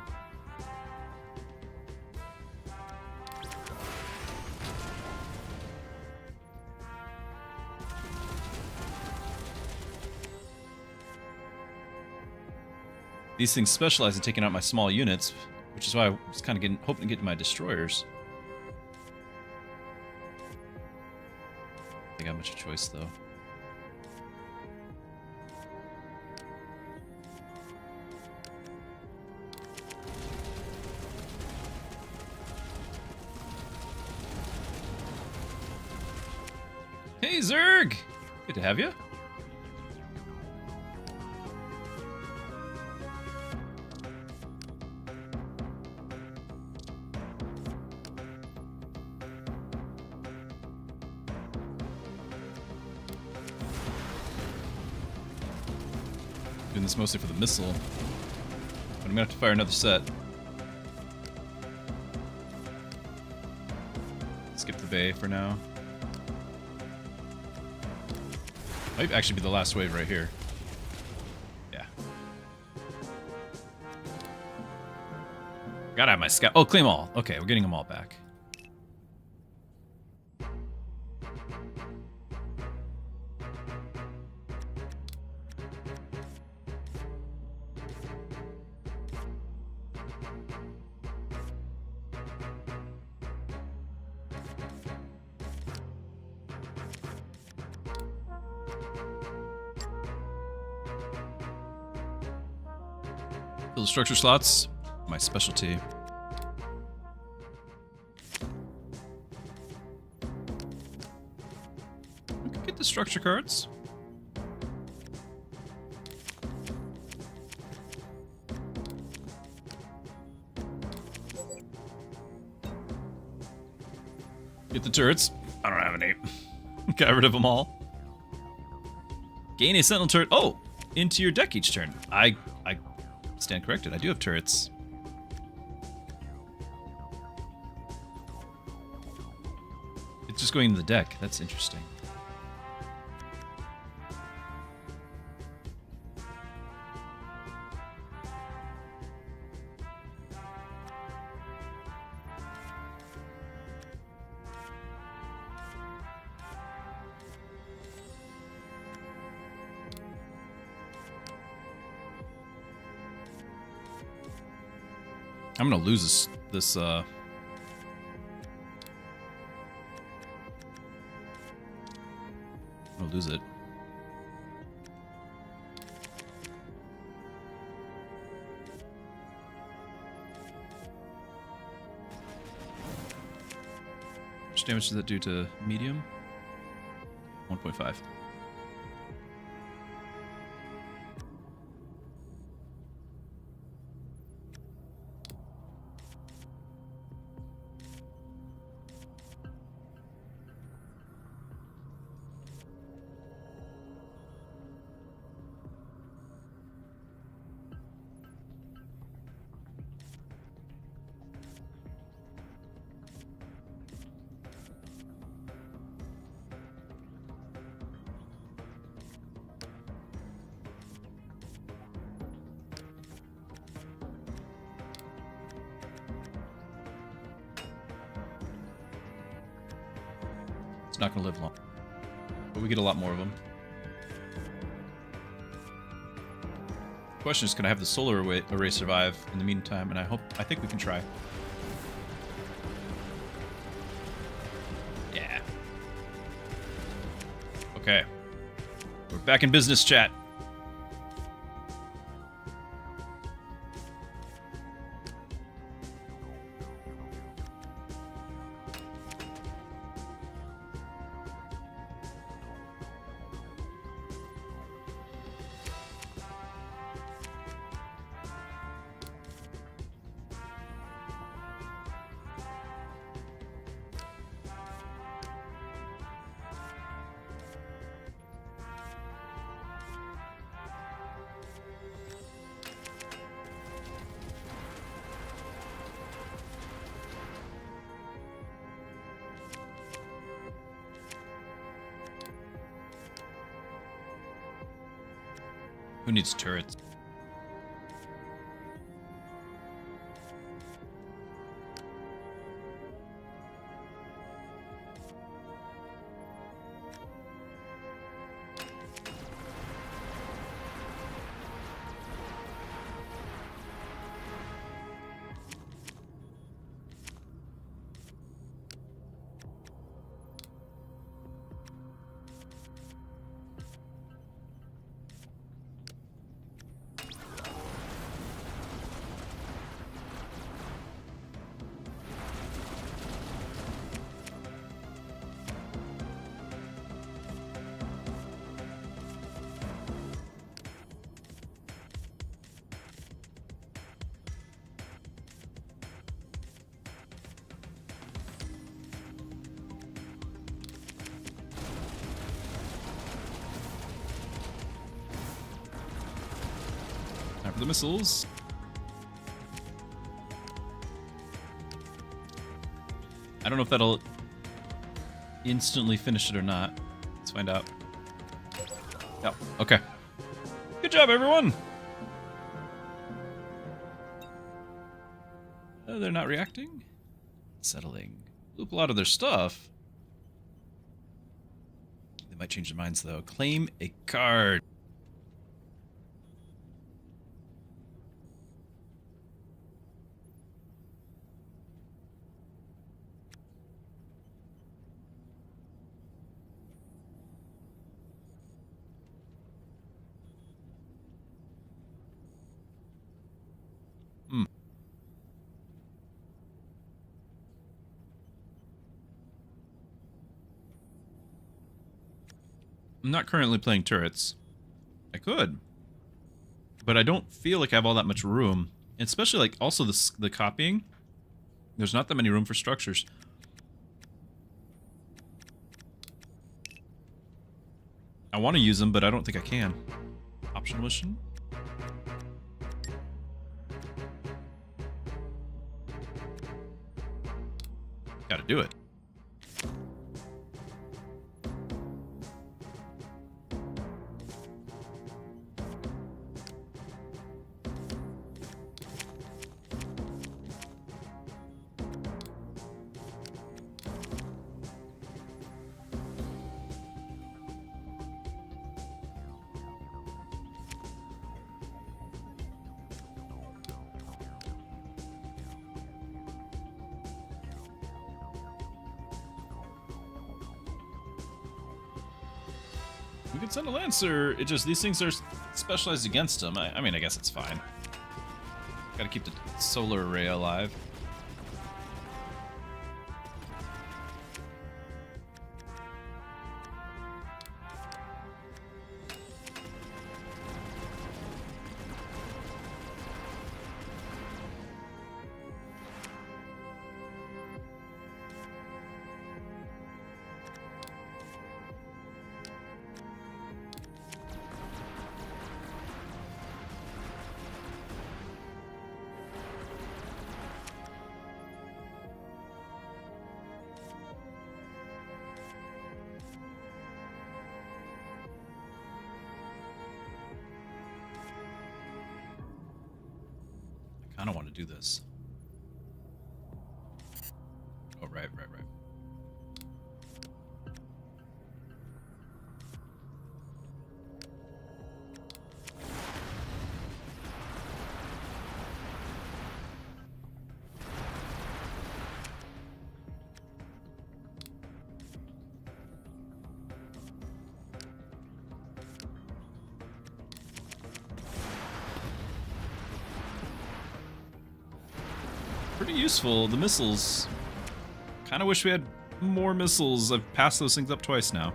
These things specialize in taking out my small units, which is why I was kind of hoping to get to my destroyers. I got much of a choice though. Hey Zerg! Good to have you. Doing this mostly for the missile, but I'm gonna have to fire another set. Skip the bay for now. Might actually be the last wave right here. Yeah. Gotta have my scout. Oh, claim all. Okay, we're getting them all back. Fill the structure slots, my specialty. We could get the structure cards. Get the turrets. I don't have any. Got rid of them all. Gain a sentinel turret. Oh, into your deck each turn. I stand corrected. I do have turrets. It's just going into the deck. That's interesting. I'm gonna lose this I'm gonna lose it. How much damage does that do to medium? 1.5. Not gonna live long. but we get a lot more of them. Question is, can I have the solar array survive in the meantime? And I think we can try. Yeah. Okay. We're back in business, chat. Who needs turrets? Time for the missiles. I don't know if that'll instantly finish it or not. Let's find out. Yep. Okay. Good job, everyone. They're not reacting. Settling. Loop a lot of their stuff. They might change their minds, though. Claim a card. I'm not currently playing turrets. I could. But I don't feel like I have all that much room. And especially, like, also the copying. There's not that many room for structures. I want to use them, but I don't think I can. Optional mission? Gotta do it. We could send a Lancer. It just, these things are specialized against them. I mean, I guess it's fine. Gotta keep the solar array alive. I don't want to do this. Oh, right. pretty useful. The missiles. Kind of wish we had more missiles. I've passed those things up twice now.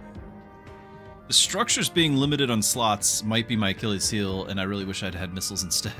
The structures being limited on slots might be my Achilles heel, and I really wish I'd had missiles instead.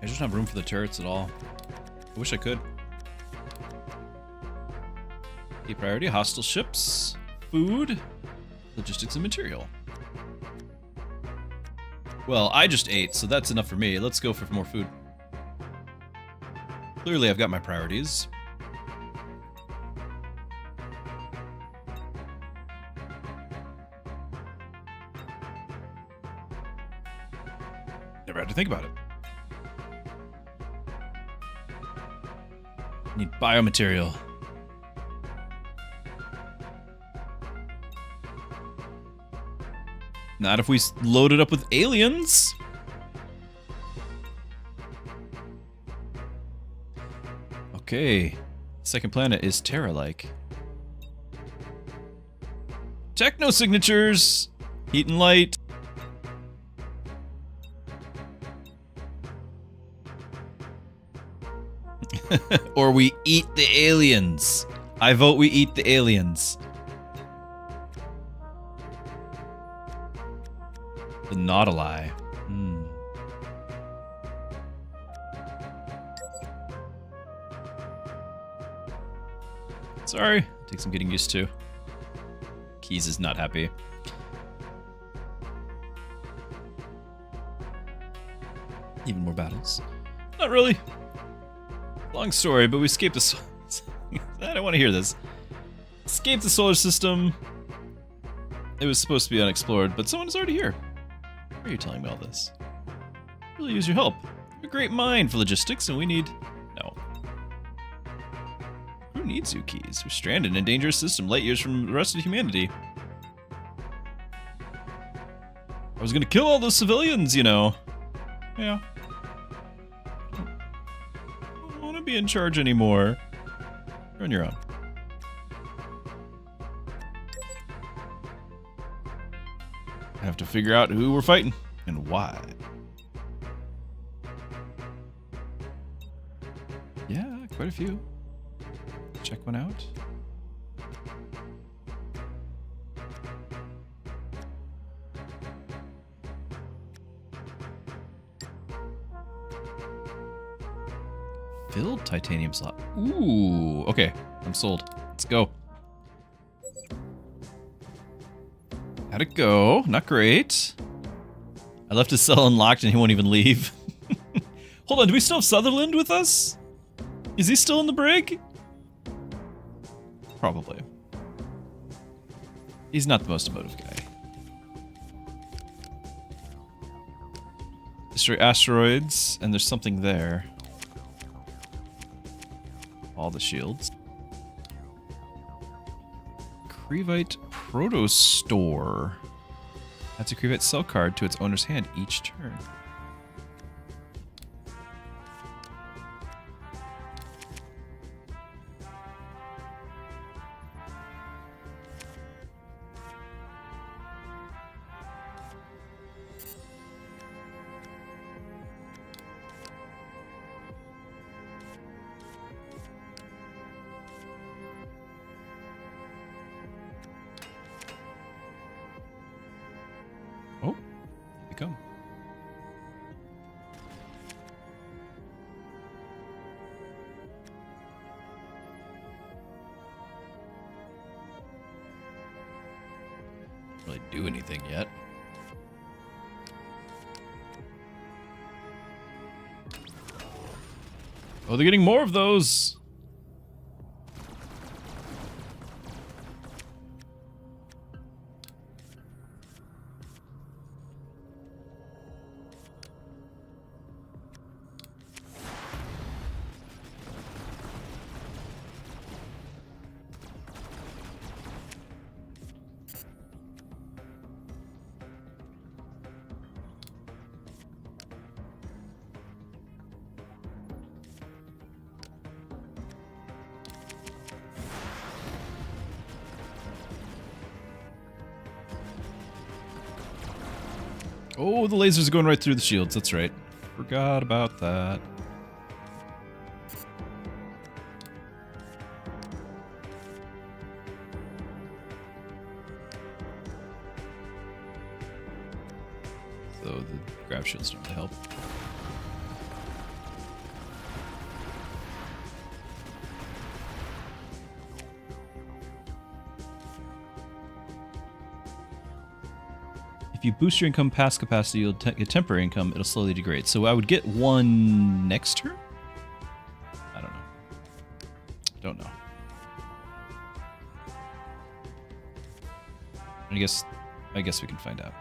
I just don't have room for the turrets at all. I wish I could. A priority, hostile ships, food, logistics, and material. Well, I just ate, so that's enough for me. Let's go for more food. Clearly, I've got my priorities. Never had to think about it. Need biomaterial. Not if we load it up with aliens. Okay. Second planet is Terra-like. Techno signatures. Heat and light. Or we eat the aliens. I vote we eat the aliens. The Nautili. Sorry. Takes some getting used to. Keys is not happy. Even more battles. Not really. Long story, but we escaped the... I don't want to hear this. Escaped the solar system. It was supposed to be unexplored, but someone is already here. Why are you telling me all this? Really use your help. You're a great mind for logistics, and we need... No. Who needs you, Keys? We're stranded in a dangerous system, light years from the rest of humanity. I was gonna kill all those civilians, you know. Yeah. Be in charge anymore. You're on your own. I have to figure out who we're fighting and why. Yeah, quite a few. Check one out. Filled titanium slot. Ooh, okay. I'm sold. Let's go. How'd it go? Not great. I left his cell unlocked and he won't even leave. Hold on, do we still have Sutherland with us? Is he still in the brig? Probably. He's not the most emotive guy. destroy asteroids, and there's something there. All the shields. Crevite Proto Store. Adds a Crevite cell card to its owner's hand each turn. Oh, here we come. Really do anything yet. Oh, they're getting more of those. Oh, the lasers are going right through the shields. That's right. Forgot about that. So the grab shields don't really help. If you boost your income past capacity, you'll get temporary income. It'll slowly degrade. So I would get one next turn? I don't know. Don't know. I guess we can find out.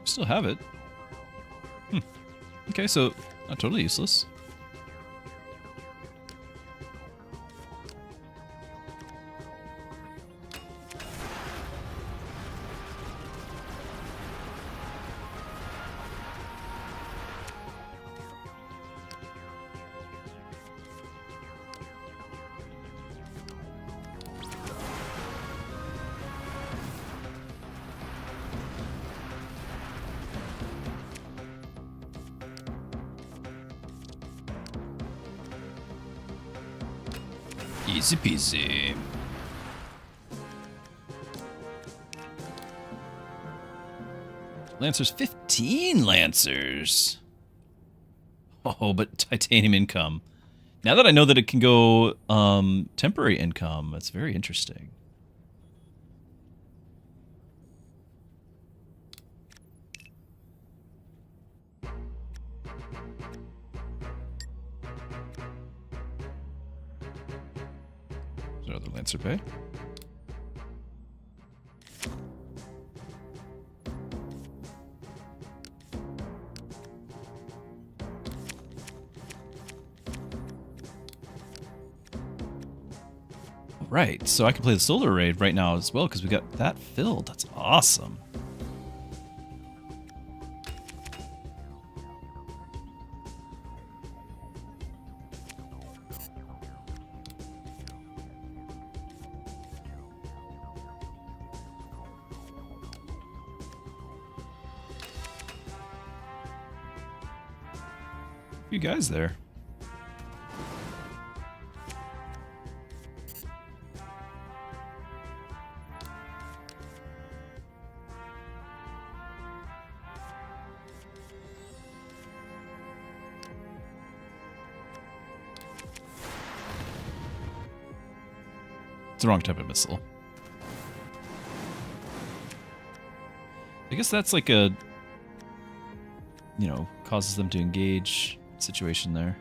Still have it. Okay, so not totally useless. Easy peasy. Lancers, 15 Lancers. Oh, but titanium income. Now that I know that it can go temporary income, that's very interesting. Another Lancer pay. Right, so I can play the solar raid right now as well because we got that filled. That's awesome. You guys there. It's the wrong type of missile. I guess that's like a, you know, causes them to engage situation there.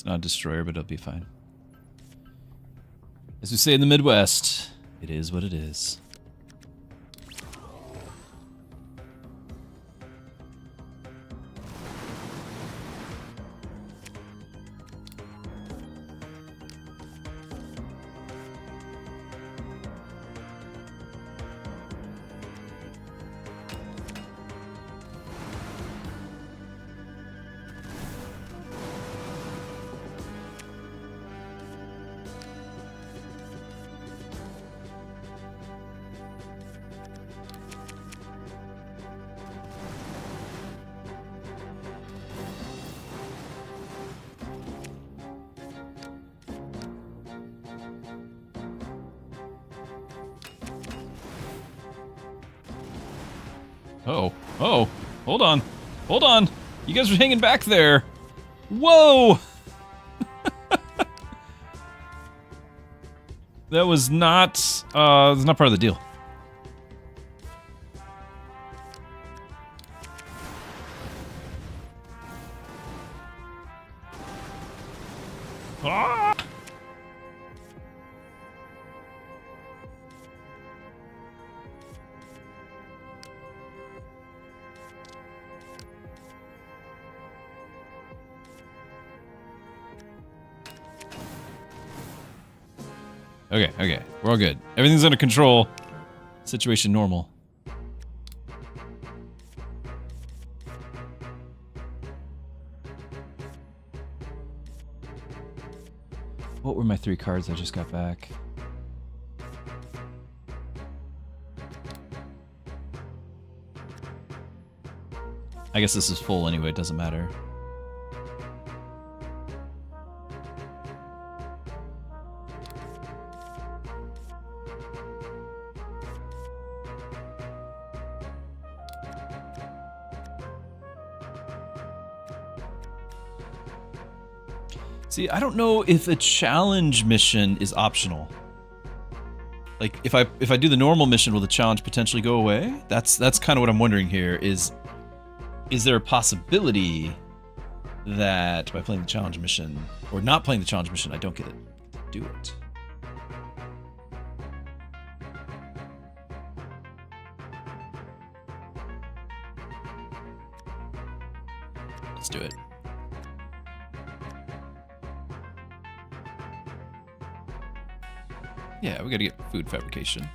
It's not a destroyer, but it'll be fine. As we say in the Midwest, it is what it is. Oh, hold on. Hold on. You guys are hanging back there. Whoa! That was not, that's not part of the deal. Ah! Okay, we're all good. Everything's under control. Situation normal. What were my 3 cards I just got back? I guess this is full anyway, it doesn't matter. See, I don't know if a challenge mission is optional. Like, if I do the normal mission, will the challenge potentially go away? That's kind of what I'm wondering here. Is there a possibility that by playing the challenge mission, or not playing the challenge mission, I don't get to do it? Let's do it. Yeah, we gotta get food fabrication.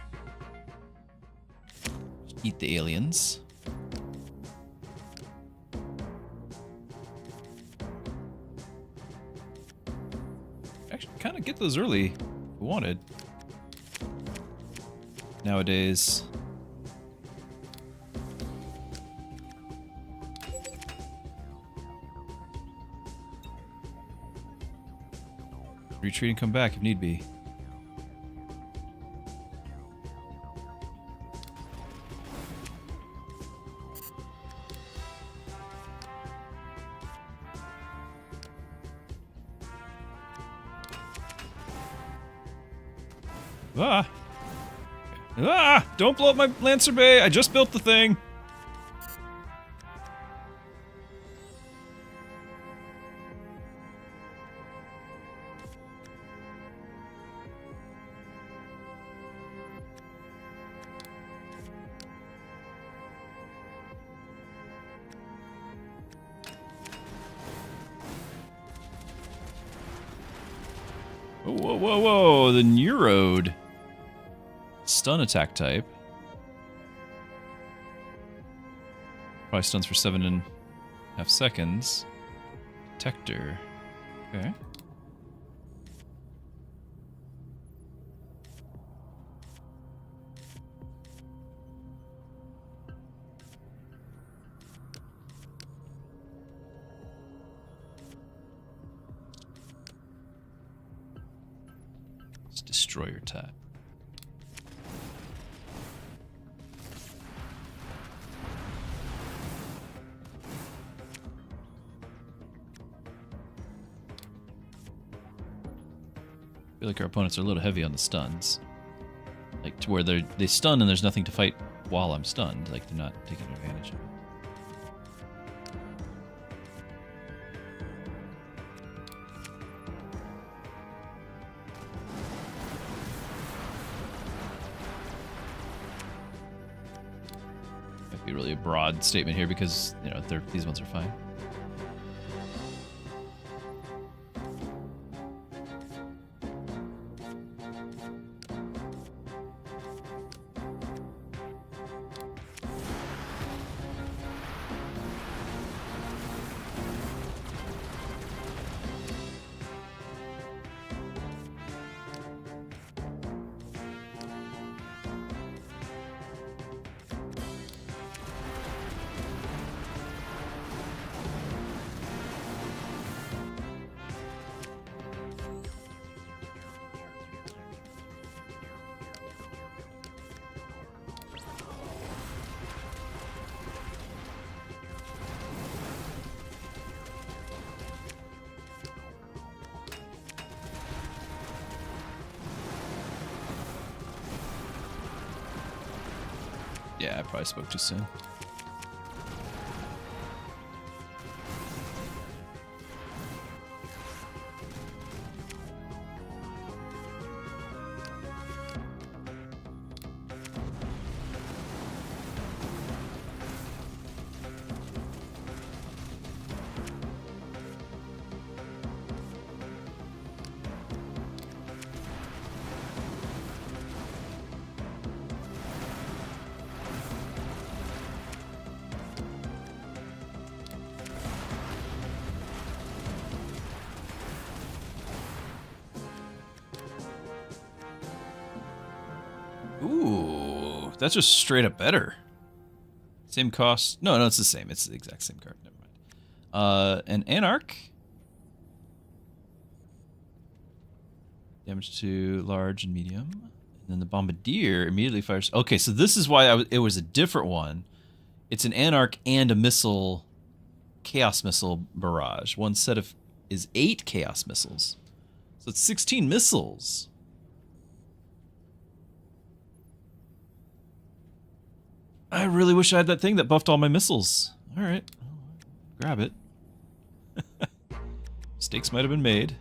Just eat the aliens. Actually, kind of get those early if we wanted. Nowadays. Retreat and come back if need be. Ah! Ah! Don't blow up my Lancer Bay! I just built the thing! Whoa, whoa, whoa! The Neurode. Stun attack type. Probably stuns for 7.5 seconds. Detector. Okay. It's destroyer type. I feel like our opponents are a little heavy on the stuns. Like, to where they stun and there's nothing to fight while I'm stunned. Like, they're not taking advantage of it. be really a broad statement here because, you know, these ones are fine. Yeah, I probably spoke too soon. Ooh, that's just straight up better. Same cost. No, it's the same. It's the exact same card. Never mind. An Anarch. Damage to large and medium. And then the Bombardier immediately fires. Okay, so this is why it was a different one. It's an Anarch and a missile, Chaos Missile barrage. One set of is 8 Chaos Missiles. So it's 16 missiles. I really wish I had that thing that buffed all my missiles. All right, grab it. Mistakes might have been made.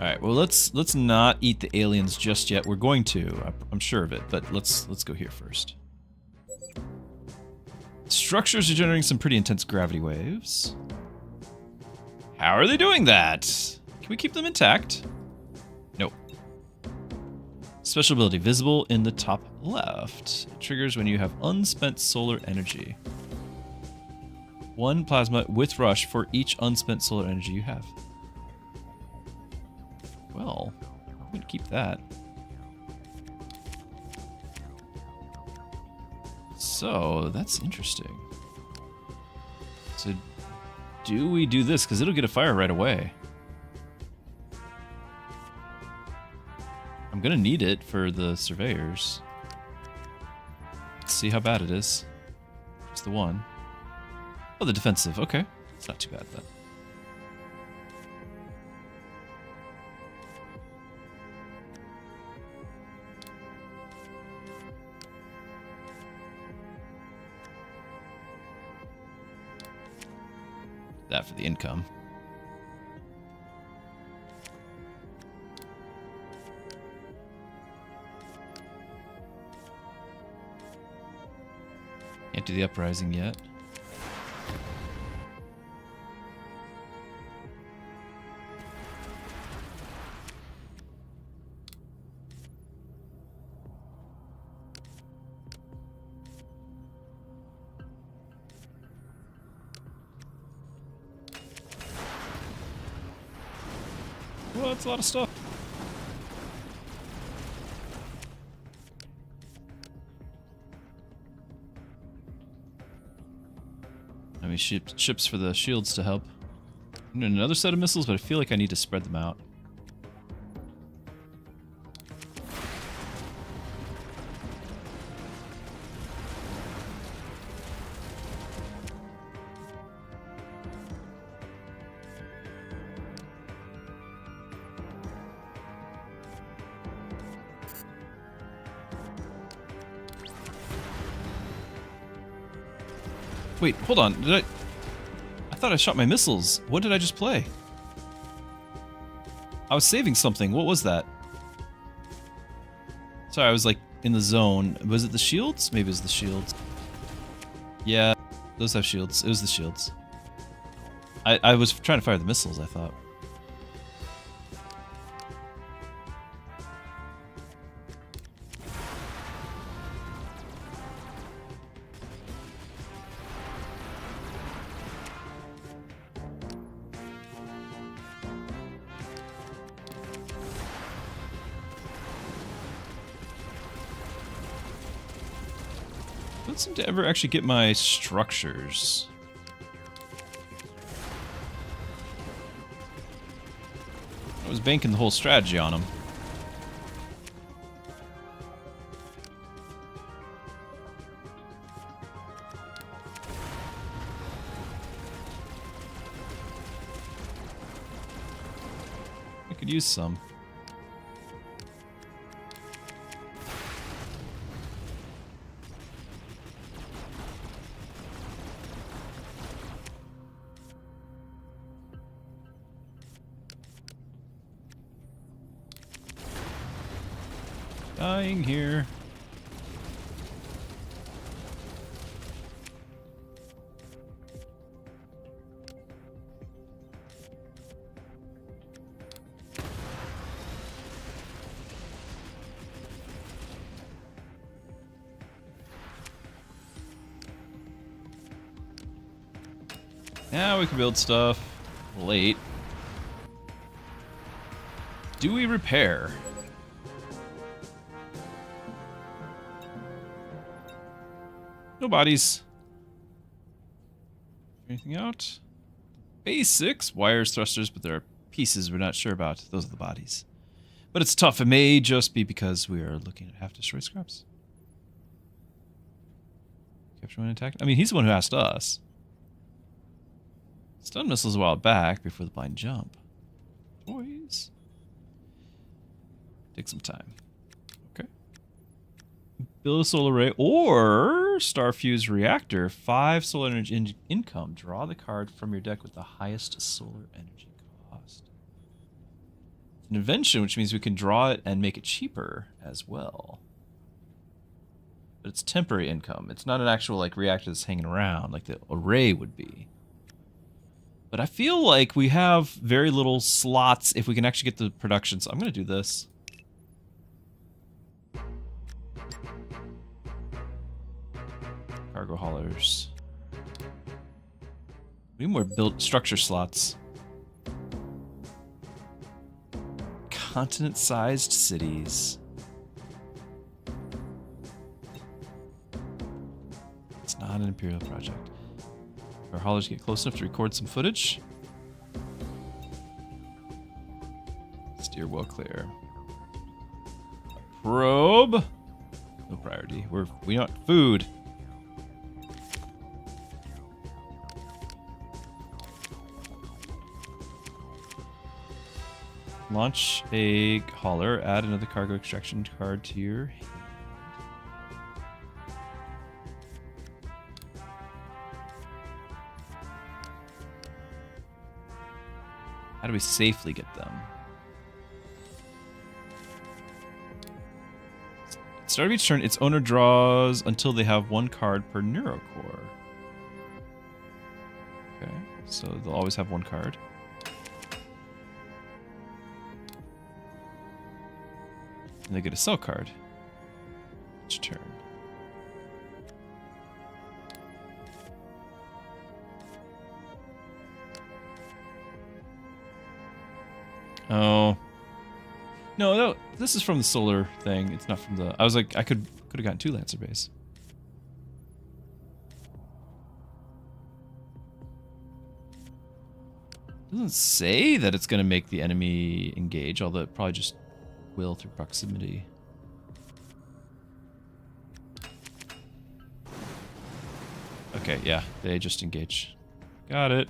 All right, well let's not eat the aliens just yet. We're going to, I'm sure of it, but let's go here first. Structures are generating some pretty intense gravity waves. How are they doing that? Can we keep them intact? Nope. Special ability, visible in the top left. It triggers when you have unspent solar energy. 1 plasma with rush for each unspent solar energy you have. Well, I'm gonna keep that. So, that's interesting. So, do we do this? Because it'll get a fire right away. I'm gonna need it for the surveyors. Let's see how bad it is. Just the one. Oh, the defensive. Okay. It's not too bad then. That for the income. Can't do the uprising yet. Well, that's a lot of stuff. I mean, ships for the shields to help. And another set of missiles, but I feel like I need to spread them out. Wait, hold on. I thought I shot my missiles. What did I just play? I was saving something. What was that? Sorry, I was like in the zone. Was it the shields? Maybe it was the shields. Yeah, those have shields. It was the shields. I was trying to fire the missiles, I thought. I don't seem to ever actually get my structures. I was banking the whole strategy on them. I could use some. Dying here. Now we can build stuff. Late. Do we repair? No bodies. Anything out? Basics. Wires, thrusters, but there are pieces we're not sure about. Those are the bodies. But it's tough. It may just be because we are looking at half-destroyed scraps. Capture one attack. I mean, he's the one who asked us. Stun missiles a while back before the blind jump. Toys. Take some time. Okay. Build a solar array or Starfuse reactor. 5 solar energy income. Draw the card from your deck with the highest solar energy cost. It's an invention, which means we can draw it and make it cheaper as well. But it's temporary income. It's not an actual like reactor that's hanging around like the array would be. But I feel like we have very little slots if we can actually get the production. So I'm going to do this. Cargo haulers. We need more built structure slots. Continent-sized cities. It's not an Imperial project. Our haulers get close enough to record some footage. Steer well clear. Probe. No priority. We want food. Launch a hauler. Add another cargo extraction card to your hand. How do we safely get them? Start of each turn, its owner draws until they have 1 card per neurocore. Okay, so they'll always have 1 card. And they get a sell card each turn. Oh. No, this is from the solar thing. It's not from the... I was like, I could have gotten 2 Lancer base. It doesn't say that it's going to make the enemy engage, although it probably just will through proximity. Okay, yeah, they just engage. Got it.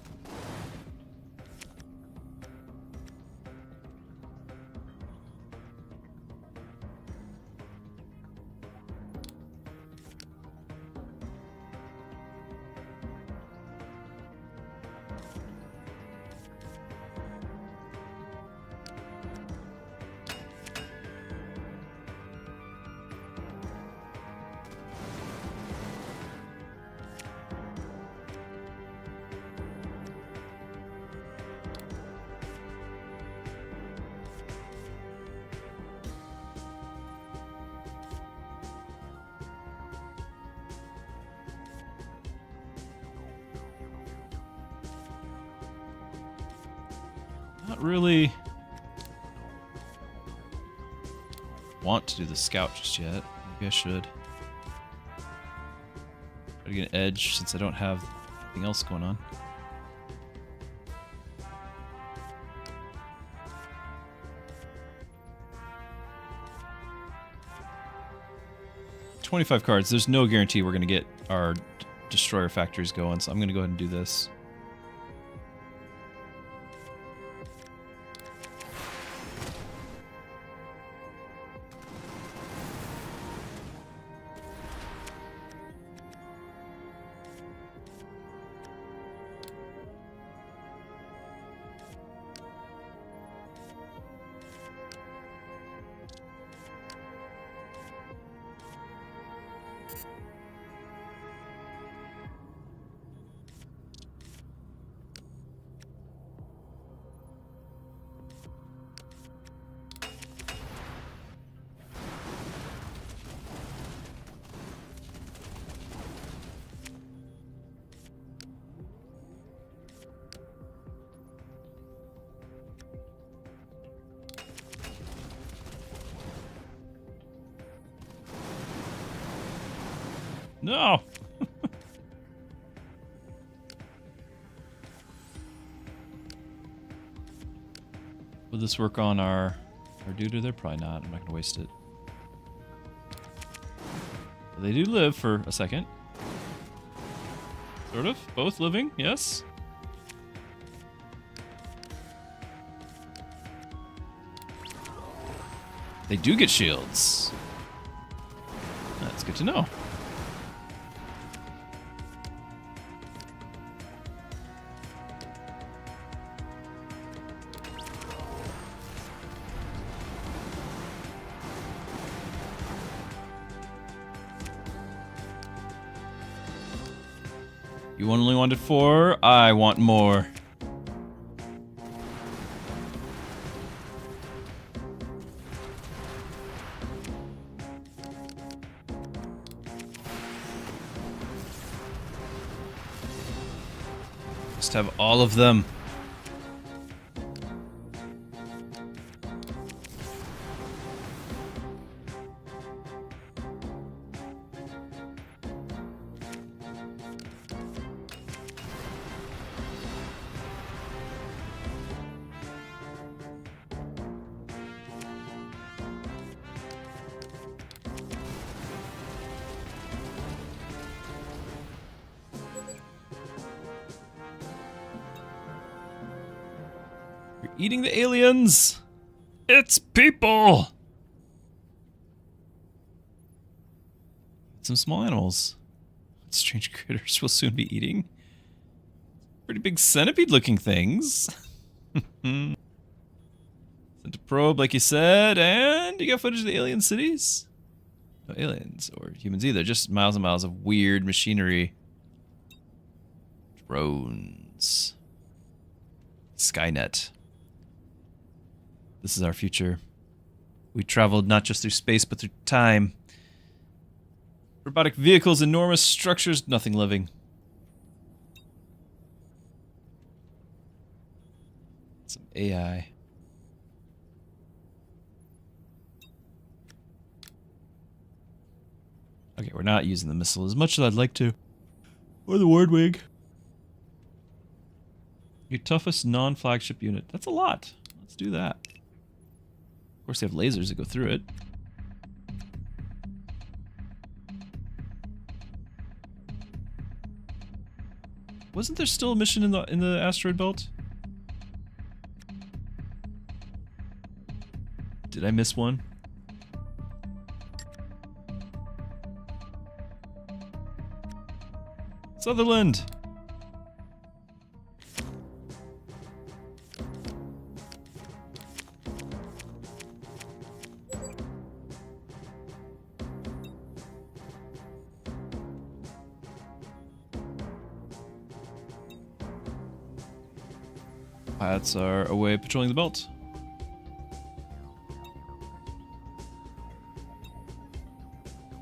Not really want to do the scout just yet. Maybe I should. Try to get an edge since I don't have anything else going on. $25 cards. There's no guarantee we're going to get our destroyer factories going, so I'm going to go ahead and do this. No! Will this work on our dude? They're probably not. I'm not gonna waste it. But they do live for a second. Sort of. Both living, yes. They do get shields. That's good to know. You only wanted 4. I want more. Just have all of them. Eating the aliens! It's people! Some small animals. Strange critters will soon be eating. Pretty big centipede-looking things. Sent a probe, like you said, and you got footage of the alien cities? No aliens or humans either, just miles and miles of weird machinery. Drones. Skynet. This is our future. We traveled not just through space, but through time. Robotic vehicles, enormous structures, nothing living. Some AI. Okay, we're not using the missile as much as I'd like to. Or the Wardwig. Your toughest non-flagship unit. That's a lot. Let's do that. Of course, they have lasers that go through it. Wasn't there still a mission in the asteroid belt? Did I miss one? Sutherland! Pilots are away patrolling the belt.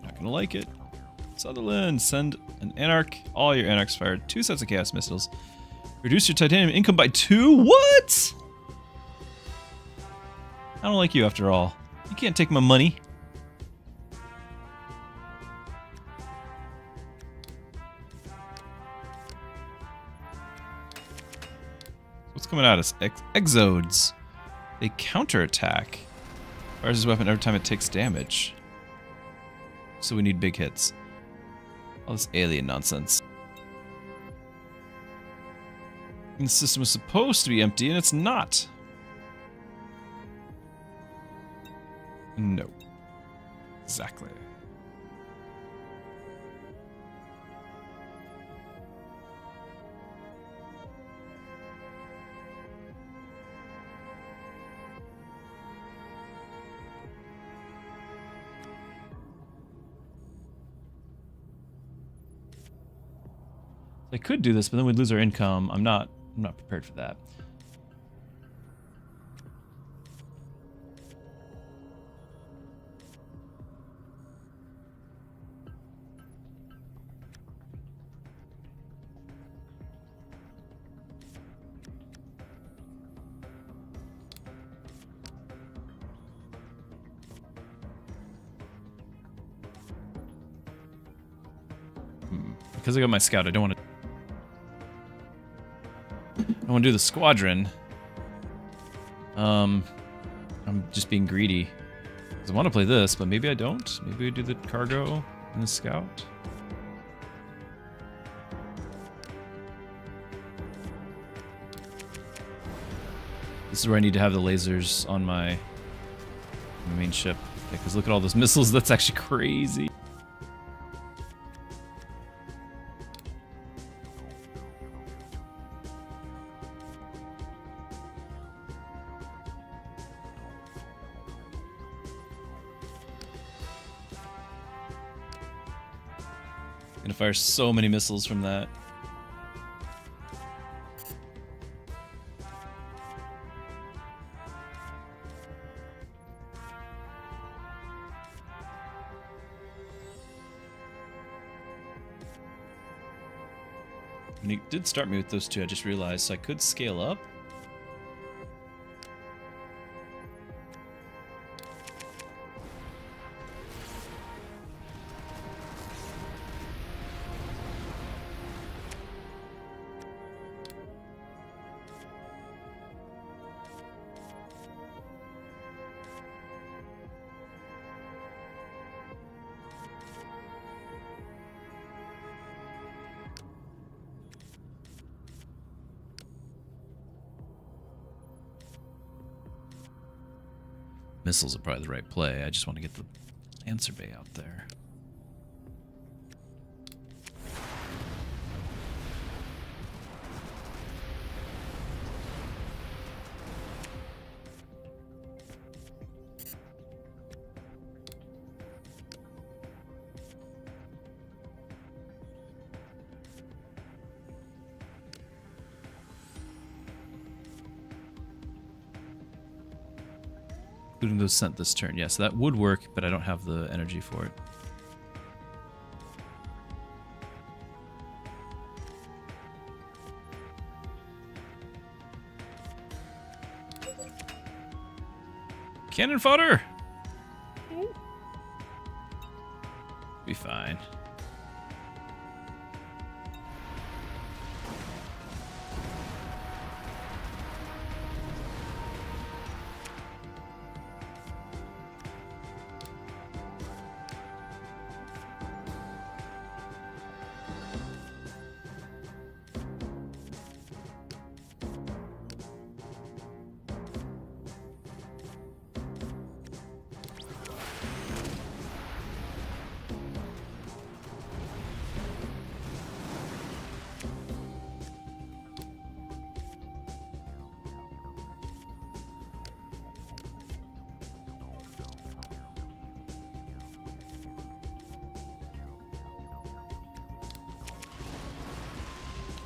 Not gonna like it. Sutherland, send an Anarch. All your Anarchs fired 2 sets of Chaos Missiles. Reduce your Titanium income by 2? What? I don't like you after all. You can't take my money. What's coming at us? Exodes. They counterattack. Fires his weapon every time it takes damage. So we need big hits. All this alien nonsense. And the system was supposed to be empty, and it's not. No. Exactly. I could do this, but then we'd lose our income. I'm not prepared for that. Because I got my scout, I don't want to do the squadron. I'm just being greedy. Because I want to play this, but maybe I don't. Maybe we do the cargo and the scout. This is where I need to have the lasers on my main ship. Because look at all those missiles, that's actually crazy. Gonna fire so many missiles from that. And he did start me with those two, I just realized, so I could scale up. Missiles are probably the right play. I just want to get the Lancer Bay out there. Including those sent this turn. Yeah, so that would work, but I don't have the energy for it. Cannon fodder! Be fine.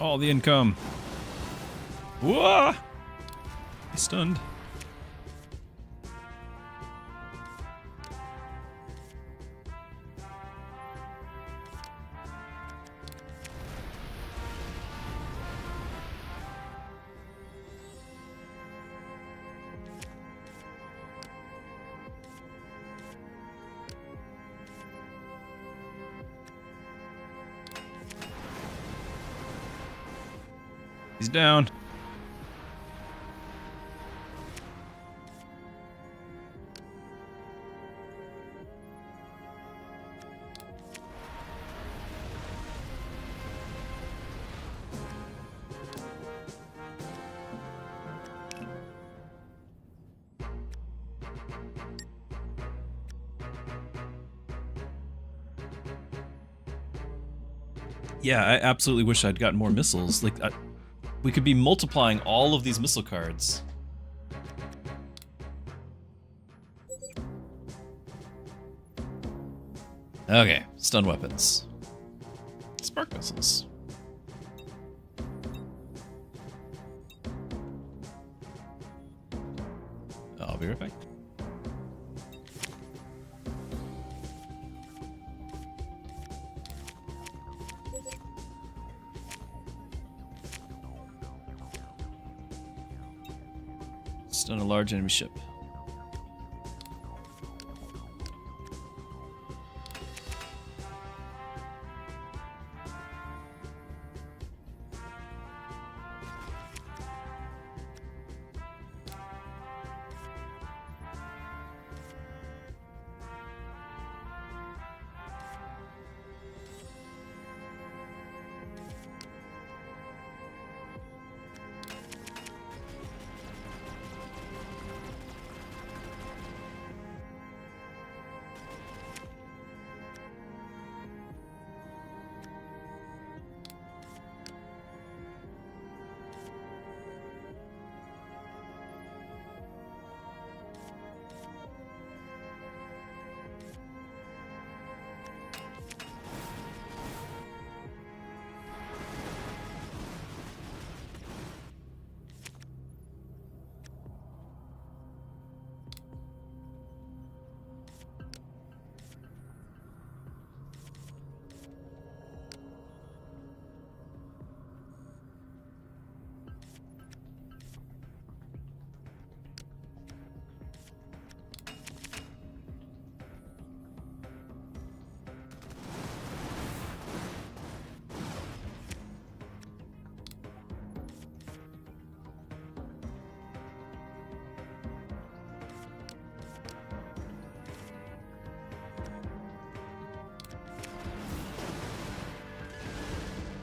All the income. Whoa! He's stunned. He's down. Yeah, I absolutely wish I'd gotten more missiles. Like, we could be multiplying all of these missile cards. Okay, stun weapons. Spark missiles. I'll be right back. Stun a large enemy ship.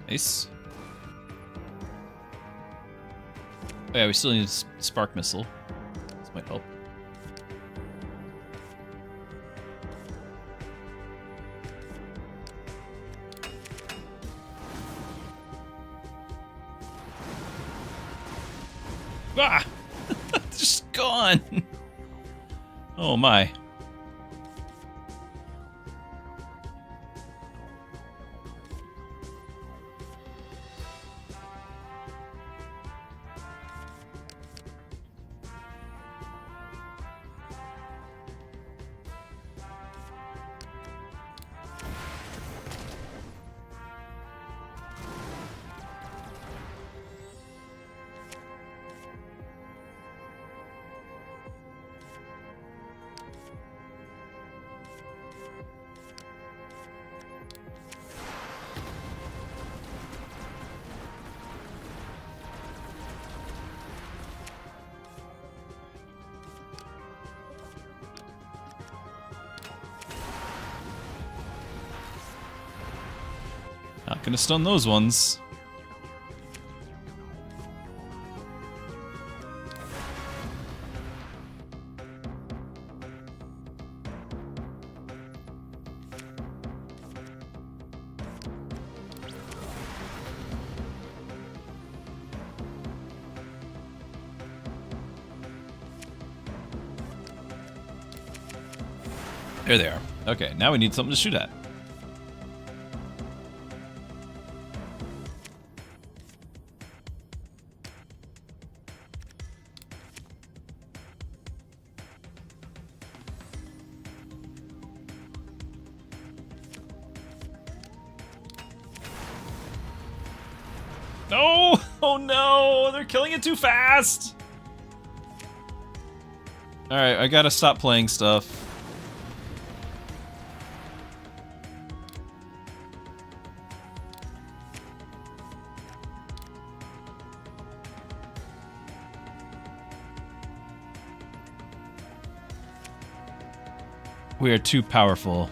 Nice. Oh yeah, we still need a spark missile. This might help. Ah! Just gone! Oh my. Not gonna stun those ones. There they are. Okay, now we need something to shoot at. No! Oh no! They're killing it too fast! Alright, I gotta stop playing stuff. We are too powerful.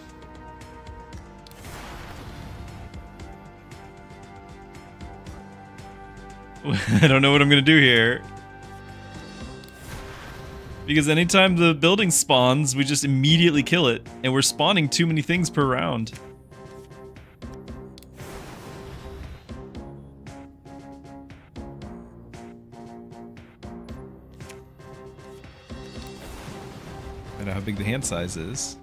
I don't know what I'm gonna do here. Because anytime the building spawns, we just immediately kill it. And we're spawning too many things per round. I don't know how big the hand size is.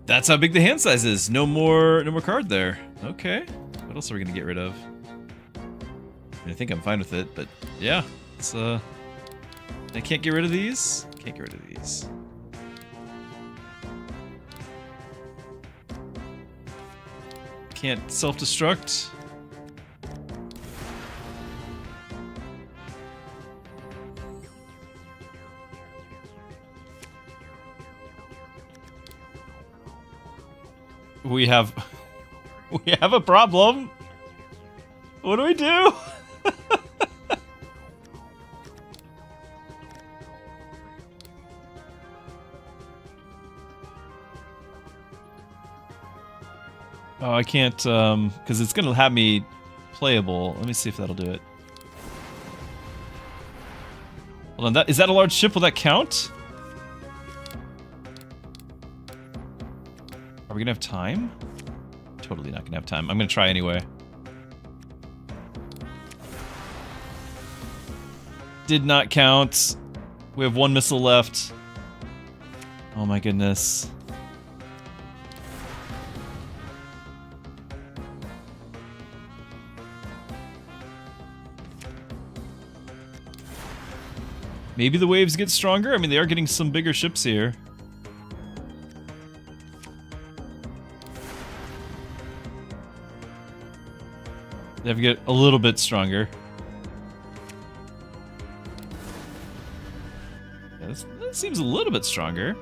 That's how big the hand size is. No more card there. Okay. What else are we gonna get rid of? I think I'm fine with it, but yeah, it's I can't get rid of these. Can't get rid of these. Can't self-destruct. We have a problem. What do we do? Oh, I can't, because it's gonna have me playable. Let me see if that'll do it. Hold on, is that a large ship? Will that count? Are we gonna have time? Totally not gonna have time. I'm gonna try anyway. Did not count. We have one missile left. Oh my goodness. Maybe the waves get stronger? I mean, they are getting some bigger ships here. They have to get a little bit stronger. Yeah, that seems a little bit stronger.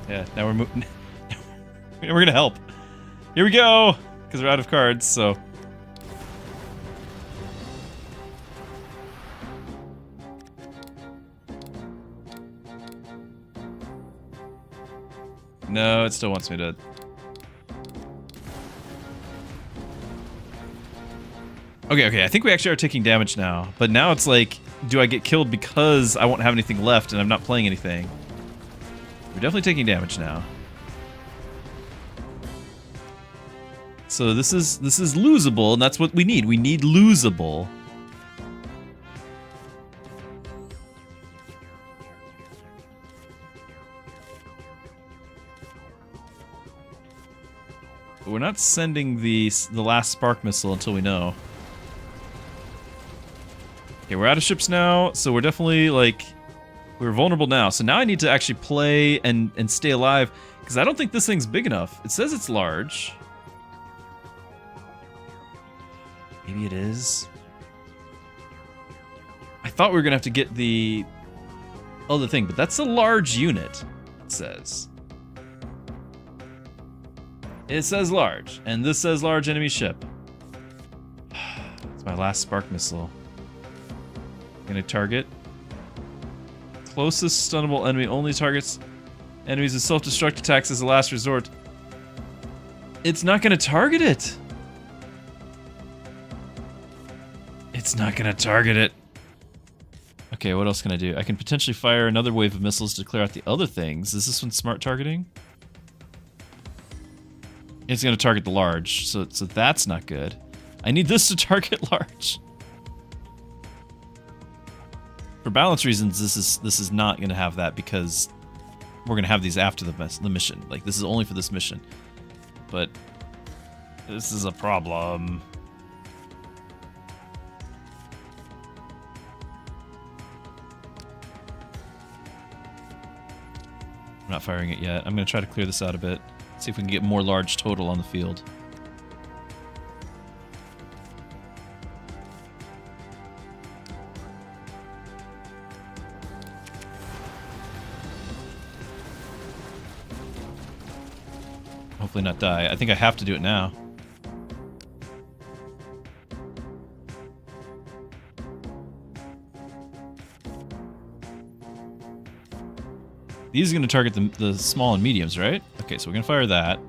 Yeah, now we're moving. We're gonna help. Here we go! Because we're out of cards, so... No, it still wants me to... Okay, I think we actually are taking damage now. But now it's like, do I get killed because I won't have anything left and I'm not playing anything? We're definitely taking damage now. So this is losable, and that's what we need. We need losable. But we're not sending the last spark missile until we know. Okay, we're out of ships now, so we're definitely, like, we're vulnerable now. So now I need to actually play and stay alive, because I don't think this thing's big enough. It says it's large. Maybe it is. I thought we were going to have to get the other thing, but that's a large unit, it says. It says large, and this says large enemy ship. It's my last spark missile. Gonna target. Closest stunnable enemy only targets enemies with self-destruct attacks as a last resort. It's not gonna target it! It's not gonna target it. Okay, what else can I do? I can potentially fire another wave of missiles to clear out the other things. Is this one smart targeting? It's gonna target the large, so that's not good. I need this to target large. For balance reasons, this is not gonna have that because we're gonna have these after the mission. Like, this is only for this mission. But this is a problem. I'm not firing it yet. I'm gonna try to clear this out a bit. See if we can get more large total on the field. Hopefully not die. I think I have to do it now. These are going to target the small and mediums, right? Okay, so we're going to fire that.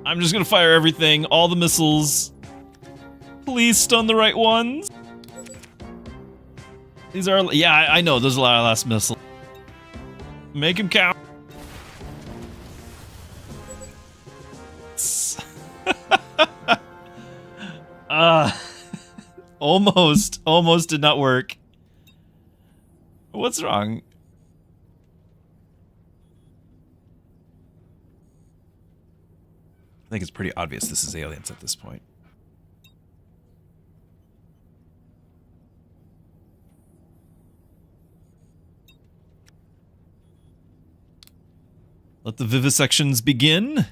I'm just going to fire everything, all the missiles. Please stun the right ones. These are... Yeah, I know, those are our last missile. Make him count. Almost did not work. What's wrong? I think it's pretty obvious this is aliens at this point. Let the vivisections begin.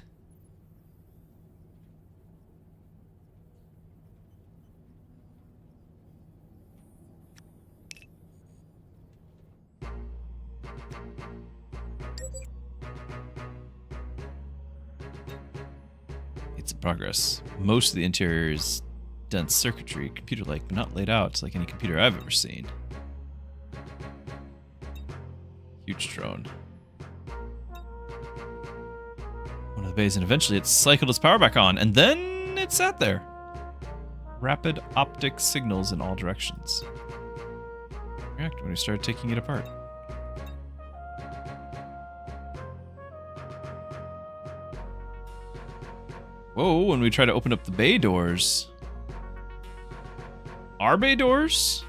It's in progress. Most of the interior is dense circuitry, computer-like, but not laid out like any computer I've ever seen. Huge drone. One of the bays, and eventually it cycled its power back on, and then it sat there. Rapid optic signals in all directions. React when we started taking it apart. Whoa, when we try to open up the bay doors. Our bay doors?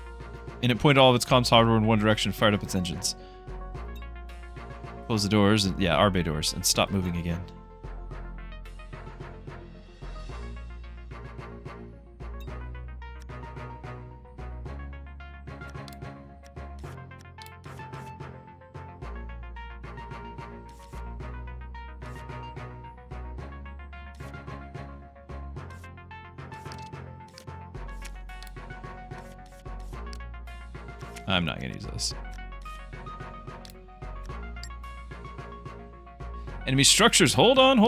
And it pointed all of its comms hardware in one direction, fired up its engines. Close the doors, and yeah, our bay doors, and stop moving again. I'm not gonna use this. Enemy structures. Hold on.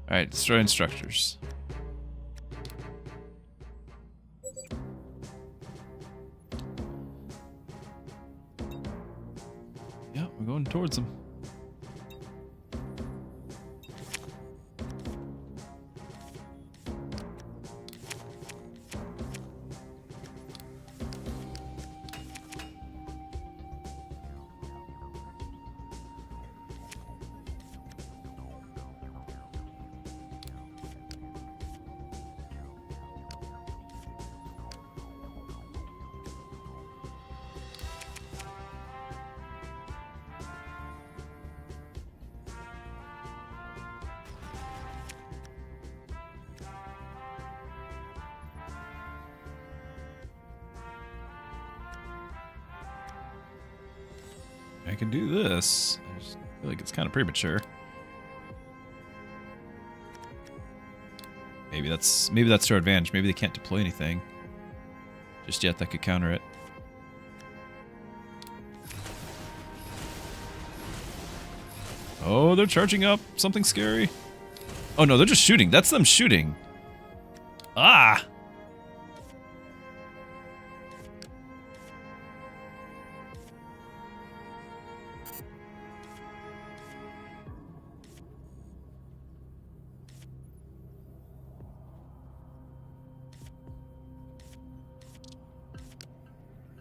Alright, destroying structures. Yeah, we're going towards them. I can do this. I just feel like it's kind of premature. Maybe that's to our advantage. Maybe they can't deploy anything just yet that could counter it. Oh, they're charging up something scary. Oh no, they're just shooting. That's them shooting. Ah!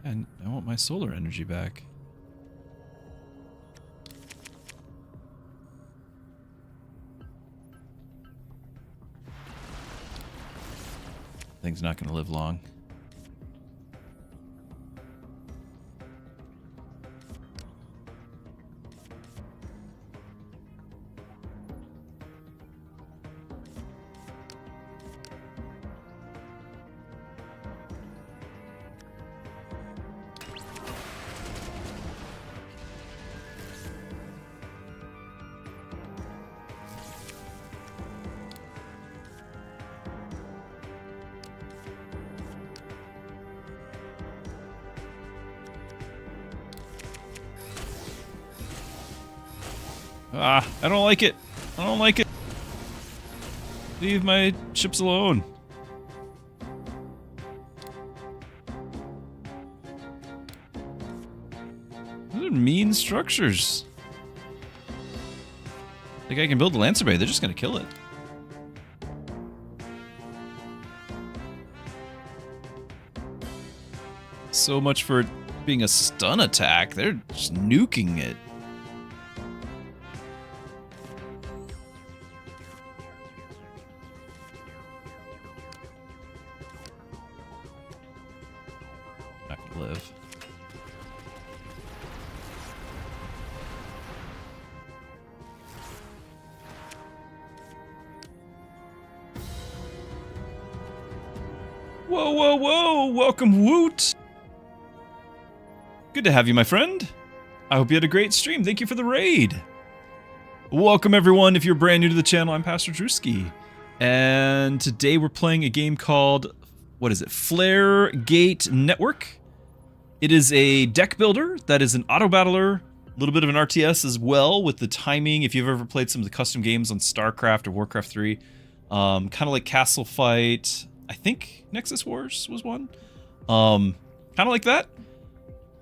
And I want my solar energy back. Thing's not going to live long. Ah, I don't like it. I don't like it. Leave my ships alone. Those are mean structures. Like I can build a Lancer Bay, they're just gonna kill it. So much for it being a stun attack, they're just nuking it. Not gonna live. Whoa, whoa, whoa! Welcome, Woot! Good to have you, my friend. I hope you had a great stream. Thank you for the raid. Welcome, everyone. If you're brand new to the channel, I'm Pastor Druski. And today we're playing a game called, what is it? Flaregate Network. It is a deck builder that is an auto-battler, a little bit of an RTS as well with the timing. If you've ever played some of the custom games on StarCraft or Warcraft 3, kind of like Castle Fight. I think Nexus Wars was one. Kind of like that.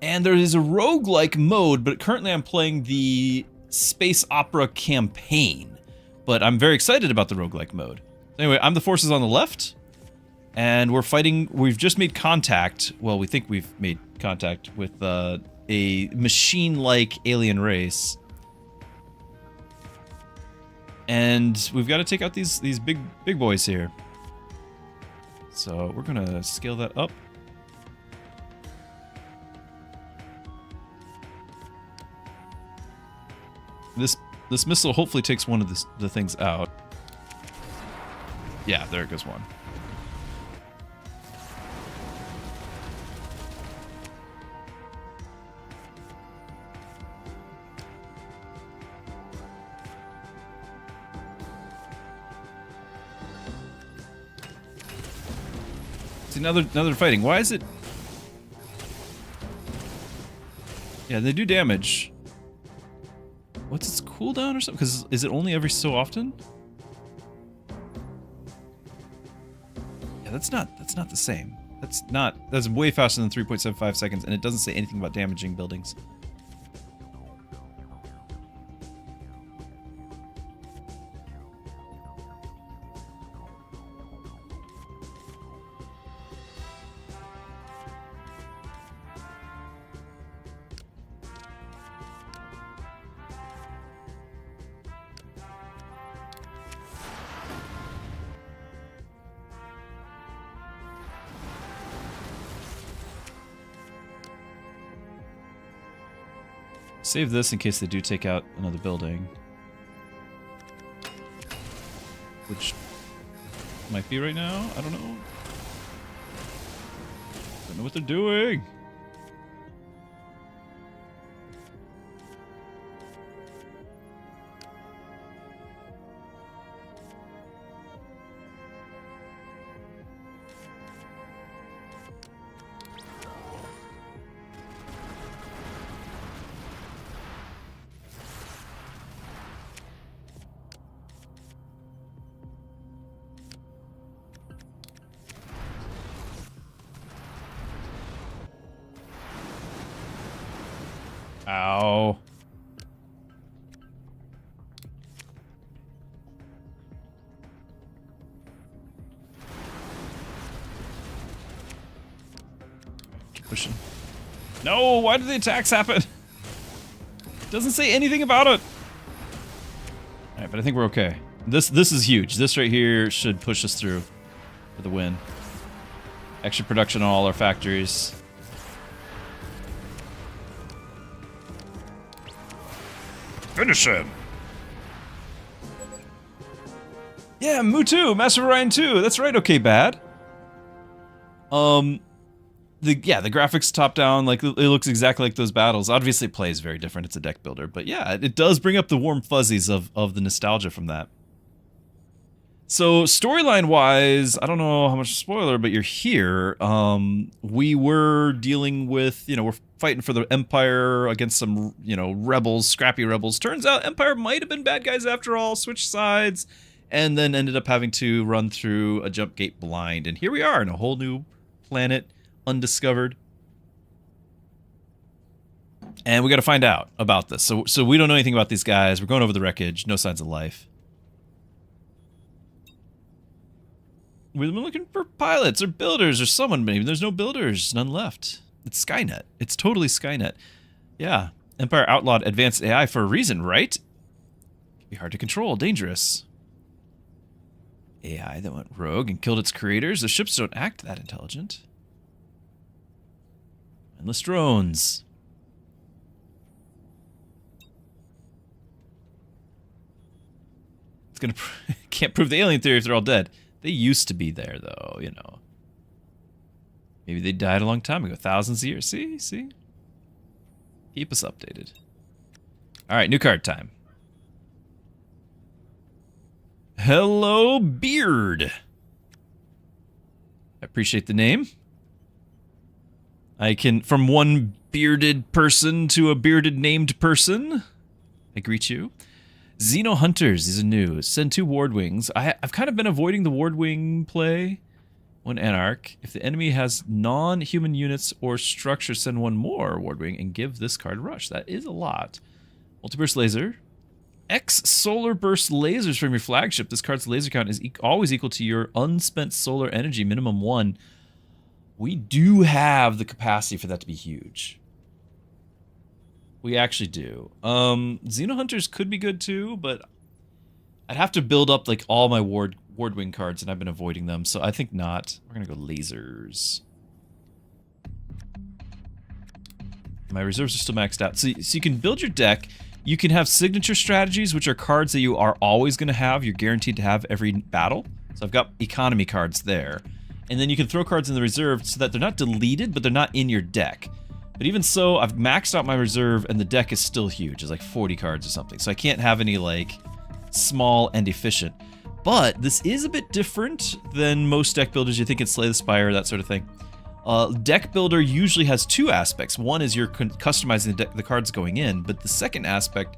And there is a roguelike mode, but currently I'm playing the Space Opera campaign. But I'm very excited about the roguelike mode. Anyway, I'm the forces on the left, and we're fighting. We've just made contact. Well, we think we've made contact with a machine-like alien race. And we've got to take out these big boys here. So we're gonna scale that up. This missile hopefully takes one of the things out. Yeah, there goes one. See, now they're fighting. Why is it? Yeah, they do damage. What's its cooldown or something? Because is it only every so often? Yeah, that's not the same. That's way faster than 3.75 seconds, and it doesn't say anything about damaging buildings. Save this in case they do take out another building. Which might be right now. I don't know. Don't know what they're doing. Ow. Keep pushing. No, why did the attacks happen? Doesn't say anything about it. Alright, but I think we're okay. This is huge. This right here should push us through for the win. Extra production on all our factories. Finish him! Yeah, Mutu, Master Orion 2. That's right. Okay, bad. The graphics top down, like it looks exactly like those battles. Obviously, it plays very different. It's a deck builder, but yeah, it does bring up the warm fuzzies of the nostalgia from that. So storyline wise, I don't know how much spoiler, but you're here. We were dealing with, we're fighting for the Empire against some, rebels, scrappy rebels. Turns out Empire might have been bad guys after all, switched sides, and then ended up having to run through a jump gate blind. And here we are in a whole new planet, undiscovered. And we got to find out about this. So we don't know anything about these guys. We're going over the wreckage, no signs of life. We've been looking for pilots or builders or someone. Maybe there's no builders, none left. It's Skynet. It's totally Skynet. Yeah. Empire outlawed advanced AI for a reason, right? Can be hard to control, dangerous. AI that went rogue and killed its creators. The ships don't act that intelligent. Endless drones. It's gonna can't prove the alien theory if they're all dead. They used to be there, though, Maybe they died a long time ago, thousands of years. See? Keep us updated. All right, new card time. Hello, Beard. I appreciate the name. I can, from one bearded person to a bearded named person, I greet you. Xeno Hunters is new. Send 2 Ward Wings. I've kind of been avoiding the Ward Wing play. 1 Anarch. If the enemy has non-human units or structure, send 1 more Ward Wing and give this card rush. That is a lot. Multiburst Laser. X Solar Burst Lasers from your flagship. This card's laser count is always equal to your unspent solar energy, minimum 1. We do have the capacity for that to be huge. We actually do. Xeno Hunters could be good too, but I'd have to build up like all my Ward Wing cards, and I've been avoiding them, so I think not. We're gonna go lasers. My reserves are still maxed out. So you can build your deck. You can have signature strategies, which are cards that you are always gonna have. You're guaranteed to have every battle. So I've got economy cards there. And then you can throw cards in the reserve so that they're not deleted, but they're not in your deck. But even so, I've maxed out my reserve, and the deck is still huge. It's like 40 cards or something. So I can't have any, like, small and efficient. But this is a bit different than most deck builders. You think it's Slay the Spire, that sort of thing. Deck Builder usually has 2 aspects. One is you're customizing the cards going in, but the second aspect,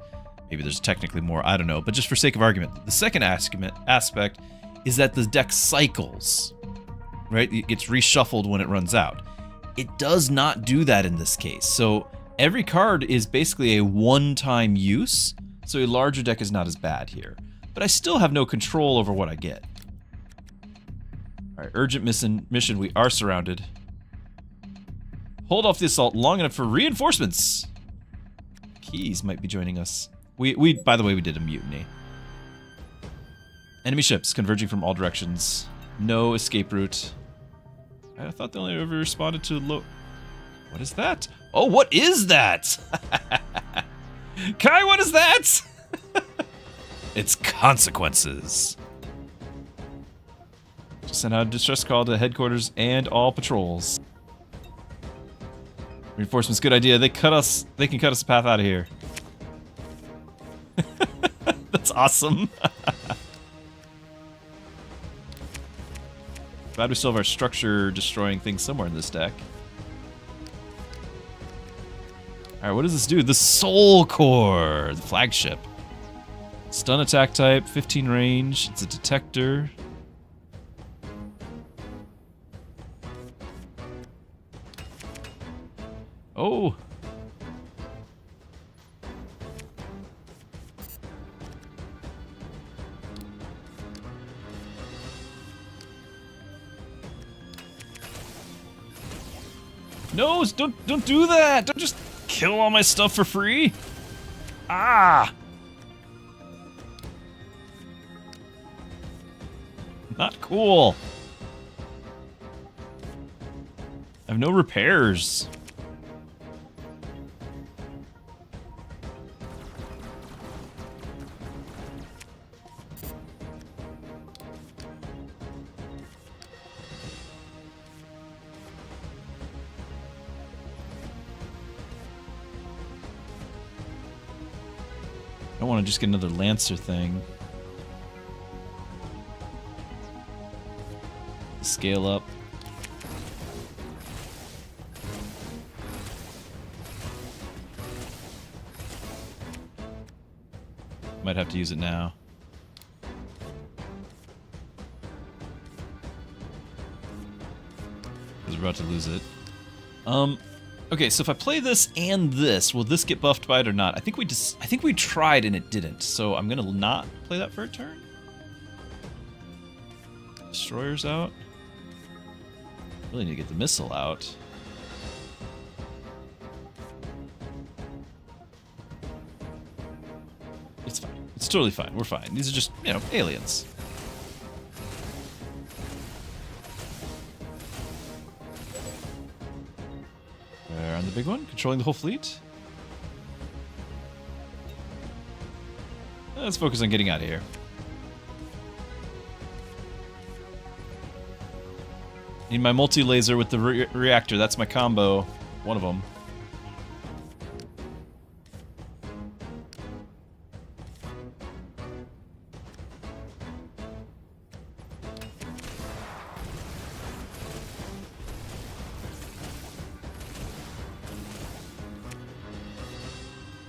maybe there's technically more, I don't know, but just for sake of argument, the second aspect is that the deck cycles, right? It gets reshuffled when it runs out. It does not do that in this case. So every card is basically a one-time use, so a larger deck is not as bad here. But I still have no control over what I get. Alright, urgent mission, we are surrounded. Hold off the assault long enough for reinforcements. Keys might be joining us. By the way, we did a mutiny. Enemy ships converging from all directions. No escape route. I thought they only ever responded to low... What is that? Oh, what is that? Kai, what is that? It's consequences. Just send out a distress call to headquarters and all patrols. Reinforcements, good idea. They can cut us a path out of here. That's awesome. Glad we still have our structure destroying things somewhere in this deck. Alright, what does this do? The Soul Core, the flagship. Stun attack type, 15 range, it's a detector. Oh! No, don't do that! Don't just kill all my stuff for free! Ah! Not cool. I have no repairs. I don't want to just get another Lancer thing. scale up. Might have to use it now. Because we're about to lose it. Okay, so if I play this and this, will this get buffed by it or not? I think we tried and it didn't. So I'm gonna not play that for a turn. Destroyer's out. Really need to get the missile out. It's fine. It's totally fine. We're fine. These are just, you know, aliens. We're on the big one, controlling the whole fleet. Let's focus on getting out of here. Need my multi-laser with the reactor. That's my combo. One of them.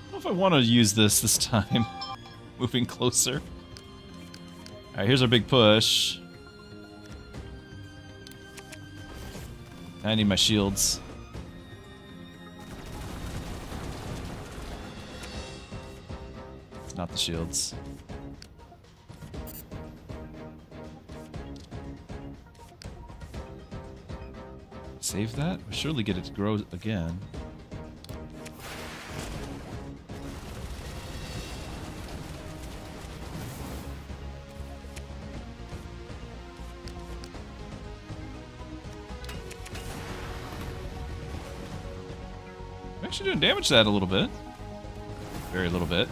I don't know if I want to use this time. Moving closer. Alright, here's our big push. I need my shields. It's not the shields. Save that? We'll surely get it to grow again. Actually doing damage to that a little bit. Very little bit.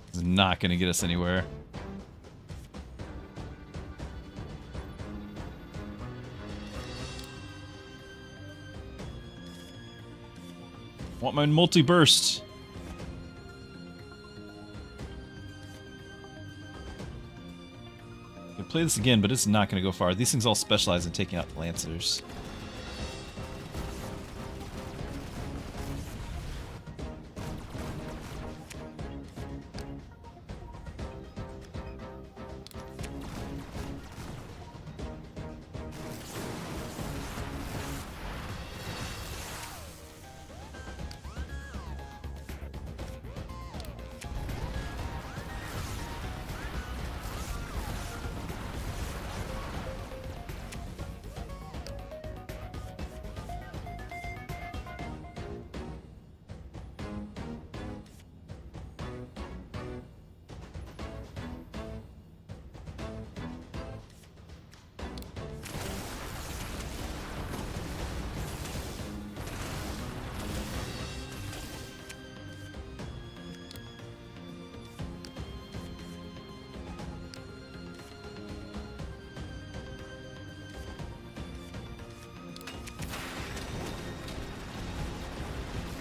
This is not going to get us anywhere. Want my multi-burst. Play this again, but it's not going to go far. These things all specialize in taking out the Lancers.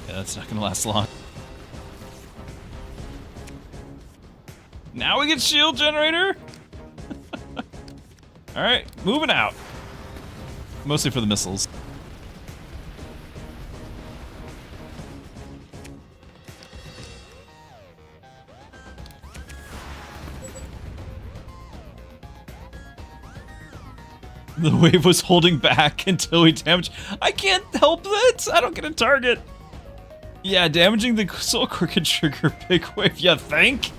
Yeah, that's not gonna last long. Now we get shield generator? Alright, moving out. Mostly for the missiles. The wave was holding back until we damaged. I can't help it! I don't get a target! Yeah, damaging the soul core can trigger big wave, you think?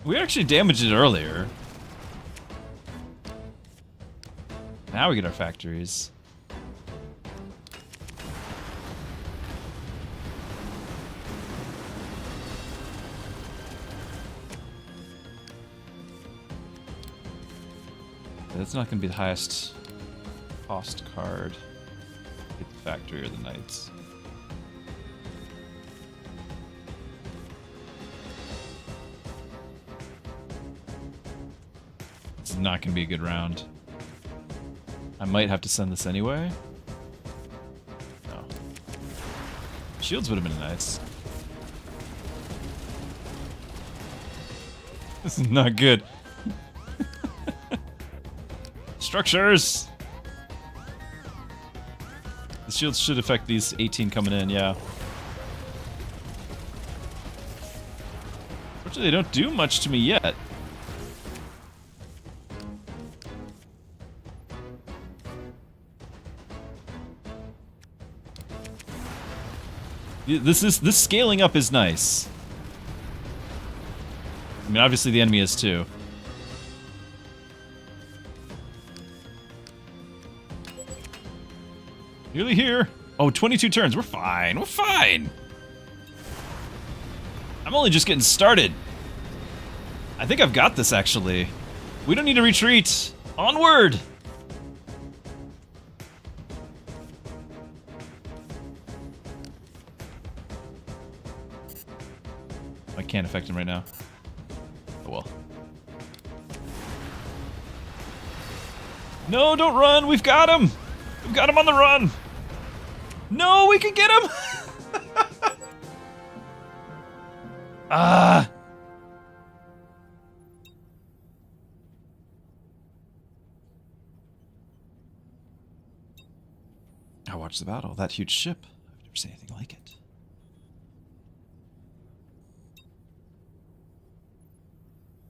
We actually damaged it earlier. Now we get our factories. That's not going to be the highest cost card. Get the factory or the knights. This is not going to be a good round. I might have to send this anyway. No. Shields would have been nice. This is not good. Structures! The shields should affect these 18 coming in, yeah. Fortunately, they don't do much to me yet. This scaling up is nice. I mean, obviously the enemy is too. Nearly here. Oh, 22 turns. We're fine. We're fine. I'm only just getting started. I think I've got this, actually. We don't need to retreat. Onward! I can't affect him right now. Oh well. No, don't run! We've got him! We've got him on the run! No, we can get him! Ah! I watched the battle. That huge ship. I've never seen anything like it.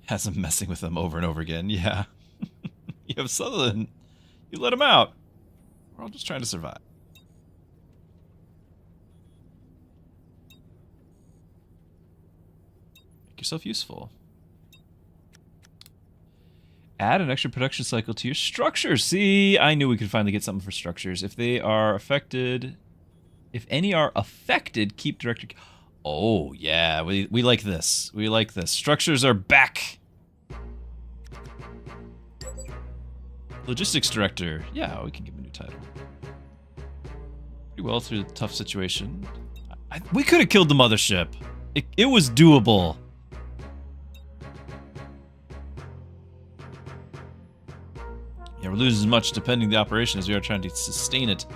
Has him messing with them over and over again. Yeah. You have Sutherland. You let him out. We're all just trying to survive. Make yourself useful. Add an extra production cycle to your structures. See, I knew we could finally get something for structures. If they are affected... If any are affected, keep director... Oh, yeah, we like this. We like this. Structures are back. Logistics director. Yeah, we can give him a new title. Pretty well through the tough situation. We could have killed the mothership. It was doable. Yeah, we're losing as much depending the operation as we are trying to sustain it.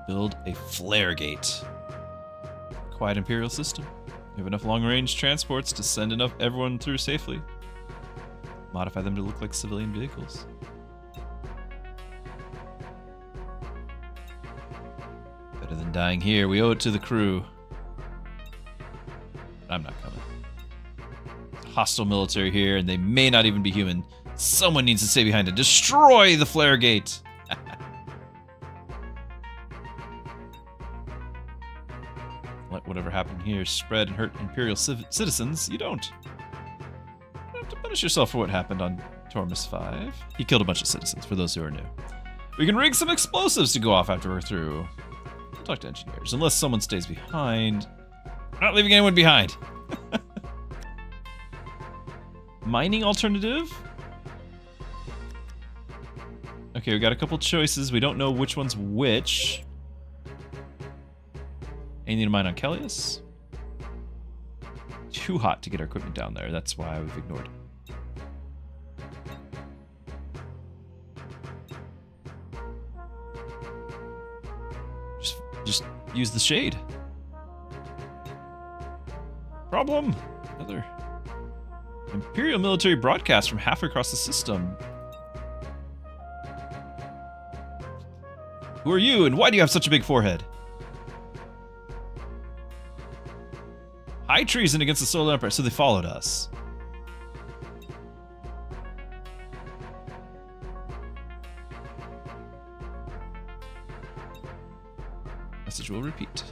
Build a Flaregate. Quiet Imperial system. We have enough long-range transports to send everyone through safely. Modify them to look like civilian vehicles. Better than dying here. We owe it to the crew. I'm not coming. Hostile military here, and they may not even be human. Someone needs to stay behind and destroy the Flaregate. Let whatever happened here spread and hurt Imperial citizens. You don't. You have to punish yourself for what happened on Tormus 5. He killed a bunch of citizens, for those who are new. We can rig some explosives to go off after we're through. We'll talk to engineers, unless someone stays behind. We're not leaving anyone behind. Mining alternative? Okay, we got a couple choices. We don't know which one's which. Anything to mine on Kellius? Too hot to get our equipment down there. That's why we've ignored it. Just use the shade. Problem. Another Imperial military broadcast from halfway across the system. Who are you, and why do you have such a big forehead? High treason against the Solar Empire, so they followed us. Message will repeat.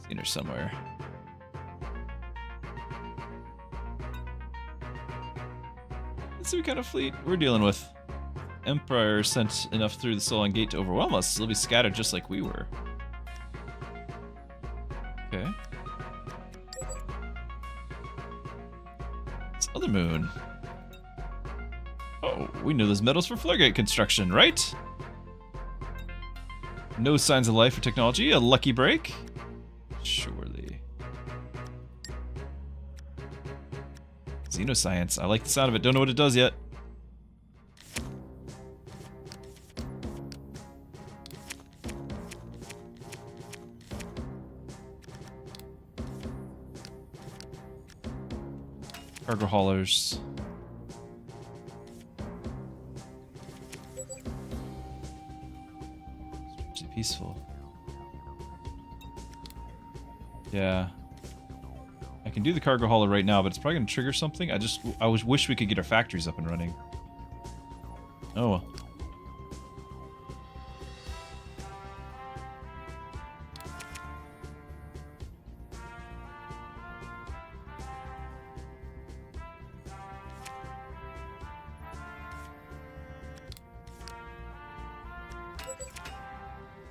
Seen her somewhere. Let's see what kind of fleet we're dealing with. Empire sent enough through the Solon Gate to overwhelm us. They'll be scattered just like we were. Okay. This other moon. Oh, we know there's metals for Flaregate construction, right? No signs of life or technology. A lucky break. Surely. Xenoscience. I like the sound of it. Don't know what it does yet. Cargo haulers. Strangely peaceful. Yeah. I can do the cargo hauler right now, but it's probably going to trigger something. I wish we could get our factories up and running. Oh well.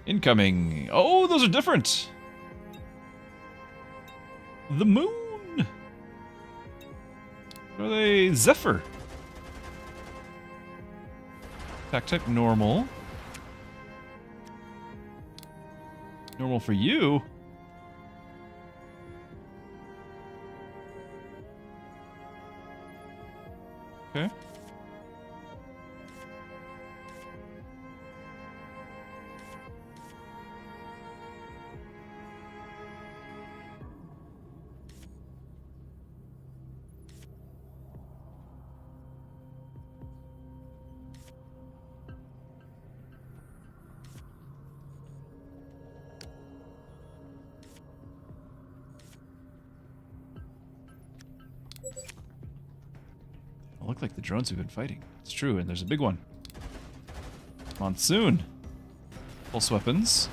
Incoming. Oh, those are different. The moon. Are they Zephyr? Attack type normal. Normal for you. Okay. Look like the drones have been fighting. It's true, and there's a big one. Monsoon. Pulse weapons.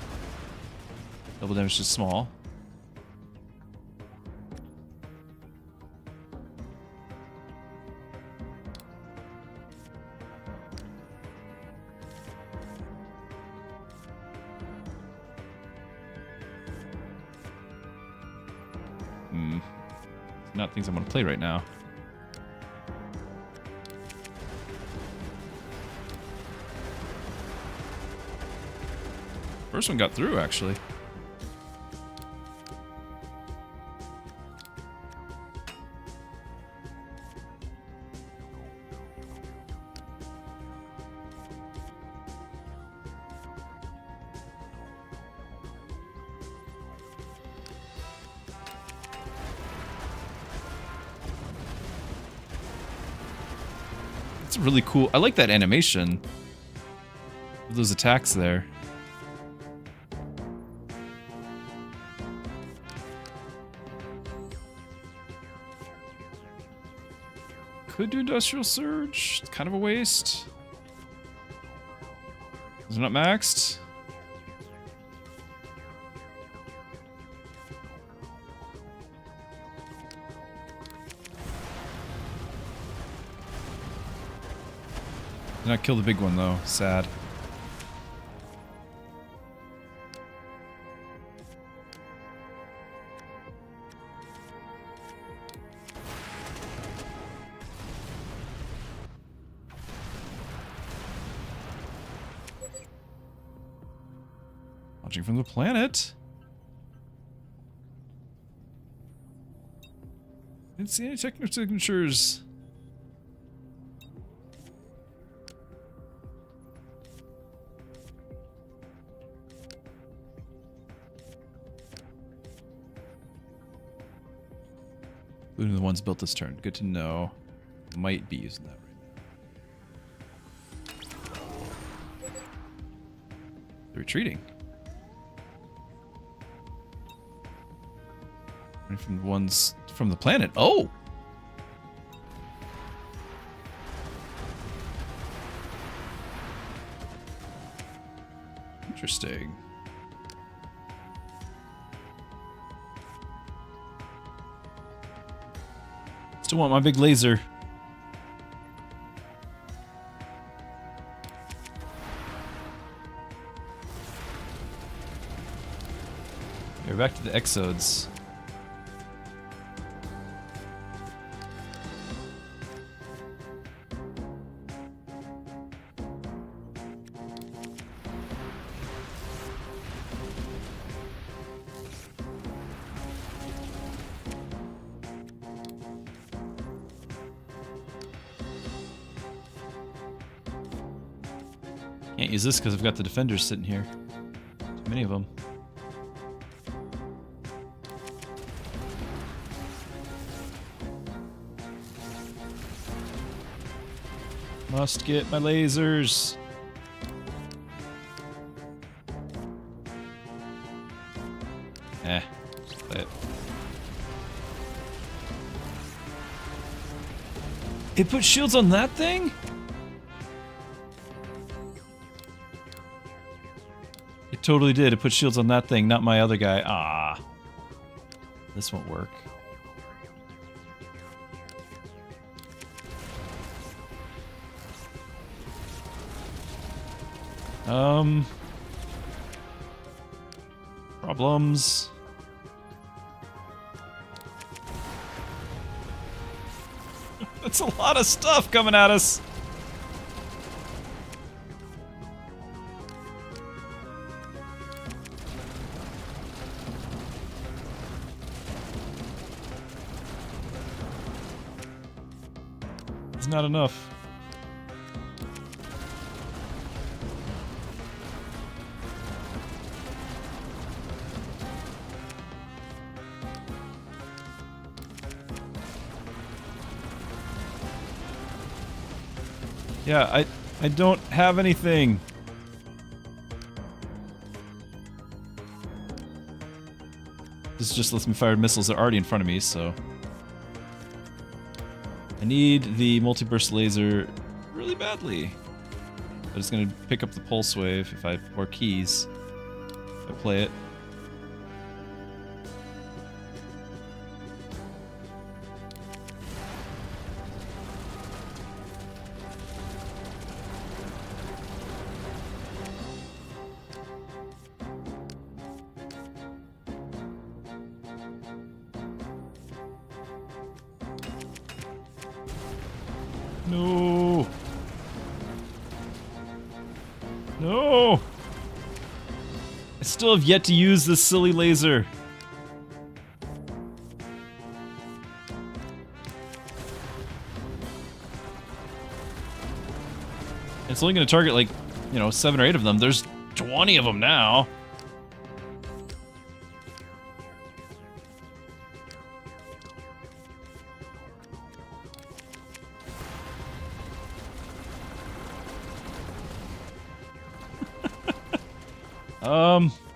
Double damage to small. Not things I want to play right now. First one got through, actually. It's really cool. I like that animation of those attacks there. Could do Industrial Surge. It's kind of a waste. Is it not maxed? Did not kill the big one though. Sad. Launching from the planet. Didn't see any technical signatures. Including the ones built this turn. Good to know. Might be using that right now. They're retreating. Running from the ones from the planet. Oh! Interesting. Still want my big laser. Okay, we're back to the exodes. Can't use this because I've got the defenders sitting here. Too many of them. Must get my lasers. Just play it. It put shields on that thing? It totally did. It put shields on that thing, not my other guy. Ah. This won't work. Problems. That's a lot of stuff coming at us. It's not enough. Yeah, I don't have anything. This just lets me fire missiles that are already in front of me, so... I need the multi-burst laser really badly. But it's gonna pick up the pulse wave if I... or keys. If I play it. No! No! I still have yet to use this silly laser. It's only going to target like, you know, 7 or 8 of them. There's 20 of them now.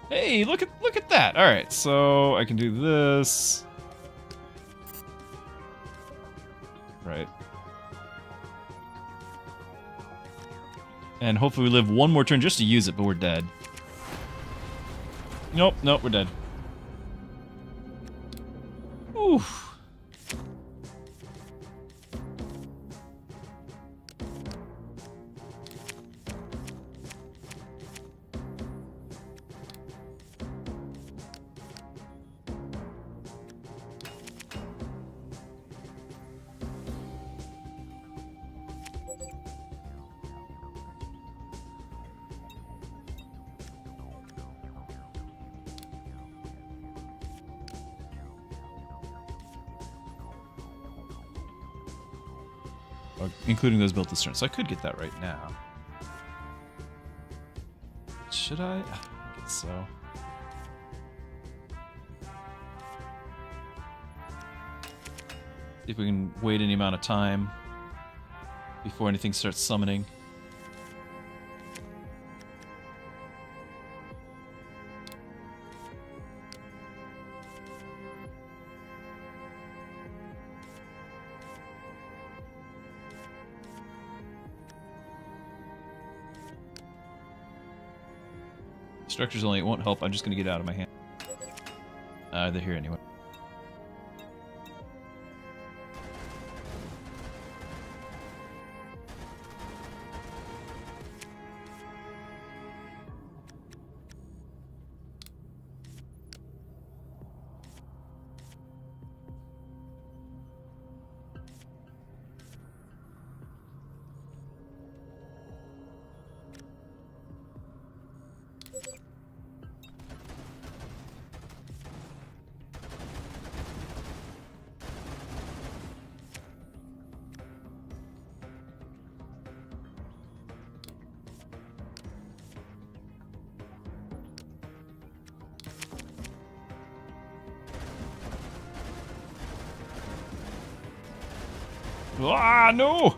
Hey, look at that. All right, so I can do this. Right. And hopefully we live one more turn just to use it, but we're dead. Nope, we're dead. Oof. Including those built this turn, so I could get that right now. Should I? I guess so. See if we can wait any amount of time before anything starts summoning. Structures only, it won't help. I'm just going to get out of my hand. They're here anyway. Ah, no!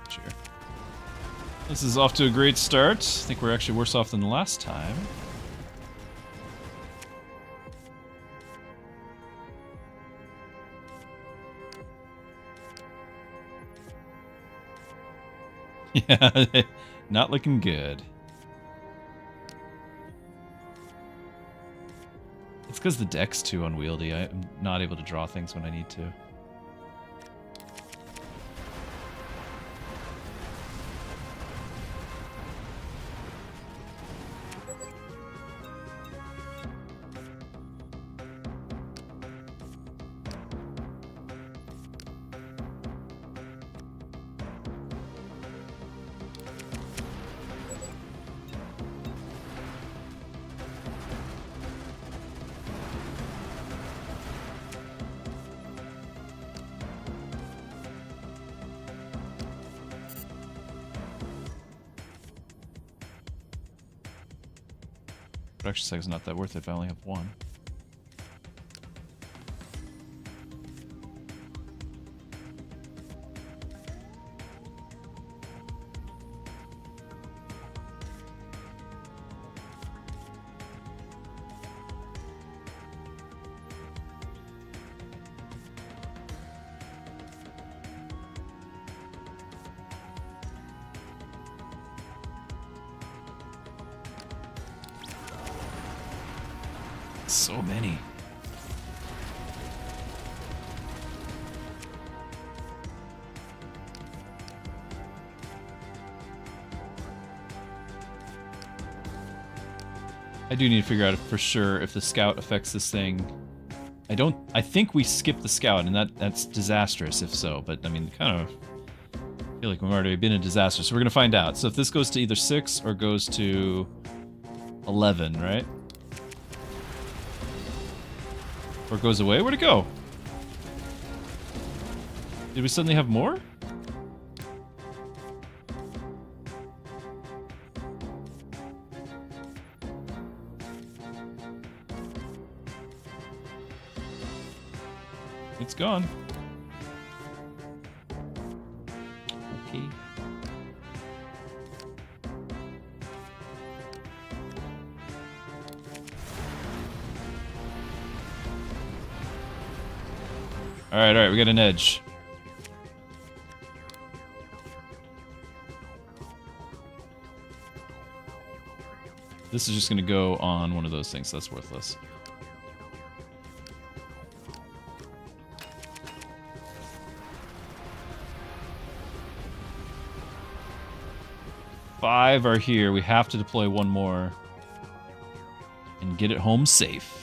Sure. This is off to a great start. I think we're actually worse off than the last time. Yeah, not looking good. It's because the deck's too unwieldy. I'm not able to draw things when I need to. Production seg's not that worth it if I only have one. So many. I do need to figure out for sure if the scout affects this thing. I think we skipped the scout, and that's disastrous if so, but I mean, kind of feel like we've already been a disaster, so we're gonna find out. So if this goes to either 6 or goes to 11, right? Or it goes away? Where'd it go? Did we suddenly have more? It's gone. Okay. Alright, we got an edge. This is just gonna go on one of those things, so that's worthless. Five are here. We have to deploy one more and get it home safe.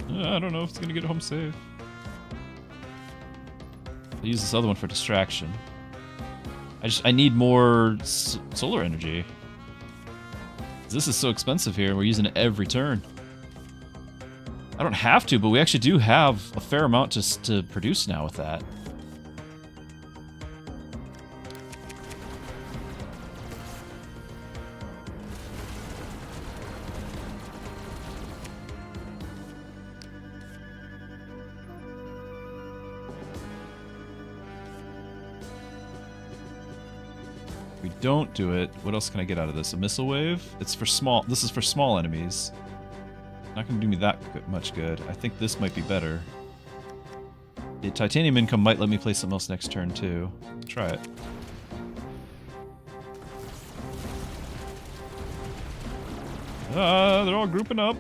I don't know if it's gonna get home safe. I'll use this other one for distraction. I need more solar energy. This is so expensive here, and we're using it every turn. I don't have to, but we actually do have a fair amount just to produce now with that. Don't do it. What else can I get out of this? A missile wave? It's for small. This is for small enemies. Not gonna do me that much good. I think this might be better. The titanium income might let me play something else next turn too. Try it. They're all grouping up.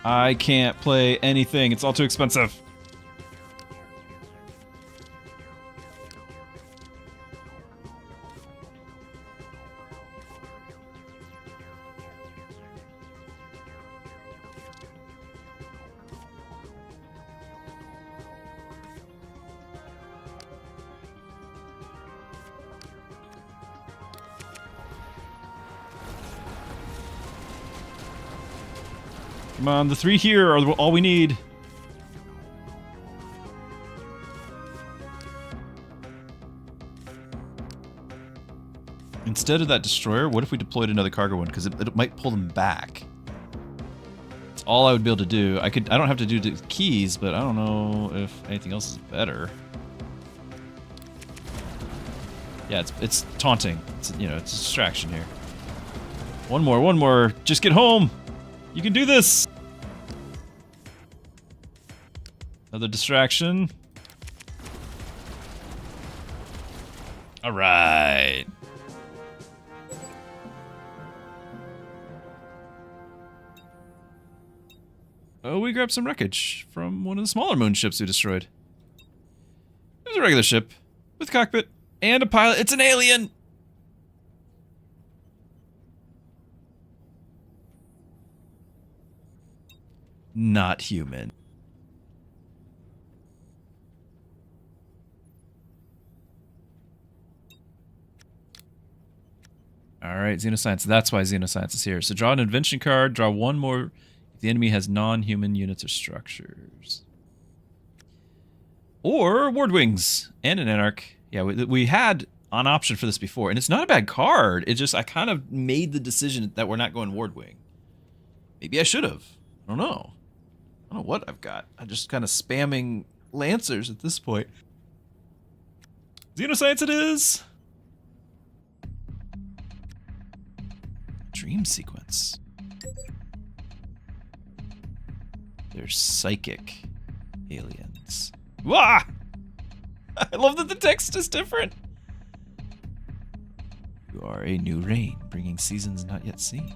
I can't play anything. It's all too expensive. Come on, the 3 here are all we need. Instead of that destroyer, what if we deployed another cargo one? Because it might pull them back. That's all I would be able to do. I don't have to do the keys, but I don't know if anything else is better. Yeah, it's taunting. It's, you know, it's a distraction here. One more. Just get home. You can do this. Another distraction. All right. Oh, we grabbed some wreckage from one of the smaller moon ships we destroyed. It was a regular ship with a cockpit and a pilot. It's an alien. Not human. Alright, Xenoscience. That's why Xenoscience is here. So draw an invention card, draw one more if the enemy has non-human units or structures. Or Ward Wings and an Anarch. Yeah, we had an option for this before, and it's not a bad card. It just, I kind of made the decision that we're not going Ward Wing. Maybe I should have. I don't know. I don't know what I've got. I'm just kind of spamming Lancers at this point. Xenoscience it is! Dream sequence. They're psychic aliens. Wah! I love that the text is different. You are a new rain, bringing seasons not yet seen.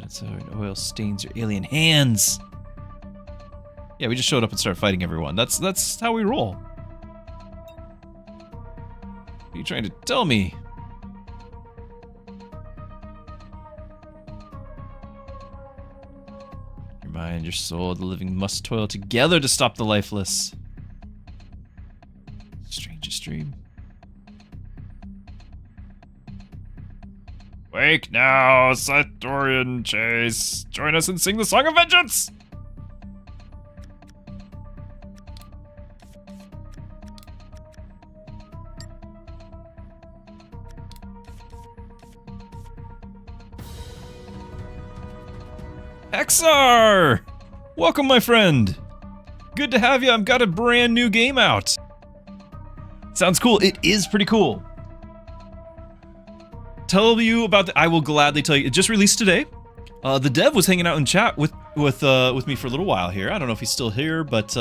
So oil stains your alien hands. Yeah, we just showed up and started fighting everyone. That's how we roll. What are you trying to tell me? Your mind, your soul, the living must toil together to stop the lifeless. Strangest dream. Wake now, Satorian Chase. Join us and sing the Song of Vengeance! Exar! Welcome, my friend. Good to have you. I've got a brand new game out. Sounds cool. It is pretty cool. Tell you about the, I will gladly tell you. It just released today. The dev was hanging out in chat with me for a little while here. I don't know if he's still here, but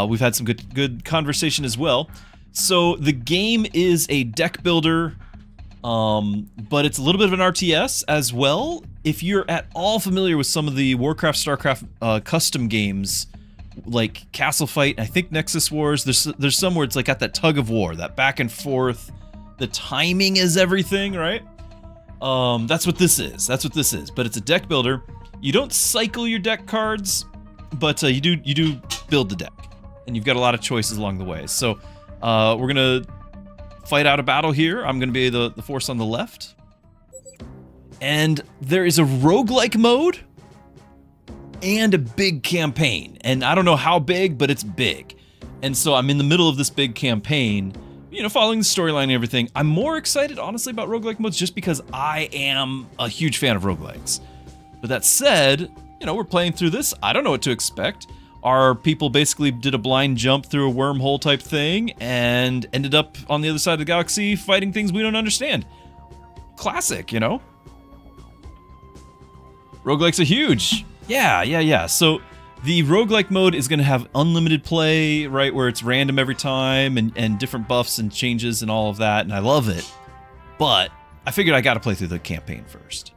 we've had some good conversation as well. So the game is a deck builder, but it's a little bit of an RTS as well. If you're at all familiar with some of the Warcraft, Starcraft custom games, like Castle Fight, I think Nexus Wars, there's some where it's like got that tug of war, that back and forth. The timing is everything, right? That's what this is. But it's a deck builder. You don't cycle your deck cards, but you do build the deck, and you've got a lot of choices along the way. So we're gonna fight out a battle here. I'm gonna be the force on the left, and there is a roguelike mode and a big campaign. And I don't know how big, but it's big. And so I'm in the middle of this big campaign, you know, following the storyline and everything. I'm more excited, honestly, about roguelike modes just because I am a huge fan of roguelikes. But that said, you know, we're playing through this. I don't know what to expect. Our people basically did a blind jump through a wormhole type thing and ended up on the other side of the galaxy fighting things we don't understand. Classic, you know? Roguelikes are huge. Yeah. So the roguelike mode is going to have unlimited play, right, where it's random every time and different buffs and changes and all of that, and I love it. But I figured I got to play through the campaign first.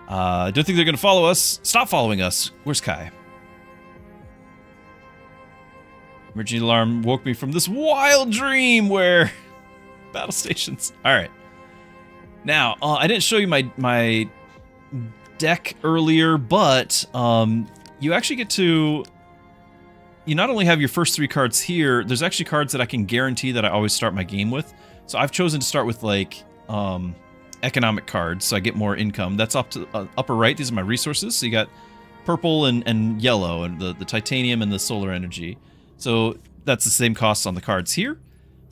I don't think they're going to follow us. Stop following us. Where's Kai? Emergency alarm woke me from this wild dream where... battle stations. All right. Now, I didn't show you my deck earlier, but you actually get to... You not only have your first 3 cards here, there's actually cards that I can guarantee that I always start my game with. So I've chosen to start with, like, economic cards, so I get more income. That's up to upper right. These are my resources. So you got purple and yellow, and the titanium and the solar energy. So that's the same costs on the cards here.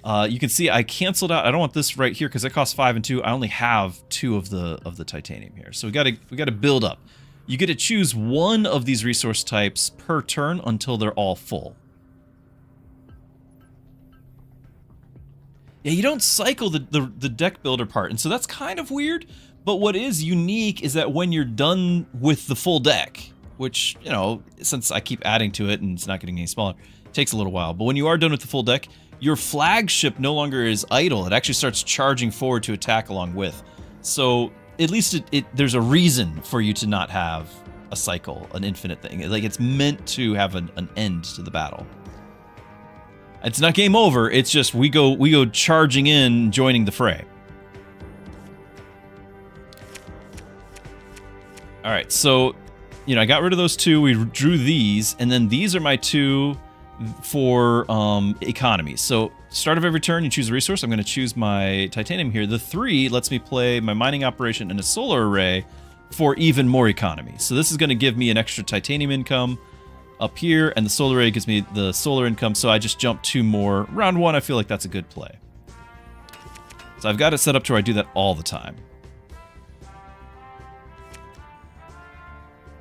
You can see I canceled out. I don't want this right here because it costs 5 and 2. I only have 2 of the titanium here. So we got to build up. You get to choose one of these resource types per turn until they're all full. Yeah, you don't cycle the deck builder part, and so that's kind of weird. But what is unique is that when you're done with the full deck, which, you know, since I keep adding to it and it's not getting any smaller, it takes a little while. But when you are done with the full deck, your flagship no longer is idle. It actually starts charging forward to attack along with. So at least there's a reason for you to not have a cycle, an infinite thing. Like, it's meant to have an end to the battle. It's not game over. It's just we go charging in, joining the fray. All right, so, you know, I got rid of those 2. We drew these, and then these are my 2 for economy. So start of every turn, you choose a resource. I'm going to choose my titanium here. The 3 lets me play my mining operation and a solar array for even more economy. So this is going to give me an extra titanium income up here, and the solar array gives me the solar income, so I just jump 2 more. Round 1, I feel like that's a good play. So I've got it set up to where I do that all the time.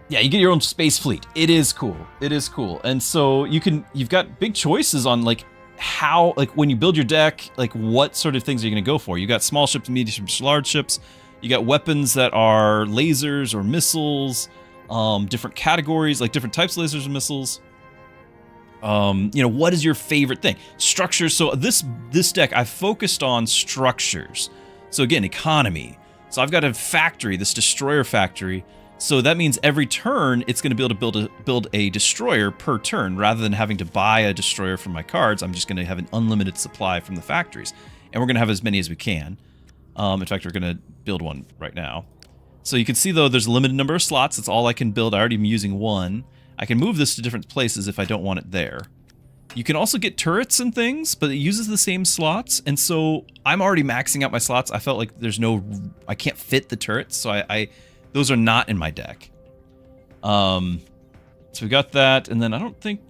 Yeah, you get your own space fleet. It is cool. It is cool. And so you've got big choices on, like, how, like, when you build your deck, like, what sort of things are you going to go for? You got small ships, medium ships, large ships. You got weapons that are lasers or missiles. Different categories, like different types of lasers and missiles. You know, what is your favorite thing? Structures. So this deck, I focused on structures. So again, economy. So I've got a factory, this destroyer factory. So that means every turn, it's going to be able to build a destroyer per turn. Rather than having to buy a destroyer from my cards, I'm just going to have an unlimited supply from the factories. And we're going to have as many as we can. In fact, we're going to build one right now. So you can see, though, there's a limited number of slots. That's all I can build. I already am using 1. I can move this to different places if I don't want it there. You can also get turrets and things, but it uses the same slots. And so I'm already maxing out my slots. I felt like I can't fit the turrets, so those are not in my deck. So we got that, and then I don't think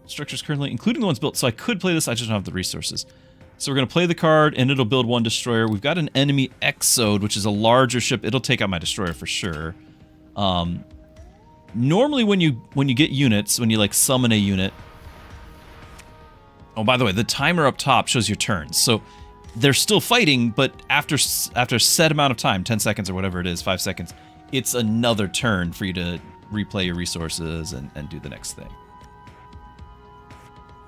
structures currently, including the ones built. So I could play this, I just don't have the resources. So we're going to play the card, and it'll build 1 destroyer. We've got an enemy Exode, which is a larger ship. It'll take out my destroyer for sure. Normally when you get units, when you, like, summon a unit... Oh, by the way, the timer up top shows your turns. So they're still fighting, but after a set amount of time, 10 seconds or whatever it is, 5 seconds, it's another turn for you to replay your resources and do the next thing.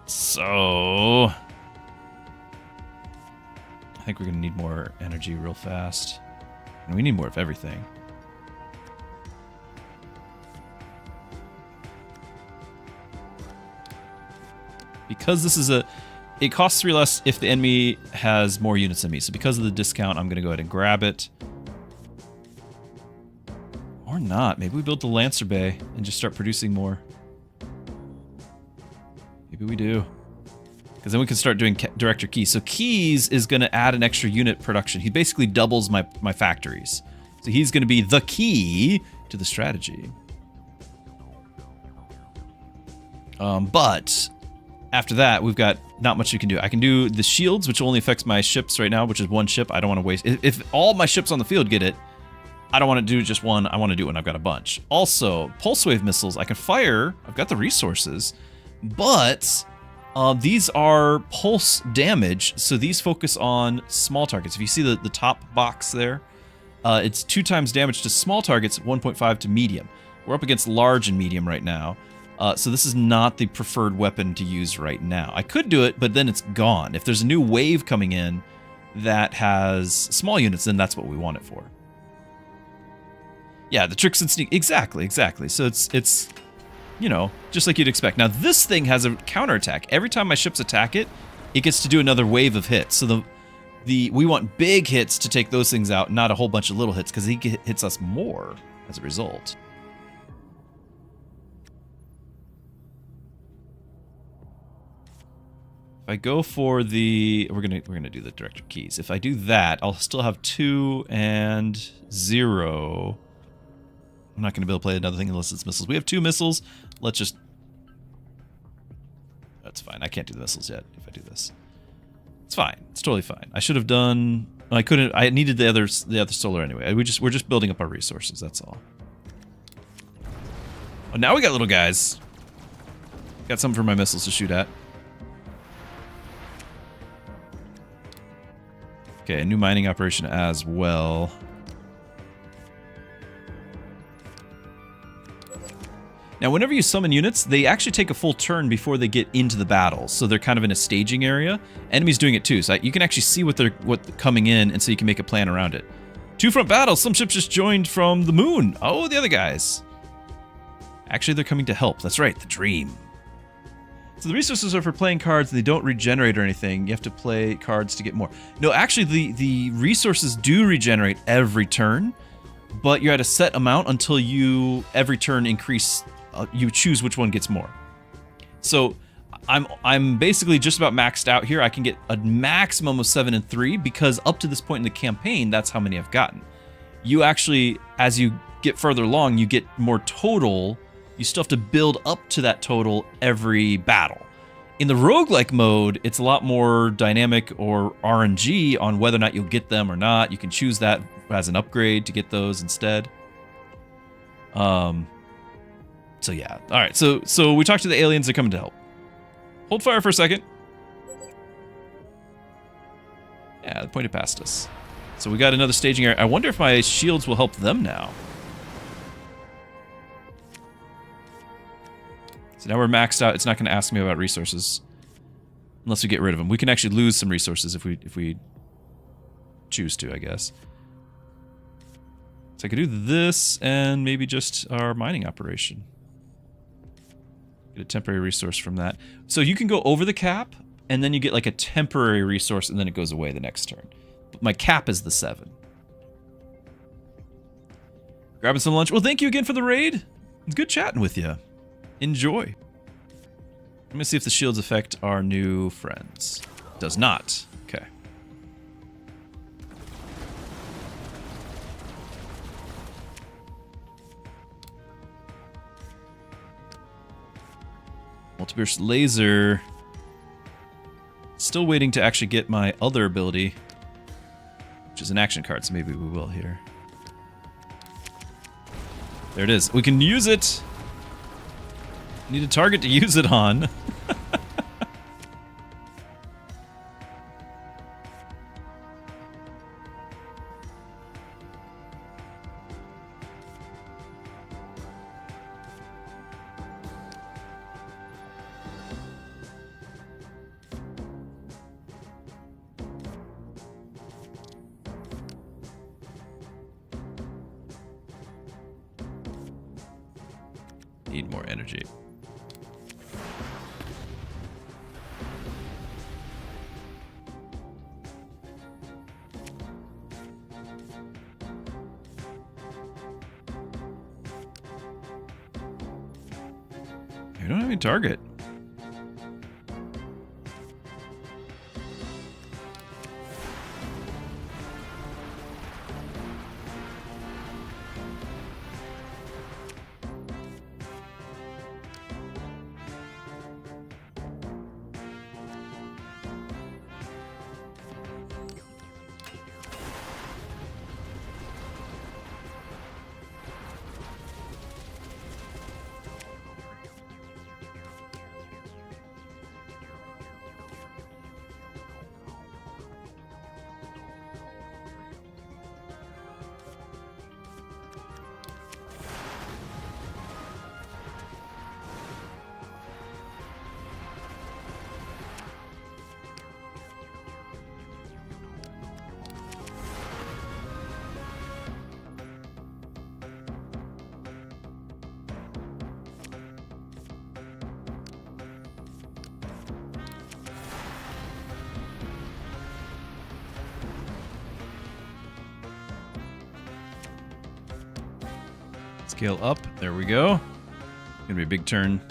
So... I think we're going to need more energy real fast. And we need more of everything. Because this is it costs 3 less if the enemy has more units than me. So because of the discount, I'm going to go ahead and grab it. Or not. Maybe we build the Lancer Bay and just start producing more. Maybe we do. Because then we can start doing Director Keys. So Keys is going to add an extra unit production. He basically doubles my factories. So he's going to be the key to the strategy. But after that, we've got not much you can do. I can do the shields, which only affects my ships right now, which is one ship. I don't want to waste... If all my ships on the field get it, I don't want to do just one. I want to do it when I've got a bunch. Also, pulse wave missiles, I can fire. I've got the resources, but these are pulse damage, so these focus on small targets. If you see the top box there, it's 2 times damage to small targets, 1.5 to medium. We're up against large and medium right now. So this is not the preferred weapon to use right now. I could do it, but then it's gone. If there's a new wave coming in that has small units, then that's what we want it for. Yeah, the tricks and sneak. Exactly. So it's you know, just like you'd expect. Now this thing has a counterattack. Every time my ships attack it, it gets to do another wave of hits. So we want big hits to take those things out, not a whole bunch of little hits, because he hits us more as a result. If I go for the, we're gonna do the director keys. If I do that, I'll still have 2 and 0. I'm not gonna be able to play another thing unless it's missiles. We have 2 missiles. Let's just. That's fine. I can't do the missiles yet. If I do this, it's fine. It's totally fine. I should have done. I couldn't. I needed the other solar anyway. We're just building up our resources. That's all. Oh, now we got little guys. Got something for my missiles to shoot at. Okay, a new mining operation as well. Now, whenever you summon units, they actually take a full turn before they get into the battle. So they're kind of in a staging area. Enemies doing it too, so you can actually see what they're coming in, and so you can make a plan around it. 2 front battles. Some ships just joined from the moon. Oh, the other guys. Actually, they're coming to help. That's right, the dream. So the resources are for playing cards, and they don't regenerate or anything. You have to play cards to get more. No, actually, the resources do regenerate every turn, but you're at a set amount until you, every turn, increase, you choose which one gets more. So I'm basically just about maxed out here. I can get a maximum of 7 and 3, because up to this point in the campaign, that's how many I've gotten. You actually, as you get further along, you get more total. You still have to build up to that total every battle. In the roguelike mode, it's a lot more dynamic or RNG on whether or not you'll get them or not. You can choose that as an upgrade to get those instead. So yeah. All right. So we talked to the aliens. They're coming to help. Hold fire for a second. Yeah, they pointed past us. So we got another staging area. I wonder if my shields will help them now. So now we're maxed out. It's not going to ask me about resources unless we get rid of them. We can actually lose some resources if we choose to, I guess. So I could do this and maybe just our mining operation. Get a temporary resource from that. So you can go over the cap, and then you get like a temporary resource, and then it goes away the next turn. But my cap is the 7. Grabbing some lunch. Well, thank you again for the raid. It's good chatting with you. Enjoy. I'm gonna see if the shields affect our new friends. Does not. Okay. Multi-burst laser. Still waiting to actually get my other ability, which is an action card, so maybe we will here. There it is. We can use it. Need a target to use it on. Need more energy. We don't have any target. Scale up. There we go. Gonna be a big turn.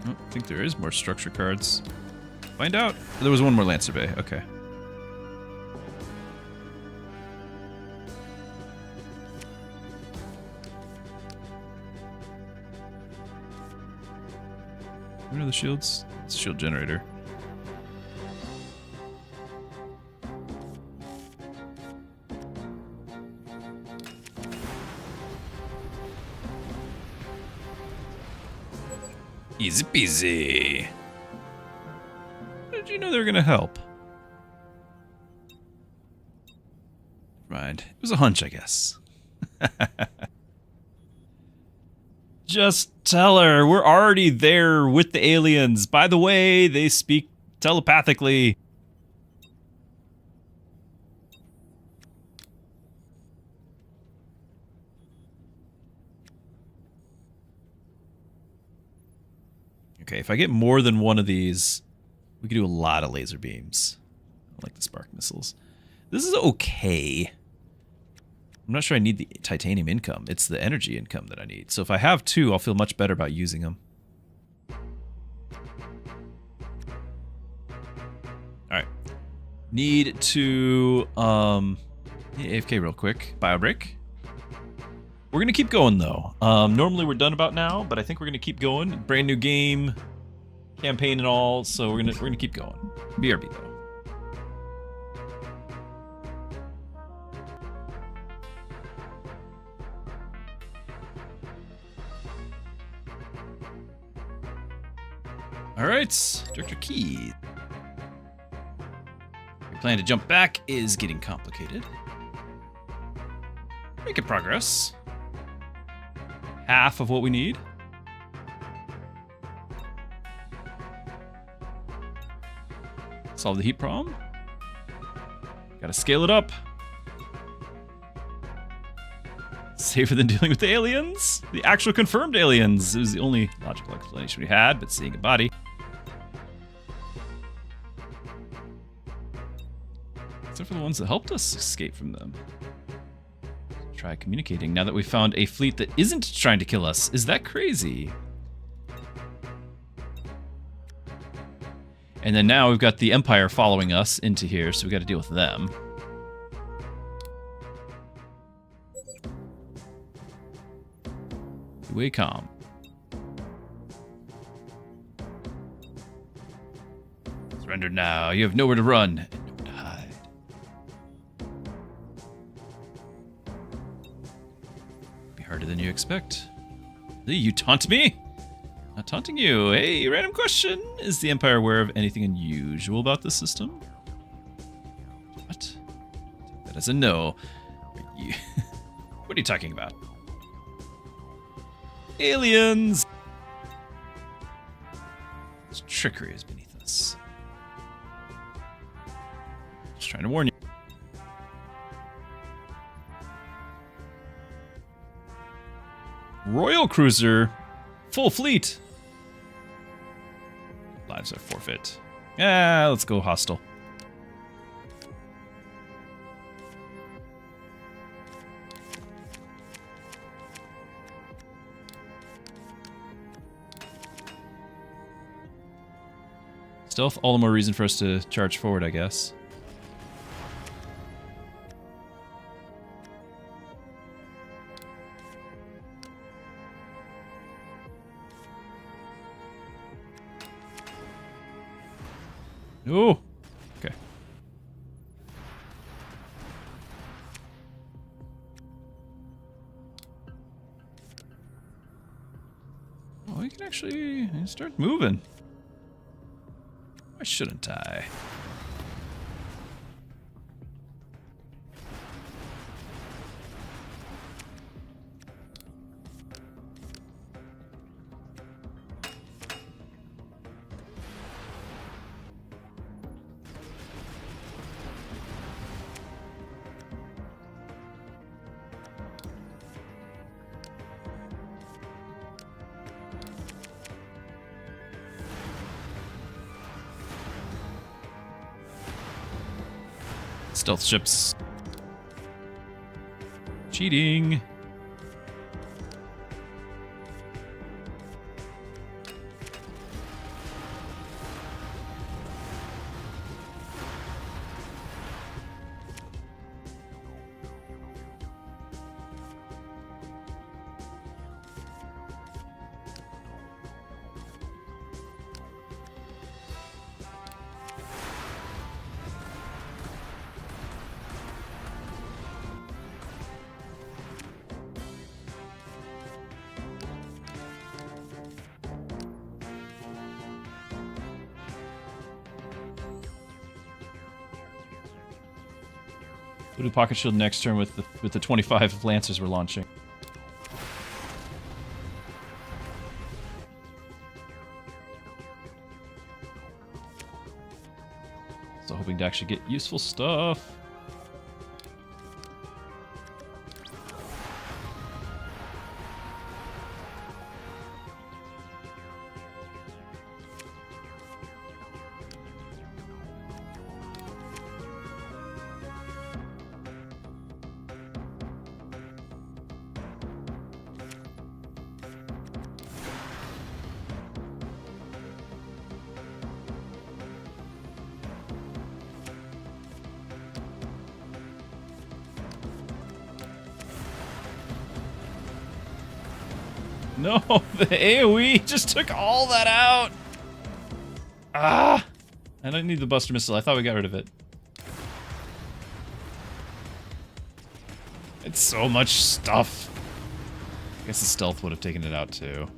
I think there is more structure cards. Find out. There was one more Lancer Bay. Okay. What are the shields? It's a shield generator. Easy peasy. How did you know they were gonna help? Right. It was a hunch, I guess. Just tell her we're already there with the aliens. By the way, they speak telepathically. Okay, if I get more than one of these, we can do a lot of laser beams. I like the spark missiles. This is okay. I'm not sure I need the titanium income. It's the energy income that I need. So if I have two, I'll feel much better about using them. Alright. Need to AFK real quick. Bio break. We're gonna keep going though. Normally we're done about now, but I think we're gonna keep going. Brand new game, campaign and all, so we're gonna keep going. BRB though. All right, Director Key. Your plan to jump back is getting complicated. Making progress. Half of what we need. Solve the heat problem. Gotta scale it up. Safer than dealing with the aliens. The actual confirmed aliens. It was the only logical explanation we had, but seeing a body. Except for the ones that helped us escape from them. Try communicating now that we found a fleet that isn't trying to kill us. Is that crazy? And then now we've got the Empire following us into here, so we got to deal with them. Way calm. Surrender now. You have nowhere to run and nowhere to hide. Be harder than you expect. You taunt me? Not taunting you. Hey, random question. Is the Empire aware of anything unusual about the system? What? That is a no. What are you talking about? Aliens! This trickery is beneath us. Just trying to warn you. Royal Cruiser. Full fleet. Lives are forfeit. Yeah, let's go hostile. Stealth, all the more reason for us to charge forward, I guess. Oh, okay. Oh, you can actually start moving. Why shouldn't I? Stealth ships. Cheating. We'll do Pocket Shield next turn with the 25 Lancers we're launching. So hoping to actually get useful stuff. No, the AoE just took all that out. Ah! I don't need the Buster Missile. I thought we got rid of it. It's so much stuff. I guess the stealth would have taken it out too.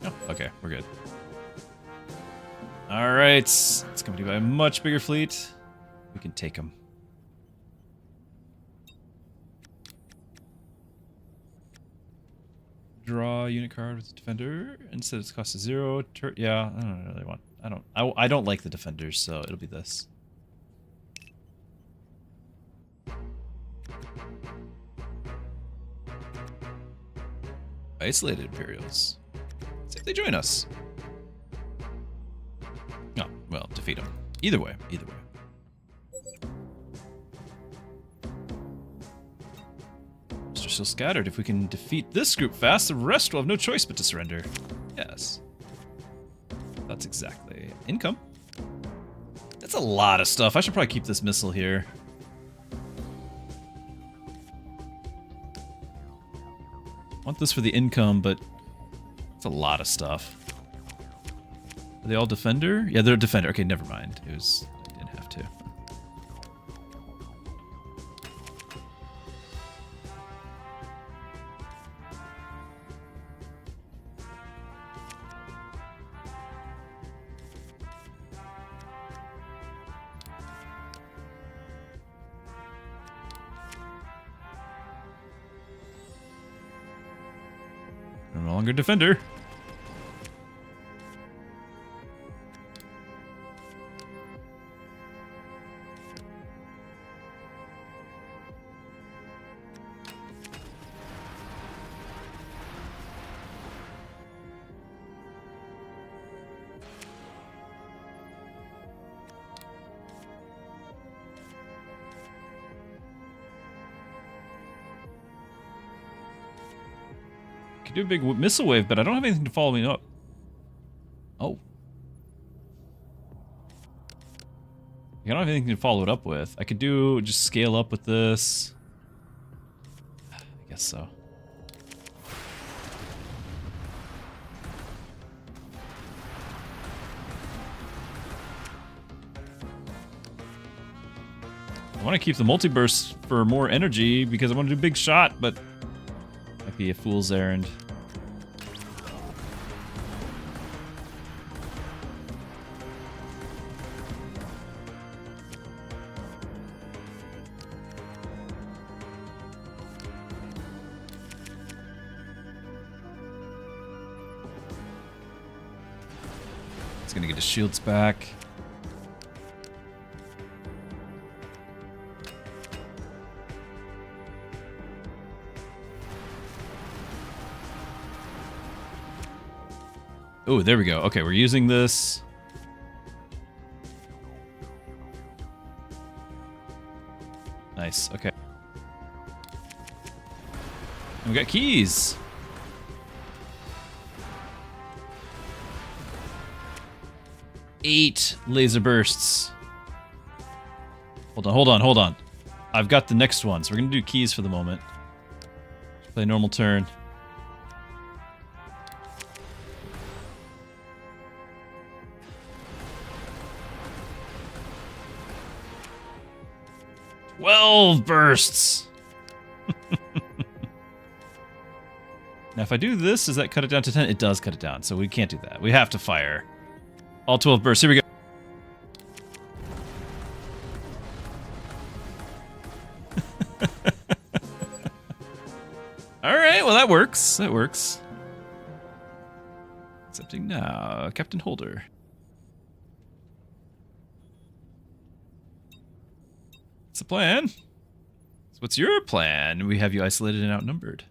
Oh, okay, we're good. Alright, it's going to be a much bigger fleet. We can take them. Draw a unit card with the defender. Instead, it's cost 0. Yeah, I don't really want. I don't like the defenders, so it'll be this. Isolated Imperials. See if they join us. Oh, well, defeat them. Either way, either way. Still scattered. If we can defeat this group fast, the rest will have no choice but to surrender. Yes. That's exactly. Income. That's a lot of stuff. I should probably keep this missile here. Want this for the income, but it's a lot of stuff. Are they all defender? Yeah, they're a defender. Okay, never mind. I didn't have to. No longer defender. Could do a big missile wave, but I don't have anything to follow me up. Oh. I don't have anything to follow it up with. I could do just scale up with this. I guess so. I want to keep the multi-burst for more energy because I want to do big shot, but might be a fool's errand. It's gonna get his shields back. Oh, there we go. Okay, we're using this. Nice, okay. And we got keys. Eight laser bursts. Hold on. I've got the next one, so we're gonna do keys for the moment. Play normal turn. "12 bursts. Now, if I do this, does that cut it down to 10? It does cut it down, so we can't do that. We have to fire all 12 bursts. Here we go. All right, well, that works. That works. Accepting now, Captain Holder. What's the plan? So what's your plan? We have you isolated and outnumbered.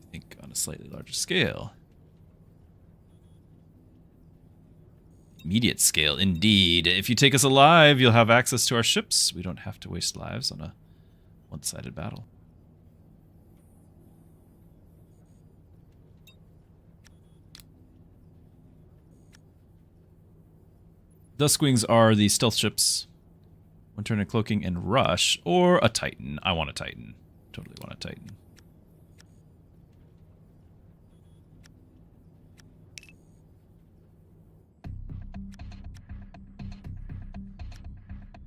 I think on a slightly larger scale. Immediate scale, indeed. If you take us alive, you'll have access to our ships. We don't have to waste lives on a one-sided battle. Duskwings are the stealth ships. One turn of cloaking and rush, or a Titan. I want a Titan. Totally want a Titan.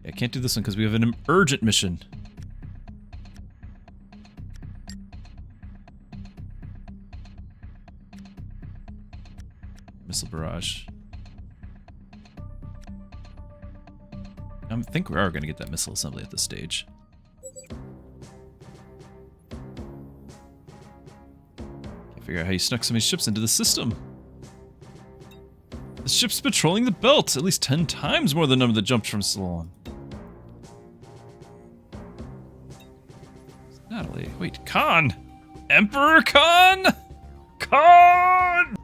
I can't do this one because we have an urgent mission. Missile barrage. I think we are going to get that missile assembly at this stage. Can't figure out how you snuck so many ships into the system. The ship's patrolling the belt at least 10 times more than the number that jumped from Salon. Natalie, wait, Khan! Emperor Khan! Khan!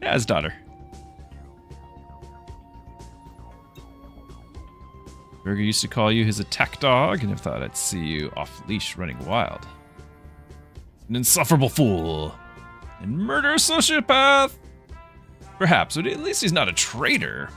Yeah, his daughter. Burger used to call you his attack dog, and I thought I'd see you off leash running wild. An insufferable fool. And murder sociopath? Perhaps, but at least he's not a traitor.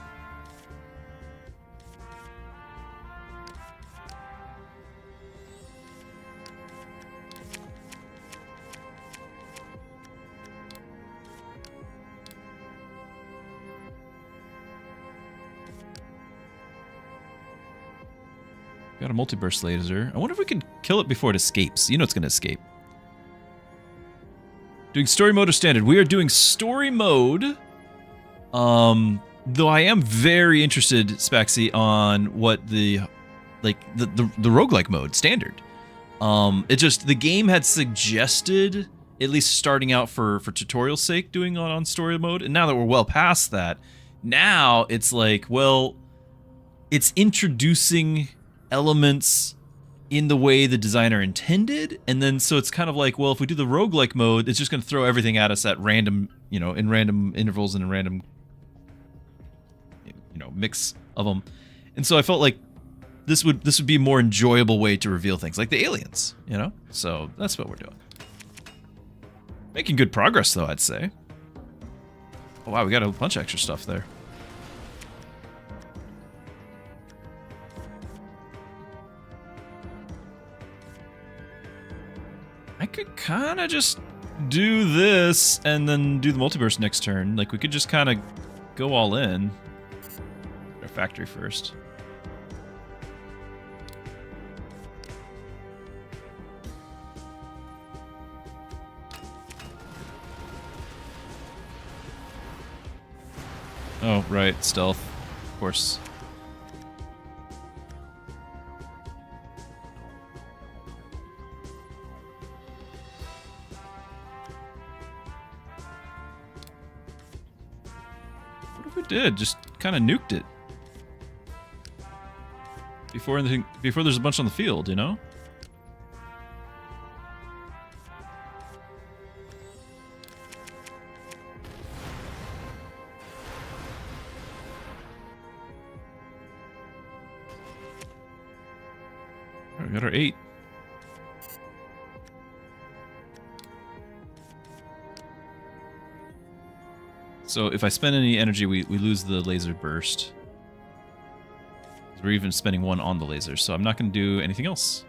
Got a multi-burst laser. I wonder if we can kill it before it escapes. You know it's going to escape. Doing story mode or standard? We are doing story mode. Though I am very interested, Spaxy, on what the roguelike mode, standard. It just, the game had suggested, at least starting out for tutorial's sake, doing on story mode. And now that we're well past that, now it's like, well, it's introducing elements in the way the designer intended, and then so it's kind of like, well, if we do the roguelike mode, it's just going to throw everything at us at random, you know, in random intervals and in random, you know, mix of them. And so I felt like this would be a more enjoyable way to reveal things, like the aliens, you know? So that's what we're doing. Making good progress, though, I'd say. Oh, wow, we got a bunch of extra stuff there. I could kind of just do this and then do the multiverse next turn. Like, we could just kind of go all in. Our factory first. Oh, right, stealth. Of course. What if we did? Just kind of nuked it. before there's a bunch on the field, you know? All right, we got our 8. So if I spend any energy, we lose the laser burst. We're even spending 1 on the laser, so I'm not going to do anything else.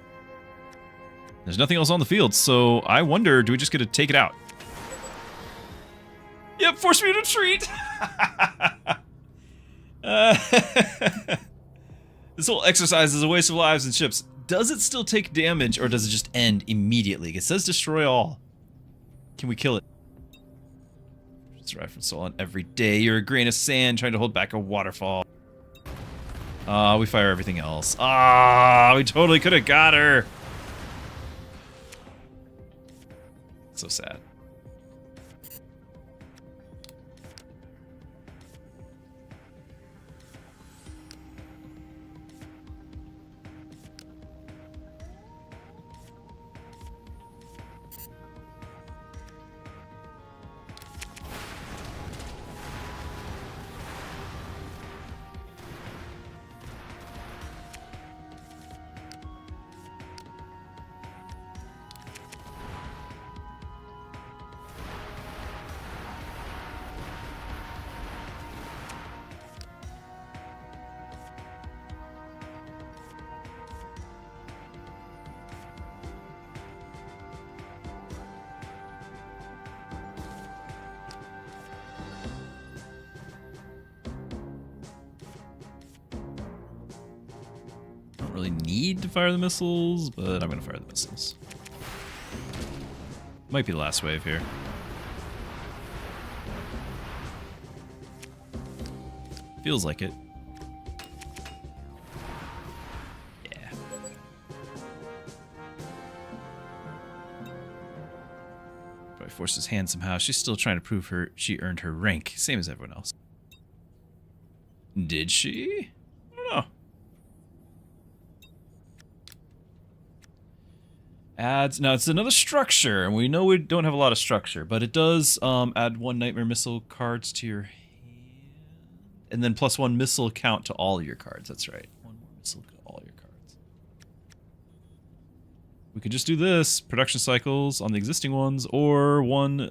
There's nothing else on the field, so I wonder, do we just get to take it out? Yep, force me to retreat! This whole exercise is a waste of lives and ships. Does it still take damage, or does it just end immediately? It says destroy all. Can we kill it? Survive from Solon every day. You're a grain of sand trying to hold back a waterfall. We fire everything else. We totally could have got her. So sad. Really need to fire the missiles, but I'm gonna fire the missiles. Might be the last wave here. Feels like it. Yeah. Probably forced his hand somehow. She's still trying to prove she earned her rank, same as everyone else. Did she? I don't know. Adds, now it's another structure, and we know we don't have a lot of structure, but it does add 1 nightmare missile cards to your hand, and then +1 missile count to all your cards. That's right, 1 more missile to all your cards. We could just do this, production cycles on the existing ones, or 1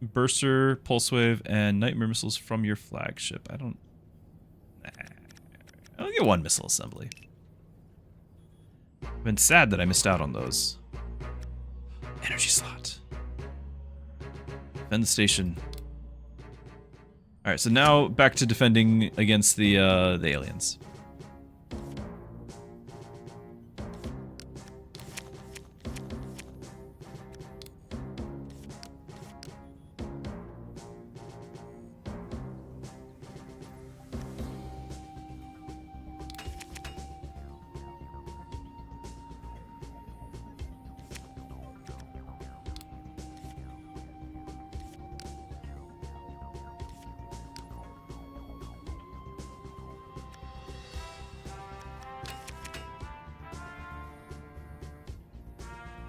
burster, pulse wave, and nightmare missiles from your flagship. I'll get 1 missile assembly. I've been sad that I missed out on those. Energy slot. Defend the station. Alright, so now back to defending against the aliens.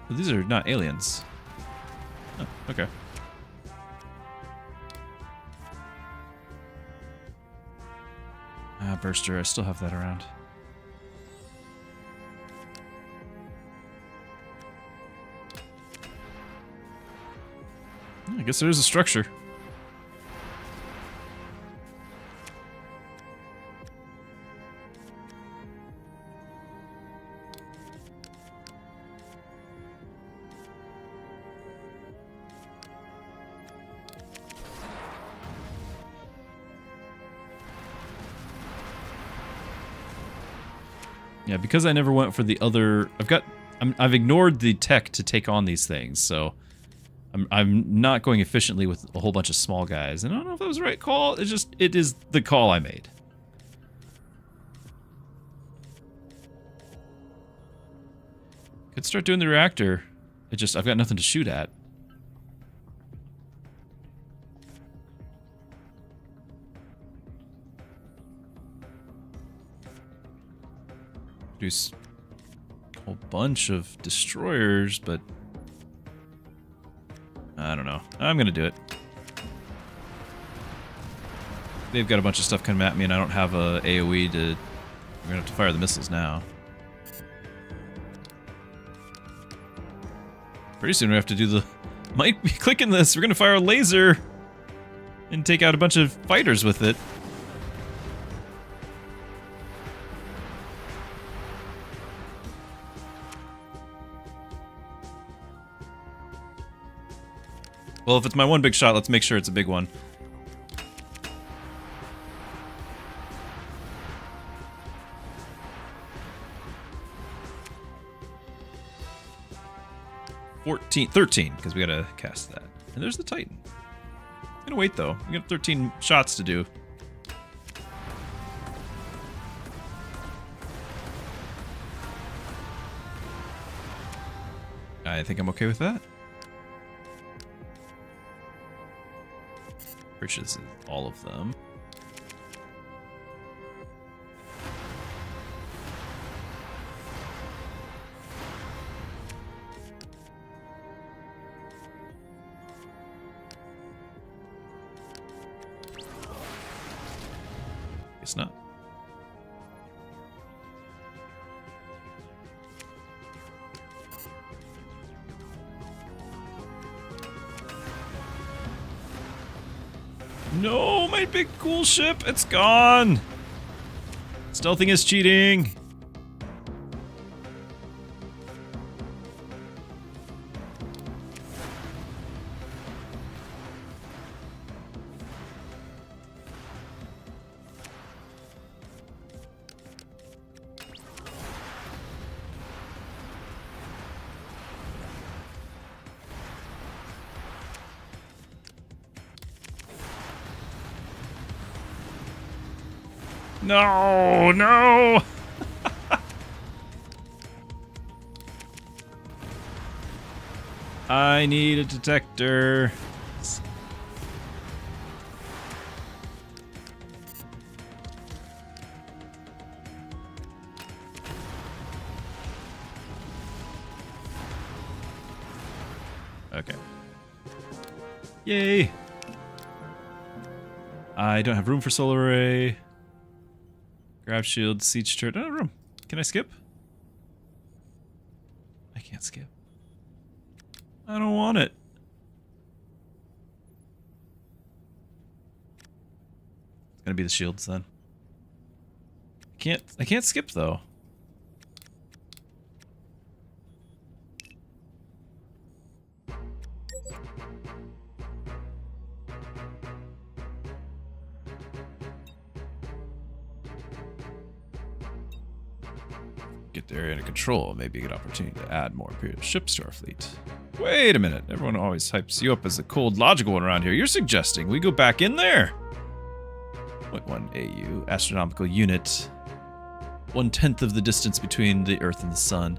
Well, these are not aliens. Oh, okay. Burster, I still have that around. I guess there is a structure. Yeah, because I never went for the other... I've ignored the tech to take on these things, so... I'm not going efficiently with a whole bunch of small guys. And I don't know if that was the right call. It is the call I made. Could start doing the reactor. I've got nothing to shoot at. Produce a whole bunch of destroyers, but I don't know. I'm gonna do it. They've got a bunch of stuff coming at me, and I don't have a AoE to... We're gonna have to fire the missiles now. Pretty soon we have to do the... Might be clicking this. We're gonna fire a laser and take out a bunch of fighters with it. Well, if it's my one big shot, let's make sure it's a big one. $13, because we gotta cast that. And there's the Titan. I'm gonna wait though. We got 13 shots to do. I think I'm okay with that. Pretty sure this is all of them. Guess not. No, my big cool ship, it's gone. Stealthing is cheating. No, no! I need a detector. Okay. Yay! I don't have room for solar array. Grab shield, siege turret. Oh, room. Can I skip? I can't skip. I don't want it. It's gonna be the shields then. I can't skip though. Get the area under control, maybe a good opportunity to add more Imperial ships to our fleet. Wait a minute, everyone always hypes you up as the cold, logical one around here. You're suggesting we go back in there? 0.1 AU, astronomical unit. 1/10 of the distance between the Earth and the Sun.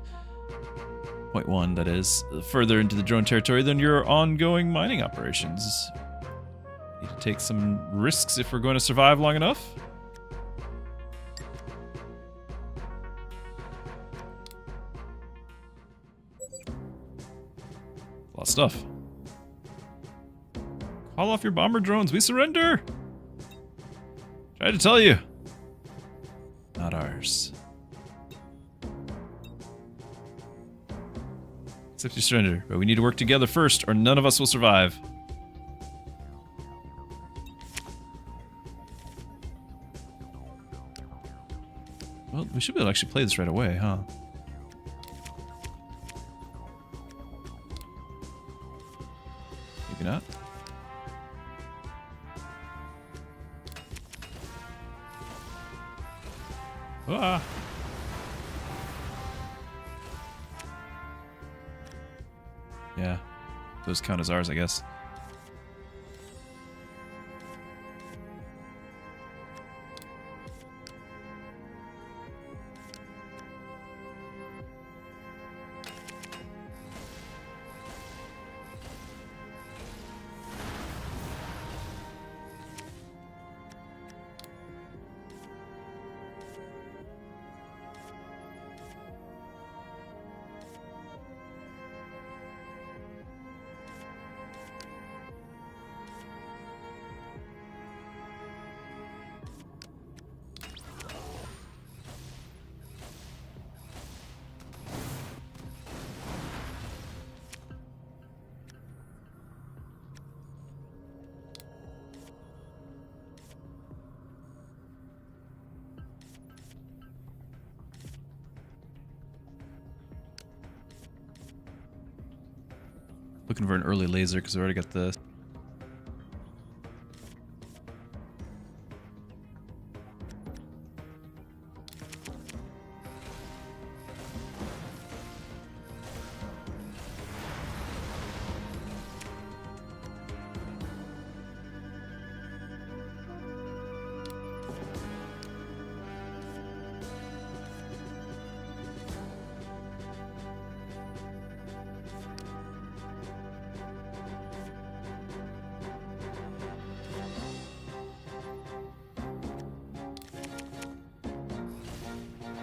0.1, that is. Further into the drone territory than your ongoing mining operations. Need to take some risks if we're going to survive long enough. A lot of stuff. Call off your bomber drones. We surrender. Tried to tell you. Not ours. Accept your surrender, but we need to work together first, or none of us will survive. Well, we should be able to actually play this right away, huh? Maybe not. Ah. Yeah, those count as ours, I guess. Looking for an early laser because I already got the...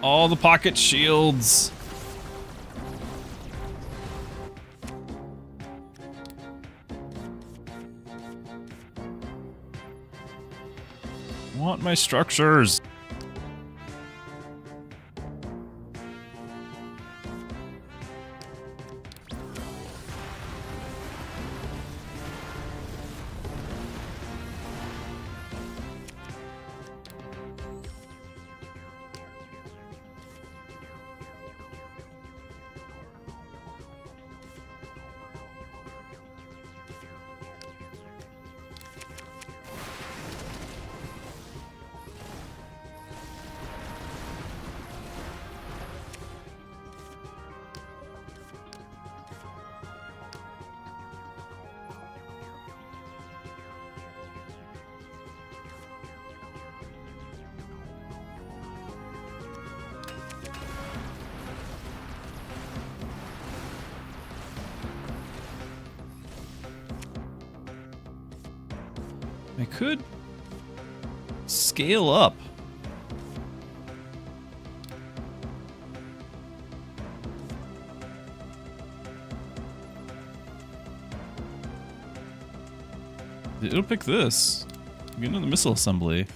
All the pocket shields. Want my structures. I could scale up. It'll pick this. Get into the missile assembly.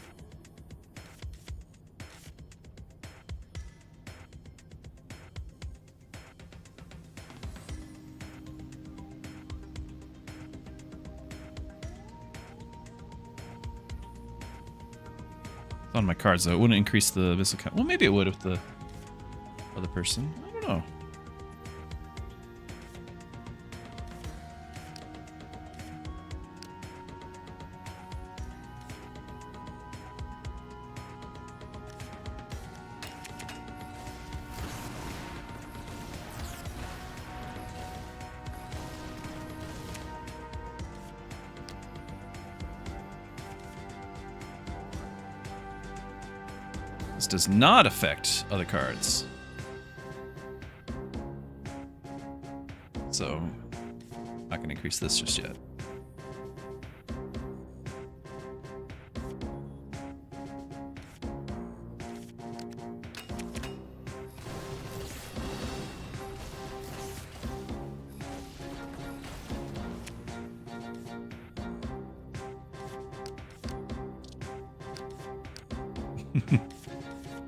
On my cards though, it wouldn't increase the missile count. Well, maybe it would with the other person. I don't know. This does not affect other cards. So, not going to increase this just yet.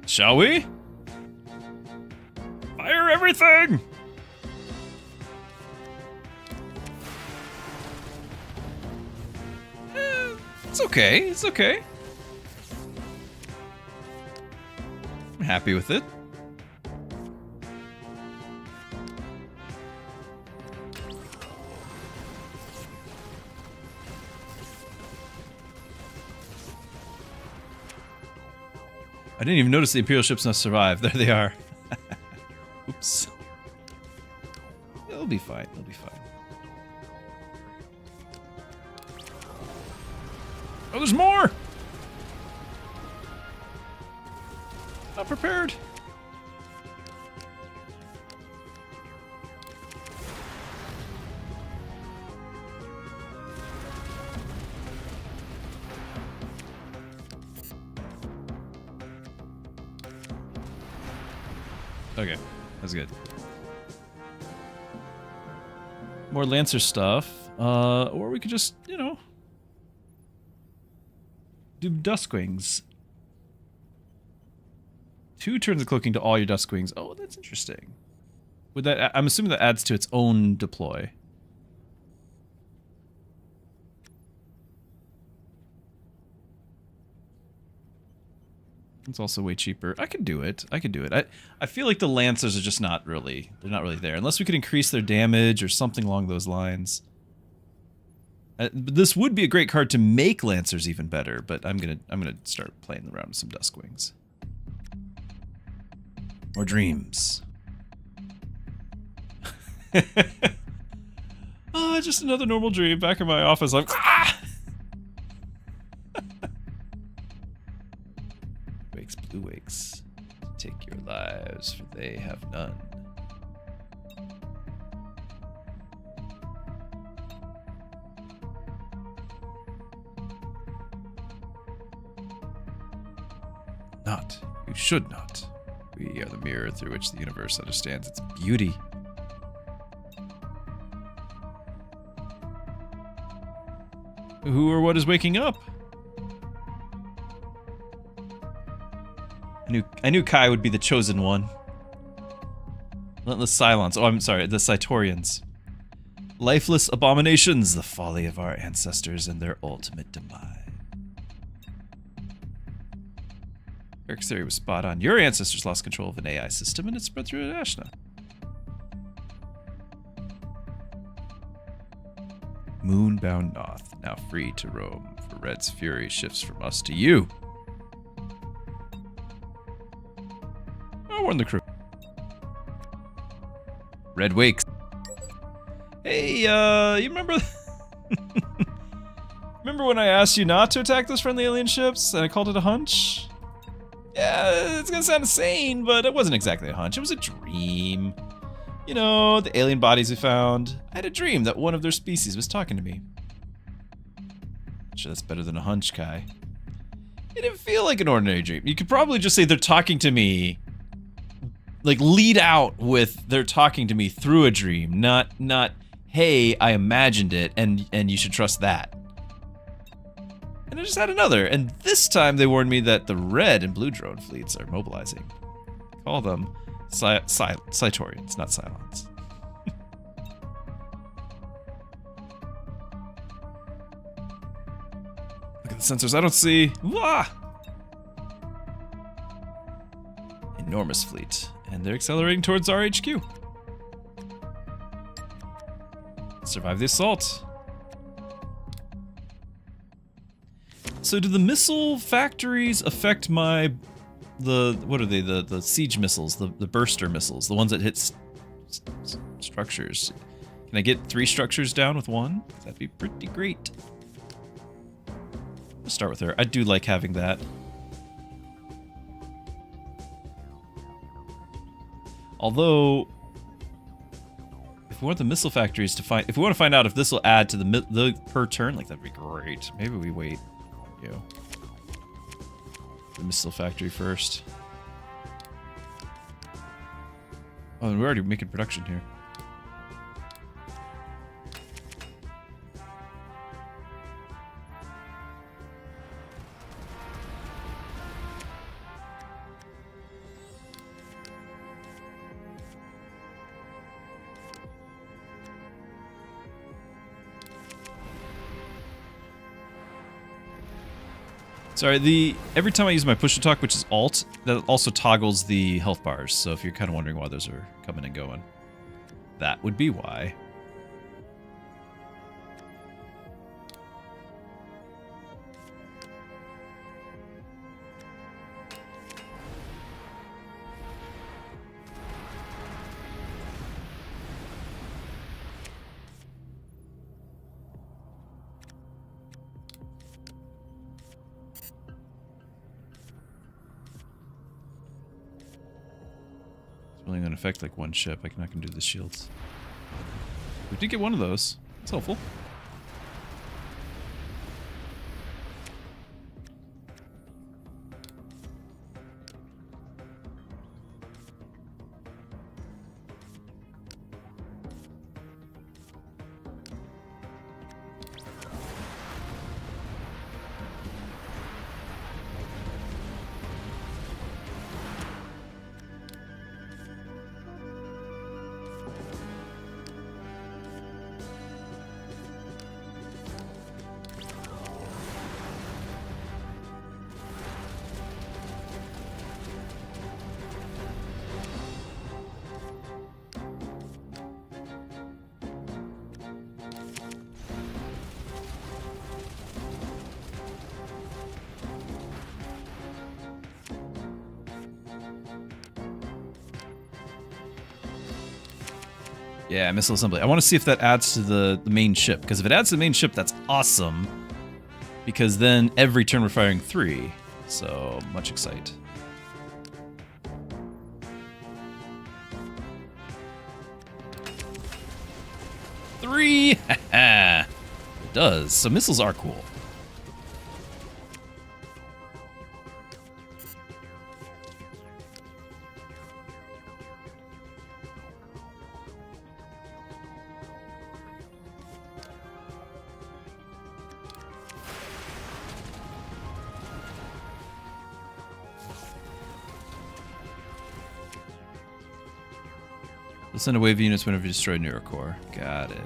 Shall we? Fire everything! It's okay, it's okay. I'm happy with it. I didn't even notice the Imperial ships not survive. There they are. Oops. It'll be fine. It'll be fine. Oh, there's more! Not prepared. Okay, that's good. More Lancer stuff. Or we could just, you know, do Duskwings. 2 turns of cloaking to all your Duskwings. Oh, that's interesting. Would that? I'm assuming that adds to its own deploy. It's also way cheaper. I could do it. I could do it. I feel like the Lancers are just not really... They're not really there. Unless we could increase their damage or something along those lines. This would be a great card to make Lancers even better, but I'm gonna start playing around with some Duskwings. More dreams. Oh, just another normal dream back in my office. Like, ah! Wakes, blue wakes, take your lives, for they have none. Not. You should not. We are the mirror through which the universe understands its beauty. Who or what is waking up? I knew Kai would be the chosen one. Relentless Cylons. Oh, I'm sorry, the Cytorians. Lifeless abominations, the folly of our ancestors and their ultimate demise. Eric's theory was spot on. Your ancestors lost control of an AI system and it spread through Ashna. Moonbound Noth, now free to roam, for Red's fury shifts from us to you. I'll warn the crew. Red wakes. Hey, you remember... remember when I asked you not to attack those friendly alien ships, and I called it a hunch? Yeah, it's gonna sound insane, but it wasn't exactly a hunch. It was a dream. You know, the alien bodies we found. I had a dream that one of their species was talking to me. Sure, that's better than a hunch, Kai. It didn't feel like an ordinary dream. You could probably just say they're talking to me. Like, lead out with they're talking to me through a dream, not hey, I imagined it, and you should trust that. And I just had another, and this time they warned me that the red and blue drone fleets are mobilizing. Call them Cytorians, not Cylons. Look at the sensors, I don't see. Wah! Enormous fleet, and they're accelerating towards our HQ. Survive the assault. So do the missile factories affect what are they, the siege missiles, the burster missiles, the ones that hit structures? Can I get 3 structures down with 1? That'd be pretty great. Let's start with her. I do like having that. Although, if we want the missile factories to find, if we want to find out if this will add to the per turn, like that'd be great. Maybe we wait. The missile factory first. Oh, and we're already making production here. Sorry, every time I use my push to talk, which is Alt, that also toggles the health bars. So if you're kind of wondering why those are coming and going, that would be why. Only gonna affect like one ship. I'm not gonna do the shields. We did get one of those. It's helpful. Yeah, missile assembly. I want to see if that adds to the main ship, because if it adds to the main ship, that's awesome. Because then every turn we're firing 3. So, much excite. Three! It does. So missiles are cool. We'll send a wave of units whenever you destroy Neurocore. Got it.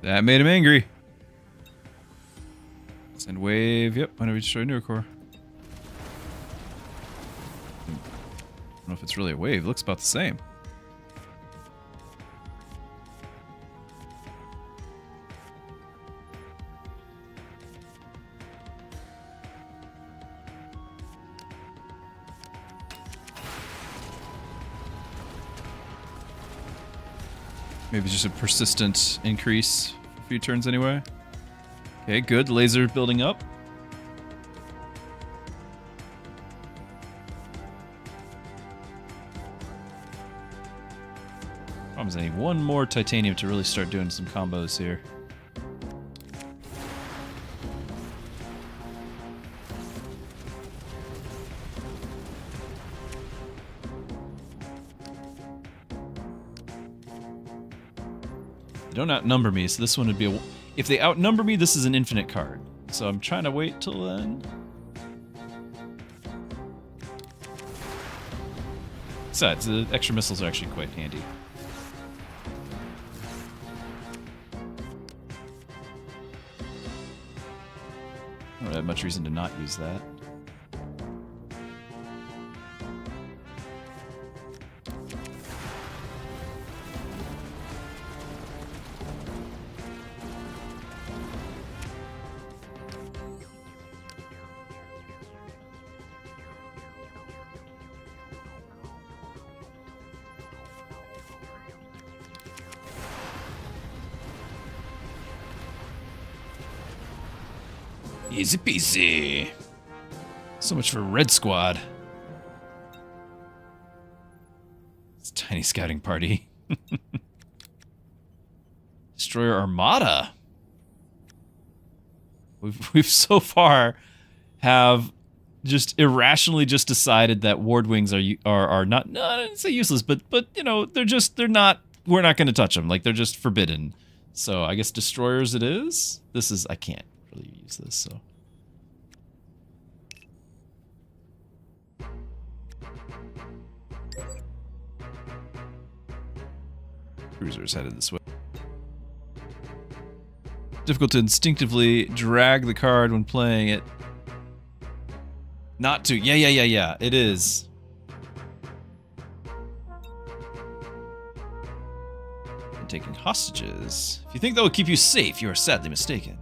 That made him angry. Send wave. Yep, whenever you destroy Neurocore. I don't know if it's really a wave. It looks about the same. Maybe just a persistent increase a few turns anyway. Okay, good. Laser building up. Problem is I need one more titanium to really start doing some combos here. They don't outnumber me, so this one would be a... If they outnumber me, this is an infinite card. So I'm trying to wait till then. Besides, the extra missiles are actually quite handy. I don't have much reason to not use that. Easy peasy. So much for Red Squad. It's a tiny scouting party. Destroyer Armada. We've so far have just irrationally just decided that Ward Wings are not, no, I didn't say useless, but you know, they're not, we're not going to touch them. Like, they're just forbidden. So I guess Destroyers it is. This is, I can't really use this, so. Cruiser's headed this way. Difficult to instinctively drag the card when playing it. Not to. Yeah. It is. And taking hostages. If you think that will keep you safe, you are sadly mistaken.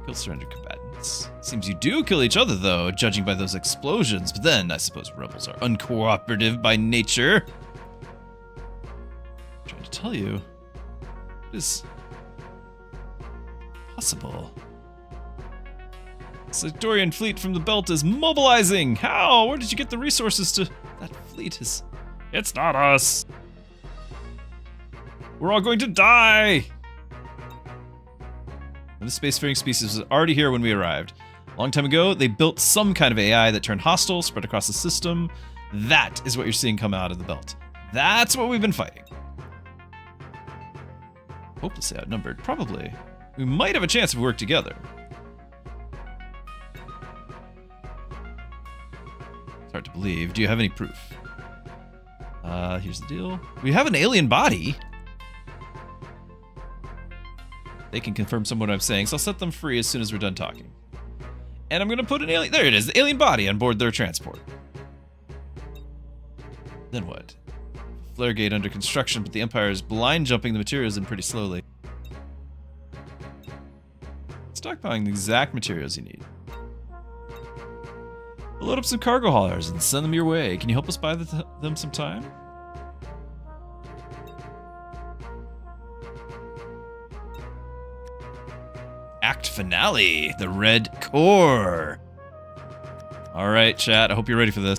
Kill surrender combatants. Seems you do kill each other, though, judging by those explosions. But then, I suppose rebels are uncooperative by nature. I'm trying to tell you. It is possible. The Sectorian fleet from the belt is mobilizing! How? Where did you get the resources to... That fleet is... It's not us! We're all going to die! The spacefaring species was already here when we arrived. A long time ago, they built some kind of AI that turned hostile, spread across the system. That is what you're seeing come out of the belt. That's what we've been fighting. Hopelessly outnumbered, probably. We might have a chance if we work together. It's hard to believe. Do you have any proof? Here's the deal. We have an alien body. They can confirm some of what I'm saying, so I'll set them free as soon as we're done talking. And I'm gonna put an alien, there it is, the alien body on board their transport. Then what? Flaregate under construction, but the Empire is blind jumping the materials in pretty slowly. Stockpiling the exact materials you need. We'll load up some cargo haulers and send them your way. Can you help us buy them some time? Act finale, the Red Core. All right, chat, I hope you're ready for this.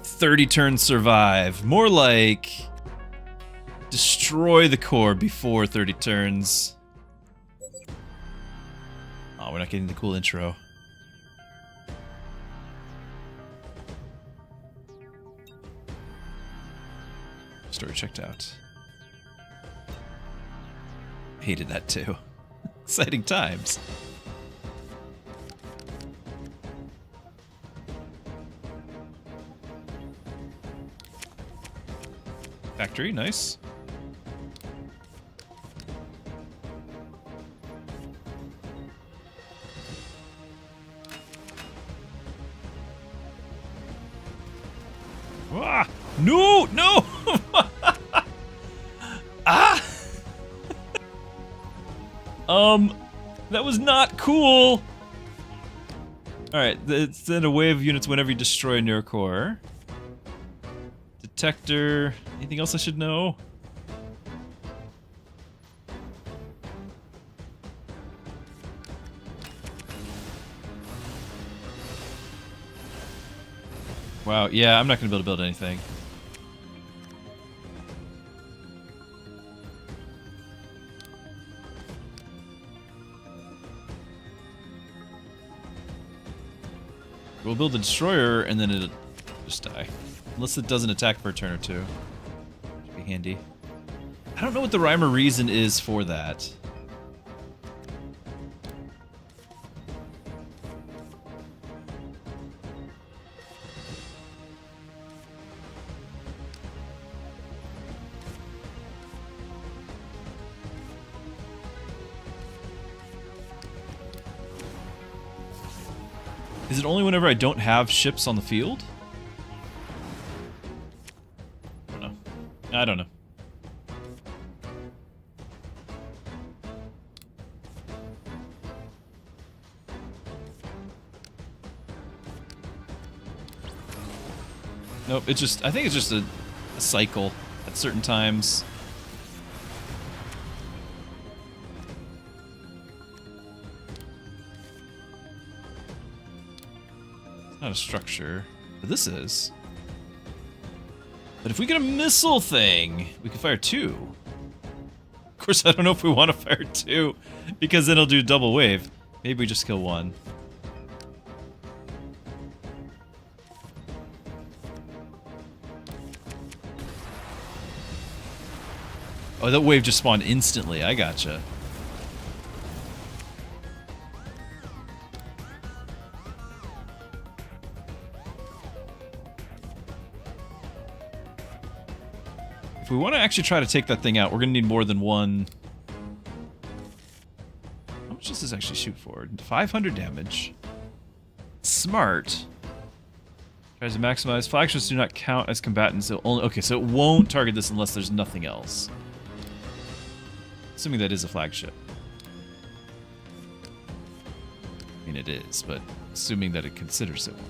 "30 turns survive." More like destroy the core before 30 turns. Oh, we're not getting the cool intro. Story checked out. Hated that too. Exciting times. Factory, nice. Ah! No! No! Ah! That was not cool! Alright, send a wave of units whenever you destroy a near core. Detector. Anything else I should know? Wow, yeah, I'm not gonna be able to build anything. We'll build a destroyer and then it'll just die. Unless it doesn't attack for a turn or two. Should be handy. I don't know what the rhyme or reason is for that. Is it only whenever I don't have ships on the field? I don't know. I don't know. Nope, it's just, I think it's just a cycle at certain times. Not a structure, but this is. But if we get a missile thing, we can fire 2. Of course, I don't know if we want to fire 2, because then it'll do double wave. Maybe we just kill 1. Oh, that wave just spawned instantly. I gotcha. If we want to actually try to take that thing out, we're going to need more than one. How much does this actually shoot for? 500 damage. Smart. Tries to maximize. Flagships do not count as combatants. Okay, so it won't target this unless there's nothing else. Assuming that is a flagship. I mean, it is, but assuming that it considers it one.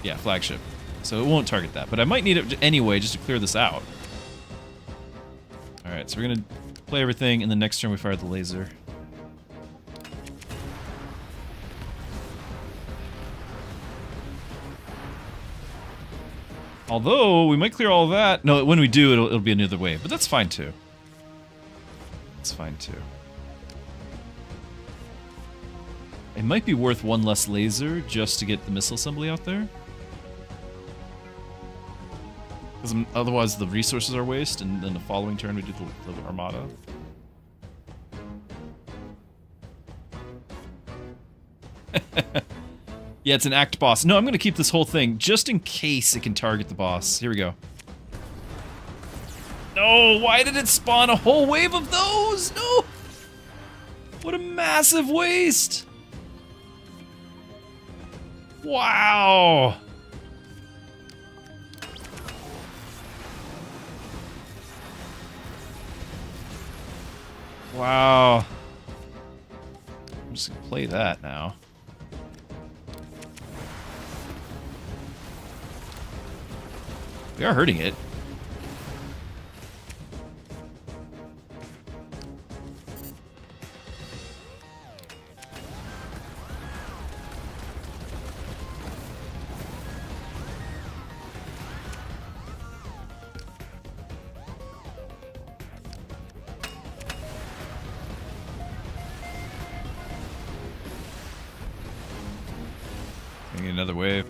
Yeah, flagship. So it won't target that, but I might need it anyway just to clear this out. Alright, so we're gonna play everything, and then next turn we fire the laser. Although, we might clear all of that. No, when we do, it'll be another wave, but that's fine too. That's fine too. It might be worth one less laser just to get the missile assembly out there. Because otherwise the resources are waste, and then the following turn we do the armada. Yeah, it's an act boss. No, I'm gonna keep this whole thing, just in case it can target the boss. Here we go. No, why did it spawn a whole wave of those? No! What a massive waste! Wow! Wow. I'm just gonna play that now. We are hurting it. Getting another wave.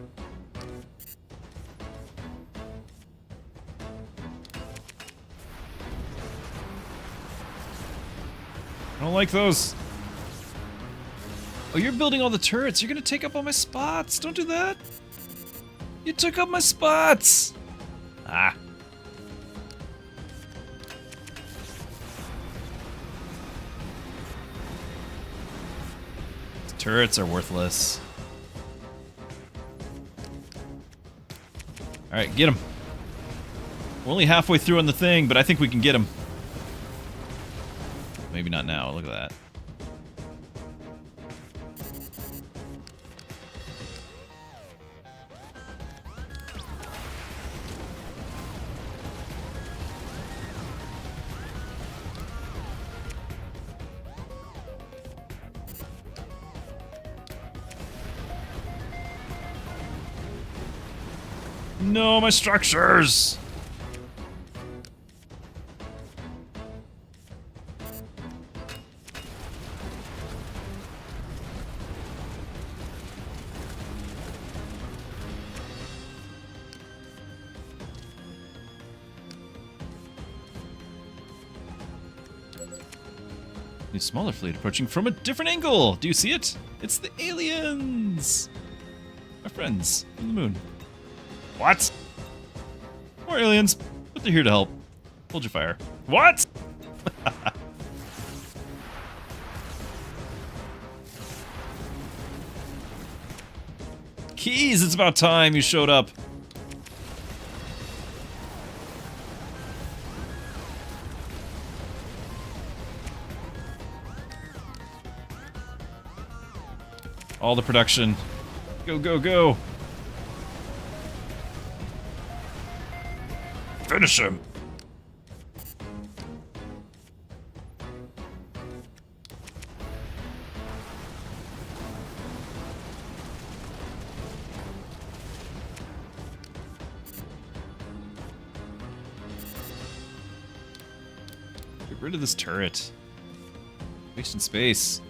I don't like those. Oh, you're building all the turrets. You're gonna take up all my spots. Don't do that. You took up my spots. Ah. The turrets are worthless. Alright, get him. We're only halfway through on the thing, but I think we can get him. Maybe not now, look at that. No, my structures! New smaller fleet approaching from a different angle! Do you see it? It's the aliens! Our friends from the moon. What? More aliens, but they're here to help. Hold your fire. What? Keys, it's about time you showed up. All the production. Go, go, go. Finish him. Get rid of this turret. Wasting space.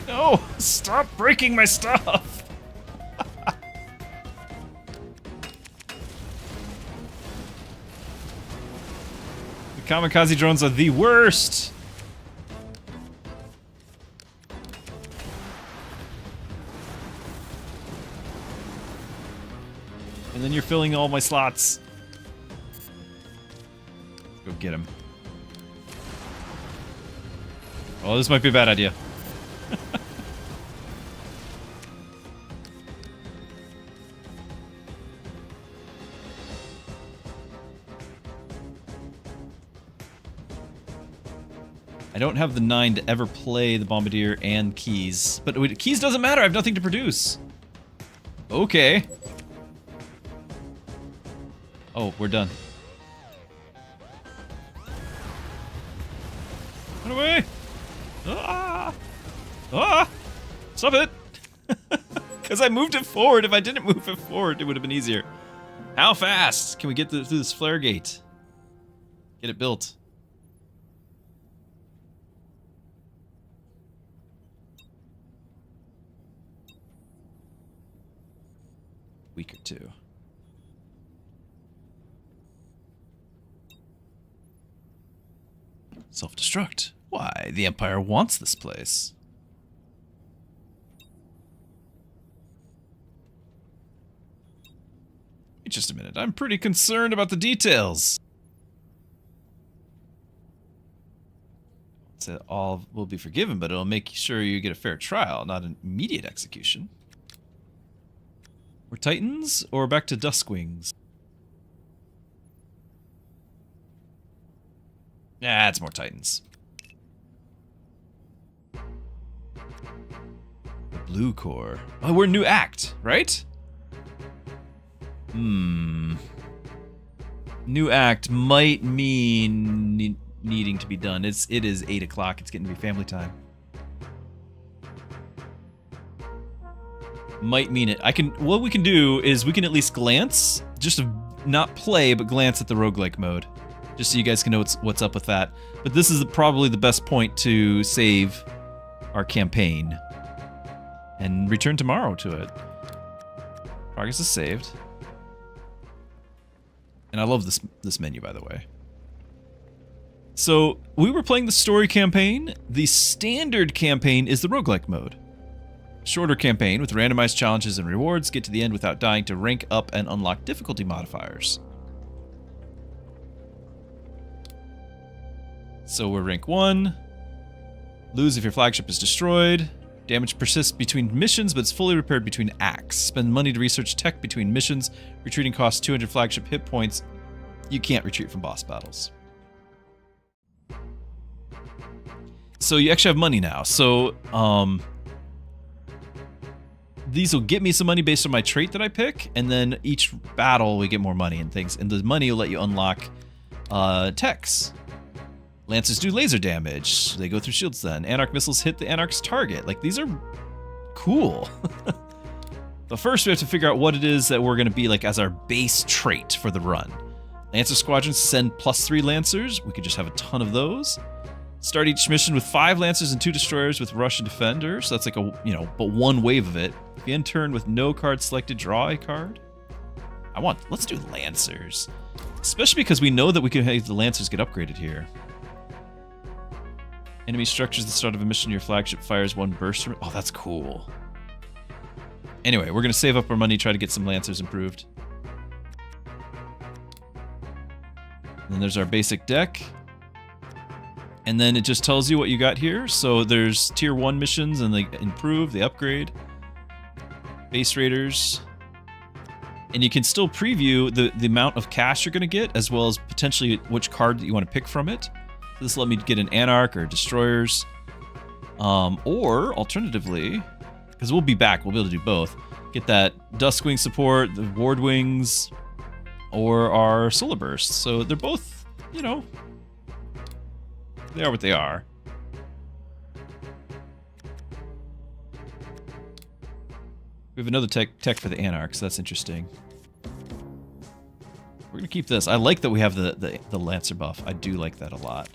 No! Stop breaking my stuff! The kamikaze drones are the worst! And then you're filling all my slots. Go get him. Oh, this might be a bad idea. I don't have the 9 to ever play the Bombardier and Keys. But wait, Keys doesn't matter, I have nothing to produce. Okay. Oh, we're done. Run away! Ah! Ah! Stop it! Because I moved it forward. If I didn't move it forward, it would have been easier. How fast can we get through this Flaregate? Get it built. Week or two. Self-destruct. Why? The Empire wants this place. Wait just a minute. I'm pretty concerned about the details. So all will be forgiven, but it'll make sure you get a fair trial, not an immediate execution. We're Titans, or back to Duskwings? Yeah, it's more Titans. The Blue Core. Oh, we're new act, right? New act might mean needing to be done. It is 8 o'clock. It's getting to be family time. Might mean it. What we can do is we can at least glance, just not play, but glance at the roguelike mode, just so you guys can know what's up with that. But this is probably the best point to save our campaign and return tomorrow to it. Progress is saved. And I love this menu, by the way. So, we were playing the story campaign. The standard campaign is the roguelike mode. Shorter campaign with randomized challenges and rewards. Get to the end without dying to rank up and unlock difficulty modifiers. So we're rank 1. Lose if your flagship is destroyed. Damage persists between missions, but it's fully repaired between acts. Spend money to research tech between missions. Retreating costs 200 flagship hit points. You can't retreat from boss battles. So you actually have money now. So, these will get me some money based on my trait that I pick, and then each battle we get more money and things. And the money will let you unlock techs. Lancers do laser damage. They go through shields then. Anarch missiles hit the Anarch's target. Like, these are cool. But first we have to figure out what it is that we're going to be like as our base trait for the run. Lancer squadrons send +3 Lancers. We could just have a ton of those. Start each mission with 5 Lancers and 2 Destroyers with Rush and Defender. So that's like a, but one wave of it. If you end turn with no card selected, draw a card. Let's do Lancers. Especially because we know that we can have the Lancers get upgraded here. Enemy structures at the start of a mission, your flagship fires 1 burst. Oh, that's cool. Anyway, we're going to save up our money, try to get some Lancers improved. And then there's our basic deck. And then it just tells you what you got here. So there's tier 1 missions, and they improve, they upgrade. Base raiders. And you can still preview the amount of cash you're going to get, as well as potentially which card that you want to pick from it. So this will let me get an Anarch or Destroyers. Or, alternatively, because we'll be back, we'll be able to do both. Get that Duskwing support, the Ward Wings, or our Solar Burst. So they're both, they are what they are. We have another tech for the Anarch, so that's interesting. We're gonna keep this. I like that we have the Lancer buff. I do like that a lot.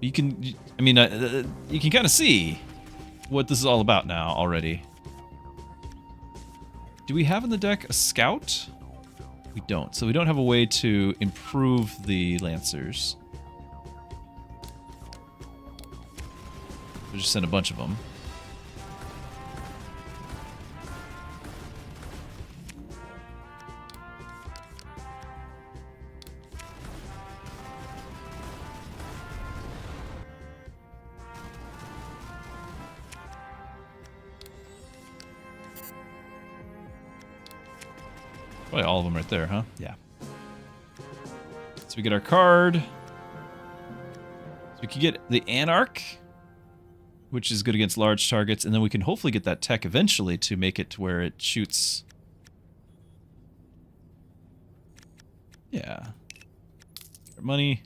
You can, you can kind of see what this is all about now already. Do we have in the deck a Scout? We don't. So we don't have a way to improve the Lancers. We'll just send a bunch of them. Probably all of them right there, huh? Yeah. So we get our card. So we can get the Anarch, which is good against large targets, and then we can hopefully get that tech eventually to make it to where it shoots Yeah. Money.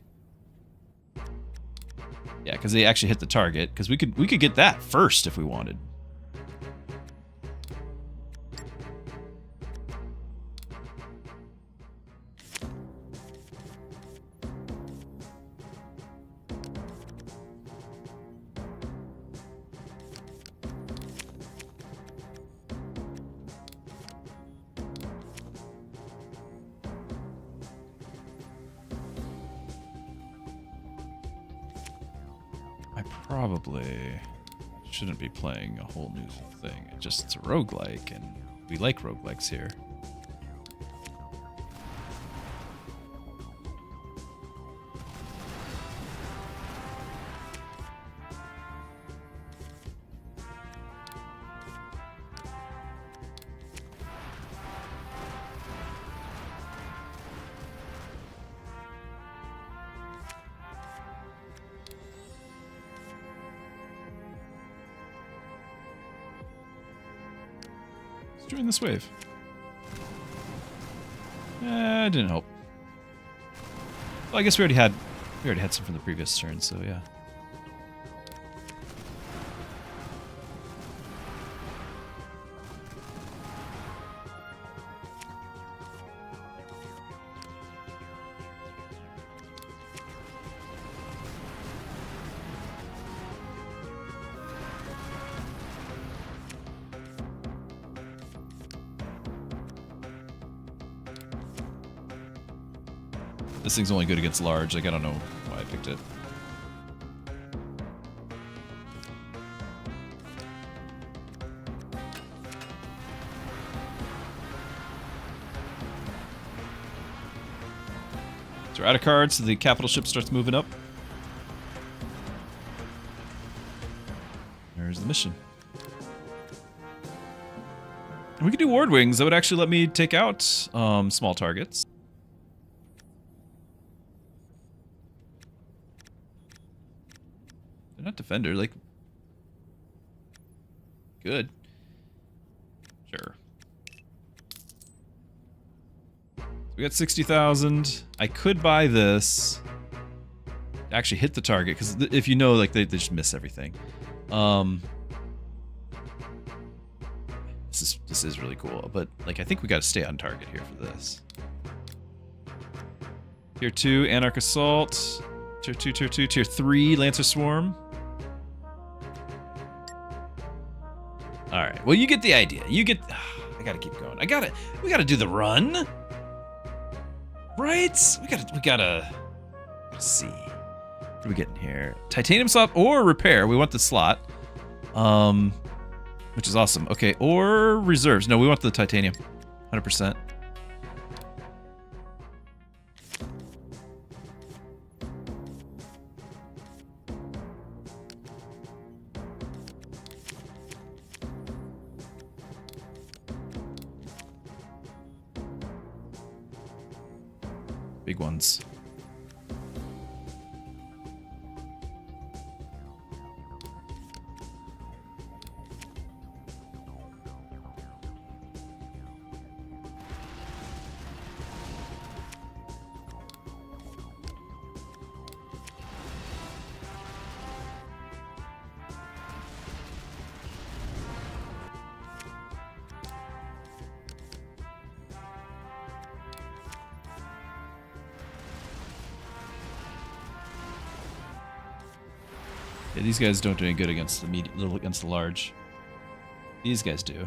Yeah, because they actually hit the target. Because we could get that first if we wanted. Probably shouldn't be playing a whole new thing. It's a roguelike, and we like roguelikes here. Join this wave. It didn't help. Well, I guess we already had some from the previous turn, so yeah. This thing's only good against large. Like, I don't know why I picked it. So we're out of cards, so the capital ship starts moving up. There's the mission. And we could do ward wings. That would actually let me take out small targets. They're not defender, like... Good. Sure. We got 60,000. I could buy this. Actually hit the target, because if you know, like, they just miss everything. This is really cool, but, like, I think we gotta stay on target here for this. Tier 2, Anarch Assault. Tier 2, Tier 2, Tier 3, Lancer Swarm. Alright, well, you get the idea. You get... I gotta keep going. We gotta do the run. Right? We gotta... Let's see. What are we getting here? Titanium slot or repair. We want the slot. Which is awesome. Okay, or reserves. No, we want the titanium. 100%. Big ones. Yeah, these guys don't do any good against the medium, against the large. These guys do.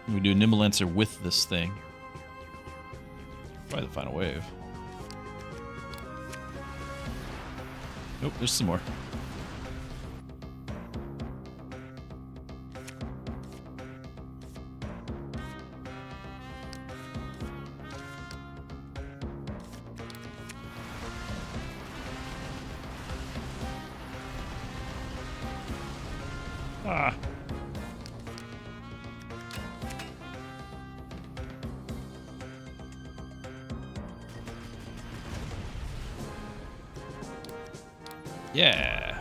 We do a Nimble Lancer with this thing. Probably the final wave. Nope, there's some more. Ah. Yeah.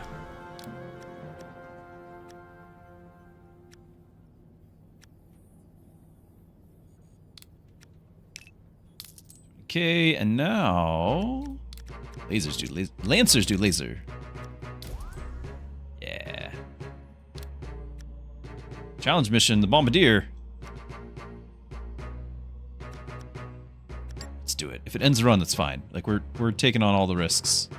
Okay, and now lasers do lancers do laser. Yeah. Challenge mission: the bombardier. Let's do it. If it ends the run, that's fine. Like we're taking on all the risks.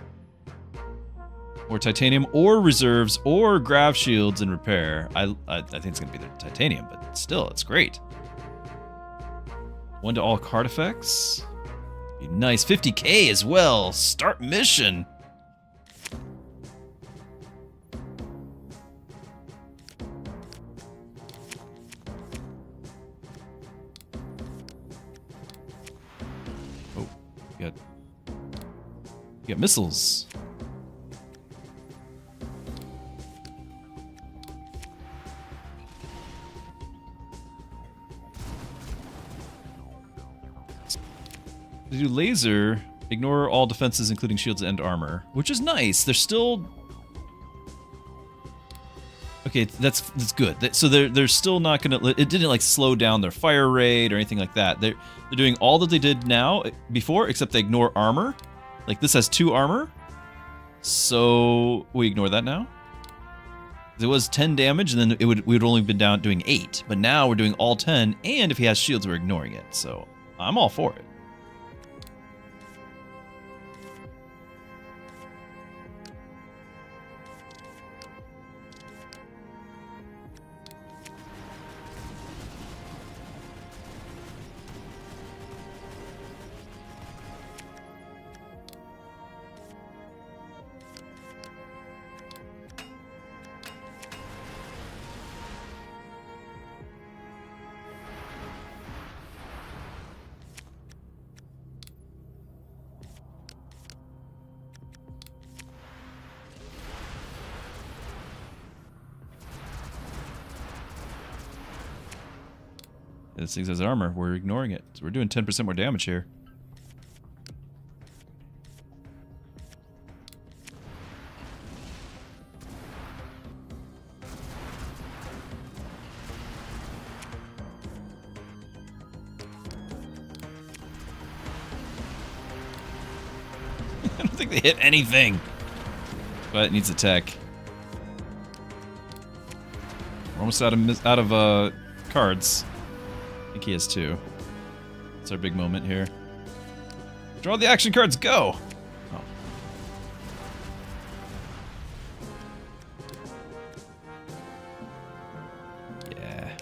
Or titanium, or reserves, or grav shields and repair. I think it's gonna be the titanium, but still, it's great. 1 to all card effects. Be nice. 50k as well. Start mission. Oh, you got missiles. To do laser, ignore all defenses including shields and armor, which is nice. They're still okay. That's good. So they're still not gonna. It didn't like slow down their fire rate or anything like that. They're doing all that they did before, except they ignore armor. Like this has 2 armor, so we ignore that now. It was 10 damage, and then we would only been down doing 8. But now we're doing all 10, and if he has shields, we're ignoring it. So I'm all for it. This thing has armor. We're ignoring it. So we're doing 10% more damage here. I don't think they hit anything. But it needs attack. We're almost out of cards. I think he has 2. It's our big moment here. Draw the action cards, go! Oh. Yeah.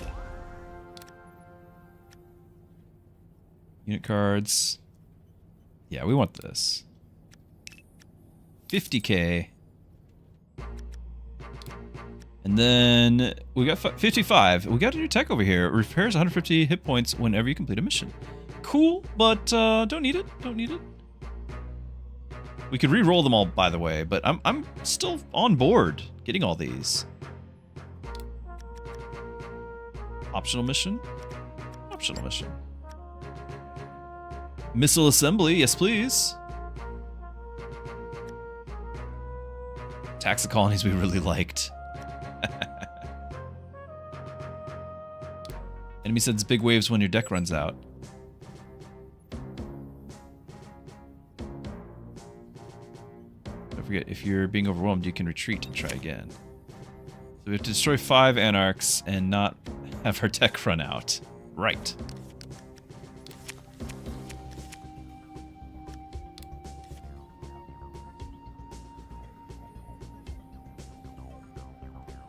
Unit cards. Yeah, we want this. 50k. And then we got 55. We got a new tech over here. It repairs 150 hit points whenever you complete a mission. Cool, but don't need it. Don't need it. We could re-roll them all, by the way, but I'm still on board getting all these. Optional mission. Optional mission. Missile assembly, yes please. Tax the colonies we really liked. Enemy sends big waves when your deck runs out. Don't forget, if you're being overwhelmed, you can retreat and try again. So we have to destroy 5 anarchs and not have our deck run out. Right.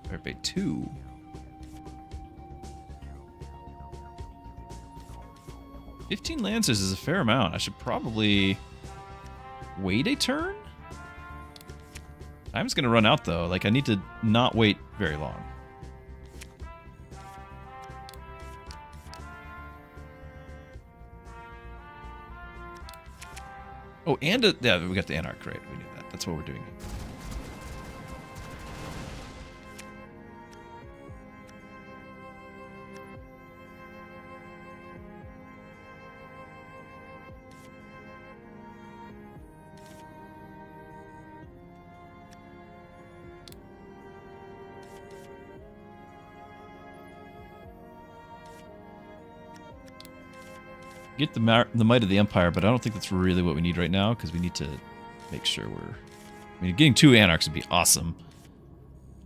Flaregate 2. $15 Lancers is a fair amount. I should probably wait a turn? Time's gonna run out though. Like I need to not wait very long. Oh, and yeah, we got the Anarch, right? We knew that. That's what we're doing. get the Might of the Empire, but I don't think that's really what we need right now, because we need to make sure we're... I mean, getting 2 Anarchs would be awesome.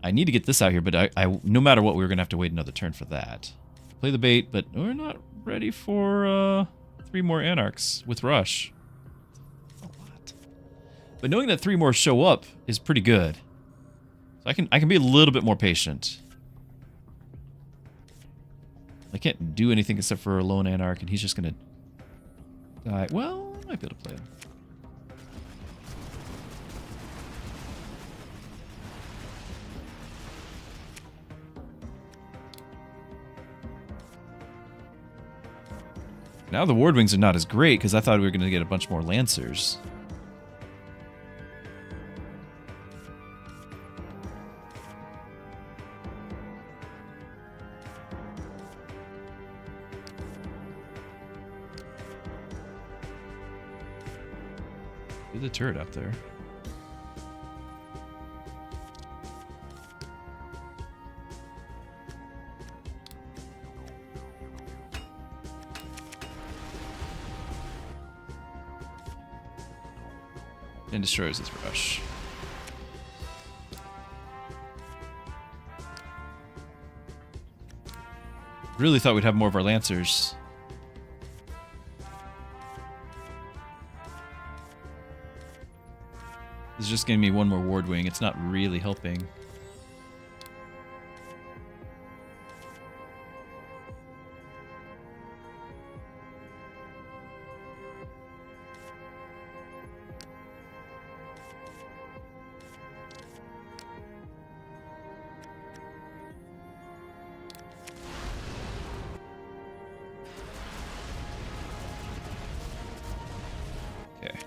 I need to get this out here, but I no matter what, we're going to have to wait another turn for that. Play the bait, but we're not ready for 3 more Anarchs with Rush. That's a lot. But knowing that 3 more show up is pretty good. So I can be a little bit more patient. I can't do anything except for a lone Anarch, and he's just going to die. Well, I might be able to play him. Now the Ward Wings are not as great, because I thought we were going to get a bunch more Lancers. Do the turret up there. And destroys his Rush. Really thought we'd have more of our Lancers. This is just giving me 1 more Ward Wing. It's not really helping. Okay.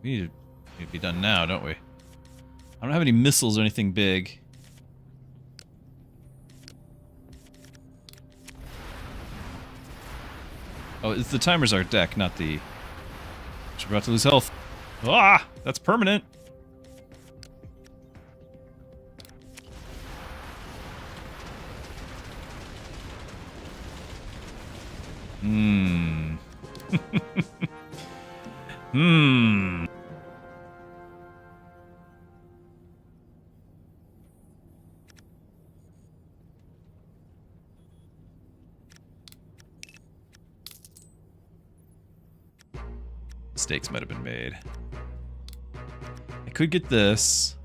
We need to be done now, don't we? I don't have any missiles or anything big. Oh, it's the timer's our deck, not the... We're about to lose health. Ah! That's permanent! Hmm. Hmm. Mistakes might have been made. I could get this.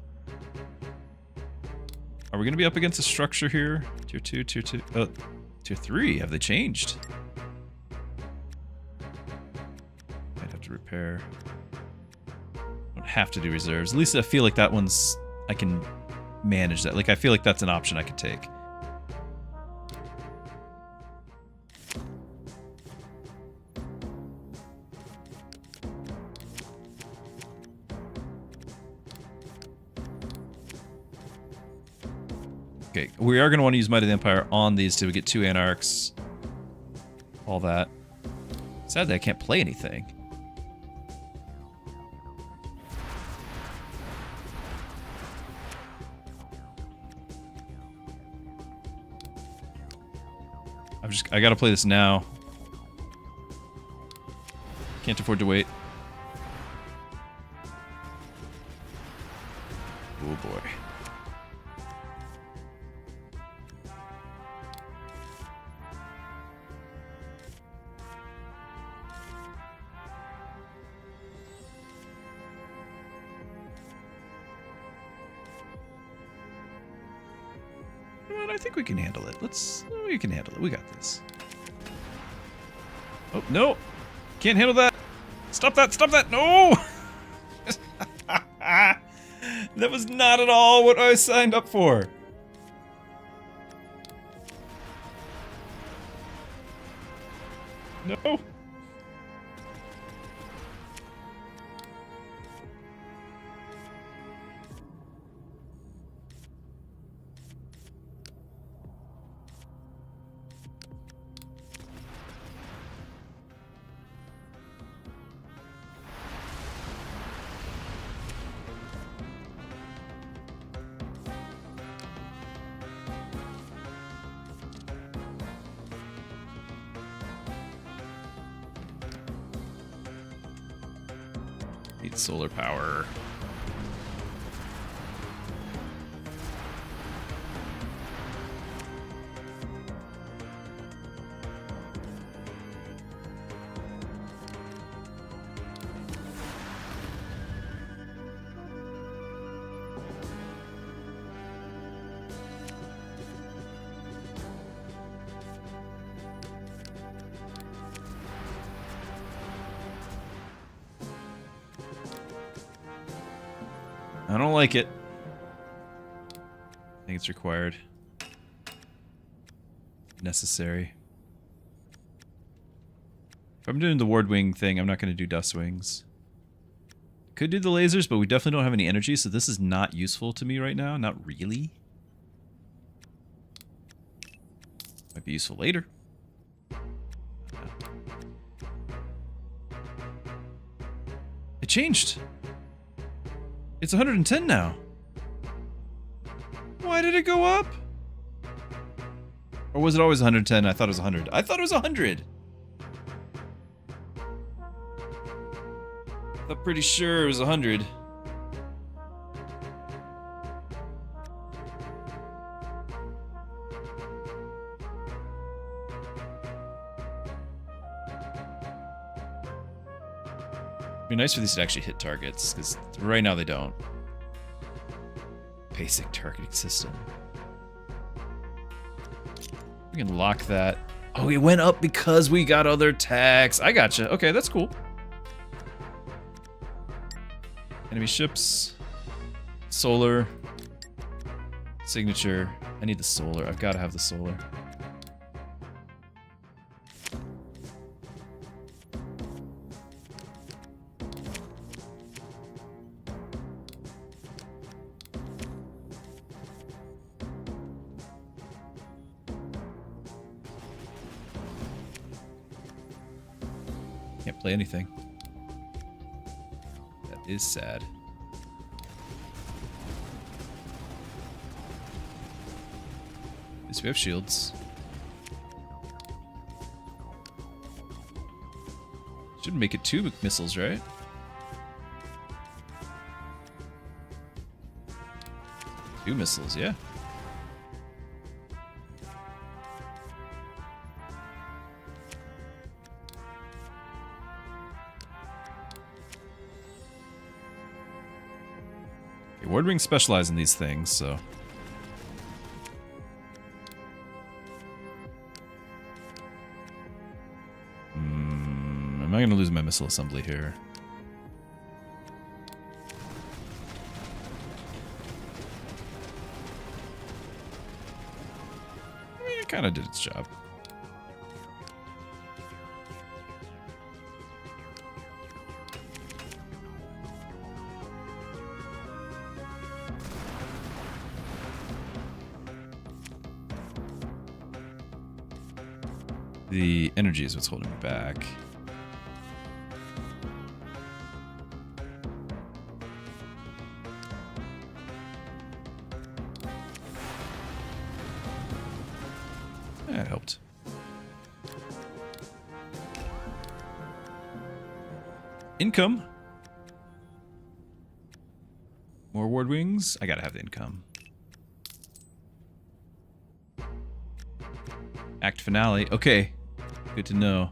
Are we going to be up against a structure here? Tier 2, Tier 2. Oh, Tier 3. Have they changed? Might have to repair. Don't have to do reserves. At least I feel like that one's... I can manage that. Like, I feel like that's an option I could take. Okay, we are going to want to use Might of the Empire on these to get 2 Anarchs. All that. Sadly, I can't play anything. I gotta play this now. Can't afford to wait. Oh boy. I think we can handle it. We can handle it. We got this. Oh, no. Can't handle that. Stop that. Stop that. No. That was not at all what I signed up for. No. Need solar power. I don't like it. I think it's required. Necessary. If I'm doing the ward wing thing, I'm not going to do dust wings. Could do the lasers, but we definitely don't have any energy, so this is not useful to me right now. Not really. Might be useful later. It changed. It's 110 now. Why did it go up? Or was it always 110? I thought it was 100. I thought it was 100. I'm pretty sure it was 100. It'd be nice for these to actually hit targets, because right now they don't. Basic targeting system. We can lock that. Oh, it went up because we got other tags. I gotcha. Okay, that's cool. Enemy ships. Solar. Signature. I need the solar. I've got to have the solar. Can't play anything. That is sad. At least we have shields. Should make it 2 missiles, right? Two missiles, yeah. Ward Wings specialize in these things, so. Am I going to lose my missile assembly here? I mean, it kind of did its job. The energy is what's holding me back. That helped. Income. More ward wings. I gotta have the income. Act finale. Okay. Good to know.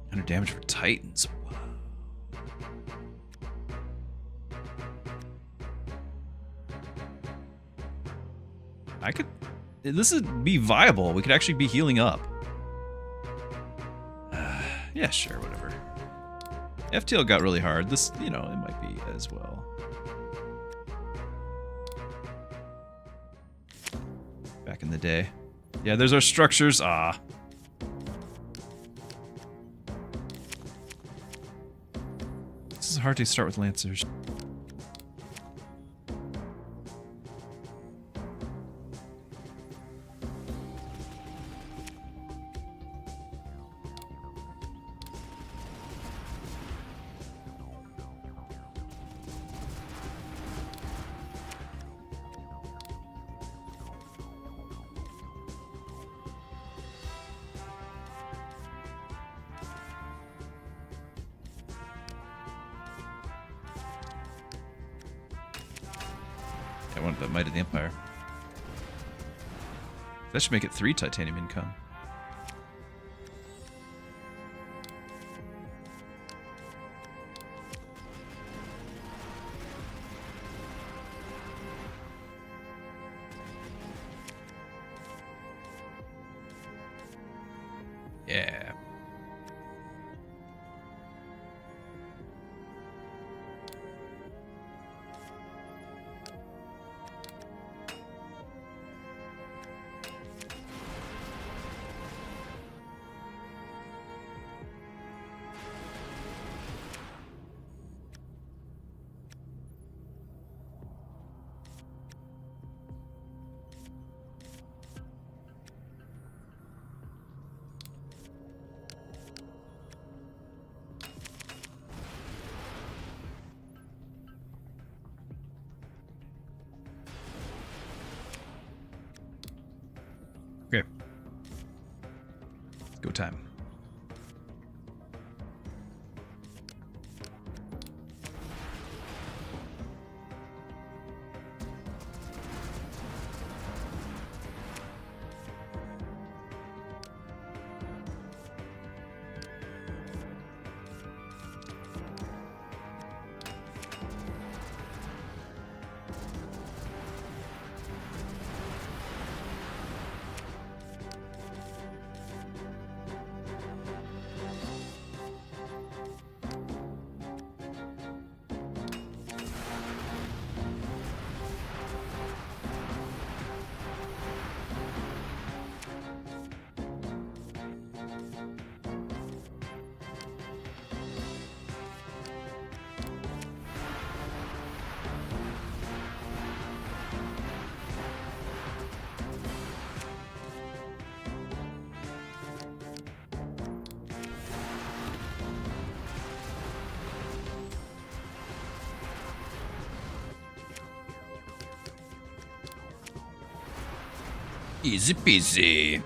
100 damage for Titans. Wow. I could... This would be viable. We could actually be healing up. Yeah, sure, whatever. FTL got really hard. This, you know, it might be as well. Back in the day. Yeah, there's our structures. Ah. This is hard to start with Lancers. I want the Might of the Empire. That should make it 3 titanium income. Yeah. Okay. Go time. Easy peasy.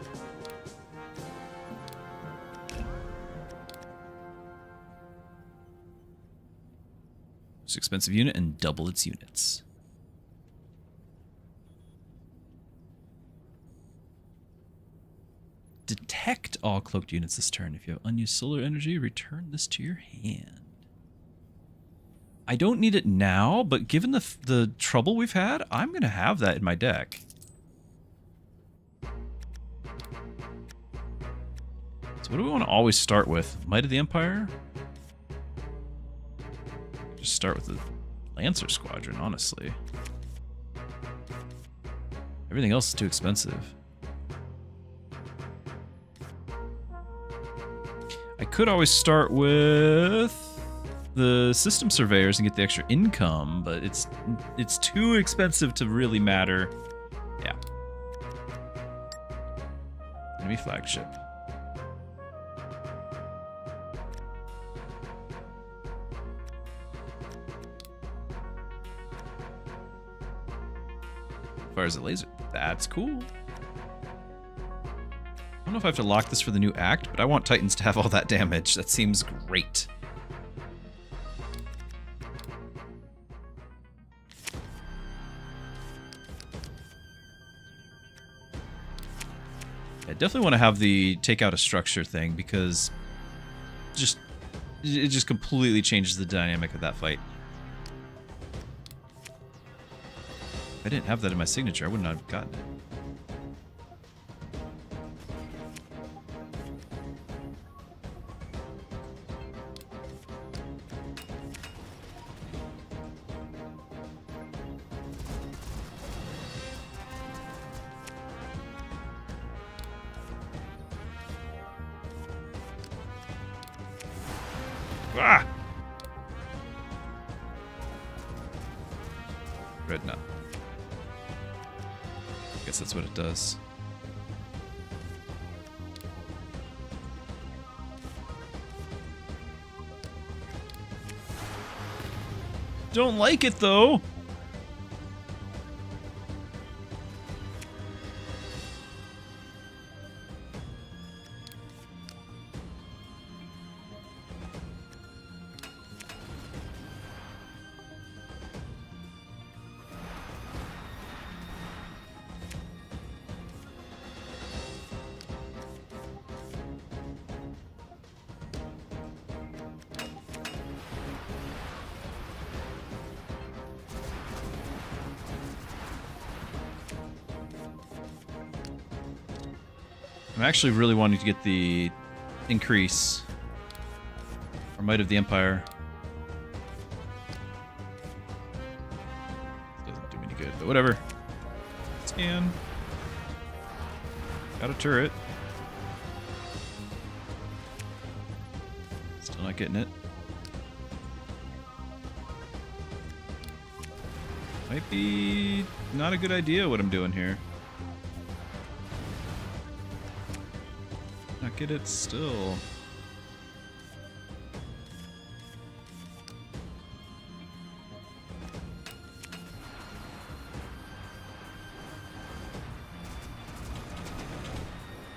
Most expensive unit and double its units. Detect all cloaked units this turn. If you have unused solar energy, return this to your hand. I don't need it now, but given the trouble we've had, I'm going to have that in my deck. So what do we want to always start with? Might of the Empire? Just start with the Lancer Squadron, honestly. Everything else is too expensive. I could always start with the System Surveyors and get the extra income, but it's too expensive to really matter. Yeah. Enemy flagship. Fires a laser. That's cool. I don't know if I have to lock this for the new act, but I want Titans to have all that damage. That seems great. I definitely want to have the take out a structure thing because it just completely changes the dynamic of that fight. If I didn't have that in my signature, I would not have gotten it. Ah! Red nut. Guess that's what it does. Don't like it though. I'm actually really wanting to get the increase. Or Might of the Empire. Doesn't do me any good, but whatever. Scan. Got a turret. Still not getting it. Might be not a good idea what I'm doing here. Not get it still.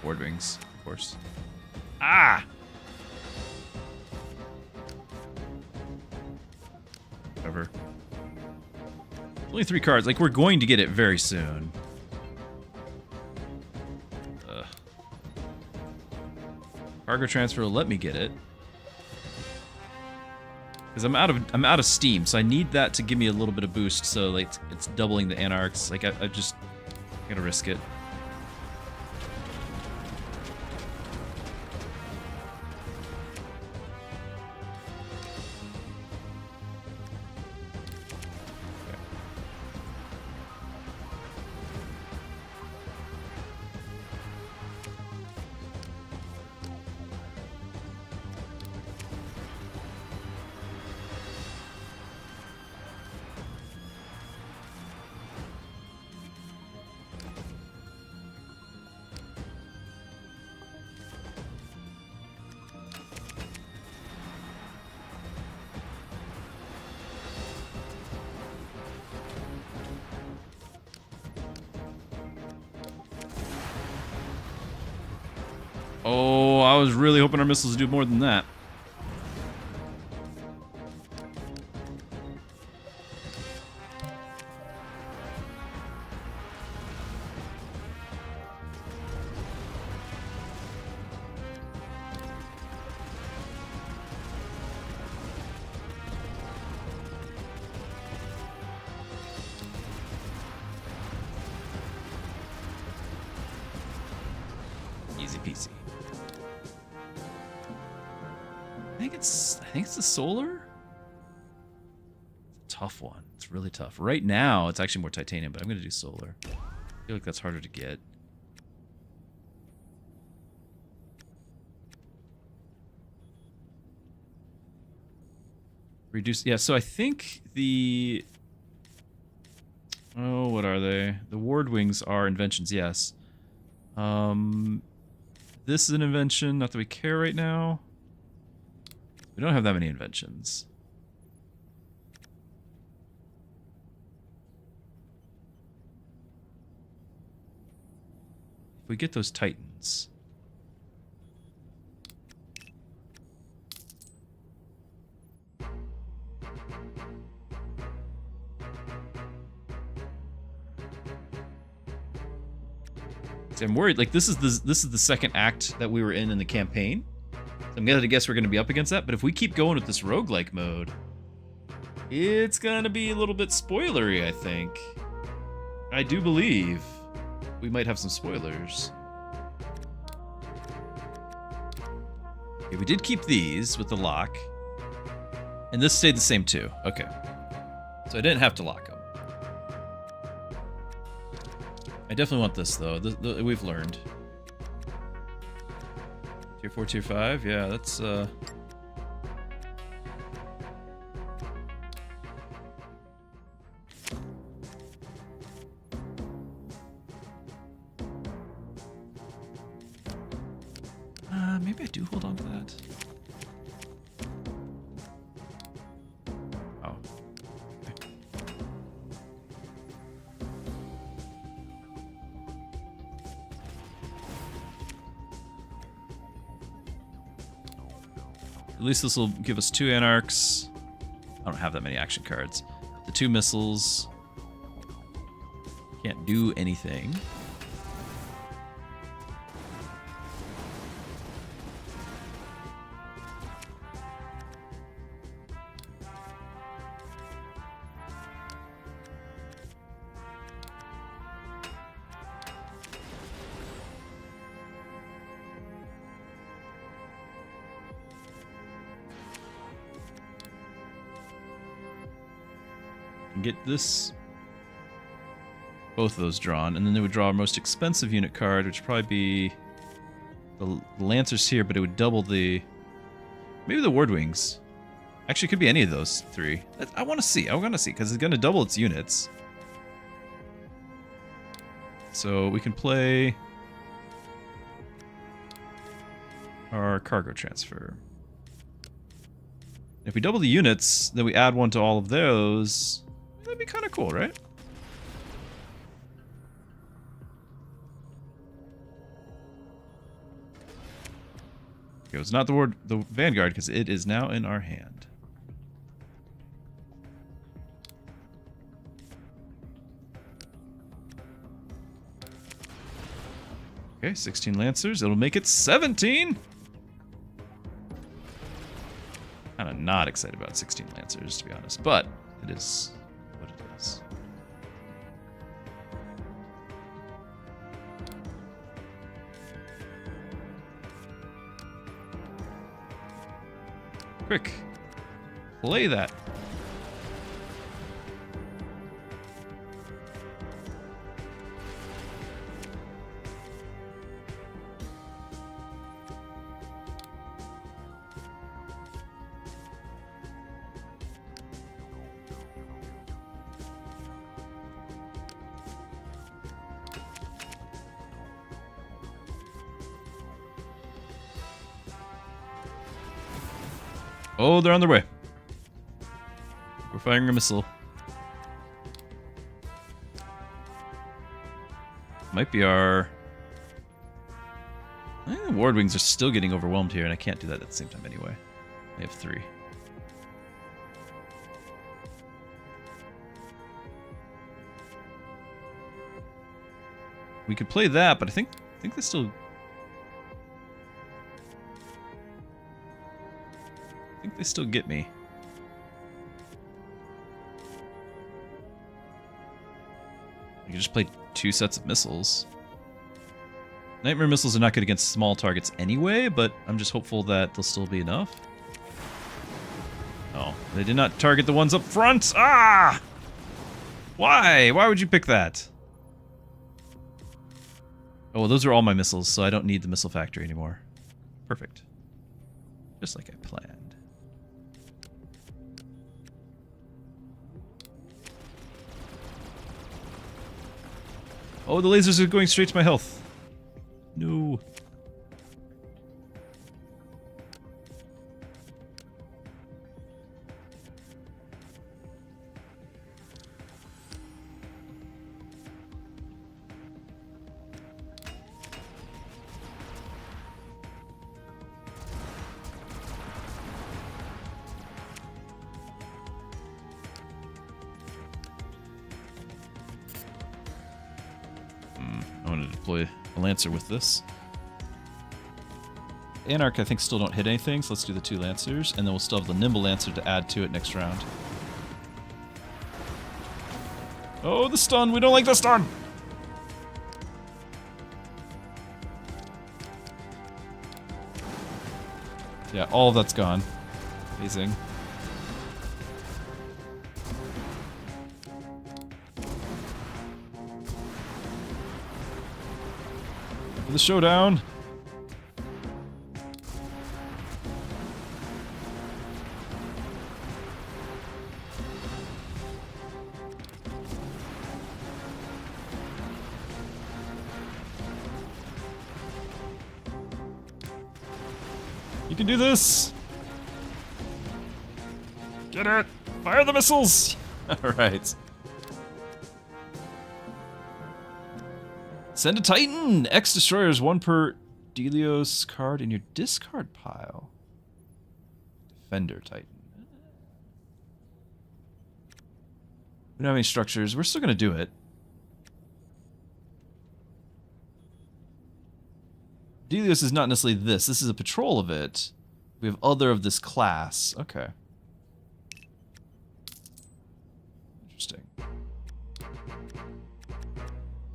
Board wings, of course. Ah! Whatever. Only 3 cards. Like, we're going to get it very soon. Ugh. Cargo transfer will let me get it. Because I'm out of steam, so I need that to give me a little bit of boost. So like it's doubling the anarchs. Like I gotta risk it. Oh, I was really hoping our missiles would do more than that. Easy peasy. I think it's the solar? It's a tough one. It's really tough. Right now, it's actually more titanium, but I'm going to do solar. I feel like that's harder to get. Reduce. Yeah, so I think the... Oh, what are they? The ward wings are inventions, yes. This is an invention, not that we care right now. We don't have that many inventions. If we get those titans. See, I'm worried. Like this is the second act that we were in the campaign. I'm gonna guess we're gonna be up against that, but if we keep going with this roguelike mode, it's gonna be a little bit spoilery, I think. I do believe we might have some spoilers. Okay, we did keep these with the lock. And this stayed the same too. Okay. So I didn't have to lock them. I definitely want this though. We've learned. Tier 4, Tier 5? Yeah, that's, maybe I do hold on to that. Oh. Okay. At least this will give us 2 anarchs. I don't have that many action cards. The 2 missiles. Can't do anything. and get this, both of those drawn, and then they would draw our most expensive unit card, which would probably be the Lancers here, but it would double the, maybe the Ward Wings. Actually, it could be any of those three. I want to see. I want to see, because it's going to double its units. So we can play our cargo transfer. If we double the units, then we add one to all of those. That'd be kind of cool, right? Okay, it's not the Vanguard, because it is now in our hand. Okay, 16 Lancers. It'll make it 17! Kind of not excited about 16 Lancers, to be honest, but it is what it is. Quick, play that. Oh, they're on their way. We're firing a missile. Might be our... I think the Ward Wings are still getting overwhelmed here, and I can't do that at the same time anyway. They have 3. We could play that, but I think they still... they still get me. You can just play 2 sets of missiles. Nightmare missiles are not good against small targets anyway, but I'm just hopeful that they'll still be enough. Oh, they did not target the ones up front! Ah! Why? Why would you pick that? Oh, well, those are all my missiles, so I don't need the missile factory anymore. Perfect. Just like I planned. Oh, the lasers are going straight to my health. No. I want to deploy a Lancer with this. Anarch, I think, still don't hit anything, so let's do the 2 Lancers, and then we'll still have the Nimble Lancer to add to it next round. Oh, the stun! We don't like the stun! Yeah, all of that's gone. Amazing. For the showdown! You can do this! Get it! Fire the missiles! Alright. Send a Titan! X destroyers, 1 per Delios card in your discard pile. Defender Titan. We don't have any structures. We're still gonna do it. Delios is not necessarily this. This is a patrol of it. We have other of this class. Okay. Interesting.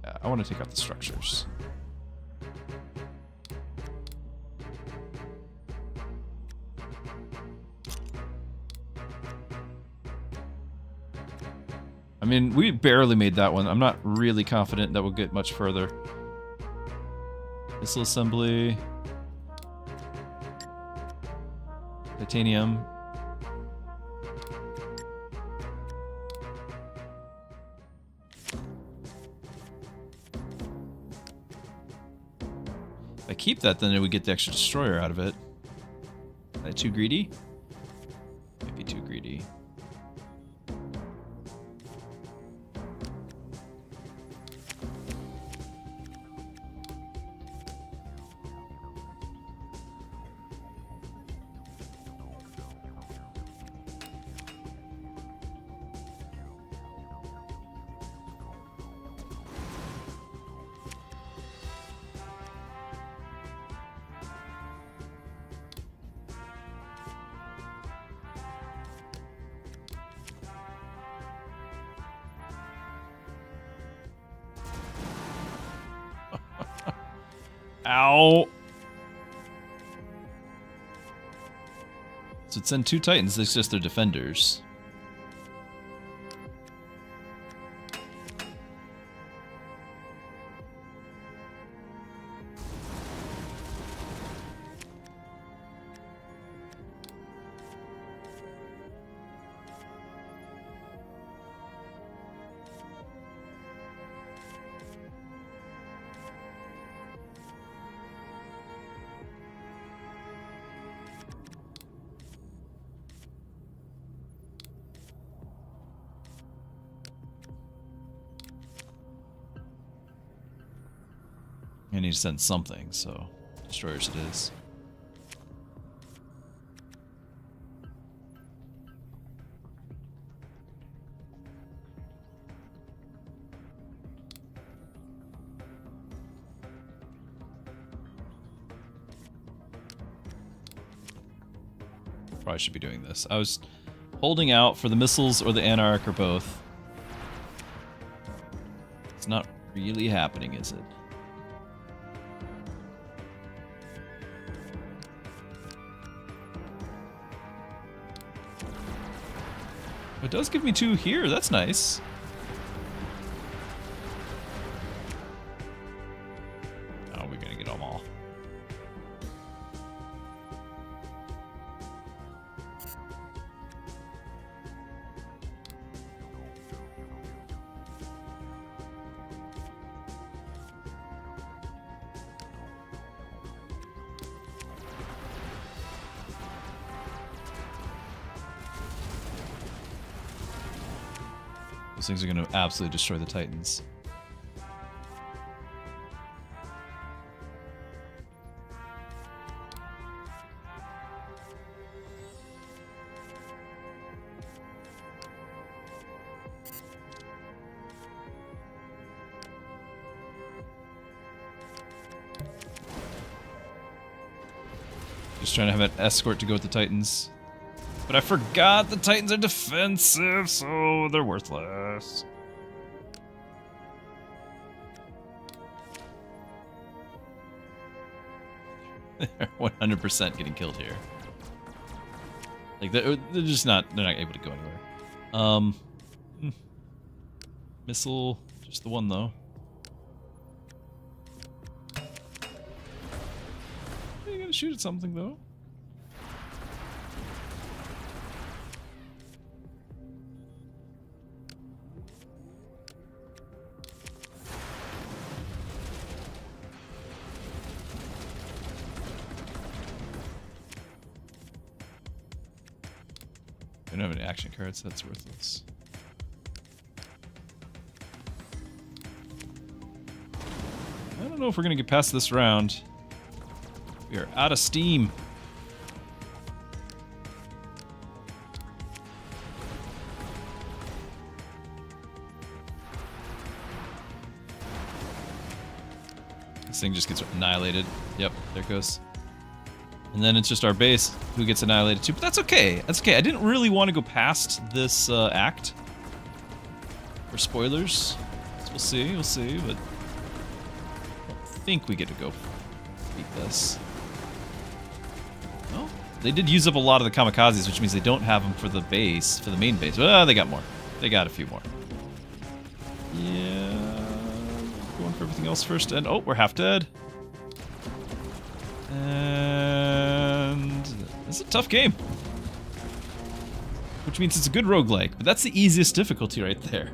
Yeah, I want to take out the structures. I mean, we barely made that one. I'm not really confident that we'll get much further. Missile assembly. Titanium. If I keep that, then we get the extra destroyer out of it. Am I too greedy? Maybe too greedy. Ow! So it send 2 Titans, it's just their defenders. I need to send something, so destroyers it is. Probably should be doing this. I was holding out for the missiles or the Anarch or both. It's not really happening, is it? It does give me 2 here, that's nice. Oh, we're gonna get them all. Those things are going to absolutely destroy the Titans. Just trying to have an escort to go with the Titans. But I forgot the Titans are defensive, so they're worthless. They're 100% getting killed here. Like, they're just not, they're not able to go anywhere. Missile, just the one though. You gotta shoot at something though. I don't have any action cards, that's worthless. I don't know if we're gonna get past this round. We are out of steam. This thing just gets annihilated. Yep, there it goes. And then it's just our base who gets annihilated too, but that's okay. That's okay. I didn't really want to go past this act for spoilers. So we'll see, but I don't think we get to go beat this. Well, they did use up a lot of the kamikazes, which means they don't have them for the base, for the main base. Well, they got more. They got a few more. Yeah. Going for everything else first. And, oh, we're half dead. And it's a tough game. Which means it's a good roguelike, but that's the easiest difficulty right there.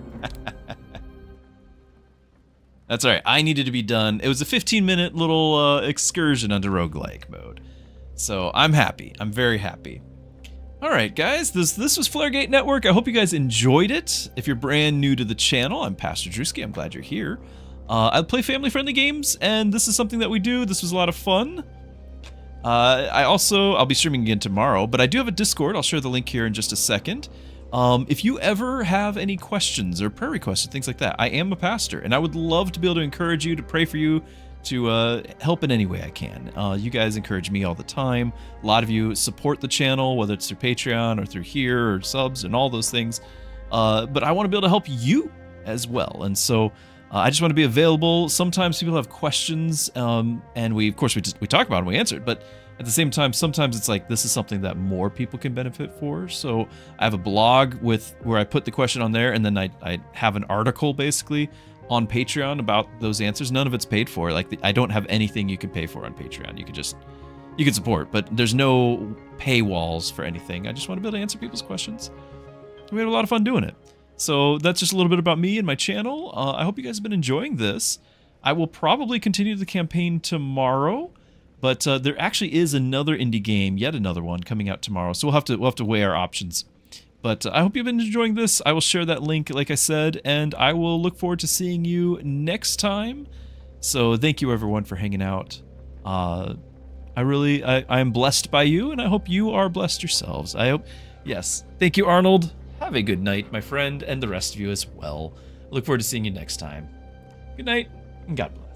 That's alright, I needed to be done. It was a 15-minute little excursion onto roguelike mode. So I'm happy. I'm very happy. Alright guys, this was Flaregate Network. I hope you guys enjoyed it. If you're brand new to the channel, I'm Pastor Druski. I'm glad you're here. I play family-friendly games, and this is something that we do. This was a lot of fun. I'll be streaming again tomorrow, but I do have a Discord. I'll share the link here in just a second. If you ever have any questions or prayer requests or things like that, I am a pastor, and I would love to be able to encourage you, to pray for you, to help in any way I can. You guys encourage me all the time. A lot of you support the channel, whether it's through Patreon or through here or subs and all those things. But I want to be able to help you as well, and so I just want to be available. Sometimes people have questions, and we talk about it and we answer it, but at the same time, sometimes it's like this is something that more people can benefit for. So I have a blog where I put the question on there, and then I have an article basically on Patreon about those answers. None of it's paid for. Like I don't have anything you can pay for on Patreon. You can support, but there's no paywalls for anything. I just want to be able to answer people's questions. We had a lot of fun doing it. So that's just a little bit about me and my channel. I hope you guys have been enjoying this. I will probably continue the campaign tomorrow. But there actually is another indie game, yet another one, coming out tomorrow. So we'll have to weigh our options. But I hope you've been enjoying this. I will share that link, like I said, and I will look forward to seeing you next time. So thank you, everyone, for hanging out. I am blessed by you, and I hope you are blessed yourselves. Yes. Thank you, Arnold. Have a good night, my friend, and the rest of you as well. Look forward to seeing you next time. Good night, and God bless.